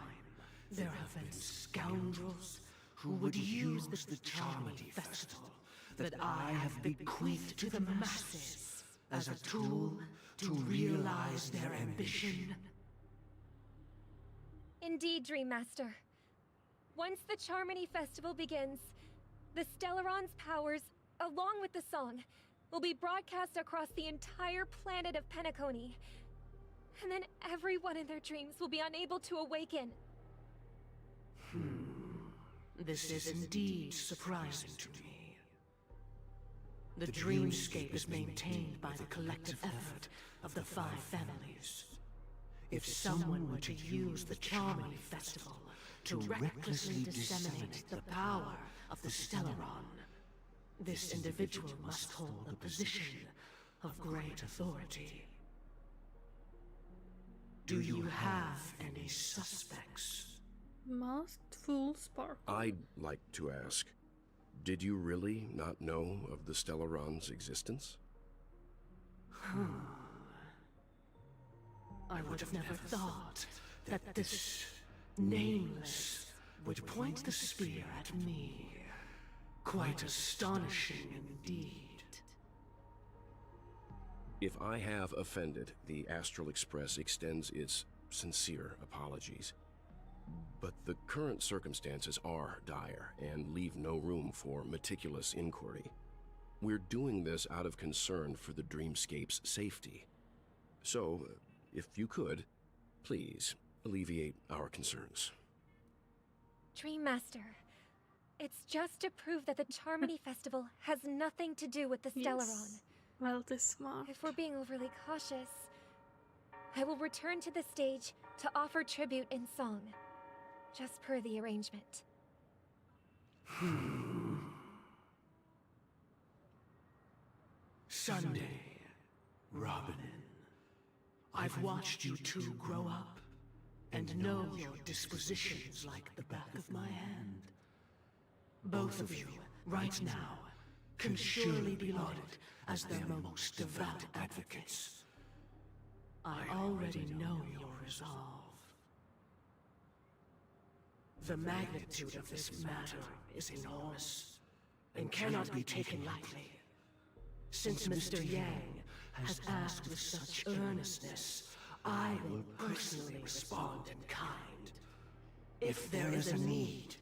there have been scoundrels who would use the Charmony Festival that I have bequeathed to the masses as a tool to realize their ambition? Indeed, Dream Master. Once the Charmony Festival begins, the Stellaron's powers, along with the song, will be broadcast across the entire planet of Penacony. And then everyone in their dreams will be unable to awaken. This is indeed surprising to me. The dreamscape is maintained by the collective effort of the 5 families. If someone were to use the Charmony Festival to recklessly disseminate the power of the Stellaron, This individual must hold a position of great authority. Do you have any suspects? Masked Fool Sparkle. I'd like to ask, did you really not know of the Stellaron's existence? I would have never thought that this nameless would point the spear at me. Quite astonishing indeed. If I have offended, the Astral Express extends its sincere apologies. But the current circumstances are dire and leave no room for meticulous inquiry. We're doing this out of concern for the Dreamscape's safety. So, if you could, please alleviate our concerns. Dream Master, it's just to prove that the Charmony Festival has nothing to do with the Stellaron. Yes. Well, this smart. If we're being overly cautious, I will return to the stage to offer tribute in song, just per the arrangement. Sunday, Robin. I've watched you two grow up, and know your dispositions like the back of my hand. Both of you, right now, can surely be lauded as their most devout advocates. I already know your resolve. The magnitude of this matter is enormous, and cannot be taken lightly. Since Mr. Yang has asked with such earnestness, I will personally respond in kind. If there is a need,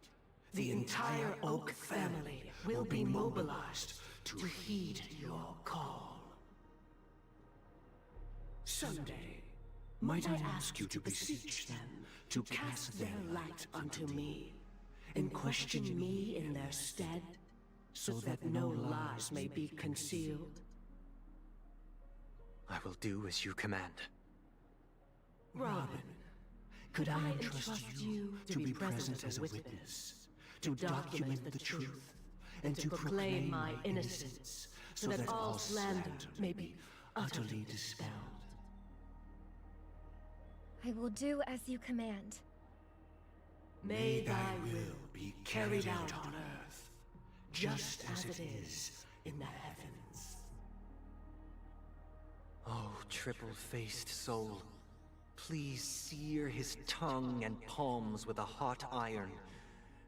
the entire Oak family will be mobilized to heed your call. Someday, might I ask you to beseech them to cast their light unto me, and question me in their stead, so that no lies may be concealed? I will do as you command. Robin, could I entrust you to be present as a witness, to document the truth, and to proclaim my innocence, so that all slander may be utterly dispelled? I will do as you command. May thy will be carried out on earth, just as it is in the heavens. Oh, triple-faced soul, please sear his tongue and palms with a hot iron,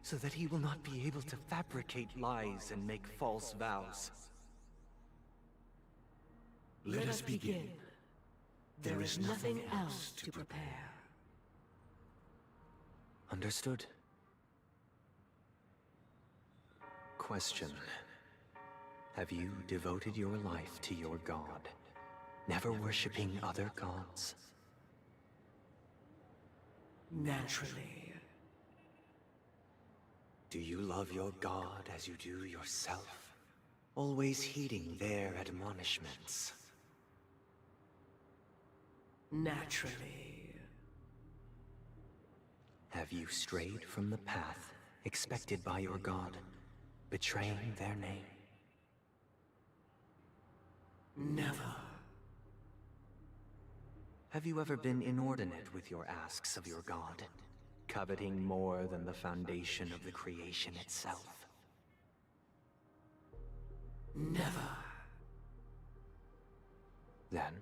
so that he will not be able to fabricate lies and make false vows. Let us begin. There is nothing else to prepare. Understood. Question. Have you devoted your life to your god, never worshipping other gods? Naturally. Do you love your god as you do yourself, always heeding their admonishments? Naturally. Have you strayed from the path expected by your god, betraying their name? Never. Have you ever been inordinate with your asks of your god, coveting more than the foundation of the creation itself? Never. Then,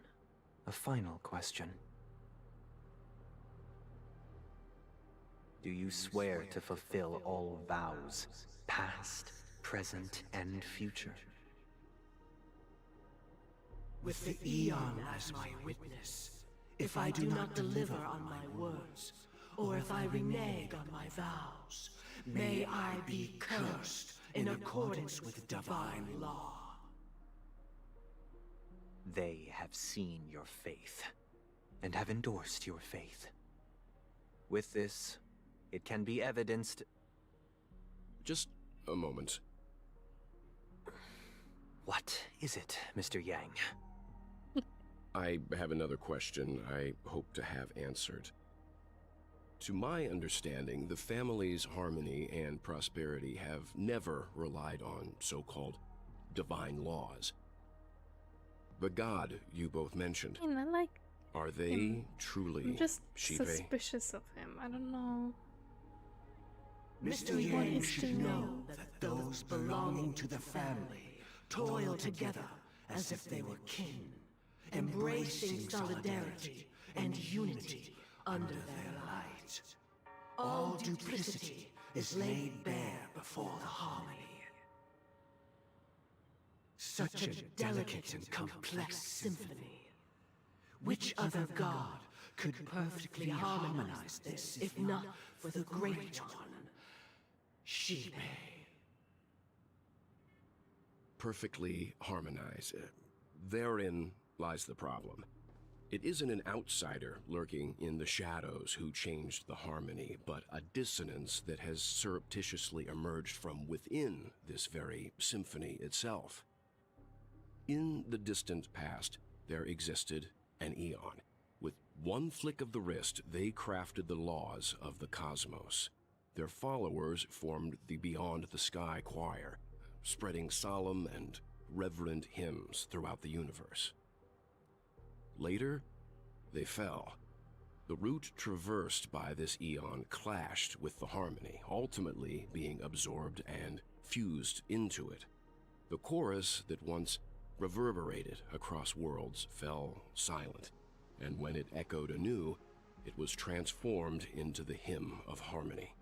a final question. Do you swear to fulfill all vows, past, present, and future? With the Eon as my witness, if I do not deliver on my words, or if I renege on my vows, may I be cursed in accordance with divine law. They have seen your faith, and have endorsed your faith. With this, it can be evidenced... Just a moment. What is it, Mr. Yang? I have another question I hope to have answered. To my understanding, the family's harmony and prosperity have never relied on so-called divine laws. The god you both mentioned, I like are they him. truly I'm just Shipe? suspicious of him. I don't know. Mr. What Yang he's should doing. know that those belonging to the family toil together as if they were kin, embracing solidarity and unity under their light. All duplicity is laid bare before the harmony. Such a delicate and complex symphony. Which other god could perfectly harmonize this, if not for the Great One, Shipe? Perfectly harmonize. Therein lies the problem. It isn't an outsider lurking in the shadows who changed the harmony, but a dissonance that has surreptitiously emerged from within this very symphony itself. In the distant past, there existed an eon. With one flick of the wrist, they crafted the laws of the cosmos. Their followers formed the Beyond the Sky Choir, spreading solemn and reverent hymns throughout the universe. Later, they fell. The route traversed by this eon clashed with the harmony, ultimately being absorbed and fused into it. The chorus that once reverberated across worlds fell silent, and when it echoed anew, it was transformed into the hymn of harmony.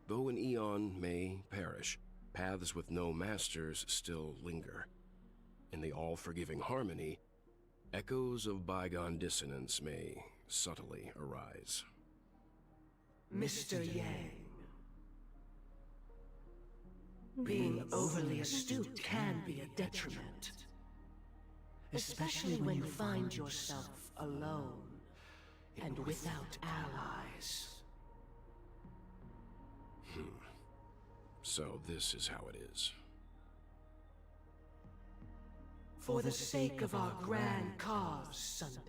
Though an eon may perish, paths with no masters still linger. In the all-forgiving harmony, echoes of bygone dissonance may subtly arise. Mr. Yang. Being overly astute can be a detriment. Especially when you find yourself alone and without allies. So this is how it is. For the sake of our grand cause, Sunday,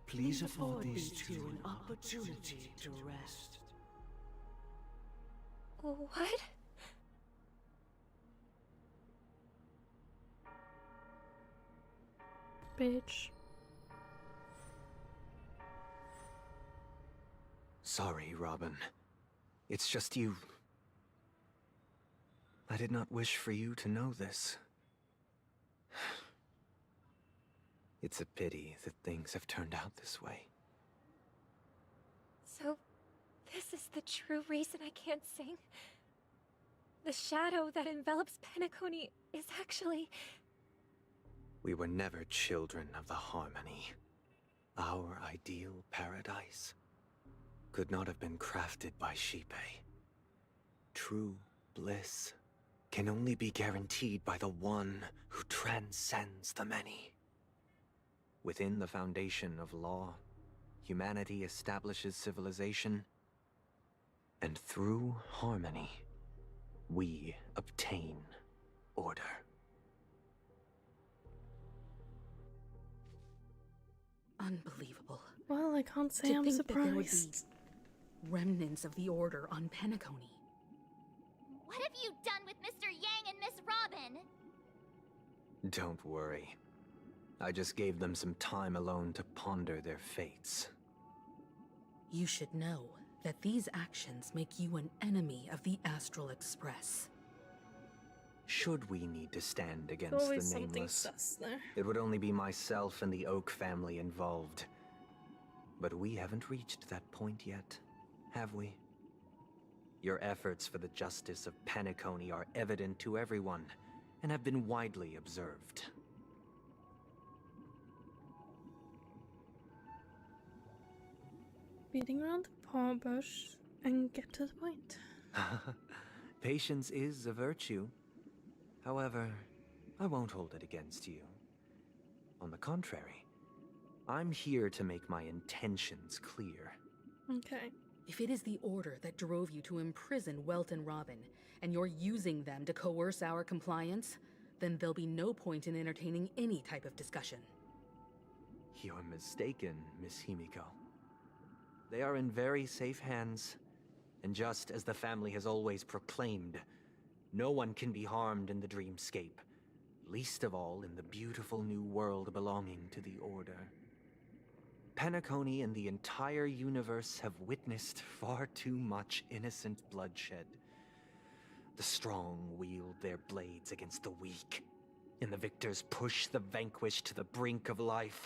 please afford these two an opportunity to rest. What? Bitch. Sorry, Robin. It's just you. I did not wish for you to know this. It's a pity that things have turned out this way. So, this is the true reason I can't sing? The shadow that envelops Penacony is actually... We were never children of the harmony. Our ideal paradise could not have been crafted by Shipe. True bliss can only be guaranteed by the one who transcends the many. Within the foundation of law, humanity establishes civilization, and through harmony, we obtain order. Unbelievable. Well, I can't say To I'm think that there would be surprised. remnants of the Order on Penacony. What have you done with Mr. Yang and Miss Robin? Don't worry. I just gave them some time alone to ponder their fates. You should know that these actions make you an enemy of the Astral Express. Should we need to stand against Always the something Nameless, sus there. it would only be myself and the Oak family involved. But we haven't reached that point yet, have we? Your efforts for the justice of Penacony are evident to everyone, and have been widely observed. Beating around the paw bush and get to the point. Patience is a virtue. However, I won't hold it against you. On the contrary, I'm here to make my intentions clear. Okay. If it is the Order that drove you to imprison Welt and Robin, and you're using them to coerce our compliance, then there'll be no point in entertaining any type of discussion. You're mistaken, Miss Himiko. They are in very safe hands, and just as the family has always proclaimed, No one can be harmed in the dreamscape, least of all in the beautiful new world belonging to the Order. Penacony and the entire universe have witnessed far too much innocent bloodshed. The strong wield their blades against the weak, and the victors push the vanquished to the brink of life.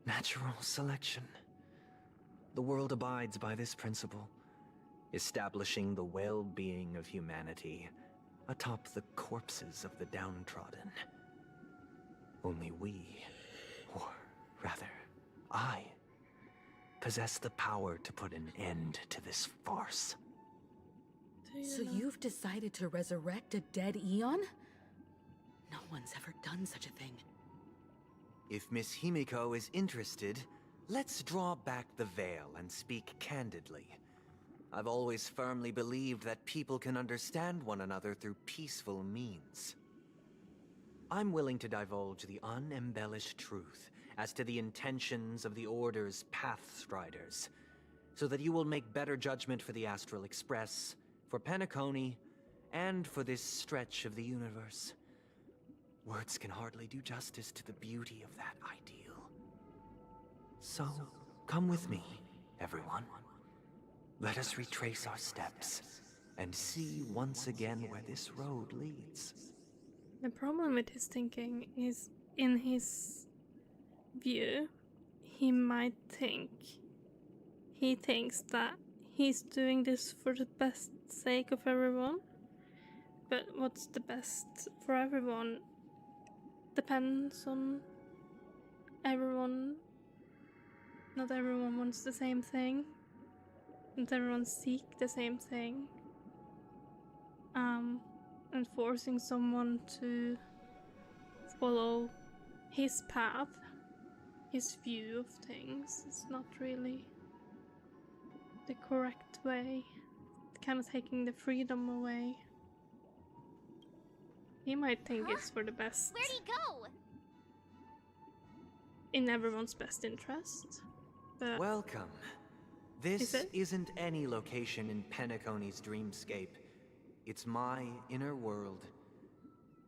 Natural selection. The world abides by this principle, establishing the well-being of humanity atop the corpses of the downtrodden. Only we, or rather, I, possess the power to put an end to this farce. So you've decided to resurrect a dead Eon? No one's ever done such a thing. If Miss Himiko is interested, let's draw back the veil and speak candidly. I've always firmly believed that people can understand one another through peaceful means. I'm willing to divulge the unembellished truth as to the intentions of the Order's Pathstriders, so that you will make better judgment for the Astral Express, for Penacony, and for this stretch of the universe. Words can hardly do justice to the beauty of that ideal. So, come with me, everyone. Let us retrace our steps, and see once again where this road leads. The problem with his thinking is, in his view, he thinks that he's doing this for the best sake of everyone, but what's the best for everyone depends on everyone. Not everyone wants the same thing. Not everyone seek the same thing. And forcing someone to follow his path, his view of things, is not really the correct way. Kind of taking the freedom away. He might think it's for the best. Where'd he go? In everyone's best interest. But welcome. This isn't any location in Penacony's dreamscape. It's my inner world.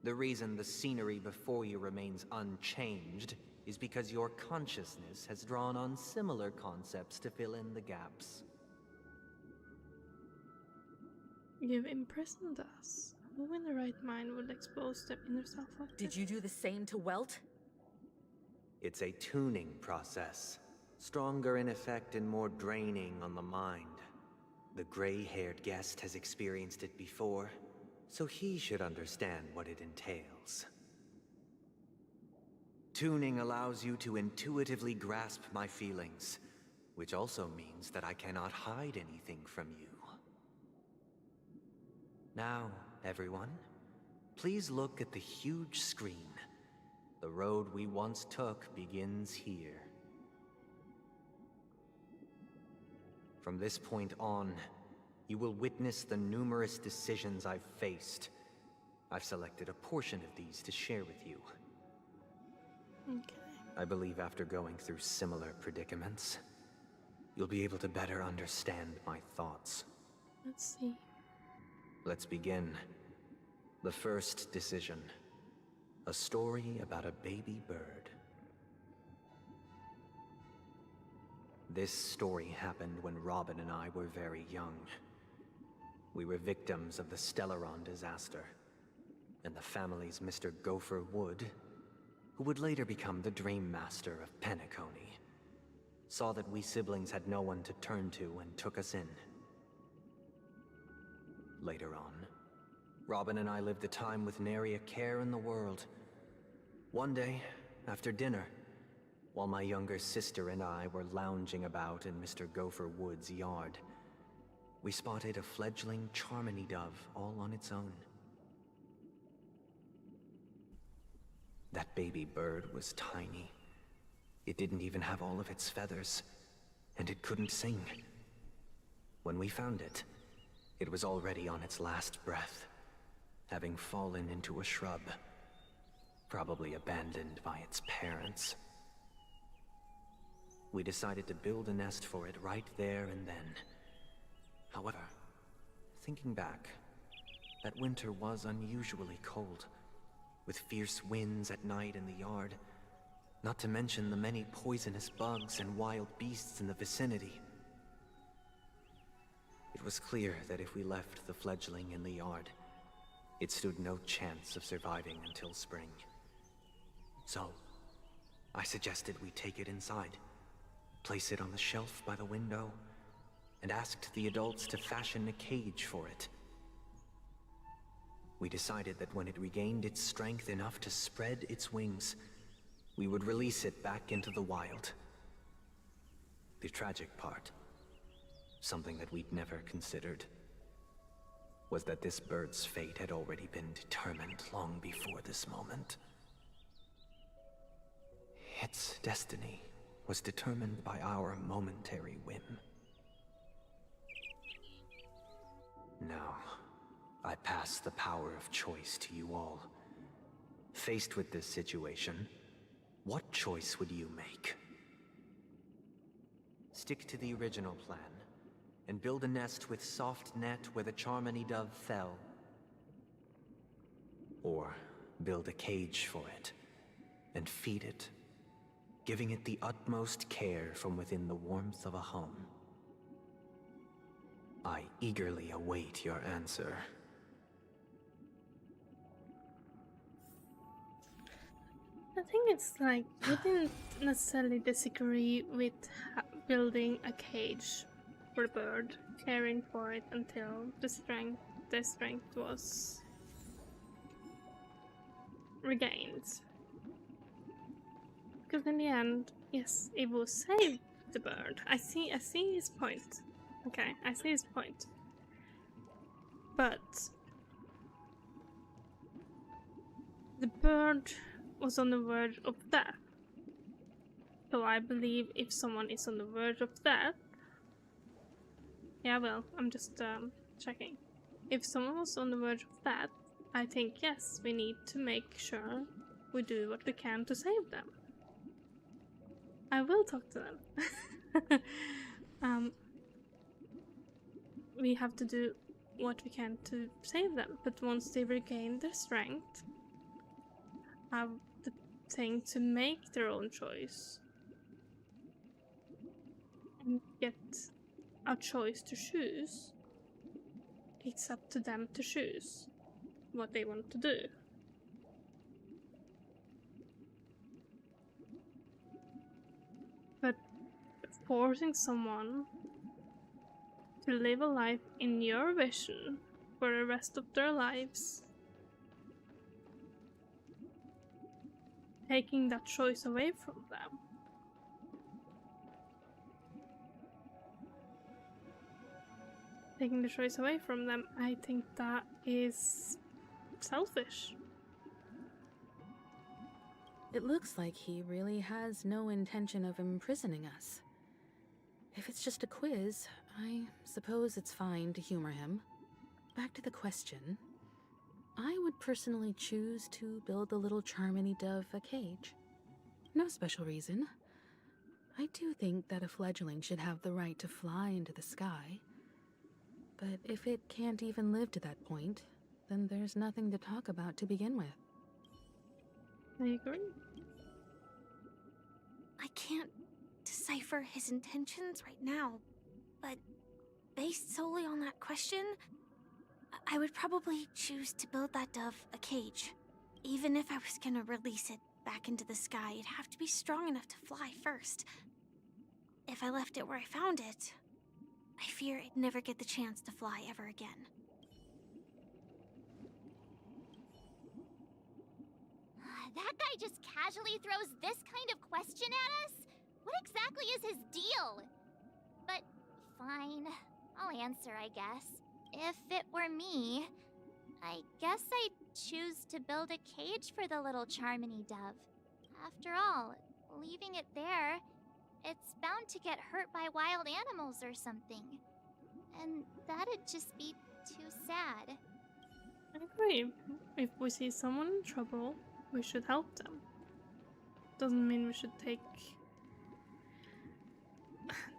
The reason the scenery before you remains unchanged is because your consciousness has drawn on similar concepts to fill in the gaps. You've imprisoned us. Who in the right mind would expose their inner self like this? Did you do the same to Welt? It's a tuning process. Stronger in effect and more draining on the mind. The gray-haired guest has experienced it before, so he should understand what it entails. Tuning allows you to intuitively grasp my feelings, which also means that I cannot hide anything from you. Now, everyone, please look at the huge screen. The road we once took begins here. From this point on, you will witness the numerous decisions I've faced. I've selected a portion of these to share with you. Okay. I believe after going through similar predicaments, you'll be able to better understand my thoughts. Let's see. Let's begin. The first decision. A story about a baby bird. This story happened when Robin and I were very young. We were victims of the Stellaron disaster, and the family's Mr. Gopher Wood, who would later become the Dream Master of Penacony, saw that we siblings had no one to turn to and took us in. Later on, Robin and I lived a time with nary a care in the world. One day, after dinner, while my younger sister and I were lounging about in Mr. Gopher Wood's yard, we spotted a fledgling Charmony dove all on its own. That baby bird was tiny. It didn't even have all of its feathers, and it couldn't sing. When we found it, it was already on its last breath, having fallen into a shrub, probably abandoned by its parents. We decided to build a nest for it right there and then. However, thinking back, that winter was unusually cold, with fierce winds at night in the yard, not to mention the many poisonous bugs and wild beasts in the vicinity. It was clear that if we left the fledgling in the yard, it stood no chance of surviving until spring. So, I suggested we take it inside, place it on the shelf by the window, and asked the adults to fashion a cage for it. We decided that when it regained its strength enough to spread its wings, we would release it back into the wild. The tragic part, something that we'd never considered, was that this bird's fate had already been determined long before this moment. Its destiny was determined by our momentary whim. Now, I pass the power of choice to you all. Faced with this situation, what choice would you make? Stick to the original plan, and build a nest with soft net where the Charmony dove fell. Or build a cage for it, and feed it, giving it the utmost care from within the warmth of a home. I eagerly await your answer. I think it's like, we didn't necessarily disagree with building a cage for the bird, caring for it until the strength was regained. Because in the end, yes, it will save the bird. I see his point. Okay, I see his point. But the bird was on the verge of death. So I believe if someone is on the verge of death, yeah, well, I'm just checking. If someone was on the verge of death, I think yes, we need to make sure we do what we can to save them. I will talk to them. We have to do what we can to save them, but once they regain their strength, have the thing to make their own choice and get a choice to choose. It's up to them to choose what they want to do. But forcing someone to live a life in your vision for the rest of their lives, taking that choice away from them, I think that is selfish. It looks like he really has no intention of imprisoning us. If it's just a quiz, I suppose it's fine to humor him. Back to the question. I would personally choose to build the little Charmony dove a cage. No special reason. I do think that a fledgling should have the right to fly into the sky. But if it can't even live to that point, then there's nothing to talk about to begin with. I agree. I can't decipher his intentions right now, but based solely on that question, I would probably choose to build that dove a cage. Even if I was gonna release it back into the sky, it'd have to be strong enough to fly first. If I left it where I found it, I fear it'd never get the chance to fly ever again. That guy just casually throws this kind of question at us? What exactly is his deal? But fine, I'll answer, I guess. If it were me, I guess I'd choose to build a cage for the little Charmony dove. After all, leaving it there, it's bound to get hurt by wild animals or something. And that'd just be too sad. I agree. If we see someone in trouble, we should help them. Doesn't mean we should take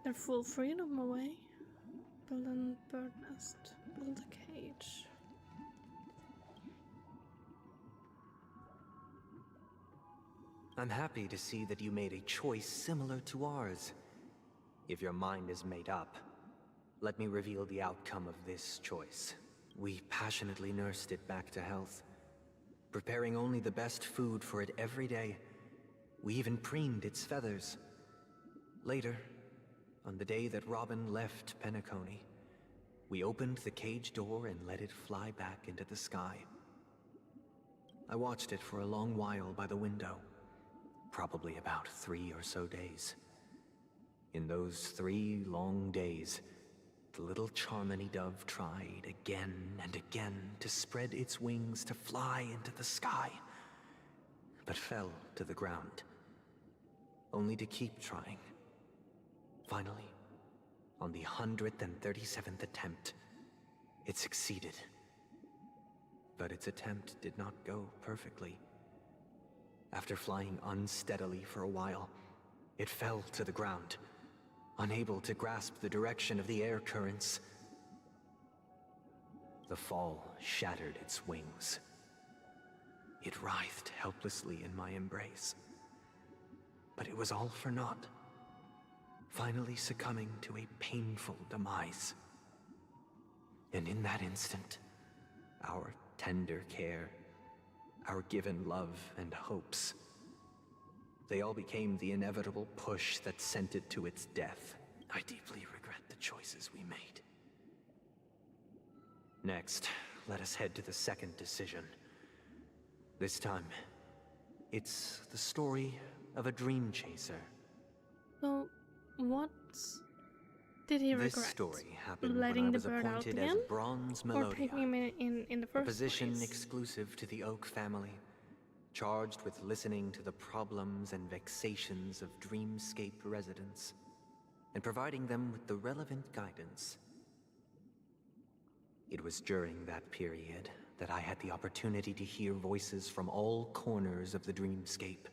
their full freedom away. Build a bird nest. Build a cage. I'm happy to see that you made a choice similar to ours. If your mind is made up, let me reveal the outcome of this choice. We passionately nursed it back to health, preparing only the best food for it every day. We even preened its feathers. Later, on the day that Robin left Penacony, we opened the cage door and let it fly back into the sky. I watched it for a long while by the window, probably about 3 or so days. In those 3 long days, the little Charmony dove tried again and again to spread its wings to fly into the sky, but fell to the ground, only to keep trying. Finally, on the 137th attempt, it succeeded. But its attempt did not go perfectly. After flying unsteadily for a while, it fell to the ground, unable to grasp the direction of the air currents. The fall shattered its wings. It writhed helplessly in my embrace. But it was all for naught, finally succumbing to a painful demise. And in that instant, our tender care, our given love and hopes, they all became the inevitable push that sent it to its death. I deeply regret the choices we made. Next, let us head to the second decision. This time, it's the story of a dream chaser. So, what did he regret? This story happened letting when I the was bird out appointed again? as Bronze Or Melodia, taking him in the a first position place? exclusive to the Oak family, charged with listening to the problems and vexations of Dreamscape residents, and providing them with the relevant guidance. It was during that period that I had the opportunity to hear voices from all corners of the Dreamscape.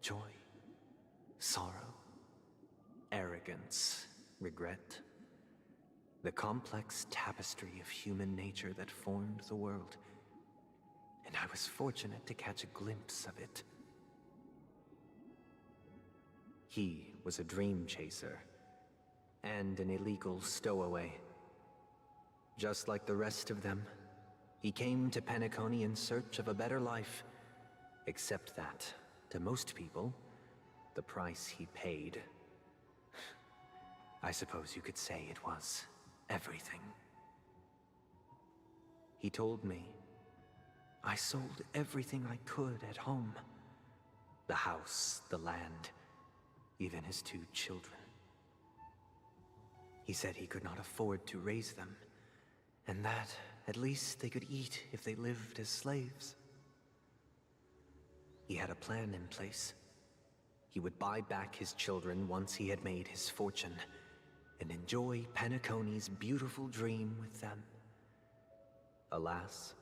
Joy, sorrow, arrogance, regret. The complex tapestry of human nature that formed the world. And I was fortunate to catch a glimpse of it. He was a dream chaser, and an illegal stowaway. Just like the rest of them, he came to Penacony in search of a better life, except that, to most people, the price he paid, I suppose you could say it was everything. He told me I sold everything I could at home. The house, the land, even his 2 children. He said he could not afford to raise them, and that at least they could eat if they lived as slaves. He had a plan in place. He would buy back his children once he had made his fortune, and enjoy Penacony's beautiful dream with them. Alas,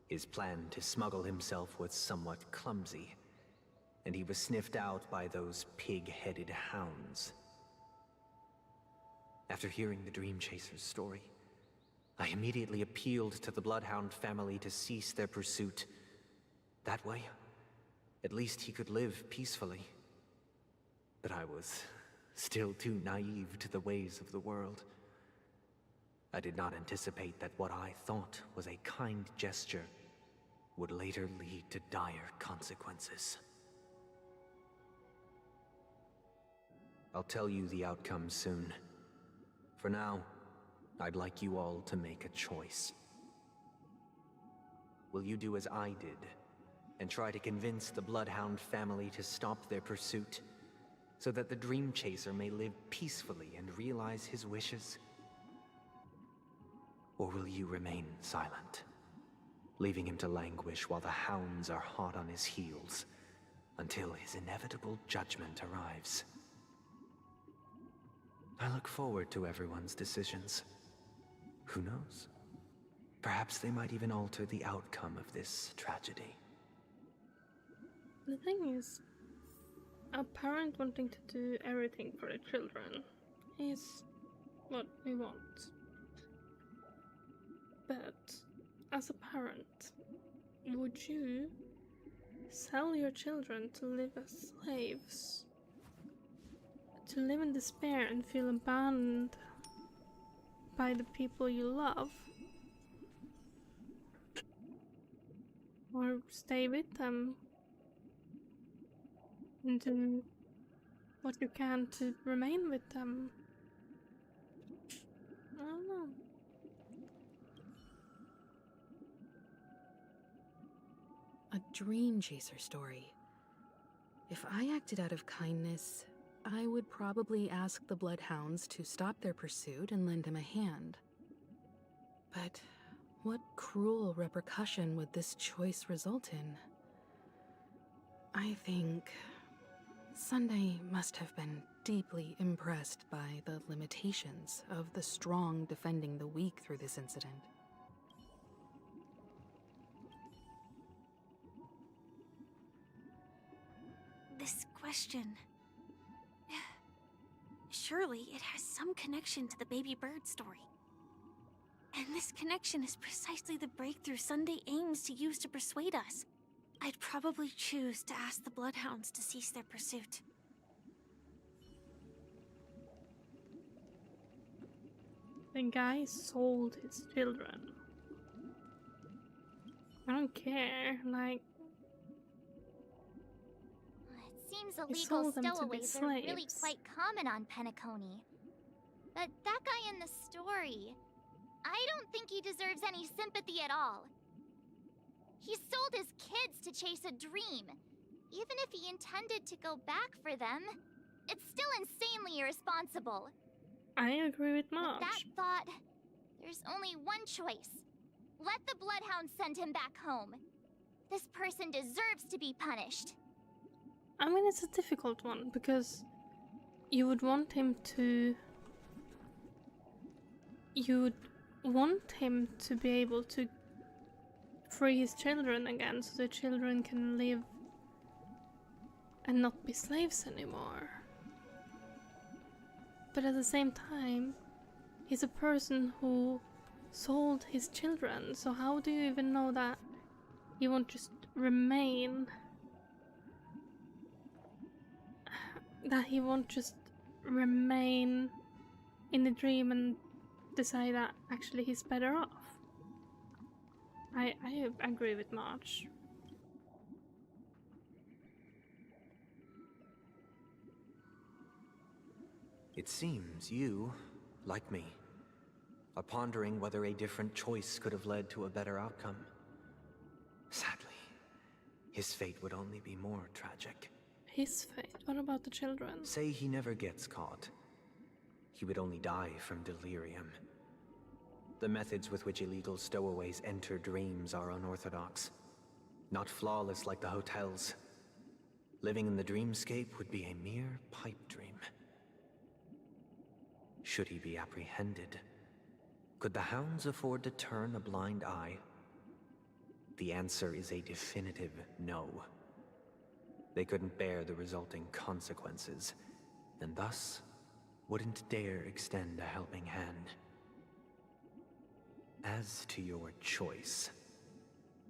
his plan to smuggle himself was somewhat clumsy, and he was sniffed out by those pig-headed hounds. After hearing the Dream Chaser's story, I immediately appealed to the Bloodhound family to cease their pursuit. That way, at least he could live peacefully. But I was still too naive to the ways of the world. I did not anticipate that what I thought was a kind gesture would later lead to dire consequences. I'll tell you the outcome soon. For now, I'd like you all to make a choice. Will you do as I did, and try to convince the Bloodhound family to stop their pursuit, so that the Dream Chaser may live peacefully and realize his wishes? Or will you remain silent, leaving him to languish while the hounds are hot on his heels, until his inevitable judgment arrives? I look forward to everyone's decisions. Who knows? Perhaps they might even alter the outcome of this tragedy. The thing is, a parent wanting to do everything for the children is what we want. But as a parent, would you Sell your children to live as slaves. To live in despair and feel abandoned by the people you love. Or stay with them and do what you can to remain with them. I don't know. A dream chaser story. If I acted out of kindness, I would probably ask the Bloodhounds to stop their pursuit and lend him a hand. But what cruel repercussion would this choice result in? I think Sunday must have been deeply impressed by the limitations of the strong defending the weak through this incident. This question... Surely it has some connection to the baby bird story. And this connection is precisely the breakthrough Sunday aims to use to persuade us. I'd probably choose to ask the Bloodhounds to cease their pursuit. The guy sold his children. I don't care, like... Seems He illegal sold them to be stowaways are really slaves. quite common on Penacony. But that guy in the story, I don't think he deserves any sympathy at all. He sold his kids to chase a dream. Even if he intended to go back for them, it's still insanely irresponsible. I agree with Marge. With that thought, there's only one choice. Let the Bloodhounds send him back home. This person deserves to be punished. I mean, it's a difficult one, because you would want him to... You would want him to be able to free his children again, so the children can live and not be slaves anymore. But at the same time, he's a person who sold his children, so how do you even know that he won't just remain... That he won't just remain in the dream and decide that actually he's better off. I agree with Marge. It seems you, like me, are pondering whether a different choice could have led to a better outcome. Sadly, his fate would only be more tragic. His fate? What about the children? Say he never gets caught. He would only die from delirium. The methods with which illegal stowaways enter dreams are unorthodox. Not flawless like the hotels. Living in the dreamscape would be a mere pipe dream. Should he be apprehended? Could the hounds afford to turn a blind eye? The answer is a definitive no. They couldn't bear the resulting consequences, and thus wouldn't dare extend a helping hand. As to your choice,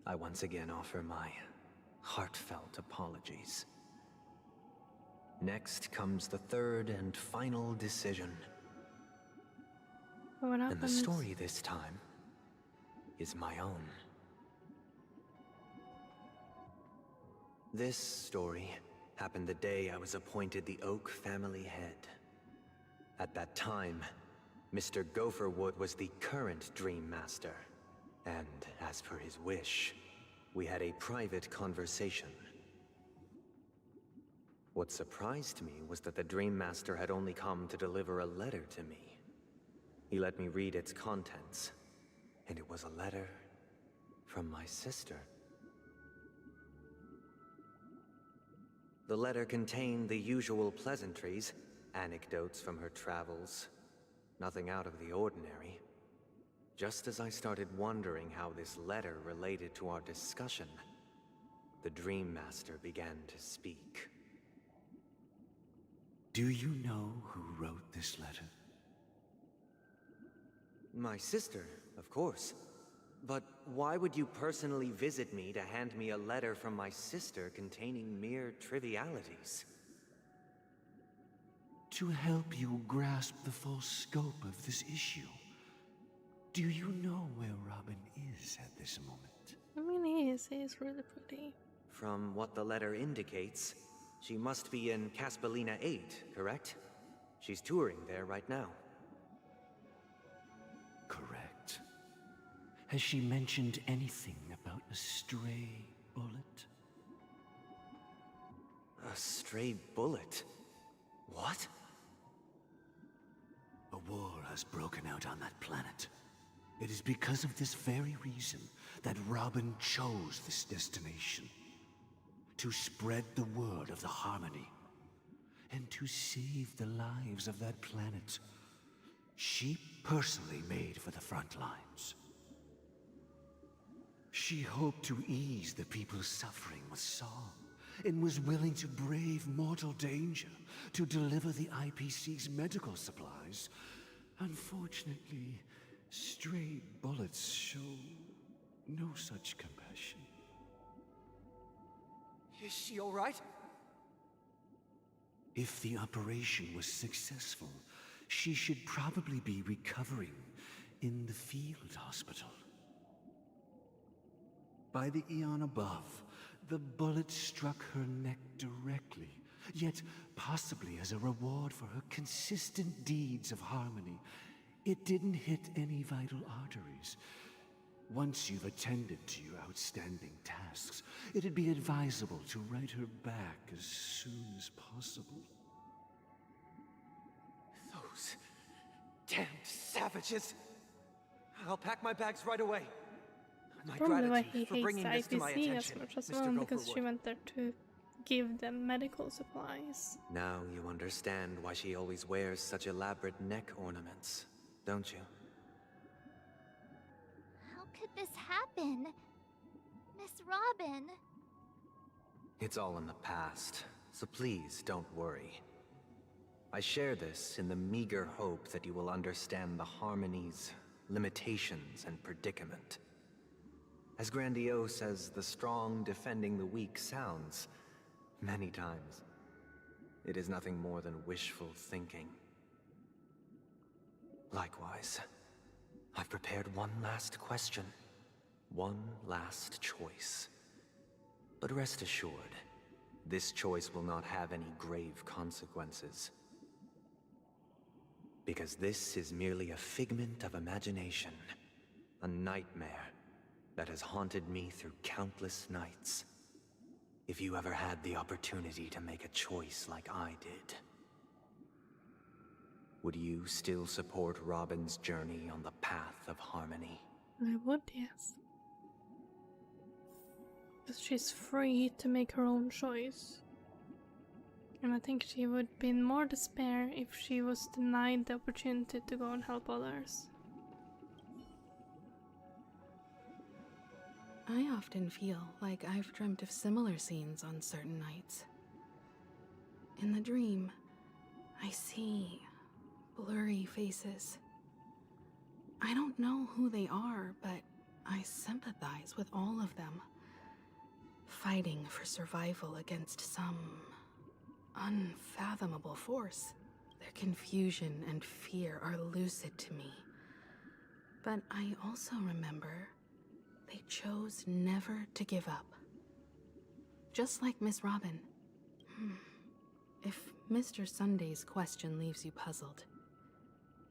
I once again offer my heartfelt apologies. Next comes the third and final decision. What happens? And the story this time is my own. This story happened the day I was appointed the Oak family head. At that time, Mr. Gopherwood was the current Dream Master, and as per his wish, we had a private conversation. What surprised me was that the Dream Master had only come to deliver a letter to me. He let me read its contents, and it was a letter from my sister. The letter contained the usual pleasantries, anecdotes from her travels, nothing out of the ordinary. Just as I started wondering how this letter related to our discussion, the Dream Master began to speak. Do you know who wrote this letter? My sister, of course. But why would you personally visit me to hand me a letter from my sister containing mere trivialities? To help you grasp the full scope of this issue. Do you know where Robin is at this moment? I mean, he is really pretty. From what the letter indicates, she must be in Caspelina 8, correct? She's touring there right now. Correct. Has she mentioned anything about a stray bullet? A stray bullet? What? A war has broken out on that planet. It is because of this very reason that Robin chose this destination. To spread the word of the Harmony. And to save the lives of that planet. She personally made for the front lines. She hoped to ease the people's suffering with song, and was willing to brave mortal danger to deliver the IPC's medical supplies. Unfortunately, stray bullets show no such compassion. Is she all right? If the operation was successful, she should probably be recovering in the field hospital. By the eon above, the bullet struck her neck directly, yet possibly as a reward for her consistent deeds of harmony. It didn't hit any vital arteries. Once you've attended to your outstanding tasks, it'd be advisable to write her back as soon as possible. Those damned savages! I'll pack my bags right away. My Probably why he gratitude for hates bringing the this to my IPC as attention, much as Mr. well, because she Gopherwood. went there to give them medical supplies. Now you understand why she always wears such elaborate neck ornaments, don't you? How could this happen? Miss Robin. It's all in the past, so please don't worry. I share this in the meager hope that you will understand the Harmony's limitations and predicament. As grandiose as the strong defending the weak sounds, many times, it is nothing more than wishful thinking. Likewise, I've prepared one last question, one last choice. But rest assured, this choice will not have any grave consequences. Because this is merely a figment of imagination, a nightmare that has haunted me through countless nights. If you ever had the opportunity to make a choice like I did, would you still support Robin's journey on the path of harmony? I would, yes. Because she's free to make her own choice. And I think she would be in more despair if she was denied the opportunity to go and help others. I often feel like I've dreamt of similar scenes on certain nights. In the dream, I see blurry faces. I don't know who they are, but I sympathize with all of them, fighting for survival against some unfathomable force. Their confusion and fear are lucid to me. But I also remember they chose never to give up. Just like Miss Robin. If Mr. Sunday's question leaves you puzzled,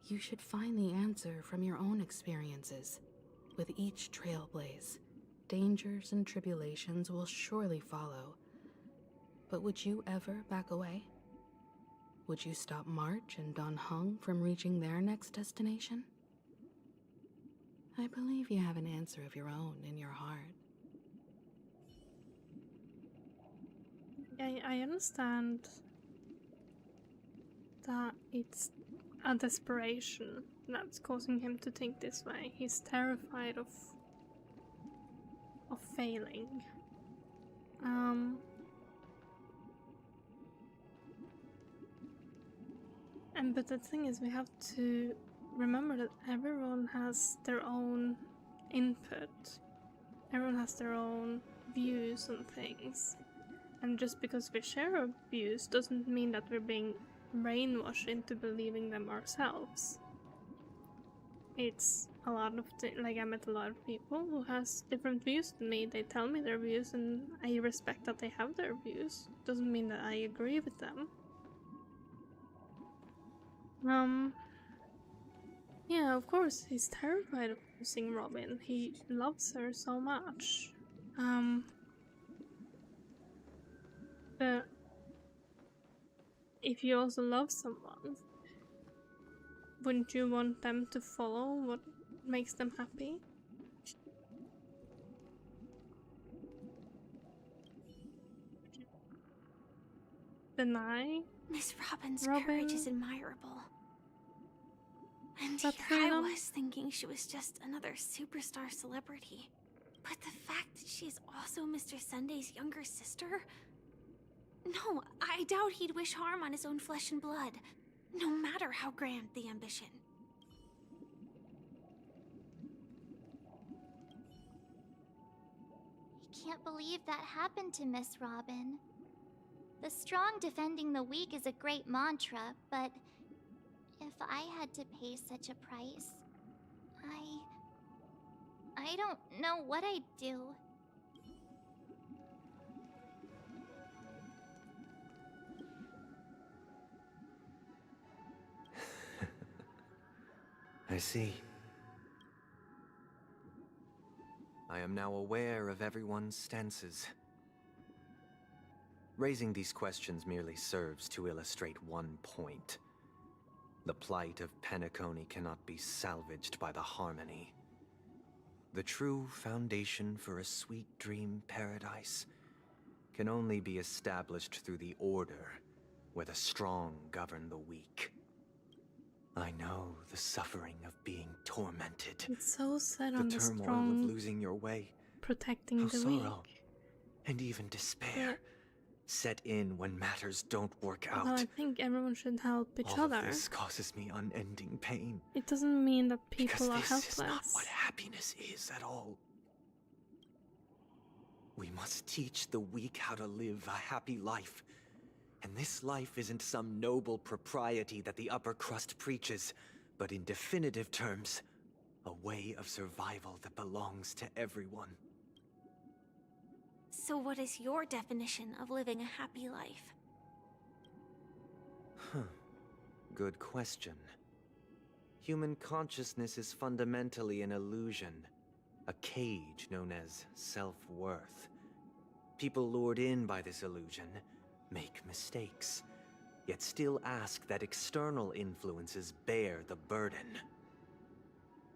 you should find the answer from your own experiences. With each trailblaze, dangers and tribulations will surely follow. But would you ever back away? Would you stop March and Don Hung from reaching their next destination? I believe you have an answer of your own in your heart. I understand that it's a desperation that's causing him to think this way. He's terrified of failing. But the thing is, we have to remember that everyone has their own input. Everyone has their own views on things. And just because we share our views doesn't mean that we're being brainwashed into believing them ourselves. It's a lot of like, I met a lot of people who has different views than me. They tell me their views and I respect that they have their views. Doesn't mean that I agree with them. Yeah, of course, he's terrified of losing Robin. He loves her so much. But if you also love someone, wouldn't you want them to follow what makes them happy? Deny? Miss Robin's courage is admirable. And That here I freedom? was thinking she was just another superstar celebrity. But the fact that she is also Mr. Sunday's younger sister? No, I doubt he'd wish harm on his own flesh and blood, no matter how grand the ambition. I can't believe that happened to Miss Robin. The strong defending the weak is a great mantra, but if I had to pay such a price, I don't know what I'd do. I see. I am now aware of everyone's stances. Raising these questions merely serves to illustrate one point. The plight of Penacony cannot be salvaged by the Harmony. The true foundation for a sweet dream paradise can only be established through the Order, where the strong govern the weak. I know the suffering of being tormented. It's so sad on the turmoil strong of losing your way. protecting How the sorrow weak. and even despair set in when matters don't work out. Well, I think everyone should help each All other. of this causes me unending pain. It doesn't mean that people are Because this is not helpless. what happiness is at all. We must teach the weak how to live a happy life. And this life isn't some noble propriety that the upper crust preaches, but in definitive terms, a way of survival that belongs to everyone. So what is your definition of living a happy life? Good question. Human consciousness is fundamentally an illusion, a cage known as self-worth. People lured in by this illusion make mistakes, yet still ask that external influences bear the burden.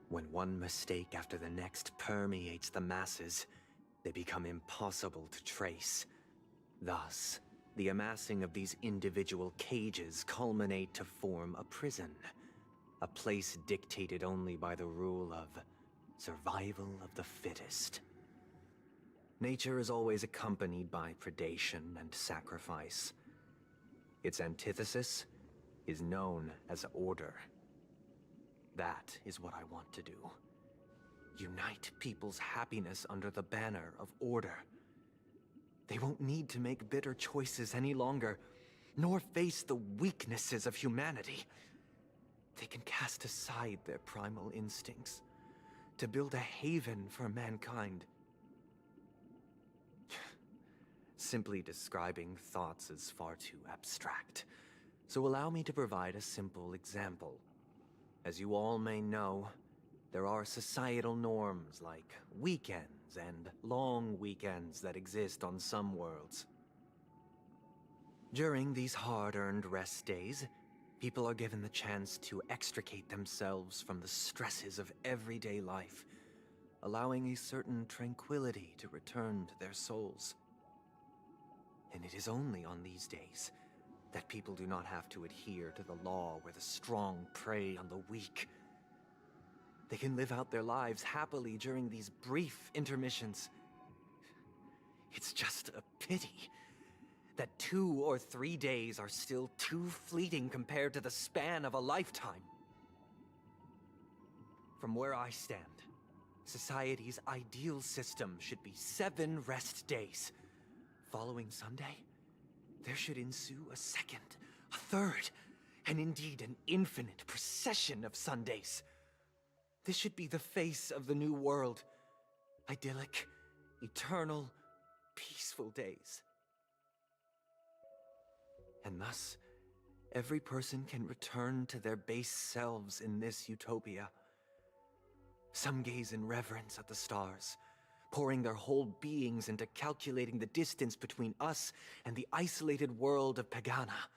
When one mistake after the next permeates the masses, they become impossible to trace. Thus, the amassing of these individual cages culminate to form a prison, a place dictated only by the rule of survival of the fittest. Nature is always accompanied by predation and sacrifice. Its antithesis is known as order. That is what I want to do. Unite people's happiness under the banner of order. They won't need to make bitter choices any longer, nor face the weaknesses of humanity. They can cast aside their primal instincts to build a haven for mankind. Simply describing thoughts is far too abstract, so allow me to provide a simple example. As you all may know, there are societal norms like weekends and long weekends that exist on some worlds. During these hard-earned rest days, people are given the chance to extricate themselves from the stresses of everyday life, allowing a certain tranquility to return to their souls. And it is only on these days that people do not have to adhere to the law where the strong prey on the weak. They can live out their lives happily during these brief intermissions. It's just a pity that 2 or 3 days are still too fleeting compared to the span of a lifetime. From where I stand, Society's ideal system should be 7 rest days. Following Sunday, there should ensue a second, a third, and indeed an infinite procession of Sundays. This should be the face of the new world. Idyllic, eternal, peaceful days. And thus, every person can return to their base selves in this utopia. Some gaze in reverence at the stars, pouring their whole beings into calculating the distance between us and the isolated world of Pagana.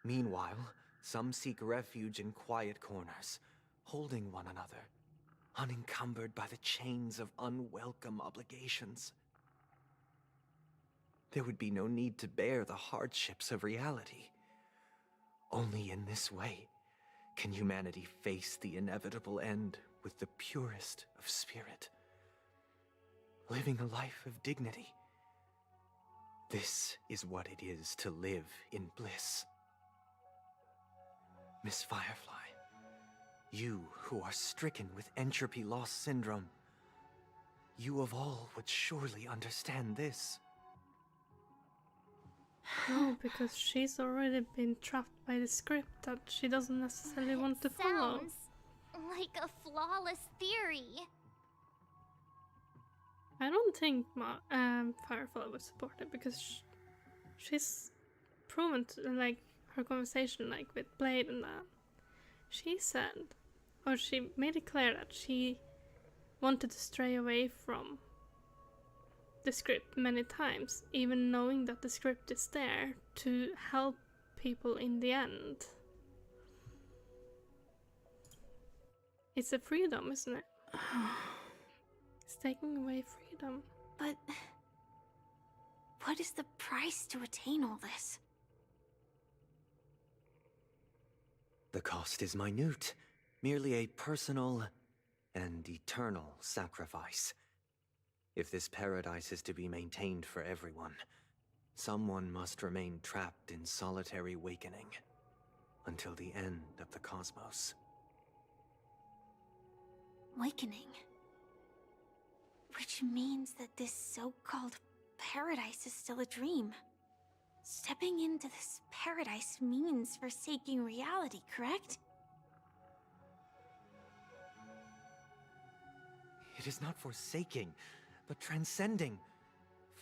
Meanwhile, some seek refuge in quiet corners, holding one another, unencumbered by the chains of unwelcome obligations. There would be no need to bear the hardships of reality. Only in this way can humanity face the inevitable end with the purest of spirit, living a life of dignity. This is what it is to live in bliss. Miss Firefly, you who are stricken with entropy loss syndrome, you of all would surely understand this. No, because she's already been trapped by the script that she doesn't necessarily want to follow. Sounds like a flawless theory. I don't think Firefly would support it because she's proven to, like, her conversation, like, with Blade and that. She said, or she made it clear that she wanted to stray away from the script many times, even knowing that the script is there to help people in the end. It's a freedom, isn't it? It's taking away freedom. But what is the price to attain all this? The cost is minute, merely a personal and eternal sacrifice. If this paradise is to be maintained for everyone, someone must remain trapped in solitary wakening until the end of the cosmos. Wakening. Which means that this so-called paradise is still a dream. Stepping into this paradise means forsaking reality, correct? It is not forsaking, but transcending.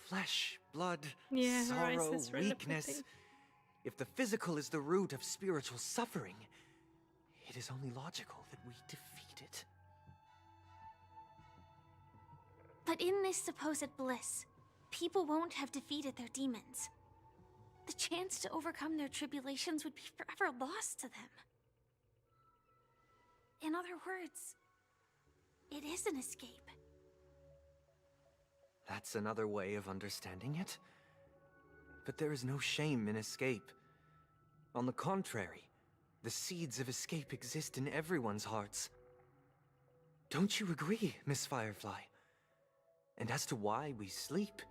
Flesh, blood, Yeah, sorrow, really weakness. pretty. If the physical is the root of spiritual suffering, it is only logical that we defeat it. But in this supposed bliss, people won't have defeated their demons. The chance to overcome their tribulations would be forever lost to them. In other words, it is an escape. That's another way of understanding it. But there is no shame in escape. On the contrary, the seeds of escape exist in everyone's hearts. Don't you agree, Miss Firefly? And as to why we sleep,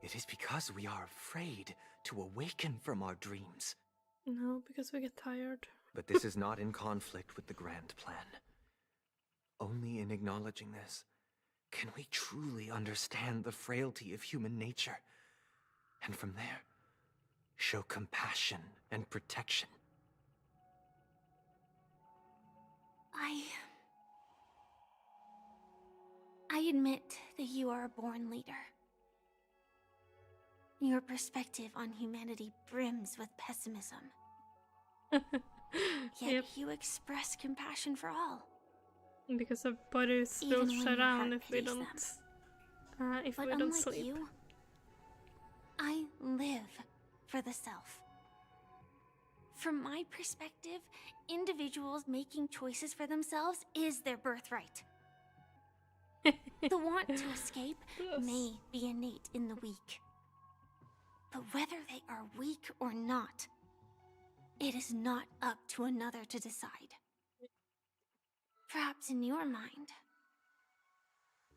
it is because we are afraid to awaken from our dreams. No, because we get tired. But this is not in conflict with the grand plan. Only in acknowledging this can we truly understand the frailty of human nature, and from there, show compassion and protection. I admit that you are a born leader. Your perspective on humanity brims with pessimism. Yet you express compassion for all. Because our bodies Even will when shut your down heart if we pities don't them. But we don't unlike sleep. you, I live for the self. From my perspective, individuals making choices for themselves is their birthright. The want to escape may be innate in the weak. But whether they are weak or not, it is not up to another to decide. Perhaps in your mind,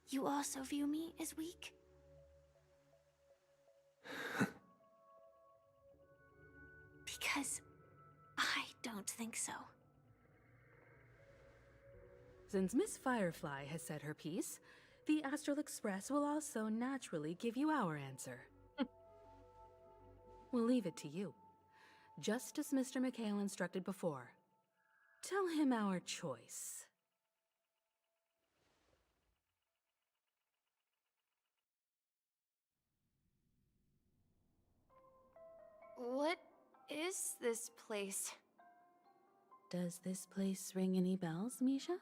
you also view me as weak? Because I don't think so. Since Miss Firefly has said her piece, the Astral Express will also naturally give you our answer. We'll leave it to you. Just as Mr. McHale instructed before. Tell him our choice. What is this place? Does this place ring any bells, Misha?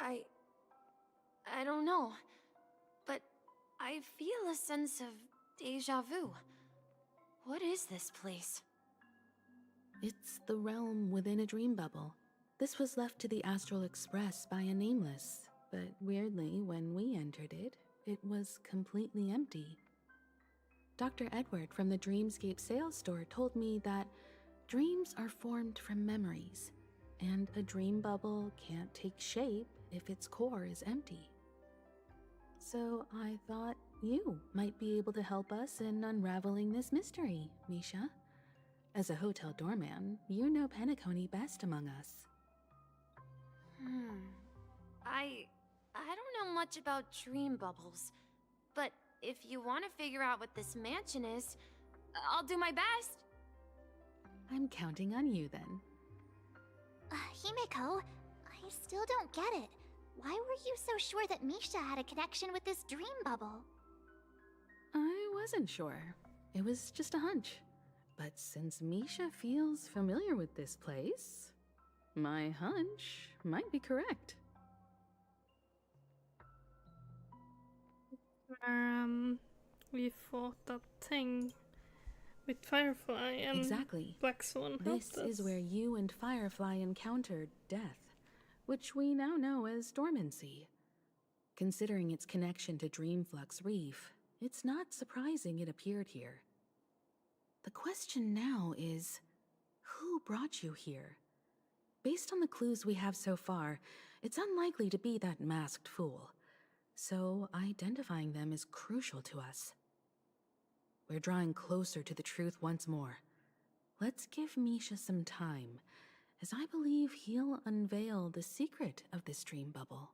I don't know, but I feel a sense of deja vu. What is this place? It's the realm within a dream bubble. This was left to the Astral Express by a nameless, but weirdly, when we entered it, it was completely empty. Dr. Edward from the Dreamscape sales store told me that dreams are formed from memories, and a dream bubble can't take shape if its core is empty. So I thought you might be able to help us in unraveling this mystery, Misha. As a hotel doorman, you know Penacony best among us. I don't know much about dream bubbles, but if you want to figure out what this mansion is, I'll do my best. I'm counting on you then. Himeko, I still don't get it. Why were you so sure that Misha had a connection with this dream bubble? I wasn't sure. It was just a hunch. But since Misha feels familiar with this place, my hunch might be correct. We fought that thing with Firefly and exactly. Black Swan. This is where you and Firefly encountered death, which we now know as dormancy. Considering its connection to Dreamflux Reef, it's not surprising it appeared here. The question now is, who brought you here? Based on the clues we have so far, it's unlikely to be that masked fool. So identifying them is crucial to us. We're drawing closer to the truth once more. Let's give Misha some time, as I believe he'll unveil the secret of this dream bubble.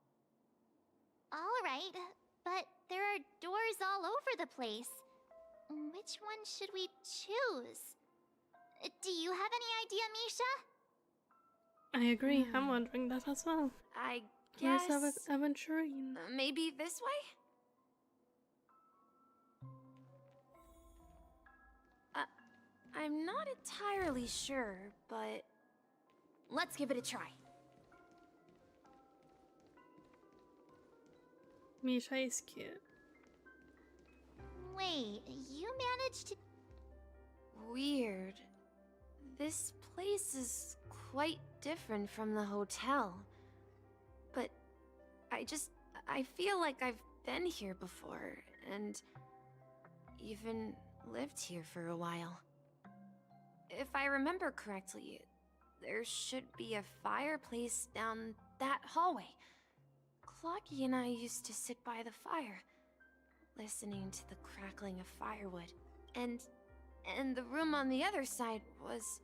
Alright, but there are doors all over the place. Which one should we choose? Do you have any idea, Misha? I agree, I'm wondering that as well. I guess... Where's Aventurine? Maybe this way? I'm not entirely sure, but... let's give it a try. Misha is cute. Wait, you managed to... Weird. This place is quite different from the hotel. But I feel like I've been here before, and even lived here for a while. If I remember correctly, there should be a fireplace down that hallway. Clocky and I used to sit by the fire, listening to the crackling of firewood. And the room on the other side was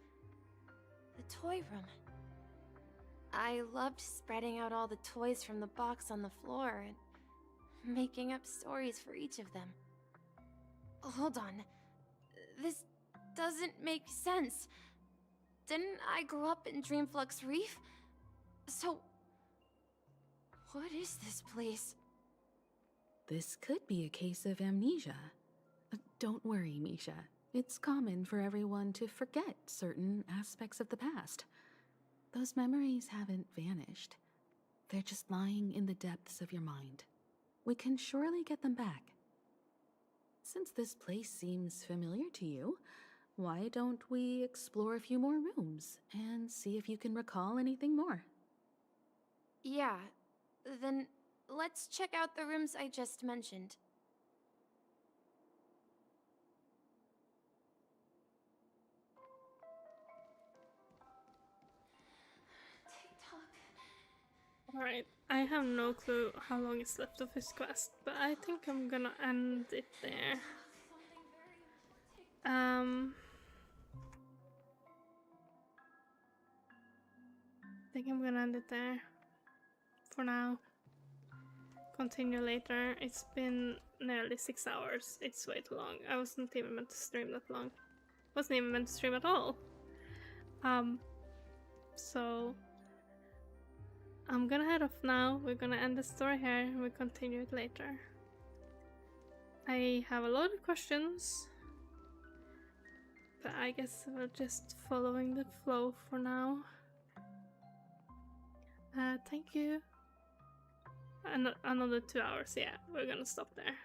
the toy room. I loved spreading out all the toys from the box on the floor and making up stories for each of them. Hold on. This doesn't make sense. Didn't I grow up in Dreamflux Reef? So, what is this place? This could be a case of amnesia. Don't worry, Misha. It's common for everyone to forget certain aspects of the past. Those memories haven't vanished. They're just lying in the depths of your mind. We can surely get them back. Since this place seems familiar to you, why don't we explore a few more rooms and see if you can recall anything more? Yeah, then let's check out the rooms I just mentioned. Alright, I have no clue how long is left of this quest, but I think I'm gonna end it there. I think I'm gonna end it there. for now. Continue later. It's been nearly 6 hours. It's way too long. I wasn't even meant to stream that long. Wasn't even meant to stream at all. So I'm gonna head off now. We're gonna end the story here and we'll continue it later. I have a lot of questions, but I guess we're just following the flow for now. Thank you. Another 2 hours, yeah, we're gonna stop there.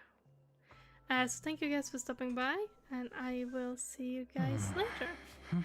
So thank you guys for stopping by, and I will see you guys later.